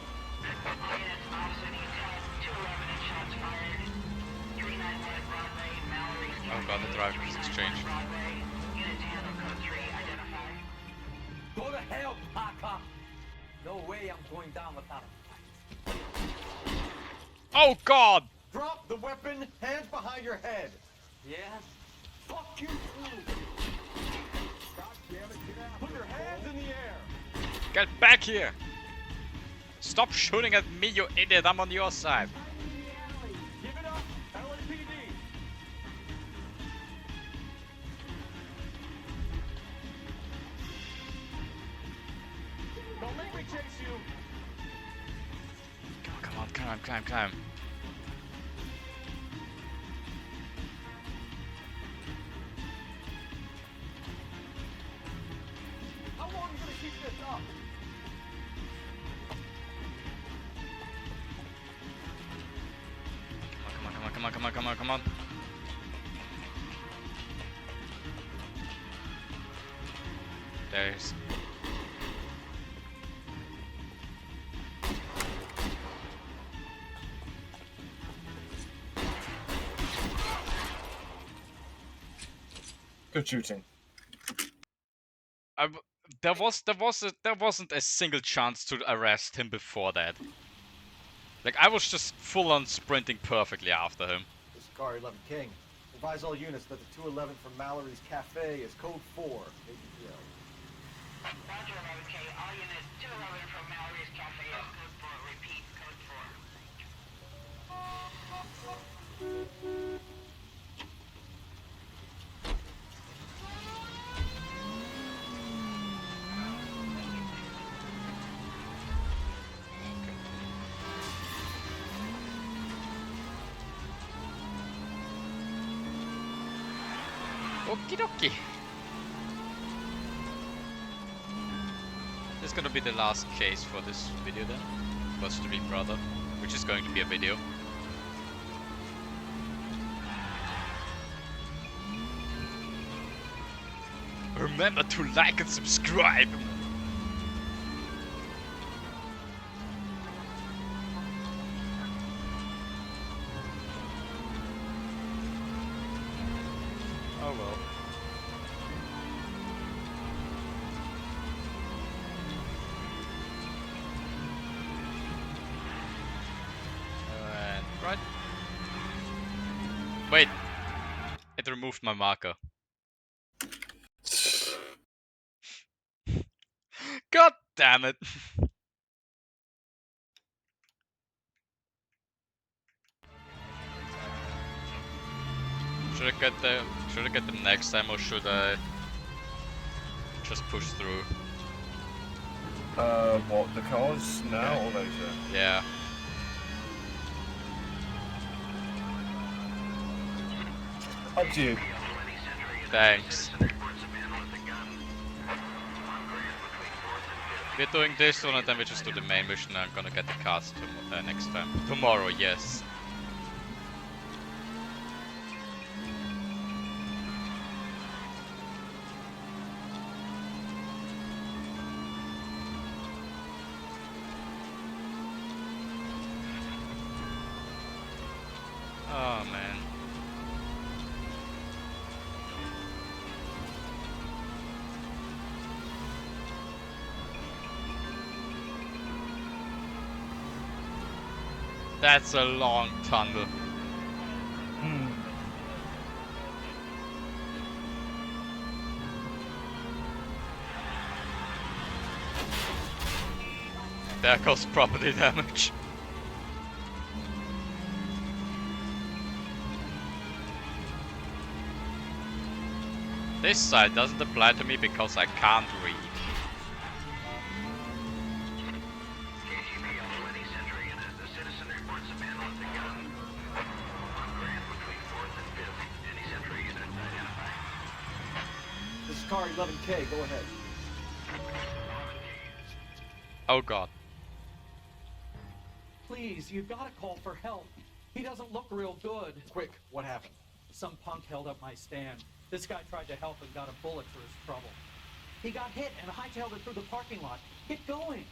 Oh god, the driver's exchange. Go to hell, Parker! No way I'm going down without a fight. Oh god! Drop the weapon, hands behind your head. Yeah? Fuck you too. God damn it, get out. Put your hands in the air. Get back here! Stop shooting at me, you idiot! I'm on your side. Give it up, LAPD. Don't make me chase you. Come on, climb. How long are you gonna keep this up? Come on. There's... Good shooting. There wasn't a single chance to arrest him before that. Like, I was just full on sprinting perfectly after him. This is Car 11 King. Advise all units that the 211 from Mallory's Cafe is code 4. APO. Roger, 11K. All units, 211 from Mallory's Cafe is code 4. Repeat, code 4. Okie dokie. This is gonna be the last case for this video then. For Stream Brother, which is going to be a video. Remember to like and subscribe! Oh well. And right. Wait. It removed my marker. God damn it. Should I get them next time, or should I just push through? What, the cars now or later? Yeah. Up to you. Thanks. We're doing this one and then we just do the main mission. I'm gonna get the cars next time. Tomorrow, yes. Oh man. That's a long tunnel. There goes property damage. This side doesn't apply to me because I can't read. This is car 11K, go ahead. Oh god. Please, you gotta call for help. He doesn't look real good. Quick, what happened? Some punk held up my stand. This guy tried to help and got a bullet for his trouble. He got hit and hightailed it through the parking lot. Get going.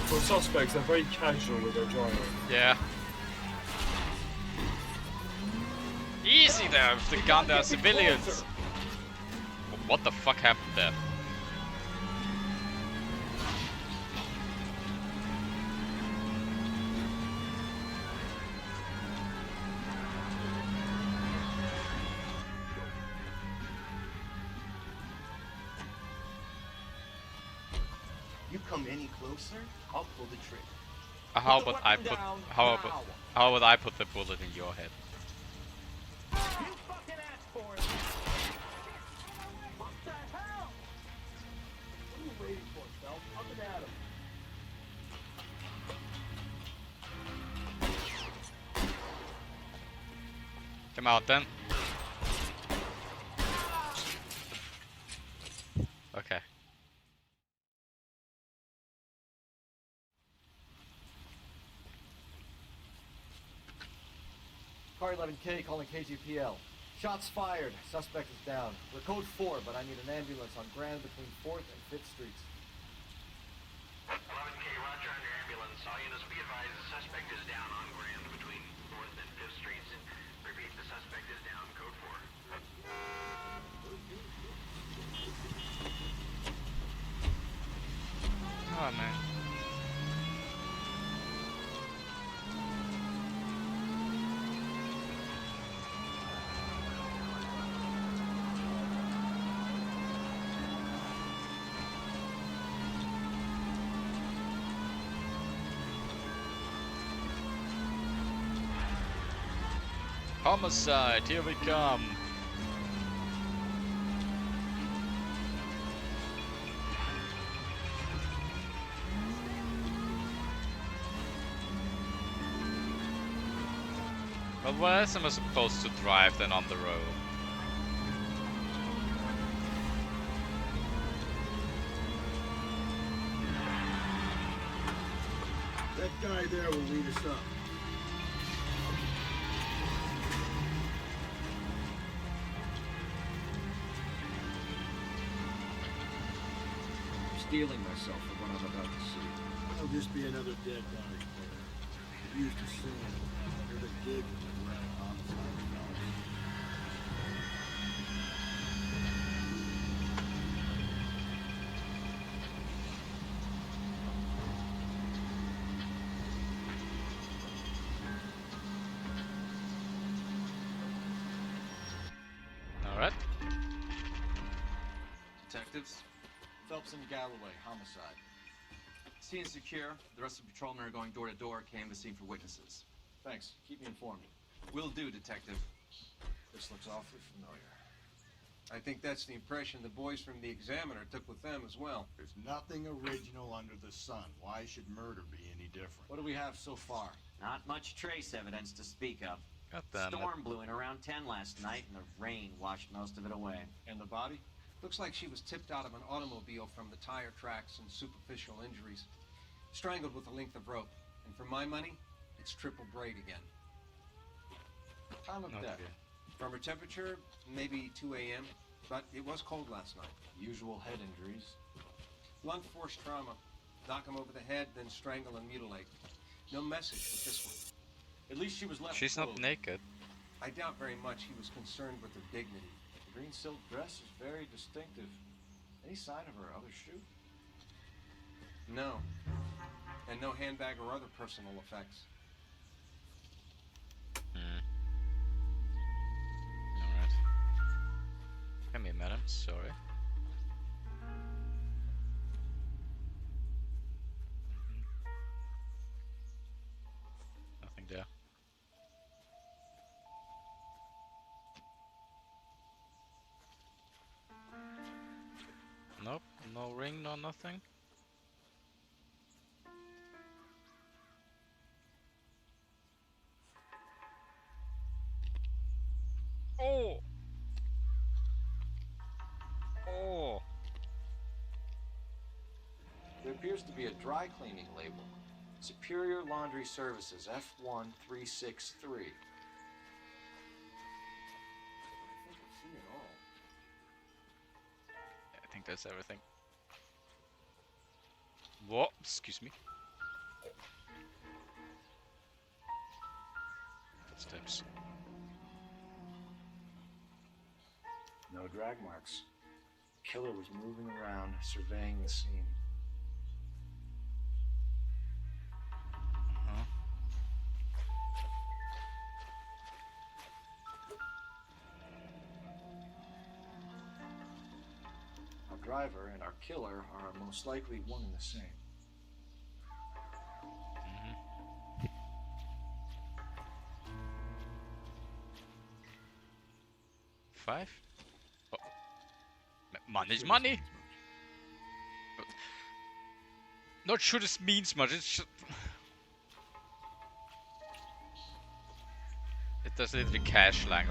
For suspects, they're very casual with their driving. Yeah. Easy there with the gun, there are civilians. What the fuck happened there? You come any closer, I'll pull the trigger. How about I put how about I put the bullet in your head? You fucking asked for it. What the hell? What are you waiting for, Phelps? Up and at him. Come out then. Okay. Car 11K calling KGPL. Shots fired. Suspect is down. We're code 4, but I need an ambulance on Grand between 4th and 5th Streets. 11K, roger on your ambulance. All units be advised the suspect is down on Grand between 4th and 5th Streets. Repeat, the suspect is down. Code 4. Oh man. Homicide, here we come. But where else am I supposed to drive than on the road? That guy there will lead us up. I'm steeling myself for what I'm about to see. I'll just be another dead body player. I'm used to seeing it. You're the gig around homicide fellas. Alright. Detectives, Phelps and Galloway, homicide. Scene secure. The rest of the patrolmen are going door to door, canvassing for witnesses. Thanks. Keep me informed. Will do, Detective. This looks awfully familiar. I think that's the impression the boys from the Examiner took with them as well. There's nothing original under the sun. Why should murder be any different? What do we have so far? Not much trace evidence to speak of. God damn it. Storm blew in around 10 last night, and the rain washed most of it away. And the body? Looks like she was tipped out of an automobile from the tire tracks and superficial injuries. Strangled with a length of rope. And for my money, it's triple braid again. Time of death. From her temperature, maybe 2 a.m., but it was cold last night. Usual head injuries. Blunt force trauma. Knock him over the head, then strangle and mutilate. No message with this one. At least she was left She's not clothed. naked. I doubt very much he was concerned with her dignity. The green silk dress is very distinctive. Any sign of her other shoe? No. And no handbag or other personal effects. Alright. Come here, madam. Sorry. Nothing there. Nope, no ring, no nothing. Oh! Oh! There appears to be a dry cleaning label. Superior Laundry Services, F1363. I think I've seen it all. I think that's everything. Whoa, excuse me. Footsteps. No drag marks. Killer was moving around, surveying the scene. Our driver and our killer are most likely one and the same. Five? Oh. Money's money! Not sure this means much, it's just... It does literally cash slang.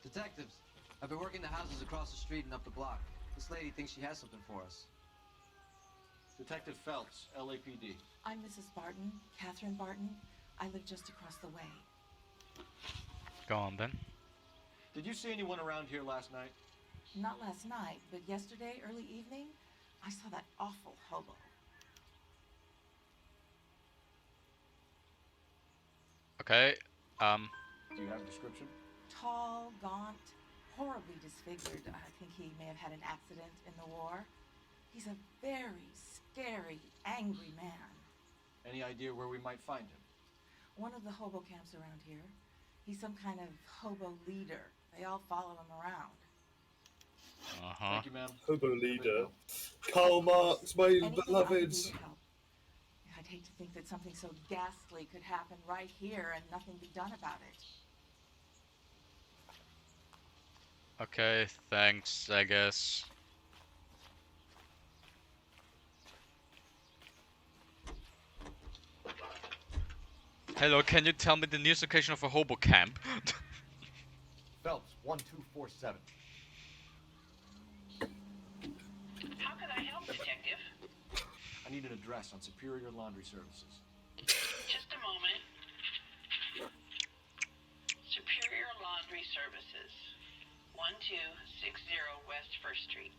Detectives, I've been working the houses across the street and up the block. This lady thinks she has something for us. Detective Phelps, LAPD. I'm Mrs. Barton, Catherine Barton. I live just across the way. Go on then. Did you see anyone around here last night? Not last night, but yesterday, early evening, I saw that awful hobo. Okay, Do you have a description? Tall, gaunt, horribly disfigured. I think he may have had an accident in the war. He's a very scary, angry man. Any idea where we might find him? One of the hobo camps around here. He's some kind of hobo leader. They all follow him around. Thank you, ma'am. Hobo leader. Karl Marx, my Anything I can do beloved. to help? hate to think that something so ghastly could happen right here and nothing be done about it. Okay, thanks, I guess. Hello, can you tell me the nearest location of a hobo camp? Phelps, 1247. How can I help, Detective? I need an address on Superior Laundry Services. Just a moment. Superior Laundry Services, 1260 West 1st Street.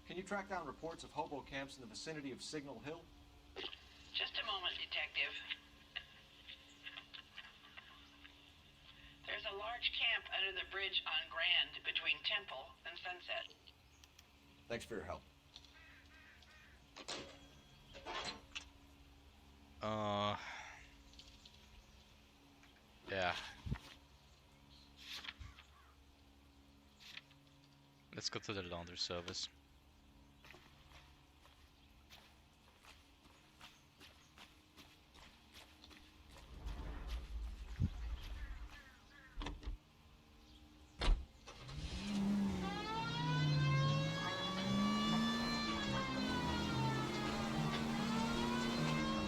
Can you track down reports of hobo camps in the vicinity of Signal Hill? Just a moment, Detective. There's a large camp under the bridge on Grand between Temple and Sunset. Thanks for your help. Yeah. Let's go to the laundry service.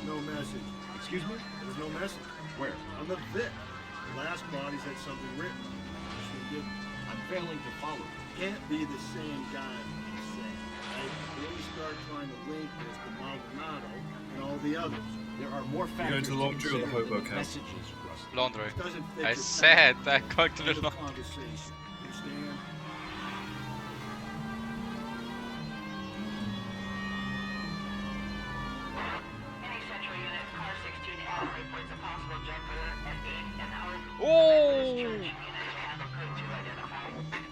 No message. Excuse me? There's no message. Where? On the Vic. The last bodies had something written on it. This one didn't. I'm failing to follow. Can't be the same guy, you say. Right? Then you start trying to link this to Maldonado and all the others. There are more You going factors to the laundry or the consider hobo than camp? messages, Rusty. Laundry. Doesn't fit I your said pattern. that going to the End of laundry. conversation. Understand? Any central unit, car 16 L reports a possible jumper at 8 and out. Oh! Unit to handle code 2 identified.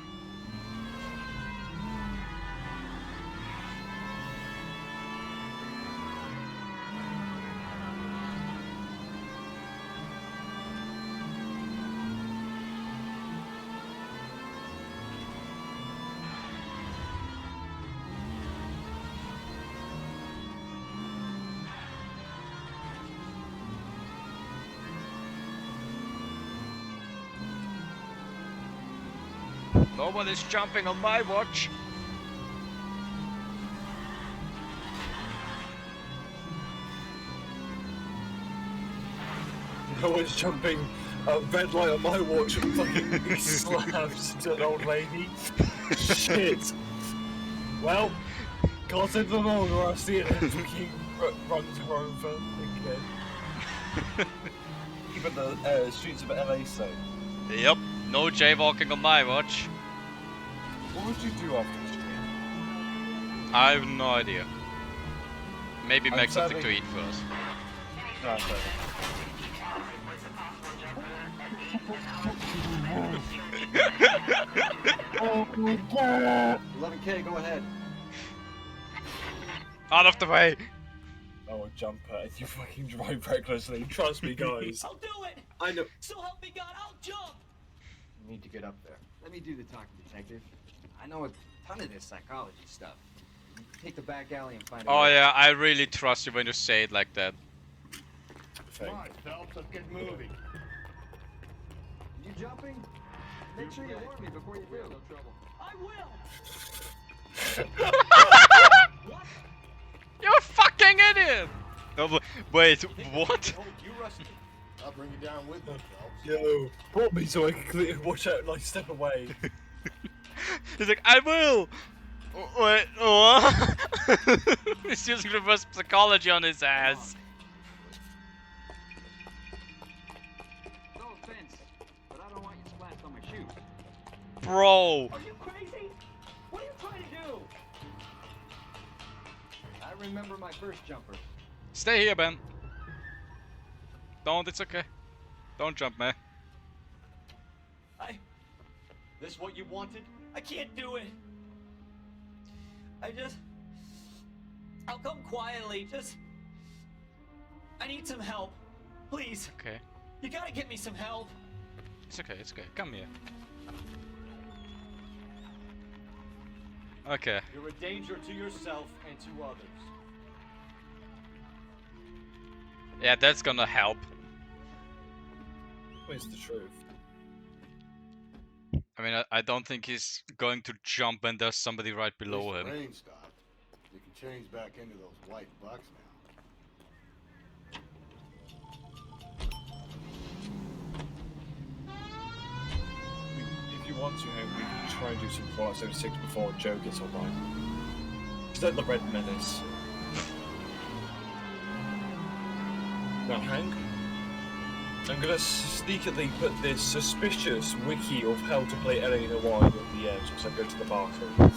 Nobody's jumping on my watch. No one's jumping a red light on my watch and fucking slams into an old lady. Shit. Well, can't say for long or I'll see it and fucking runs her over again. Keeping the streets of LA safe. Yep, no jaywalking on my watch. What would you do after the stream? I have no idea. Maybe I'm make something to serving- eat first. No, I'm sorry. Oh my god! 11K, go ahead. Out of the way! Oh, a jumper, and you fucking drive recklessly. Trust me, guys. I'll do it! I know. So help me God, I'll jump! You need to get up there. Let me do the talking, Detective. I know a ton of this psychology stuff. Take the back alley and find Oh out. yeah, I really trust you when you say it like that. Come on, Phelps, let's get moving. You jumping? Make sure you warn me before you do. No trouble. I will! You fucking idiot! No, wait, what? You, Rusty. I'll bring you down with me, Phelps. Yo, brought me so I can clear, watch out, like step away. He's like, I will! Wait, what? He's using reverse psychology on his ass. No offense, but I don't want you splashed on my shoes. Bro! Are you crazy? What are you trying to do? I remember my first jumper. Stay here, Ben. Don't, it's okay. Don't jump, man. This what you wanted? I can't do it. I'll come quietly. I need some help. Please. Okay. You gotta get me some help. It's okay, it's okay. Come here. Okay. You're a danger to yourself and to others. Yeah, that's gonna help. It's the truth. I mean, I don't think he's going to jump when there's somebody right At least below the him. rain stopped. You can change back into those white bucks now. If you want to, we can try and do some Fallout 76 before Joe gets online. Is that the Red Menace? Now, Hank, I'm gonna sneakily put this suspicious wiki of how to play LA Noire at the end as I go to the bathroom.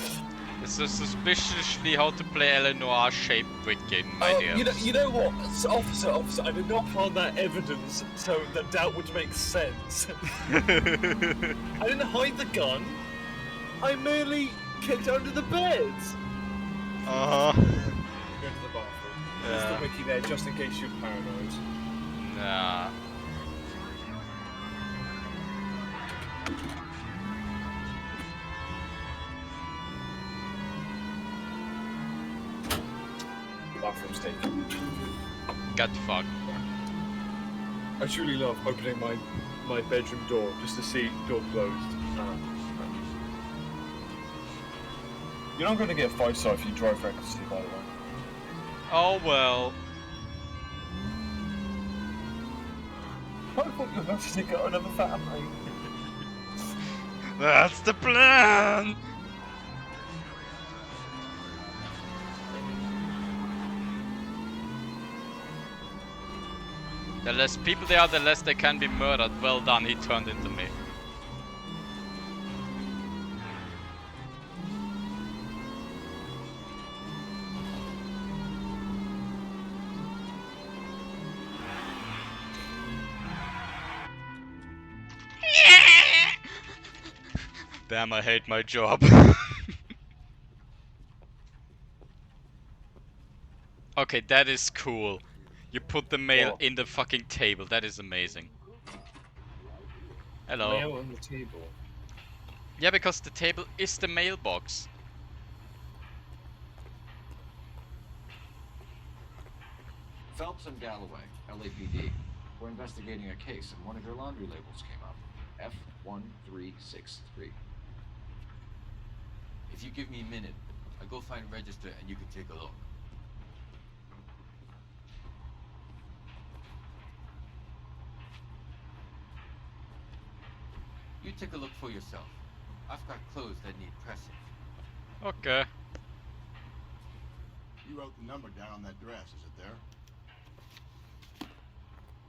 It's a suspiciously how to play Eleanor shaped wiki, my dear. You know what, officer, I did not find that evidence, so that doubt would make sense. I didn't hide the gun. I merely kicked under the bed. Uh-huh. Go to the bathroom. There's the wiki there, just in case you're paranoid. Nah. Bathroom's taken. Get fucked. I truly love opening my bedroom door just to see door closed. You're not going to get a 5-star if you drive recklessly, by the way. Oh well. I thought you were about to take out another family. That's the plan! The less people there are, the less they can be murdered. Well done, he turned into me. Damn, I hate my job. Okay, that is cool. You put the mail in the fucking table. That is amazing. Hello. Mail on the table. Yeah, because the table is the mailbox. Phelps and Galloway, LAPD. We're investigating a case, and one of your laundry labels came up. F1363. If you give me a minute, I'll go find a register and you can take a look. You take a look for yourself. I've got clothes that need pressing. Okay. You wrote the number down on that dress, is it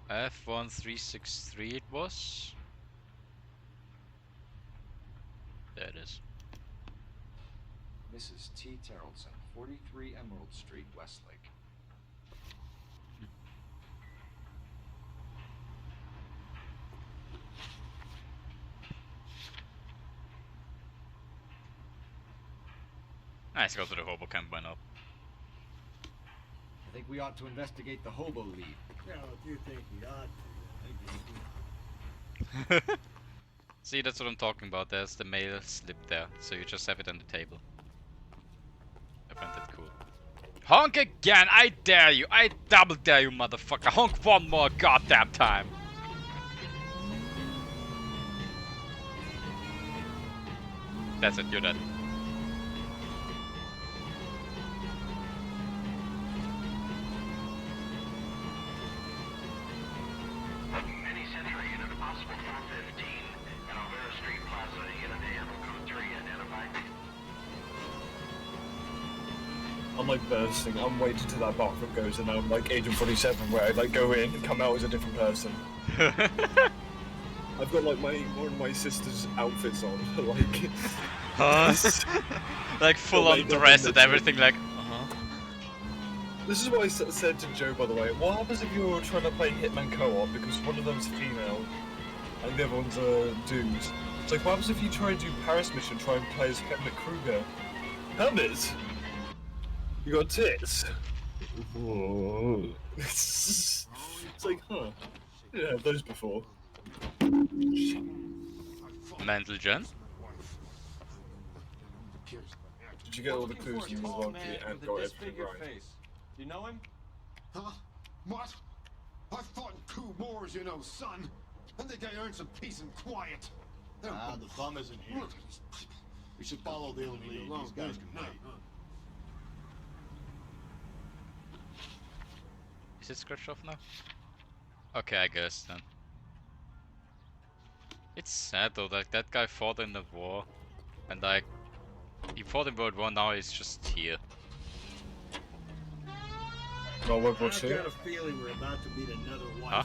there? F1363 it was. There it is. Mrs. T. Terrellson, 43 Emerald Street, Westlake. Let's go to the hobo camp, why not? I think we ought to investigate the hobo lead. No, if you think we ought to. See, that's what I'm talking about. There's the mail slip there, so you just have it on the table. I find that cool. Honk again! I dare you! I double dare you, motherfucker! Honk one more goddamn time! That's it, you're dead. Any Central unit, possible 415, and Alvera Street Plaza, unit AM, code 3, identified. I'm like bursting. I'm waiting till that bathroom goes, and I'm like Agent 47, where I like go in and come out as a different person. I've got like one of my sister's outfits on, like. Huh? Like full on dress and everything, like. This is what I said to Joe, by the way. What happens if you're trying to play Hitman co-op because one of them's female and the other one's a dude? It's like, what happens if you try and do Paris mission, try and play as Helmut Kruger? Helmut! You got tits? It's like, huh. I didn't have those before. Mental gen? Did you get all the clues you want and got everything right? You know him? Huh? What? boars, you know, son. I think I earned some peace and quiet. Ah, the bum isn't here. We should follow the lead. These guys can wait. Is it scratched off now? Okay, I guess then. It's sad though, like that guy fought in the war, and like he fought in World War. Now he's just here. No World War I've II? got a feeling we're about to meet another wife Huh?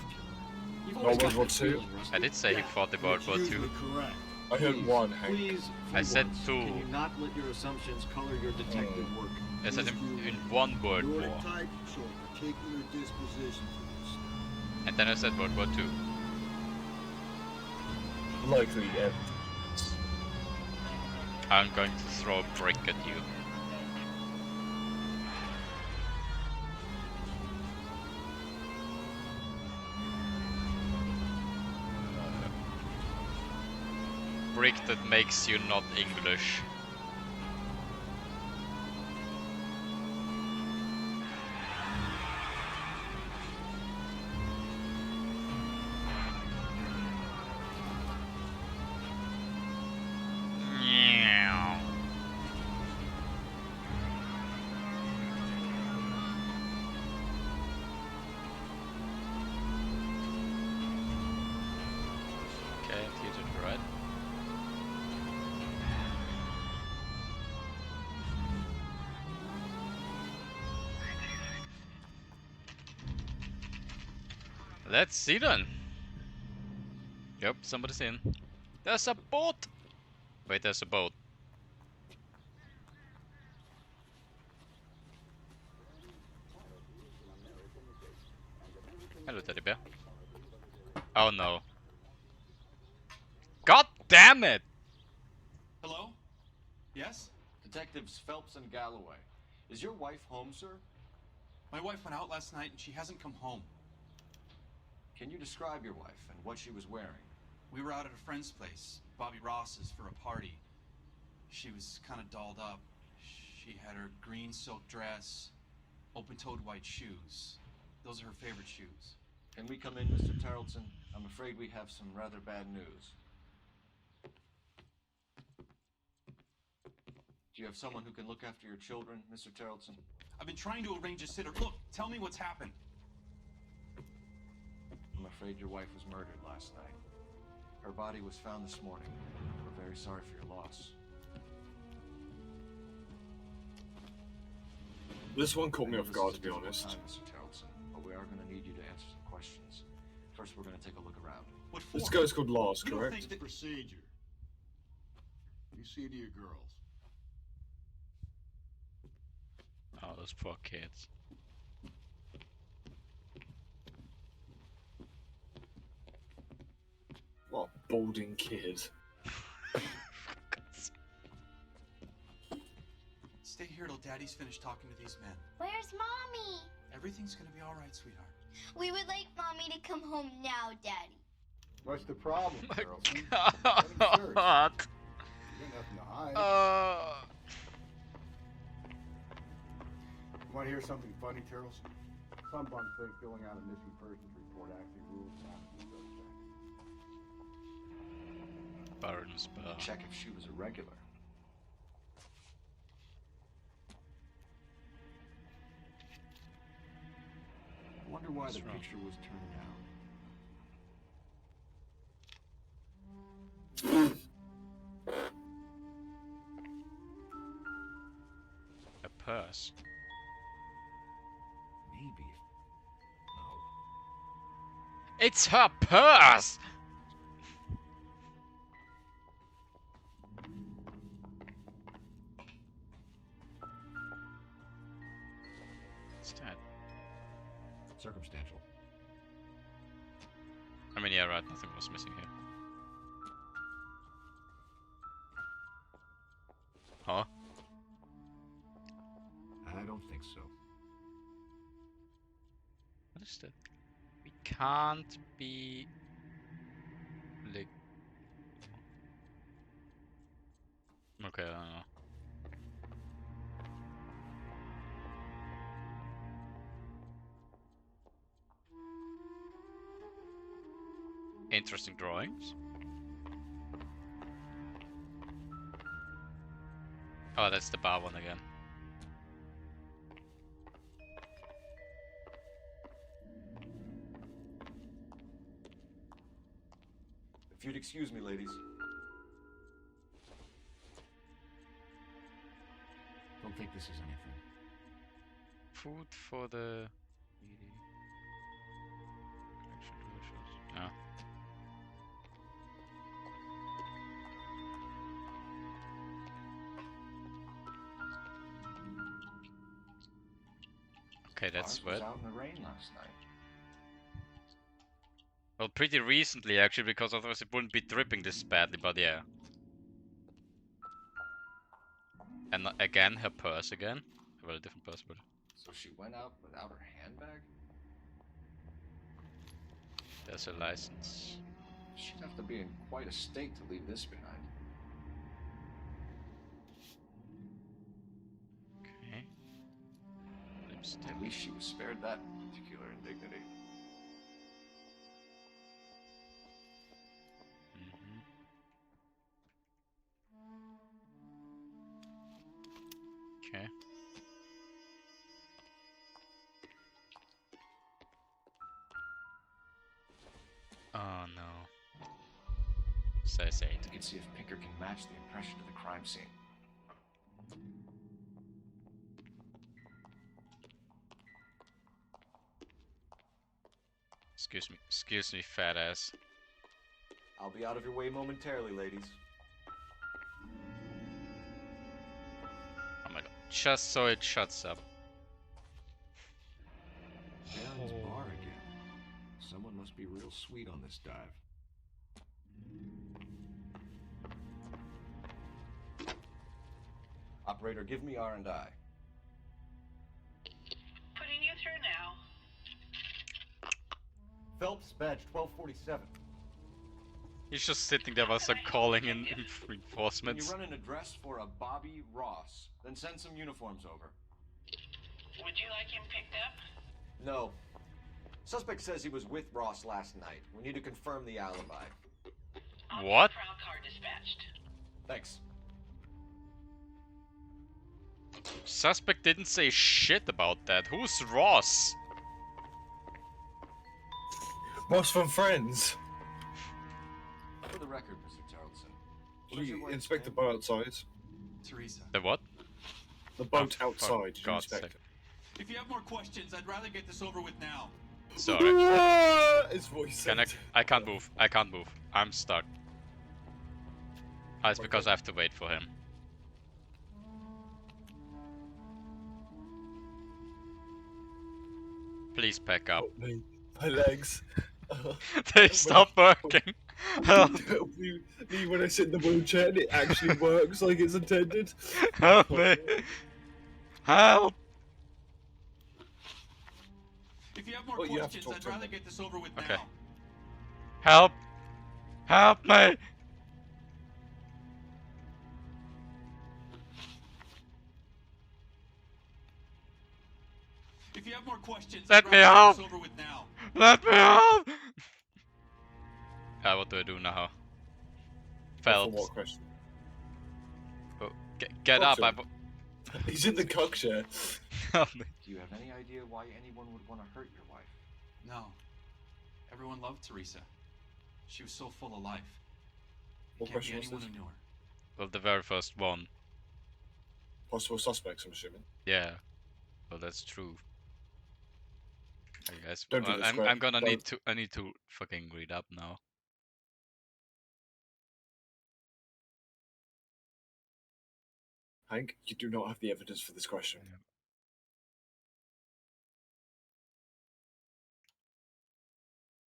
killer. No World War II? I did say he fought in World War II. Correct. I heard one, Hank. Please, I said once, two. Can you not let your assumptions color your detective work? I said in one World Your War, type show a particular disposition for this stuff. and then I said World War II. Likely, yeah. I'm going to throw a brick at you. Brick that makes you not English. Meow. Okay, you did right. Let's see then. Yep, somebody's in. There's a boat! Wait, there's a boat. Hello, teddy bear. Oh no. God damn it! Hello? Yes? Detectives Phelps and Galloway. Is your wife home, sir? My wife went out last night and she hasn't come home. Can you describe your wife and what she was wearing? We were out at a friend's place, Bobby Ross's, for a party. She was kind of dolled up. She had her green silk dress, open-toed white shoes. Those are her favorite shoes. Can we come in, Mr. Tarleton? I'm afraid we have some rather bad news. Do you have someone who can look after your children, Mr. Tarleton? I've been trying to arrange a sitter. Look, tell me what's happened. I'm afraid your wife was murdered last night. Her body was found this morning. We're very sorry for your loss. This one caught me off guard, to be honest. Mr. Tarleton, but we are going to need you to answer some questions. First, we're going to take a look around. What for? This guy's called Lars, You don't correct? think the procedure. You see to your girls. Oh, those poor kids. What a balding kid. Stay here till Daddy's finished talking to these men. Where's Mommy? Everything's gonna be all right, sweetheart. We would like Mommy to come home now, Daddy. What's the problem, girl? God. You got nothing to hide. Want to hear something funny, Terrelson? Some bums think filling out a missing persons report actually rules out the drug check. Baron's bar. Check if she was a regular. I wonder why the picture was turned down. A purse. Maybe. No. It's her purse! What's that? Circumstantial. I mean, yeah, right, nothing was missing here. Huh? I don't think so. What is that? We can't be... like... Okay, I don't know. Interesting drawings. Oh, that's the bar one again. If you'd excuse me, ladies. Don't think this is anything. Food for the needy. Collection delicious. No. Okay, that's Ours was wet. out in the rain last night. Well, pretty recently actually, because otherwise it wouldn't be dripping this badly, but yeah. And again, her purse again. A very different purse, but... So she went out without her handbag? There's a license. She'd have to be in quite a state to leave this behind. Okay. Lipstick. At least she was spared that particular indignity. Okay. Oh no. Says 8. You can see if Pinker can match the impression of the crime scene. Excuse me, fat ass. I'll be out of your way momentarily, ladies. Oh my god. Just so it shuts up. Darren's bar again. Someone must be real sweet on this dive. Operator, give me R&I. Putting you through now. Phelps, badge 1247. He's just sitting there while I'm calling in Can reinforcements. you run an address for a Bobby Ross? Then send some uniforms over. Would you like him picked up? No. Suspect says he was with Ross last night. We need to confirm the alibi. What? Prowl car dispatched. Thanks. Suspect didn't say shit about that. Who's Ross? Ross from Friends. For the record, Mr. Charlton. You inspect the boat outside. Teresa. The what? The boat Oh, outside. for You God's inspect sake. If you have more questions, I'd rather get this over with now. Sorry. His voice. Can I can't move. I can't move. I'm stuck. Oh, it's because I have to wait for him. Please pack up. My legs. They stop working. Help. me when I sit in the wheelchair and it actually works like it's intended. Help me. Help. If you have more Well, you have to questions, talk I'd to him. rather get this over with Okay. now. Help. Help me. If you have more questions, Let I'd me rather get help. this over with now. Let me help. What do I do now? For Phelps. what question? Oh, get up. Talk to him. He's in the cock chair. Help me. Do you have any idea why anyone would want to hurt your wife? No. Everyone loved Teresa. She was so full of life. What Can't be question was anyone this? who knew her. Well, the very first one. Possible suspects, I'm assuming. Yeah. Well, that's true. I guess. Don't do Well, this, I'm Greg. gonna Don't. I need to fucking read up now. Hank, you do not have the evidence for this question.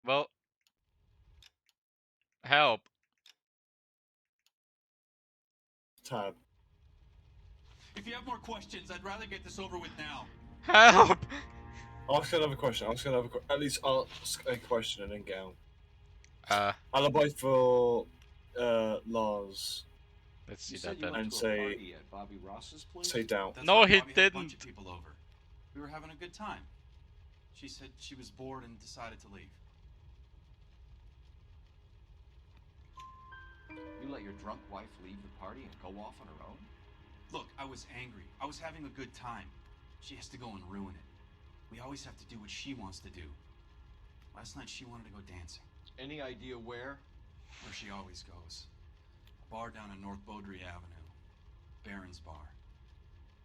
Well, help. Tab. If you have more questions, I'd rather get this over with now. Help. Ask another question. At least ask a question and then get out. Uh, Alibi for Lars. let's see You said that you then. went And to a say- party at Bobby Ross's place? Say down. That's No, right, he Bobby had a bunch didn't. of people over. We were having a good time. She said she was bored and decided to leave. You let your drunk wife leave the party and go off on her own? Look, I was angry. I was having a good time. She has to go and ruin it. We always have to do what she wants to do. Last night she wanted to go dancing. Any idea where? Where she always goes. A bar down on North Beaudry Avenue. Baron's Bar.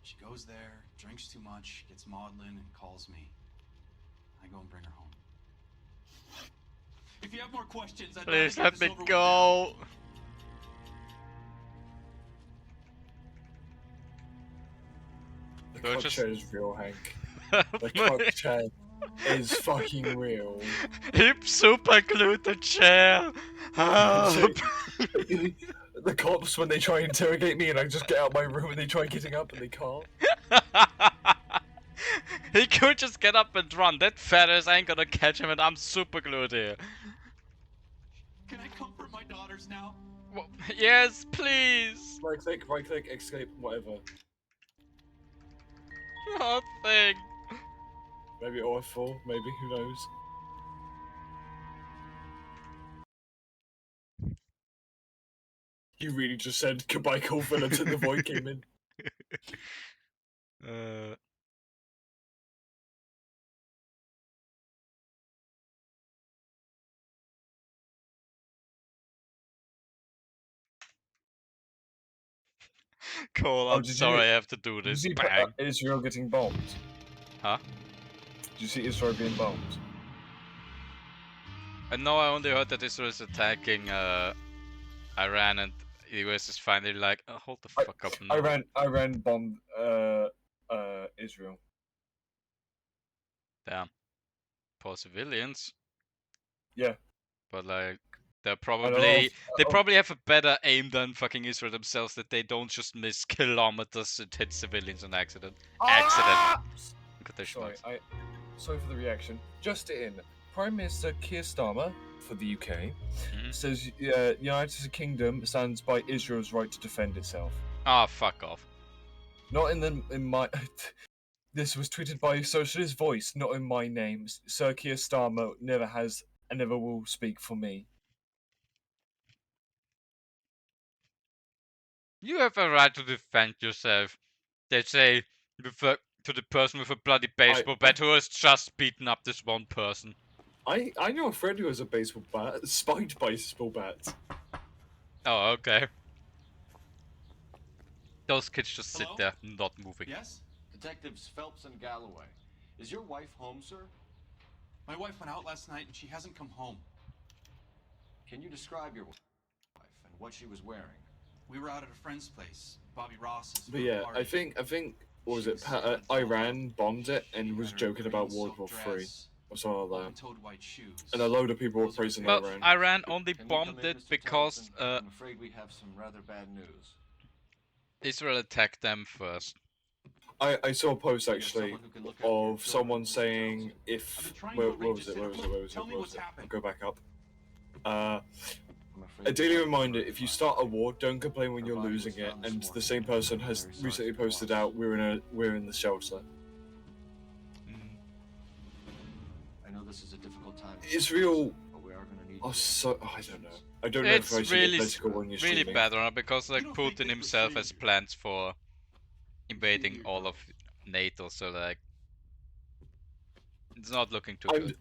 She goes there, drinks too much, gets maudlin, and calls me. I go and bring her home. If you have more questions, I'd Please rather let get me this over go. The We're cock just- chair is real, Hank. The cock chair is fucking real. He super glued the chair. Help. The cops, when they try and interrogate me and I just get out of my room and they try getting up and they can't. He could just get up and run. That feathers ain't gonna catch him, and I'm super glued here. Can I comfort my daughters now? Well, yes, please. Right click, escape, whatever. Nothing. Maybe OF4, maybe, who knows? You really just said goodbye, cool villains, and the void came in. Cole, Oh, I'm did you- sorry I have to do Did you this. see Bang. Israel getting bombed? Huh? Did you see Israel being bombed? No, I only heard that Israel is attacking Iran, and the US is finally like, oh, hold the fuck up. No. Iran bombed Israel. Damn. Poor civilians. Yeah. But like, they know. probably have a better aim than fucking Israel themselves, that they don't just miss kilometers and hit civilians on accident. Ah! Quotation marks. Sorry for the reaction. Just in, Prime Minister Keir Starmer for the UK says United Kingdom stands by Israel's right to defend itself. Ah, fuck off. Not in my. This was tweeted by Socialist Voice, not in my name. Sir Keir Starmer never has and never will speak for me. You have a right to defend yourself. They say to the person with a bloody baseball bat who has just beaten up this one person. I know a friend who has a baseball bat, spiked baseball bat. Oh, okay. Those kids just sit there, not moving. Yes? Detectives Phelps and Galloway. Is your wife home, sir? My wife went out last night and she hasn't come home. Can you describe your wife and what she was wearing? We were out at a friend's place, Bobby Ross's. But yeah, I think what was it? Iran bombed it and was joking about World War III or something like that. And a load of people were praising Well, Iran. Iran only Can you bombed come in, it Mr. because Thompson? I'm afraid we have some rather bad news. Israel attacked them first. I saw a post actually of someone saying if where was it? I'll go back up. A daily reminder: if you start a war, don't complain when you're losing it. And the same person has recently posted out, we're in the shelter. I know this is a difficult time. Israel. But we are going to need. I don't know. I don't know if I It's should get really, political when you're really streaming. bad on it, because like Putin himself has plans for invading all of NATO, so like it's not looking too good.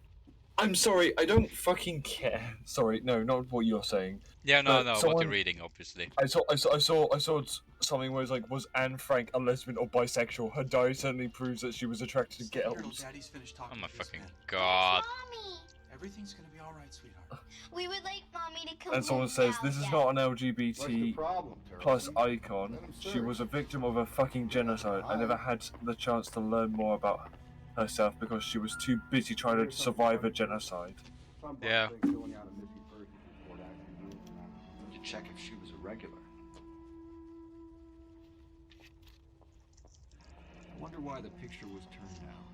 I'm sorry, I don't fucking care. Sorry, no, not what you're saying. Yeah, no, But what you're reading, obviously. I saw something where it's like, was Anne Frank a lesbian or bisexual? Her diary certainly proves that she was attracted to girls. Oh my fucking god. Mommy, Everything's gonna be alright, sweetheart. we would like Mommy to come And someone home says, now, this is Dad. not an LGBT plus icon. She was a victim of a fucking genocide. I never had the chance to learn more about herself because she was too busy trying to survive a genocide. Yeah. To check if she was a regular. I wonder why the picture was turned down.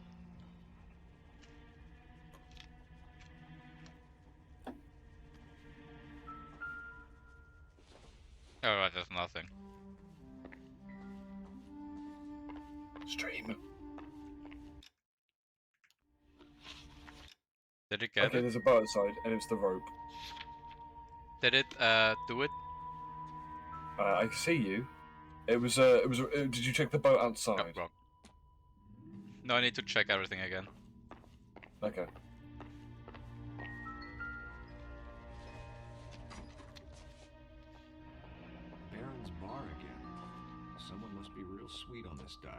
Alright, there's nothing. Stream. Did it get Okay, it? there's a bow outside, and it's the rope. Did it do it? I see you. Did you check the boat outside? Wrong. No, I need to check everything again. Okay. Baron's bar again. Someone must be real sweet on this dive.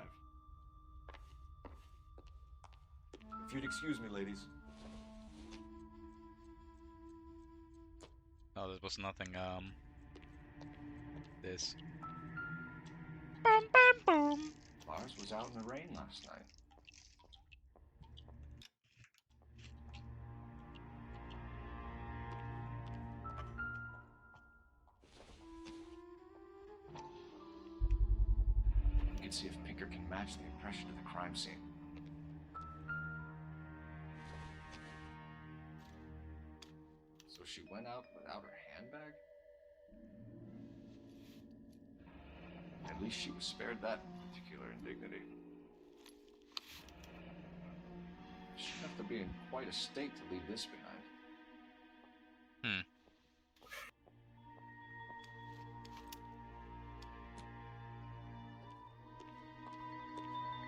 If you'd excuse me, ladies. No, this was nothing. This. Boom, boom, boom. Lars was out in the rain last night. We can see if Pinker can match the impression of the crime scene. So she went out without her handbag? At least she was spared that particular indignity. She'd have to be in quite a state to leave this behind.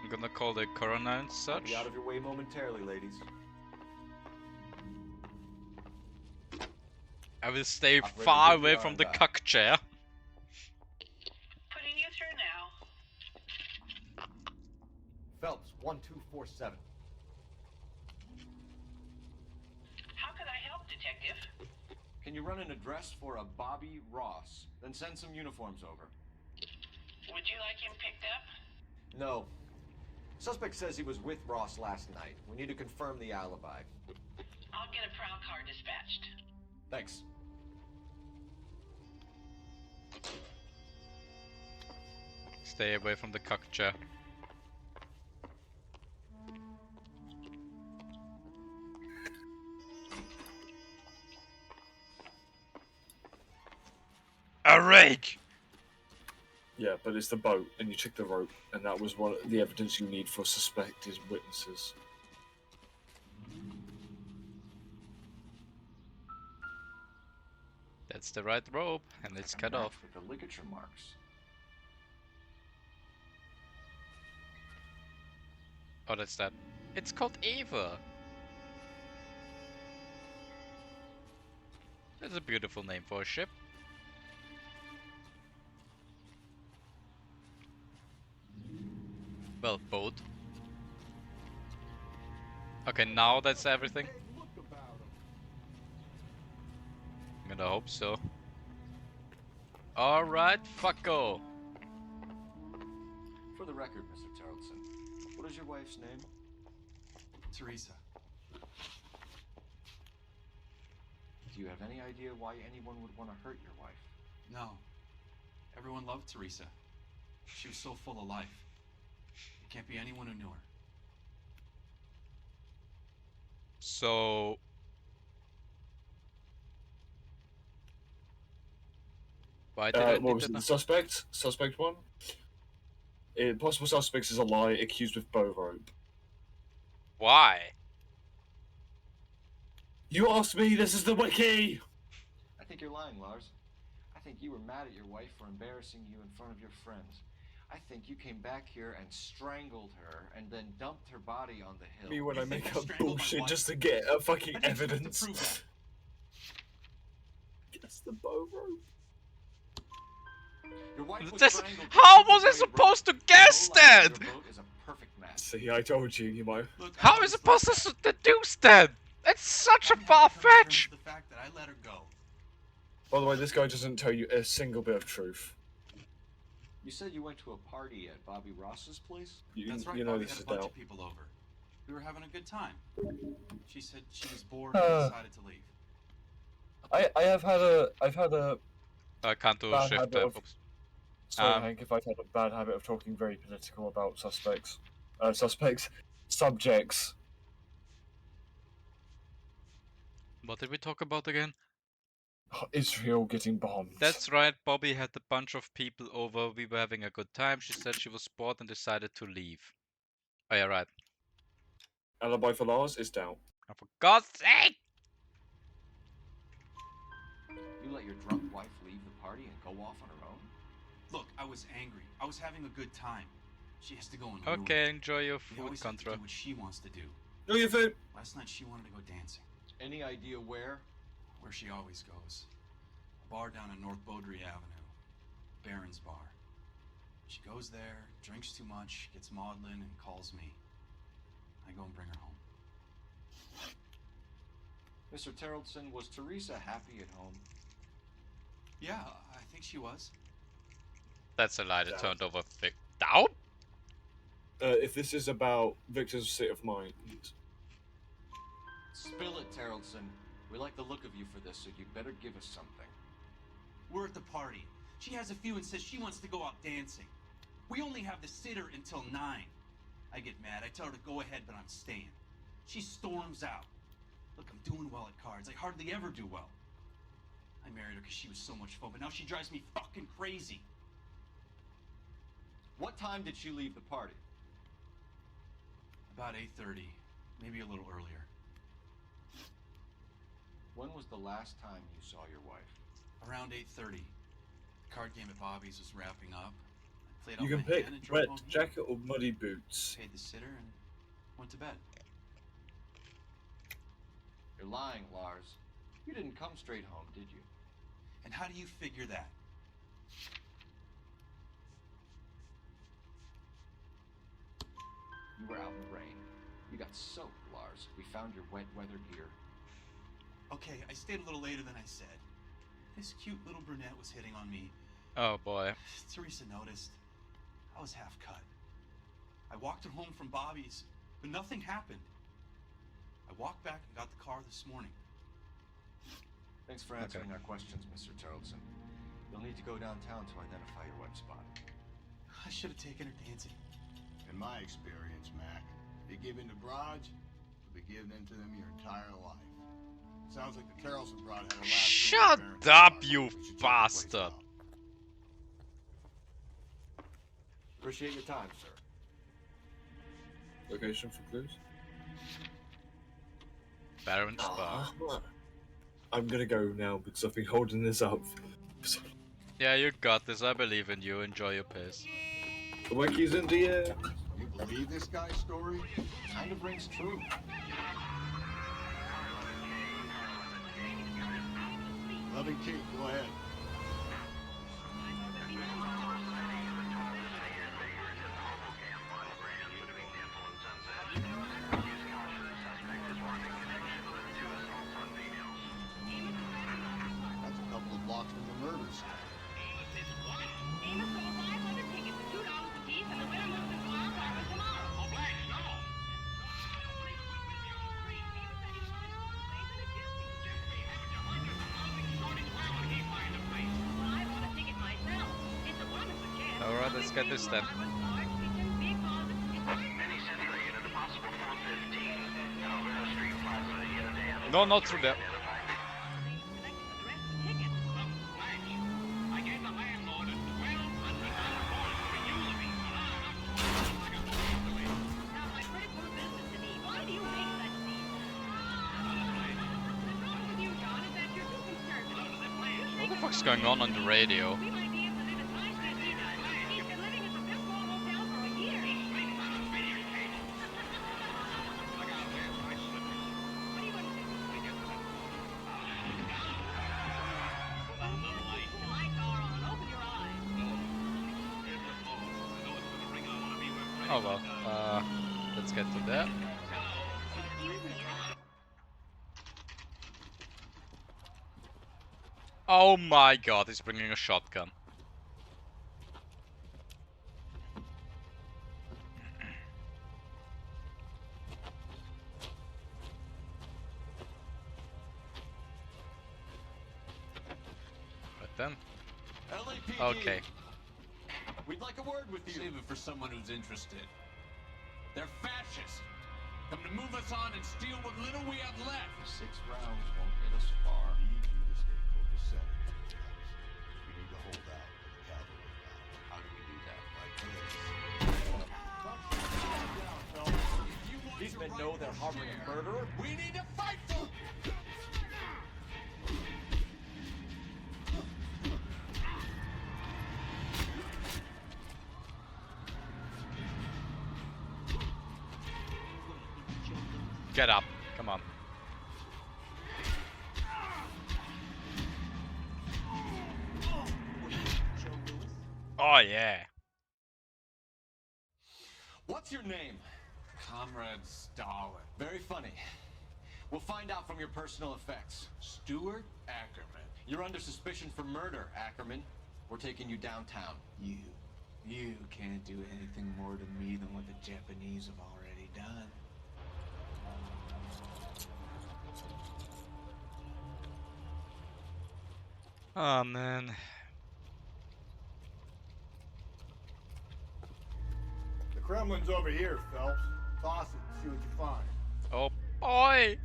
I'm gonna call the coroner and I'll such. be out of your way momentarily, ladies. I will stay Operator, far give the away from the RMI. cuck chair. Putting you through now. Phelps, 1247. How can I help, Detective? Can you run an address for a Bobby Ross? Then send some uniforms over. Would you like him picked up? No. Suspect says he was with Ross last night. We need to confirm the alibi. I'll get a prowl car dispatched. Thanks. Stay away from the cuck chair. A rake! Yeah, but it's the boat, and you check the rope, and that was one of the evidence you need for suspected witnesses. That's the right rope, and it's cut off. With the ligature marks. Oh, that's that. It's called Eva. That's a beautiful name for a ship. Well, boat. Okay, now that's everything. I'm gonna hope so. Alright, fucko. For the record, Mr. Tarleton, what is your wife's name? Teresa. Do you have any idea why anyone would want to hurt your wife? No. Everyone loved Teresa. She was so full of life. It can't be anyone who knew her. So... why did I What need was to it? know? The suspect? Suspect one? Possible suspects is a lie accused with bow rope. Why? You asked me, this is the wiki! I think you're lying, Lars. I think you were mad at your wife for embarrassing you in front of your friends. I think you came back here and strangled her and then dumped her body on the hill. Me when You I think make I up strangled my bullshit wife? just to get a fucking I think you have to evidence. prove that. Guess the bow rope. Your wife was This, strangled. how was I supposed to guess that? Your boat is a perfect match. See, I told you, you might. How is it supposed to deduce that? It's such a far fetch. The fact that I let her go. By the way, this guy doesn't tell you a single bit of truth. You said you went to a party at Bobby Ross's place? That's right. You know Bobby this had is a bunch doubt. of people over. We were having a good time. She said she was bored and decided to leave. I've had a I can't do bad shift habit of, folks. sorry Hank, if I've had a bad habit of talking very political about subjects. What did we talk about again? Israel getting bombed. That's right, Bobby had a bunch of people over, we were having a good time, she said she was bored and decided to leave. Oh yeah, right. Alibi for Lars is doubt. Oh, for God's sake! You let your drunk wife leave the party and go off on her own? Look, I was angry. I was having a good time. She has to go and ruin Okay, it. enjoy your We food, always have to Contra. do what she wants to do. No, your food. Last night she wanted to go dancing. Any idea where? Where she always goes. A bar down on North Beaudry Avenue. Baron's Bar. She goes there, drinks too much, gets maudlin, and calls me. I go and bring her home. Mr. Terrellson, was Teresa happy at home? Yeah, I think she was. That's a lie that turned over Vic. Down? If this is about Victor's state of mind, Spill it, Terrellson. We like the look of you for this, so you better give us something. We're at the party. She has a few and says she wants to go out dancing. We only have the sitter until 9. I get mad. I tell her to go ahead, but I'm staying. She storms out. Look, I'm doing well at cards. I hardly ever do well. I married her because she was so much fun, but now she drives me fucking crazy. What time did she leave the party? About 8:30, maybe a little earlier. When was the last time you saw your wife? Around 8:30. The card game at Bobby's was wrapping up. I played you off can my pick hand and drove wet home here. jacket or muddy boots. Paid the sitter and went to bed. You're lying, Lars. You didn't come straight home, did you? And how do you figure that? You were out in the rain. You got soaked, Lars. We found your wet weather gear. Okay, I stayed a little later than I said. This cute little brunette was hitting on me. Oh boy. Teresa noticed. I was half cut. I walked her home from Bobby's, but nothing happened. I walked back and got the car this morning. Thanks for answering our questions, Mr. Terrellson. You'll need to go downtown to identify your wife's body. I should have taken her dancing. In my experience, Mac, if you give in to broads, you'll be giving in to them your entire life. Sounds like the Terrellson broad had a last Shut up, you bastard! Appreciate your time, sir. Location for clues? Baron's Bar. I'm gonna go now because I've been holding this up. Yeah, you got this. I believe in you. Enjoy your piss. The Wiki's in the air. You believe this guy's story? Kind of rings true. Loving Kate, go ahead. That's a couple of blocks from the murder scene. Alright, let's get this then. No, not through there. What the fuck's going on the radio? Oh well, let's get to that. Oh my god, he's bringing a shotgun. Right then. LAPD. Okay. We'd like a word with you. Save it for someone who's interested. They're fascists. Come to move us on and steal what little we have left. 6 rounds won't get us far. We need you to stay copacetic. We need to hold out for the cavalry battle. How do we do that? Like this. These men know they're harboring a murderer. We need to fight for it. Get up. Come on. Oh yeah. What's your name? Comrade Stalin. Very funny. We'll find out from your personal effects. Stuart Ackerman. You're under suspicion for murder, Ackerman. We're taking you downtown. You can't do anything more to me than what the Japanese have already done. Oh man. The Kremlin's over here, Phelps. Toss it, see what you find. Oh boy.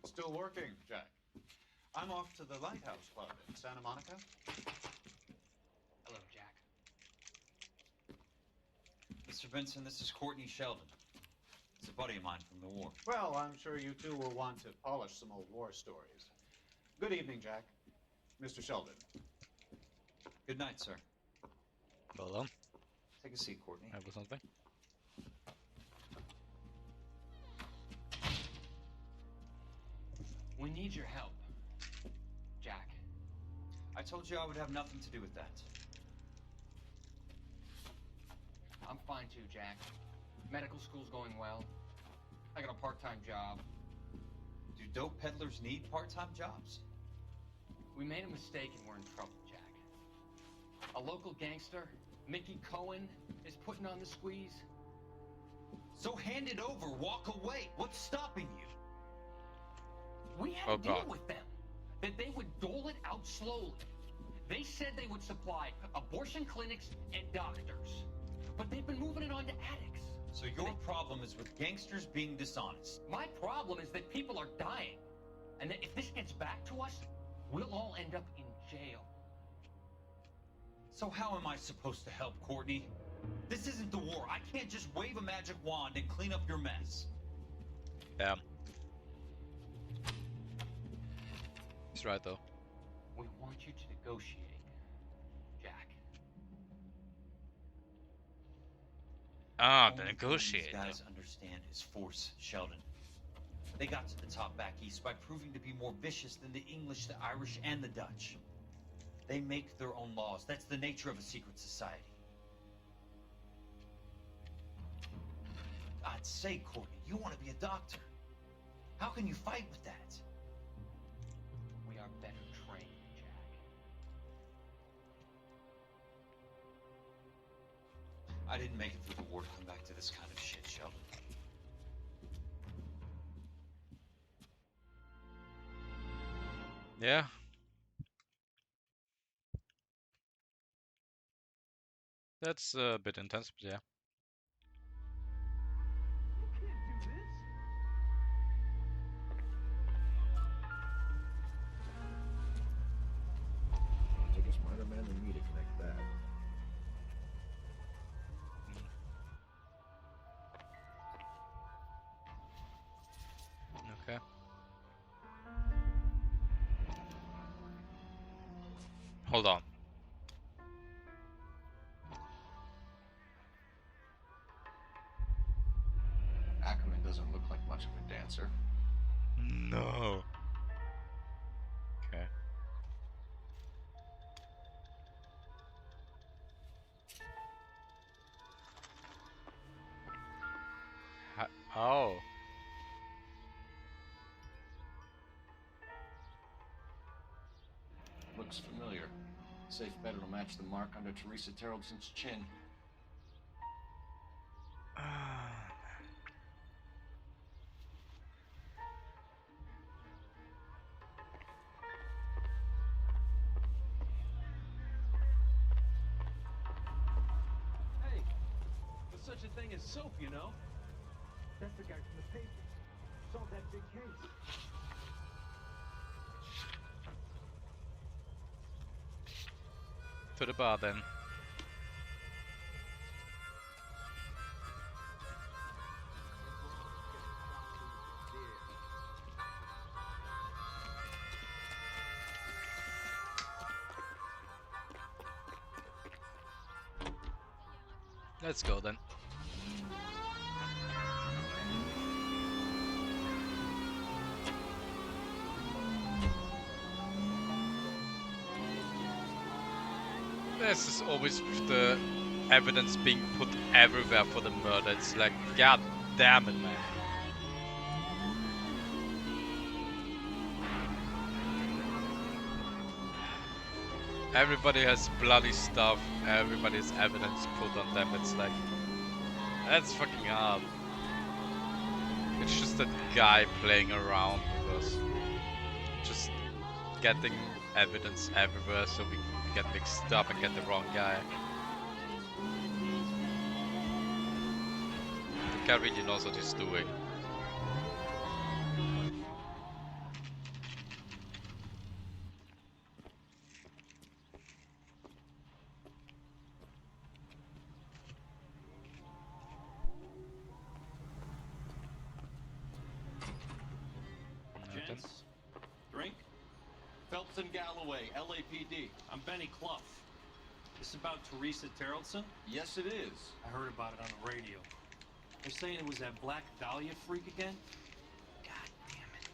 Still working, Jack. I'm off to the Lighthouse Club in Santa Monica. Hello, Jack. Mr. Benson, this is Courtney Sheldon. It's a buddy of mine from the war. Well, I'm sure you two will want to polish some old war stories. Good evening, Jack. Mr. Sheldon. Good night, sir. Hold on. Take a seat, Courtney. Have something. We need your help, Jack. I told you I would have nothing to do with that. I'm fine too, Jack. Medical school's going well. I got a part-time job. Do dope peddlers need part-time jobs? We made a mistake and we're in trouble, Jack. A local gangster, Mickey Cohen, is putting on the squeeze. So hand it over, walk away. What's stopping you? We had a deal with them that they would dole it out slowly. They said they would supply abortion clinics and doctors, but they've been moving it on to addicts. So your problem is with gangsters being dishonest. My problem is that people are dying, and that if this gets back to us, we'll all end up in jail. So how am I supposed to help, Courtney? This isn't the war. I can't just wave a magic wand and clean up your mess. Yeah. He's right though. We want you to negotiate, Jack. Ah, the Only thing negotiator. These guys understand is force, Sheldon. They got to the top back east by proving to be more vicious than the English, the Irish, and the Dutch. They make their own laws. That's the nature of a secret society. God's sake, Courtney, you want to be a doctor. How can you fight with that? We are better trained, Jack. I didn't make it through the war to come back to this kind of shit, Sheldon. Yeah. That's a bit intense, but yeah. Take a smarter man than me to connect that. Okay. Hold on. Ackerman doesn't look like much of a dancer. No. Okay. Oh. Looks familiar. Safe bet it'll match the mark under Teresa Terrelson's chin. Hey, there's such a thing as soap, you know? That's the guy from the paper. Solved that big case. To the bar then. Let's go then. this is always the evidence being put everywhere for the murder. It's like, god damn it, man. Everybody has bloody stuff, everybody has evidence put on them. It's like, that's fucking hard. It's just that guy playing around with us. Just getting evidence everywhere so we get mixed up and get the wrong guy. The guy really knows what he's doing. Gents, drink. Phelps and Galloway, LAPD. I'm Benny Clough. This about Teresa Terrellson? Yes, it is. I heard about it on the radio. They're saying it was that Black Dahlia freak again? God damn it.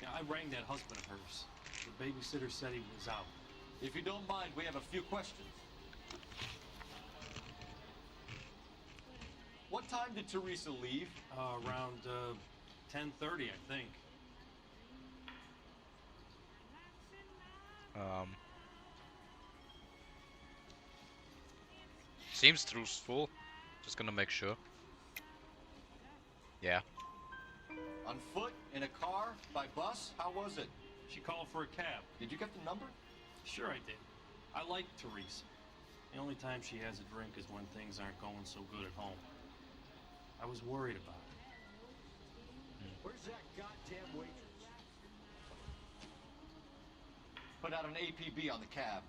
Yeah, I rang that husband of hers. The babysitter said he was out. If you don't mind, we have a few questions. What time did Teresa leave? Around 10:30, I think. Seems truthful. Just gonna make sure. Yeah. On foot? In a car? By bus? How was it? She called for a cab. Did you get the number? Sure I did. I like Teresa. The only time she has a drink is when things aren't going so good at home. I was worried about her. Where's that goddamn waitress? Put out an APB on the cab.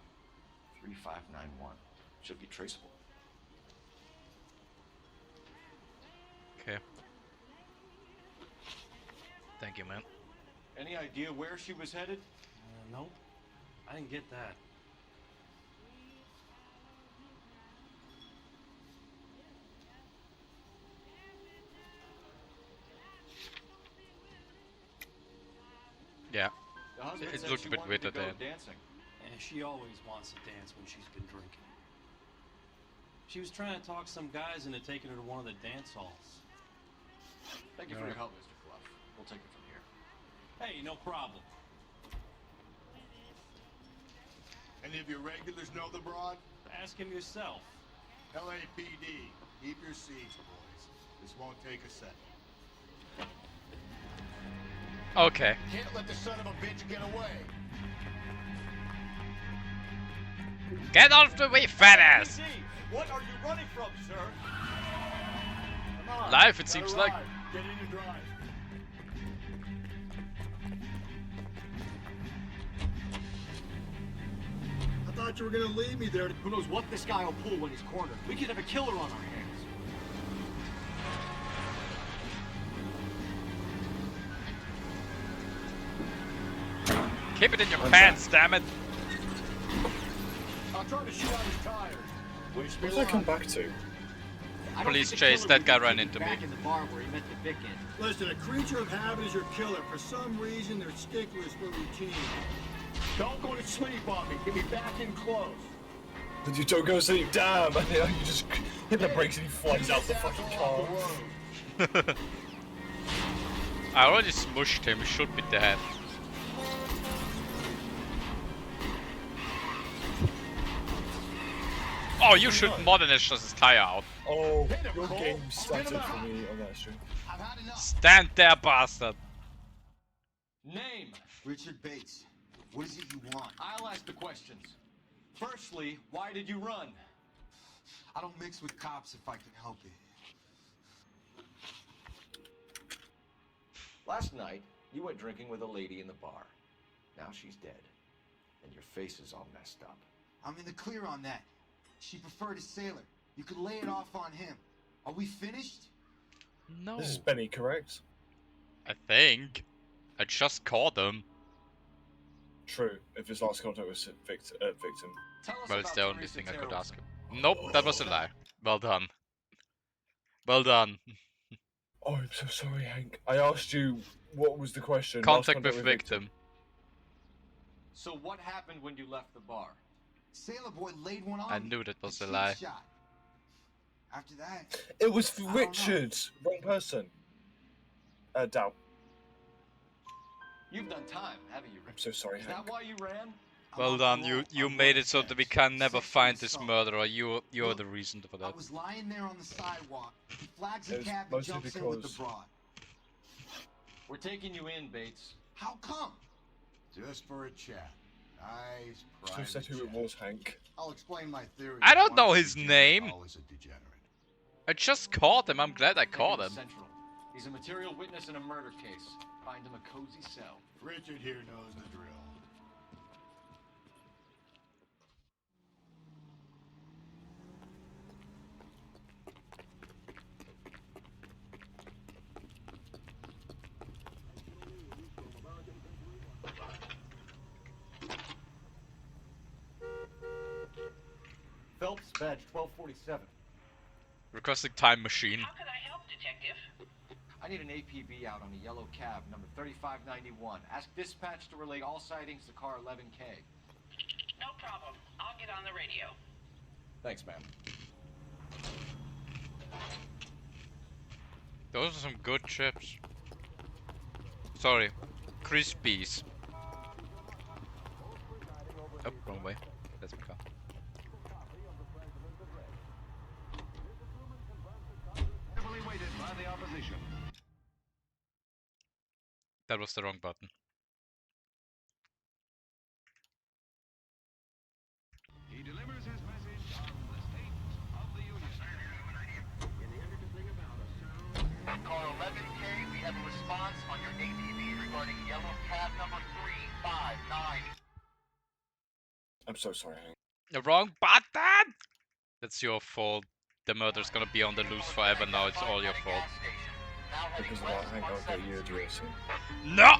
3591. Should be traceable. Okay. Thank you, man. Any idea where she was headed? Nope. I didn't get that. Yeah. The husband It said looked she a bit wanted weird to at go the end. dancing. And she always wants to dance when she's been drinking. She was trying to talk some guys into taking her to one of the dance halls. Thank you for your help, Mr. Clough. We'll take it from here. Hey, no problem. Any of your regulars know the broad? Ask him yourself. LAPD, keep your seats, boys. This won't take a second. Okay. Can't let the son of a bitch get away. Get off the way, fat ass! What are you running from, sir? Come on, Life, it gotta seems ride. like. Get in and drive. I thought you were gonna leave me there. Who knows what this guy will pull when he's cornered? We could have a killer on our hands. Keep it in your pants, damn it! I'll try to shoot out his tires. What did I come back to? I don't Police think the chase, killer that would guy be ran sitting into me. back in the bar where he met the victim. Listen, a creature of habit is your killer. For some reason, they're sticklers for routine. Don't go to sleep on me. Get me back in close. Did you don't go to sleep? Damn! And then you just hit the brakes and he flies out the fucking car. I already smushed him, he should be dead. Oh, you should modernize his tire out. Oh, your game started for me on that stream. Stand there, bastard! Name. Richard Bates. What is it you want? I'll ask the questions. Firstly, why did you run? I don't mix with cops if I can help it. Last night, you went drinking with a lady in the bar. Now she's dead. And your face is all messed up. I'm in the clear on that. She preferred a sailor. You could lay it off on him. Are we finished? No. This is Benny, correct? I think. I just caught him. True, if his last contact was victim. Well, it's the only thing I could ask him. Nope, that was a lie. Well done. Well done. Oh, I'm so sorry, Hank. I asked you what was the question. Last Contact with victim. So what happened when you left the bar? Sailor Boy laid one on I me. knew that was a cheap lie. shot. After that, It was for I don't know. Richard. Wrong person. Doubt. You've done time, haven't you, I'm Rick? so sorry, Is Hank. that why you ran? Well done, you made it so that we can never find this murderer. You're the reason for I that. was lying there on the sidewalk. He flags a It was cab and mostly jumps in with the because- broad. We're taking you in, Bates. How come? Just for a chat. Nice Who private said who it chat. was, Hank? I'll explain my theory. I don't know Once a his degenerate, name. always a degenerate. I just caught him. I'm glad I Take him caught to him. Central. He's a material witness in a murder case. Find him a cozy cell. Richard here knows the drill. Phelps, badge 1247. Requesting time machine. How can I help, Detective? I need an APB out on a yellow cab, number 3591. Ask dispatch to relay all sightings to car 11K. No problem. I'll get on the radio. Thanks, ma'am. Those are some good chips. Sorry, Crispies. Oh, wrong way. Let's go. Heavily weighted by the opposition. That was the wrong button. He delivers his message on the State of the Union. In the everything about a sound. Car 11K, we have a response on your APB regarding yellow cab number 359. I'm so sorry, Hank. The wrong button! That's your fault. The murder's gonna be on the loose forever now. It's all your fault. Because of that, Hank, I'll get you a DLC. No!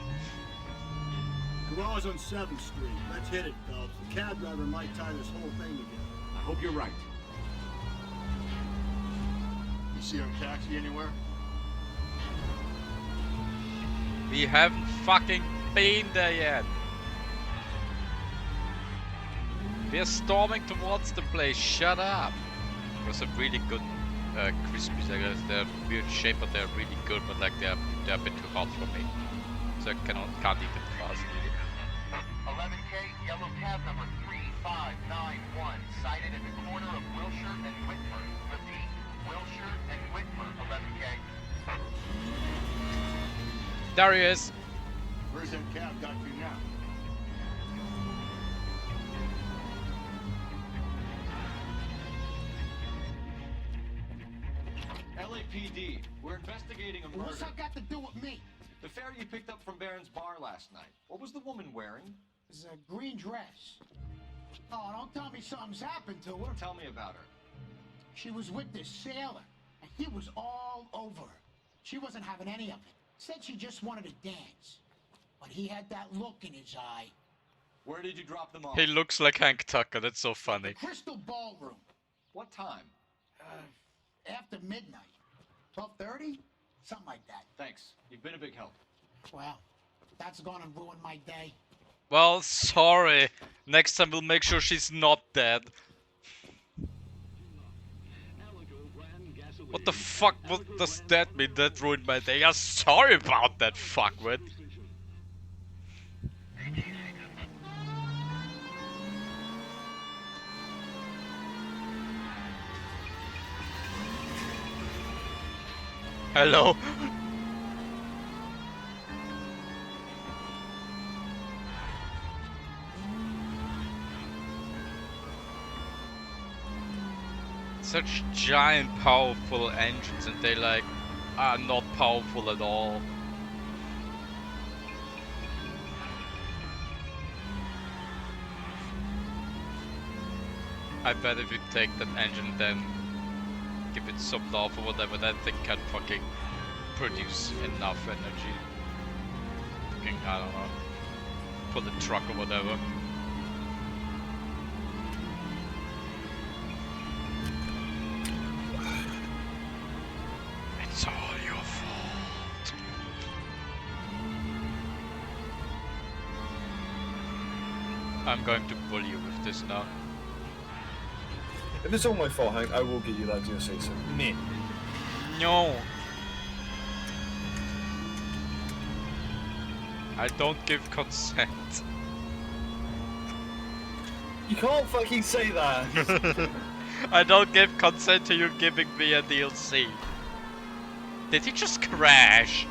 Garage on 7th Street. Let's hit it, Phelps. The cab driver might tie this whole thing together. I hope you're right. You see our taxi anywhere? We haven't fucking been there yet. We're storming towards the place. Shut up. It was a really good Crispies. I guess they're weird shape, but they're really good. But like they're a bit too hot for me, so I can't eat them fast. 11K, yellow cab number 3591, sighted at the corner of Wilshire and Whitford. Repeat, Wilshire and Whitford, 11K. There he is. Where's that cab got to now? LAPD, we're investigating a murder. What's that got to do with me? The fare you picked up from Barron's bar last night. What was the woman wearing? It's a green dress. Oh, don't tell me something's happened to her. Tell me about her. She was with this sailor, and he was all over her. She wasn't having any of it. Said she just wanted to dance. But he had that look in his eye. Where did you drop them off? He looks like Hank Tucker. That's so funny. Crystal Ballroom. What time? After midnight. 12:30? Something like that. Thanks. You've been a big help. Well, that's gonna ruin my day. Well, sorry. Next time we'll make sure she's not dead. What the fuck? What does that mean? That ruined my day. I'm sorry about that, fuckwit. Hello? Such giant powerful engines and they like are not powerful at all. I bet if you take that engine then give it some love or whatever, that thing can fucking produce enough energy. Fucking, I don't know, for the truck or whatever. It's all your fault. I'm going to bully you with this now. If it's all my fault, Hank, I will get you that DLC soon. Me. No. I don't give consent. You can't fucking say that! I don't give consent to you giving me a DLC. Did he just crash?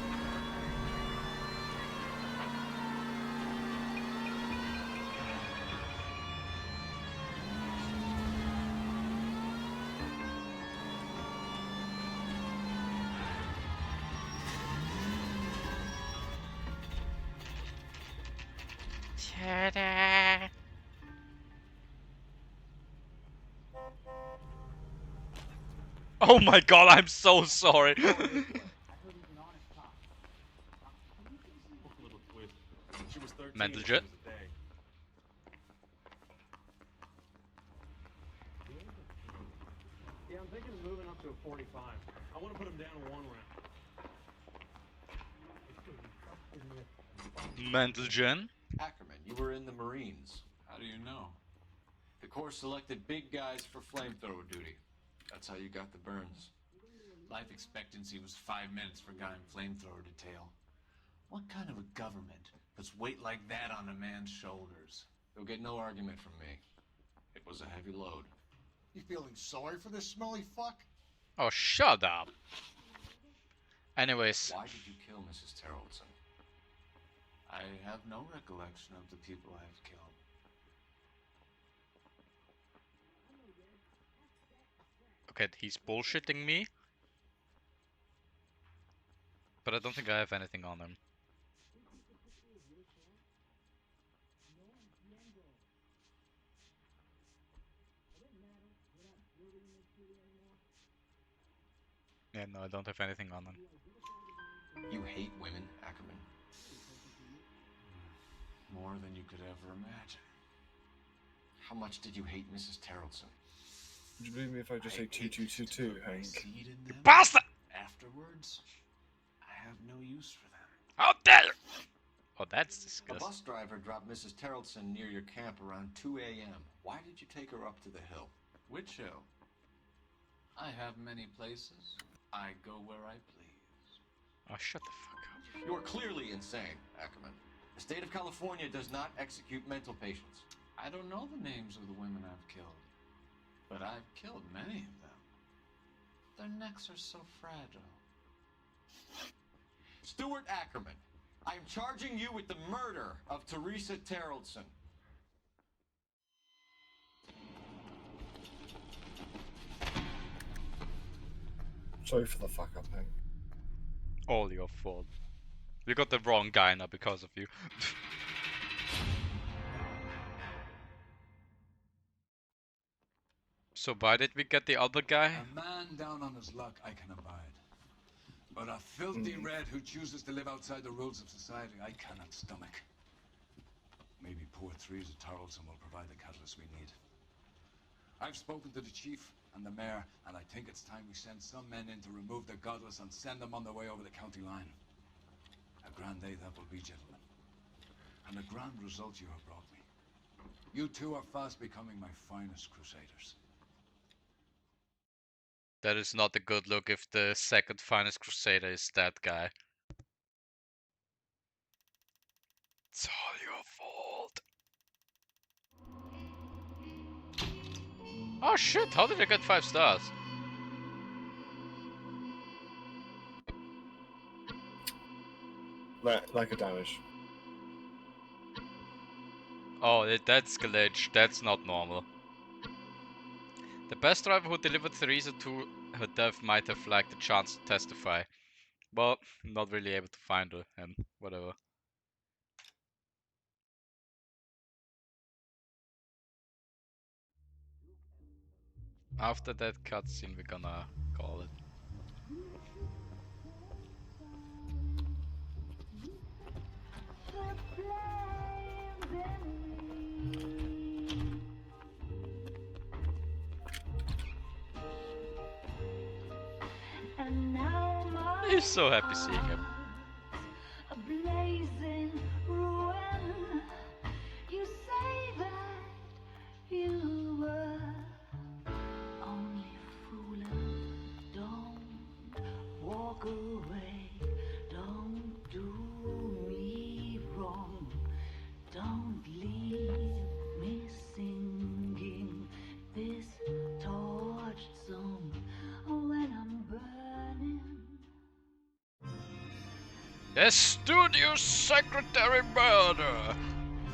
Ta-da! Oh my god, I'm so sorry. Mental jet. Yeah, I'm thinking of moving up to a 45. I want to put him down one round. Mental gen. Ackerman, you were in the Marines. How do you know? The Corps selected big guys for flamethrower duty. That's how you got the burns. Life expectancy was 5 minutes for a guy in flamethrower detail. What kind of a government puts weight like that on a man's shoulders? You'll get no argument from me. It was a heavy load. You feeling sorry for this smelly fuck? Oh, shut up. Anyways. Why did you kill Mrs. Terrellson? I have no recollection of the people I've killed. Okay, he's bullshitting me. But I don't think I have anything on him. Yeah, no, I don't have anything on him. You hate women, Ackerman? More than you could ever imagine. How much did you hate Mrs. Terrellson? Would you believe me if I just say 2222, Hank? You bastard! Afterwards, I have no use for them. How dare you! Oh, that's A disgusting. bus driver dropped Mrs. Terrellson near your camp around 2 a.m. Why did you take her up to the hill? Which hill? I have many places. I go where I please. Oh, shut the fuck up. You're clearly insane, Ackerman. The state of California does not execute mental patients. I don't know the names of the women I've killed, but I've killed many of them. Their necks are so fragile. Stuart Ackerman, I am charging you with the murder of Teresa Terrellson. Sorry for the fuck up, Hank. All your fault. We got the wrong guy now because of you. So why did we get the other guy? A man down on his luck I can abide. But a filthy red who chooses to live outside the rules of society I cannot stomach. Maybe poor Teresa Tarleton will provide the catalyst we need. I've spoken to the chief and the mayor, and I think it's time we send some men in to remove the godless and send them on their way over the county line. A grand day that will be, gentlemen. And a grand result you have brought me. You two are fast becoming my finest crusaders. That is not a good look if the second finest crusader is that guy. It's all your fault. Oh shit, how did I get 5 stars? Like a damage. Oh, that's glitch. That's not normal. The bus driver who delivered Teresa to her death might have lacked a chance to testify. But not really able to find her, and whatever. After that cutscene, we're gonna call it. He's so happy seeing him. A blazing ruin. You say that you were The studio secretary murder!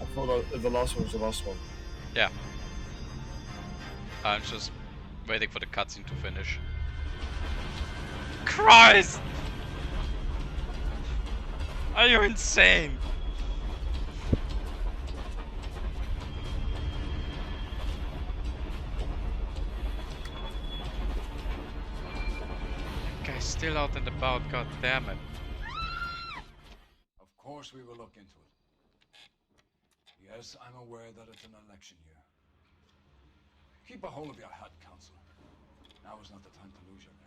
I thought the last one was the last one. Yeah. I'm just waiting for the cutscene to finish. Christ! Are you insane? Guy's still out and about, god damn it. Of course we will look into it. Yes, I'm aware that it's an election year. Keep a hold of your hat, Council. Now is not the time to lose your nerve.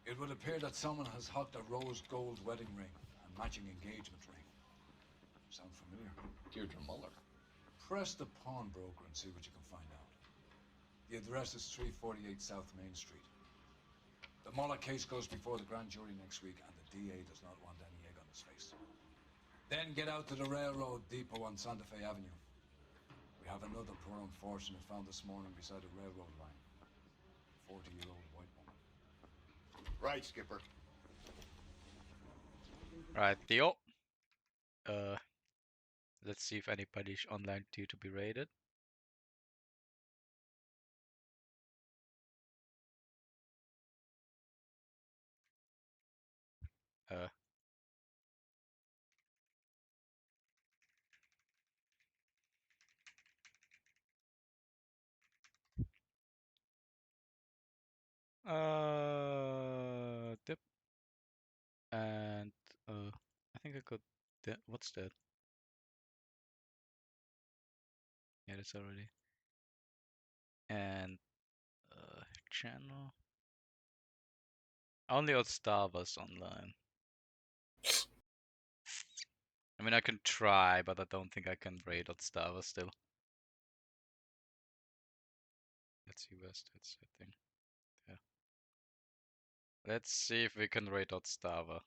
It would appear that someone has hocked a rose gold wedding ring and matching engagement ring. Sound familiar? Deirdre Muller. Press the pawnbroker and see what you can find out. The address is 348 South Main Street. The Muller case goes before the grand jury next week, and the DA does not want any egg on his face. Then get out to the railroad depot on Santa Fe Avenue. We have another poor unfortunate found this morning beside a railroad line. 40-year-old white woman. Right, Skipper. Right, Theo. Let's see if anybody's online due to be raided. Uh. Dip. And I think I got that. What's that? Yeah, that's already. And channel. Only on Starbucks online. I mean, I can try, but I don't think I can raid on Starbucks still. Let's see where's that setting. Yeah. Let's see if we can raid on Starbucks.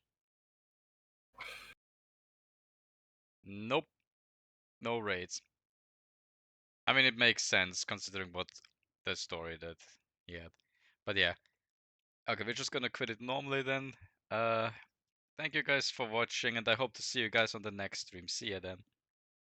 Nope. No raids. I mean, it makes sense considering what the story that he had. But yeah. Okay, we're just gonna quit it normally then. Thank you guys for watching, and I hope to see you guys on the next stream. See ya then.